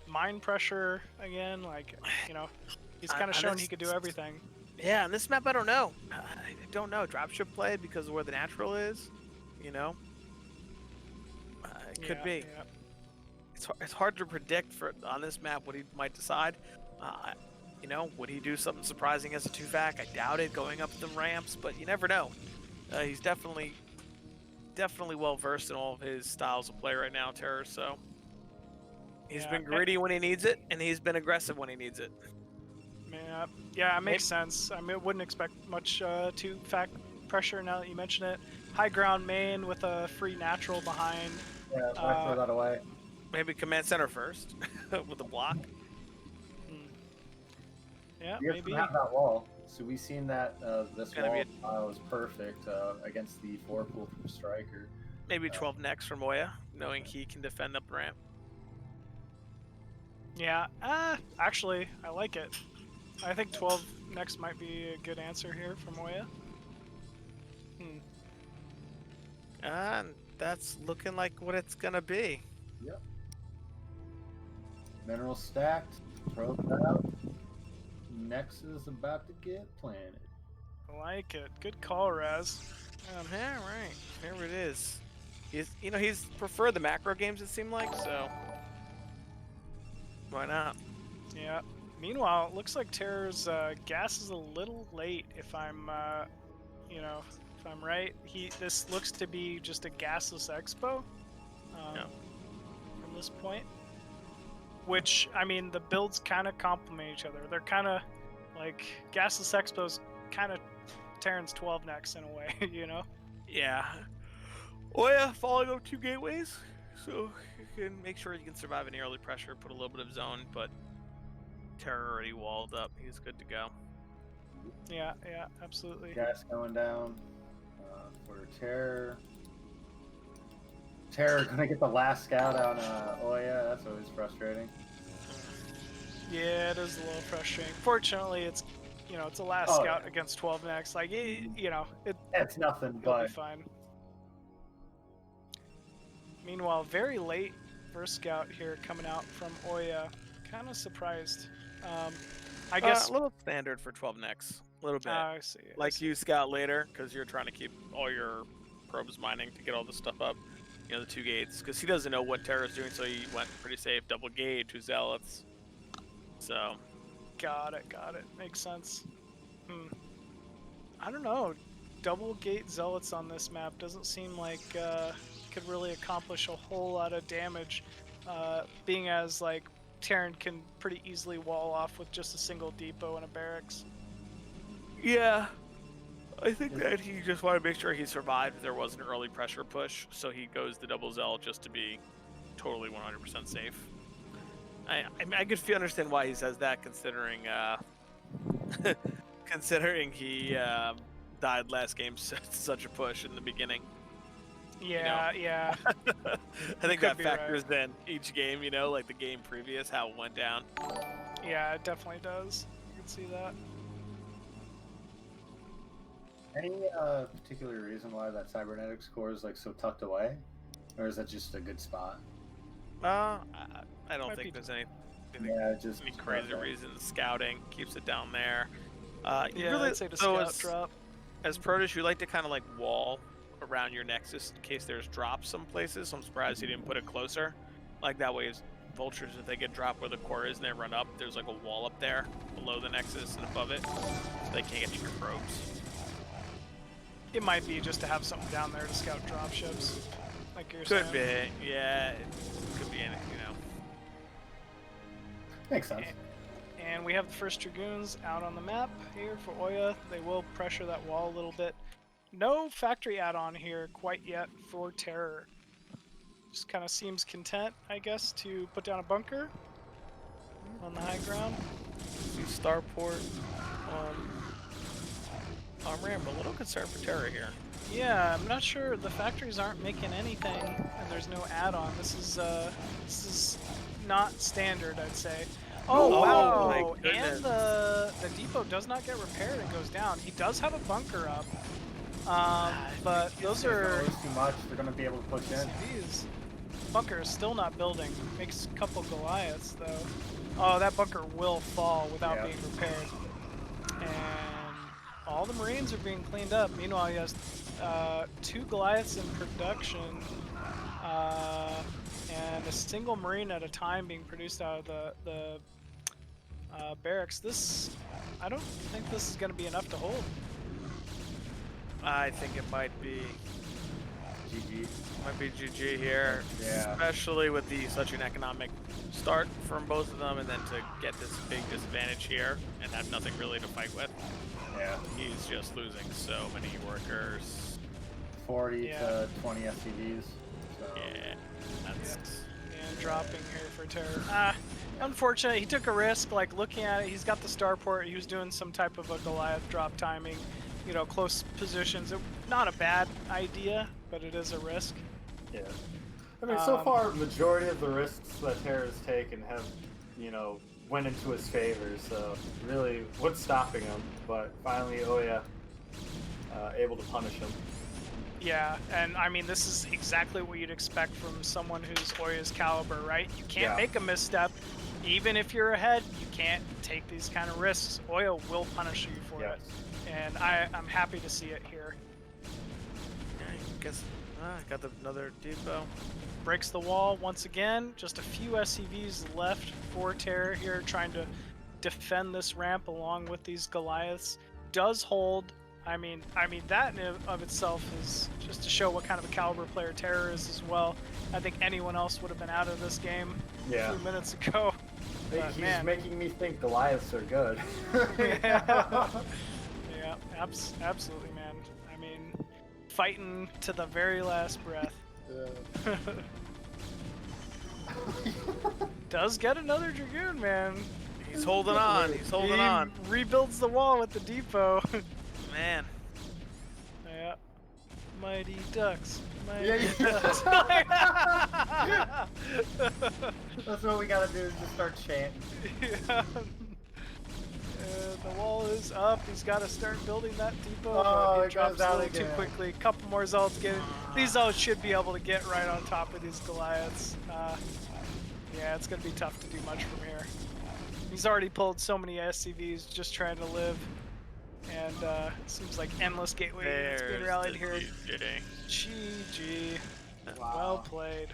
mine pressure again? Like, he's kind of shown he could do everything. Yeah, on this map, I don't know. I don't know. Dropship play because of where the natural is, It could be. Yeah. It's hard to predict on this map what he might decide. Would he do something surprising as a 2-vac? I doubt it, going up the ramps, but you never know. He's definitely well versed in all of his styles of play right now, Terror. So he's been greedy when he needs it, and he's been aggressive when he needs it. Yeah, it makes sense. I mean, I wouldn't expect much 2-vac pressure now that you mention it. High ground main with a free natural behind. Yeah, I throw that away. Maybe command center first with a block. Yeah, You have maybe. to have that wall. So we've seen that this Gonna wall be was perfect against the 4 pool from Stryker. Maybe 12 next from Oya, knowing he can defend up ramp. Yeah, actually, I like it. I think 12 next might be a good answer here from Oya. And that's looking like what it's gonna be. Yep. Mineral stacked. Throw that out. Nexus about to get planted. I like it. Good call, Razz. Yeah, right. There it is. He's preferred the macro games, it seemed like, so why not? Yeah. Meanwhile, it looks like Terror's gas is a little late. If I'm, if I'm right, this looks to be just a gasless expo. From this point, which I mean, the builds kind of complement each other. They're kind of like gasless expos, kind of Terran's 12 next in a way, Yeah. Oya following up 2 gateways, so you can make sure you can survive any early pressure, put a little bit of zone, but Terror already walled up. He's good to go. Yeah, absolutely. Gas going down for Terror. Terror gonna get the last scout on Oya. That's always frustrating. Yeah, it is a little frustrating. Fortunately, it's it's a last scout against 12 next. Like It's nothing it'll but be fine. Meanwhile, very late first scout here coming out from Oya. Kind of surprised. I guess a little standard for 12 next. A little bit. I see. You scout later because you're trying to keep all your probes mining to get all this stuff up. The 2 gates, because he doesn't know what Terror's doing, so he went pretty safe. Double gate, 2 zealots. So. Got it. Makes sense. I don't know. Double gate zealots on this map doesn't seem like could really accomplish a whole lot of damage, being as like Terran can pretty easily wall off with just a single depot and a barracks. Yeah. I think that he just wanted to make sure he survived if there was an early pressure push, so he goes the double zealot just to be totally 100% safe. I could understand why he says that, considering considering he died last game such a push in the beginning. Yeah, yeah. I think that factors in each game, like the game previous, how it went down. Yeah, it definitely does. You can see that. Any particular reason why that cybernetics core is like so tucked away, or is that just a good spot? I don't think there's any crazy reason. Scouting keeps it down there. I'd say the scout drop. As Protosh, you like to kind of like wall around your nexus in case there's drops some places. So I'm surprised he didn't put it closer. Like that way, vultures, if they get dropped where the core is and they run up, there's like a wall up there below the nexus and above it, so they can't get to your probes. It might be just to have something down there to scout drop ships, like you're saying. Could be, yeah. It could be anything, Makes sense. And we have the first Dragoons out on the map here for Oya. They will pressure that wall a little bit. No factory add-on here quite yet for Terror. Just kind of seems content, I guess, to put down a bunker on the high ground. Starport on ramp. A little concerned for Terror here. Yeah, I'm not sure. The factories aren't making anything, and there's no add-on. This is not standard, I'd say. Oh, Oh, wow! my And goodness. the depot does not get repaired and goes down. He does have a bunker up, but those If are it goes too much, they're gonna be able to push in. CVs. Bunker is still not building. Makes a couple Goliaths though. Oh, that bunker will fall without Yeah. being repaired. And all the Marines are being cleaned up. Meanwhile, he has 2 Goliaths in production, and a single Marine at a time being produced out of the barracks. I don't think this is going to be enough to hold. I think it might be GG. GG here, Yeah. especially with such an economic start from both of them, and then to get this big disadvantage here and have nothing really to fight with. Yeah. He's just losing so many workers. 40 Yeah. to 20 SCVs. So. Yeah, that's And dropping here for Terror. Unfortunately, he took a risk. Like, looking at it, he's got the starport. He was doing some type of a Goliath drop timing, you know, close positions. Not a bad idea, but it is a risk. Yeah. I mean, so far, majority of the risks that Terra's taken have, went into his favor. So really, what's stopping him? But finally, Oya able to punish him. Yeah, and I mean, this is exactly what you'd expect from someone who's Oya's caliber, right? You can't Yeah. make a misstep. Even if you're ahead, you can't take these kind of risks. Oya will punish you for Yes. it. And I'm happy to see it here. I guess got another depot. Breaks the wall once again. Just a few SCVs left for Terror here, trying to defend this ramp along with these Goliaths. Does hold. I mean that in of itself is just to show what kind of a caliber player Terror is as well. I think anyone else would have been out of this game Yeah. a few minutes ago. But, He's man. making me think Goliaths are good. Yeah, absolutely, man. I mean, fighting to the very last breath. Does get another Dragoon, man. He's holding on. He's holding on. Rebuilds the wall with the depot. Man. Yeah. Mighty Ducks. Mighty Yeah, Ducks. That's what we gotta do, is just start chanting. Yeah. The wall is up. He's got to start building that depot. Oh, but it it drops goes a down little too again. quickly. Couple more Zealots get it. These Zealots should be able to get right on top of these Goliaths. Yeah, it's going to be tough to do much from here. He's already pulled so many SCVs just trying to live. And it seems like endless gateway units being rallied here. GG. Wow. Well played.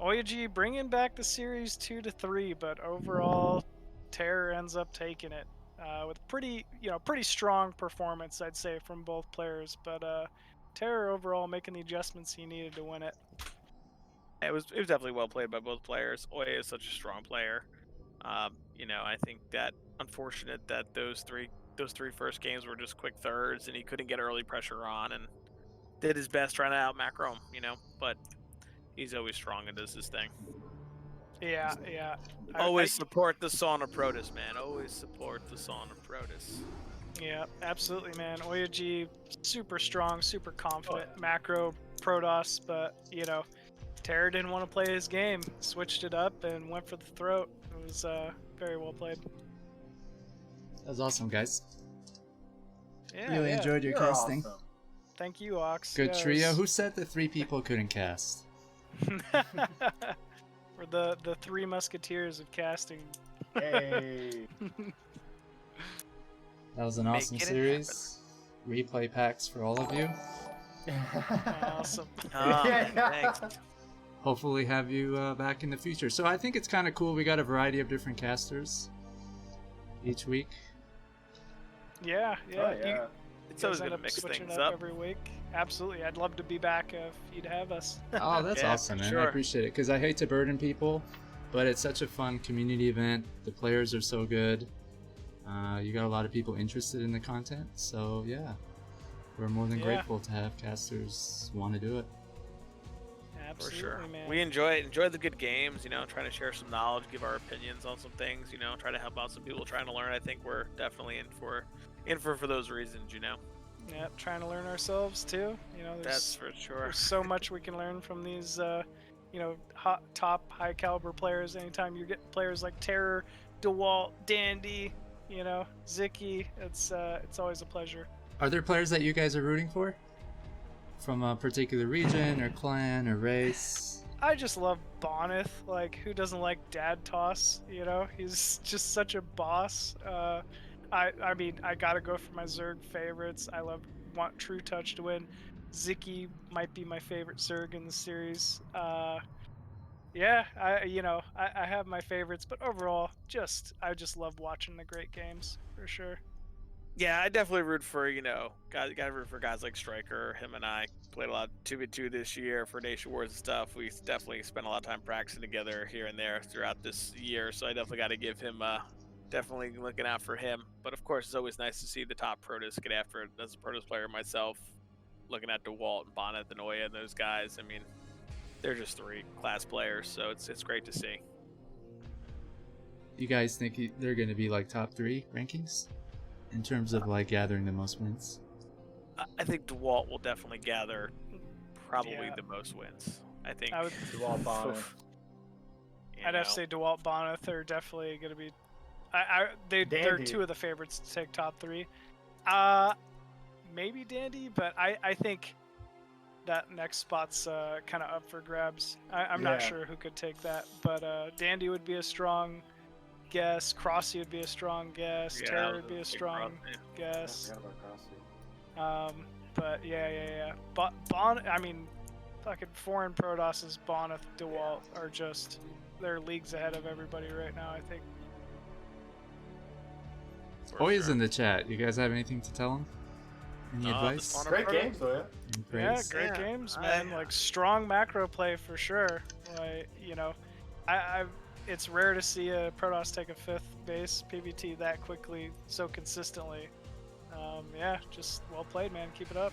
Oyaji bringing back the series 2-3, but overall, Terror ends up taking it with pretty strong performance, I'd say, from both players. But Terror overall making the adjustments he needed to win it. It was definitely well played by both players. Oya is such a strong player. I think that unfortunate that those three first games were just quick thirds, and he couldn't get early pressure on, and did his best trying to out macro him. But he's always strong and does his thing. Yeah. Always support the Sauna Protoss, man. Always support the Sauna Protoss. Yeah, absolutely, man. Oyaji, super strong, super confident, macro Protoss, but Terror didn't want to play his game, switched it up and went for the throat. It was very well played. That was awesome, guys. Yeah, Really yeah. enjoyed your You're casting. awesome. Thank you, Ox. Good Yeah, it trio. was- Who said the 3 people couldn't cast? We're the 3 musketeers of casting. Hey. That was an Make awesome it series. Replay packs for all of you. Awesome. Thanks. Hopefully have you back in the future. So I think it's kind of cool. We got a variety of different casters each week. Yeah. Oh, yeah. It's You always guys end gonna up mix switching things it up. every week. Absolutely. I'd love to be back if you'd have us. Oh, that's Yeah, awesome, for man. sure. I appreciate it. Because I hate to burden people, but it's such a fun community event. The players are so good. You got a lot of people interested in the content. So, yeah. We're more than Yeah. grateful to have casters want to do it. Absolutely, For sure. man. We enjoy the good games, trying to share some knowledge, give our opinions on some things, try to help out some people trying to learn. I think we're definitely in for those reasons, Yeah, trying to learn ourselves too. That's for sure. There's so much we can learn from these top high caliber players. Anytime you get players like Terror, Dewalt, Dandy, Zicky, it's always a pleasure. Are there players that you guys are rooting for? From a particular region or clan or race? I just love Bonneth. Like, who doesn't like Dad Toss? He's just such a boss. I mean, I gotta go for my Zerg favorites. Want Trutacz to win. Zicky might be my favorite Zerg in the series. Yeah, I have my favorites, but overall, I just love watching the great games for sure. Yeah, I definitely root for, guys. Got to root for guys like Stryker. Him and I played a lot of 2v2 this year for Nation Wars and stuff. We definitely spent a lot of time practicing together here and there throughout this year. So I definitely got to give him, definitely looking out for him. But of course, it's always nice to see the top Protoss get after it. As a Protoss player myself, looking at Dewalt and Bonneth and Oya and those guys, I mean, they're just 3 class players. So it's great to see. You guys think they're going to be like top 3 rankings? In terms of like gathering the most wins? I think Dewalt will definitely gather probably the most wins. I think Dewalt, Bonneth. I'd have to say Dewalt, Bonneth are definitely going to be. They're 2 of the favorites to take top 3. Maybe Dandy, but I think that next spot's kind of up for grabs. I'm not sure who could take that, but Dandy would be a strong guess. Crossy would be a strong guess. Terror would be a strong guess. But yeah. I mean, fucking foreign Protosses, Bonneth, Dewalt are just, they're leagues ahead of everybody right now, I think. Always in the chat. You guys have anything to tell him? Any advice? Great games, though. Yeah, great games, man. Like, strong macro play for sure. Like, it's rare to see a Protoss take a 5th base PvT that quickly, so consistently. Yeah, just well played, man. Keep it up.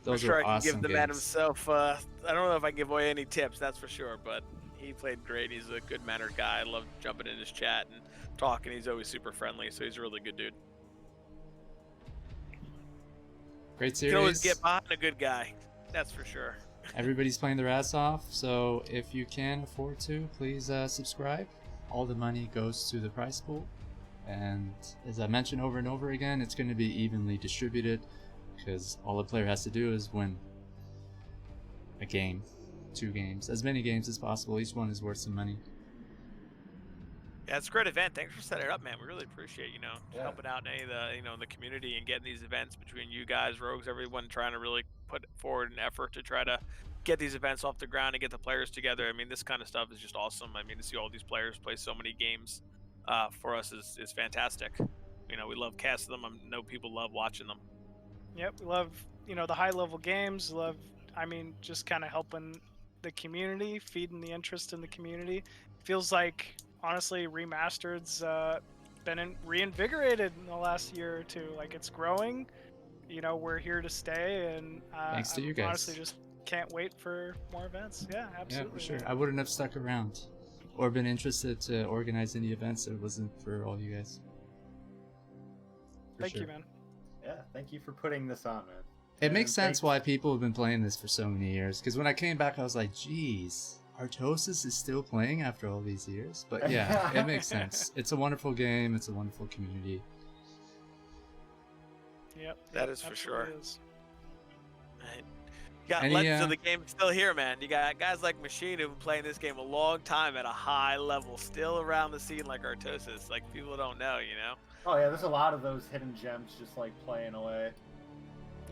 Those I'm sure are I can awesome give the games. man himself. I don't know if I can give away any tips, that's for sure, but he played great. He's a good-mannered guy. I love jumping in his chat and talking. He's always super friendly, so he's a really good dude. Great You can always series. get behind a good guy, that's for sure. Everybody's playing the Razz off, so if you can afford to, please subscribe. All the money goes to the prize pool, and as I mentioned over and over again, it's going to be evenly distributed because all a player has to do is win a game, 2 games, as many games as possible. Each one is worth some money. Yeah, it's a great event. Thanks for setting it up, man. We really appreciate, helping out in any of the, the community and getting these events between you guys, Rogues, everyone trying to really put forward an effort to try to get these events off the ground and get the players together. I mean, this kind of stuff is just awesome. I mean, to see all these players play so many games for us is fantastic. We love casting them. I know people love watching them. Yep, we love, the high-level games. Just kind of helping the community, feeding the interest in the community. Feels like, honestly, Remastered's been reinvigorated in the last year or 2. Like, it's growing. We're here to stay, and Thanks to you guys. Honestly, just can't wait for more events. Yeah, absolutely. Yeah, for sure. I wouldn't have stuck around or been interested to organize any events if it wasn't for all you guys. Thank you, man. Yeah, thank you for putting this on, man. It makes sense why people have been playing this for so many years, because when I came back I was like, geez, Artosis is still playing after all these years? But yeah, it makes sense. It's a wonderful game, it's a wonderful community. Yep, That is for sure. Is. Right. You got Any, legends of the game still here, man. You got guys like Machine who've been playing this game a long time at a high level, still around the scene like Artosis. Like, people don't know, Oh yeah, there's a lot of those hidden gems just like playing away.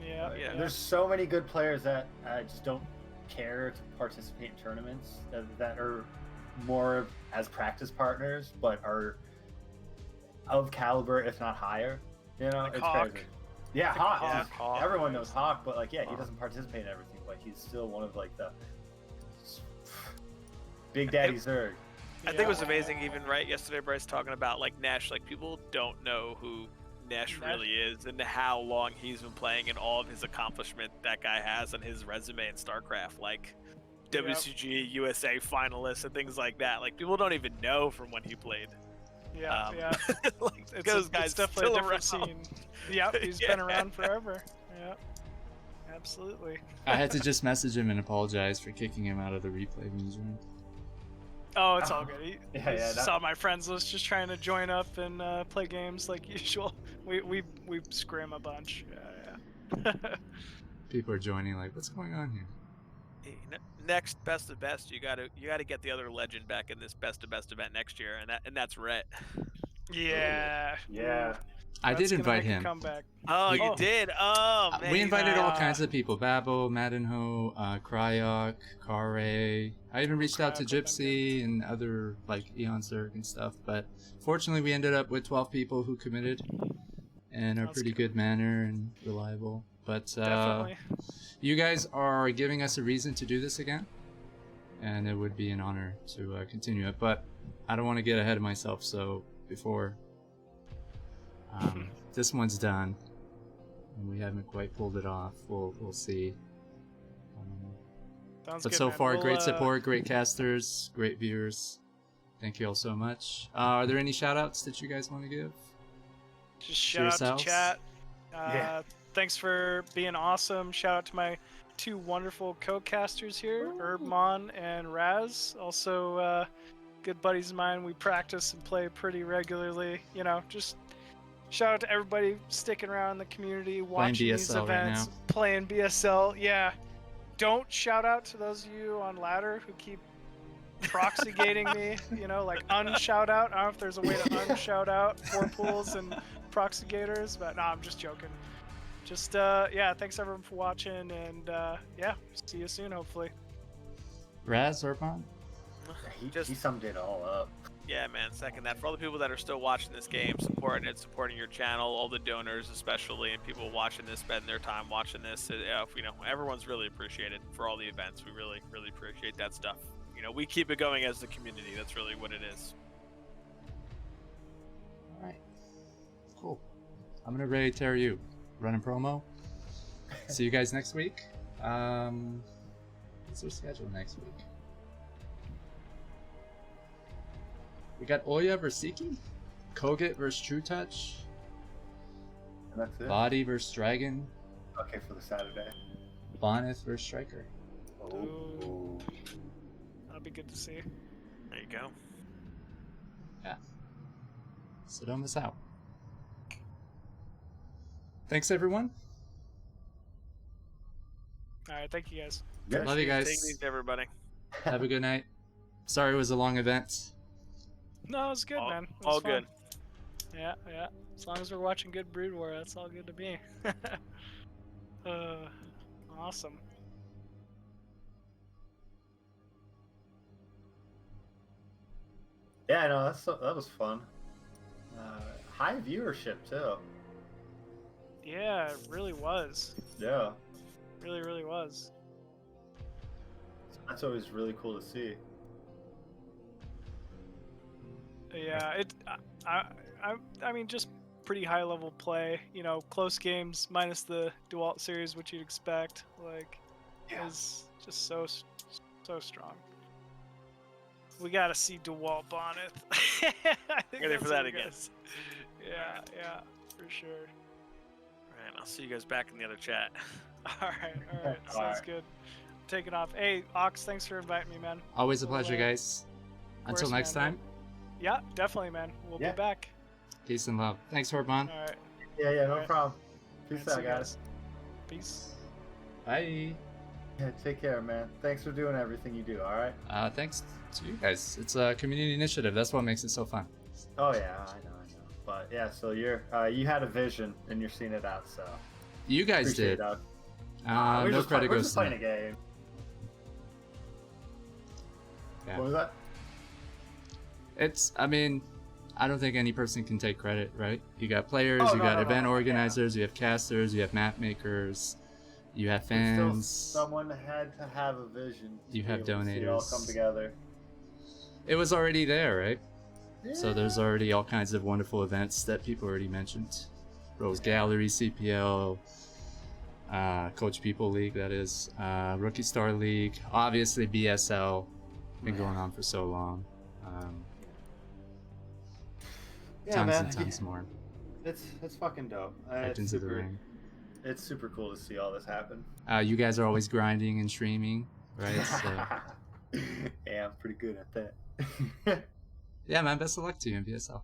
Yeah, Like, yeah. There's so many good players that just don't care to participate in tournaments that are more as practice partners, but are of caliber, if not higher. Like it's Hawk. crazy. Yeah, Hawk. Yeah, Hawk. Everyone knows Hawk, but like, yeah, he doesn't participate in everything, but he's still one of like the Big Daddy Zerg. I think it was amazing, even yesterday, Bryce talking about like Nash. Like, people don't know who Nash really is and how long he's been playing and all of his accomplishment that guy has on his resume in StarCraft, like WCG, USA finalists, and things like that. Like, people don't even know from when he played. Yeah, like, it's those guys it's definitely still a different around. scene. Yep, he's been around forever. Yep. Absolutely. I had to just message him and apologize for kicking him out of the replay when he's running. Oh, it's all good. He that- saw my friends list just trying to join up and play games like usual. We scrim a bunch. Yeah. People are joining like, what's going on here? Hey, next best of best, you gotta get the other legend back in this best of best event next year, and that's Rhett. Yeah. Yeah. I That's did gonna invite make a him. comeback. Oh, you did? Oh, man. We invited all Ah. kinds of people: Babel, Madenho, Kryok, Kare. I even reached out to Kryok would've been Gypsy and other like Eon Zerg and stuff. But fortunately, we ended up with 12 people who committed and are That's pretty good manner and reliable. But Definitely. you guys are giving us a reason to do this again, and it would be an honor to continue it. But I don't want to get ahead of myself, so before this one's done and we haven't quite pulled it off, we'll see. Sounds But good, so man. far, We'll, great support, great casters, great viewers. Thank you all so much. Are there any shout outs that you guys want to give? Just shout out yourselves? to chat. Yeah. Thanks for being awesome. Shout out to my two wonderful co-casters here, Herbmon and Razz. Also, good buddies of mine. We practice and play pretty regularly. You know, just shout out to everybody sticking around in the community, watching these BSL right events, now. playing BSL. Yeah. Don't shout out to those of you on ladder who keep proxy-gating me, you know, like unshout out. I don't know if there's a way to unshout out four pools and proxy-gators, but no, I'm just joking. Just, yeah, thanks everyone for watching, and yeah, see you soon, hopefully. Razz, Herbmon? He summed it all up. Yeah, man, second that. For all the people that are still watching this game, supporting it, supporting your channel, all the donors especially, and people watching this, spending their time watching this, you know, everyone's really appreciated for all the events. We really, really appreciate that stuff. You know, we keep it going as the community. That's really what it is. Alright. Cool. I'm gonna ready tear you. Running promo. See you guys next week. What's our schedule next week? We got Oya versus Siki, Koget versus Trutacz, And that's it. Body versus Dragon, Okay, for the Saturday. Boneth versus Stryker. Oh. That'll be good to see. There you go. So don't miss out. Thanks everyone. All right, thank you guys. Yeah. Love you Take it guys. easy, everybody. Have a good night. Sorry it was a long event. No, it was good, All- man. It was all fun. good. Yeah, yeah. As long as we're watching good Brood War, that's all good to me. Awesome. Yeah, no, that was fun. High viewership too. Yeah, it really was. Yeah, Really, really was. that's always really cool to see. Yeah, I mean, just pretty high level play. You know, close games minus the Dewalt series, which you'd expect. Like, is just so strong. We gotta see Dewalt Bonnet. I think Ready for that's that what we again. gotta see. Yeah, for sure. All right, I'll see you guys back in the other chat. All right, sounds Alright. good. Taking off. Hey, Ox, thanks for inviting me, man. Always a Well, pleasure, guys. Until course, next man. time, Yeah, definitely, man. We'll Yeah. be back. peace and love. Thanks, Herbmon. All right. Yeah, no Alright. problem. Peace See out, you guys. Peace. Bye. Yeah, take care, man. Thanks for doing everything you do. All right. Thanks to you guys. It's a community initiative. That's what makes it so fun. Oh yeah, I know. But yeah, so you had a vision and you're seeing it out. So You guys appreciate did. it, Doug. No just credit we're goes just to playing me. a game. Yeah. What was that? I mean, I don't think any person can take credit, right? You got players, Oh, you no, got no, event no, organizers, you have casters, you have map makers, you have But fans. Still, someone had to have a vision. To You be have able to see it all donators. come together. It was already there, right? So Yeah. there's already all kinds of wonderful events that people already mentioned. Rose Gallery, CPL, Coach People League, that is, Rookie Star League, obviously BSL, been going on for so long. Yeah, Tons man. and tons more. It's fucking dope. Back It's into the super, ring. it's super cool to see all this happen. You guys are always grinding and streaming, right? So, Yeah, I'm pretty good at that. yeah, man. Best of luck to you in PSL.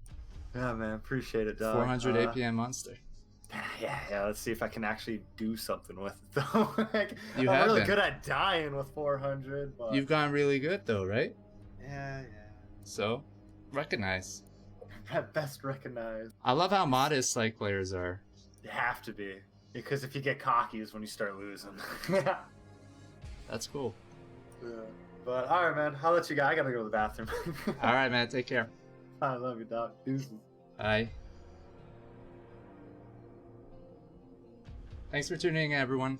Yeah, man, appreciate it, dog. 400 APM monster. Yeah. Let's see if I can actually do something with it, though. Like, You I'm have really been. good at dying with 400, but You've gone really good though, right? yeah. So, recognize. Best recognized. I love how modest like players are. You have to be, because if you get cocky is when you start losing. That's cool. Yeah. But all right, man. I'll let you go. I gotta go to the bathroom. All right, man. Take care. I love you, dog. Deuces. Bye. Thanks for tuning in, everyone.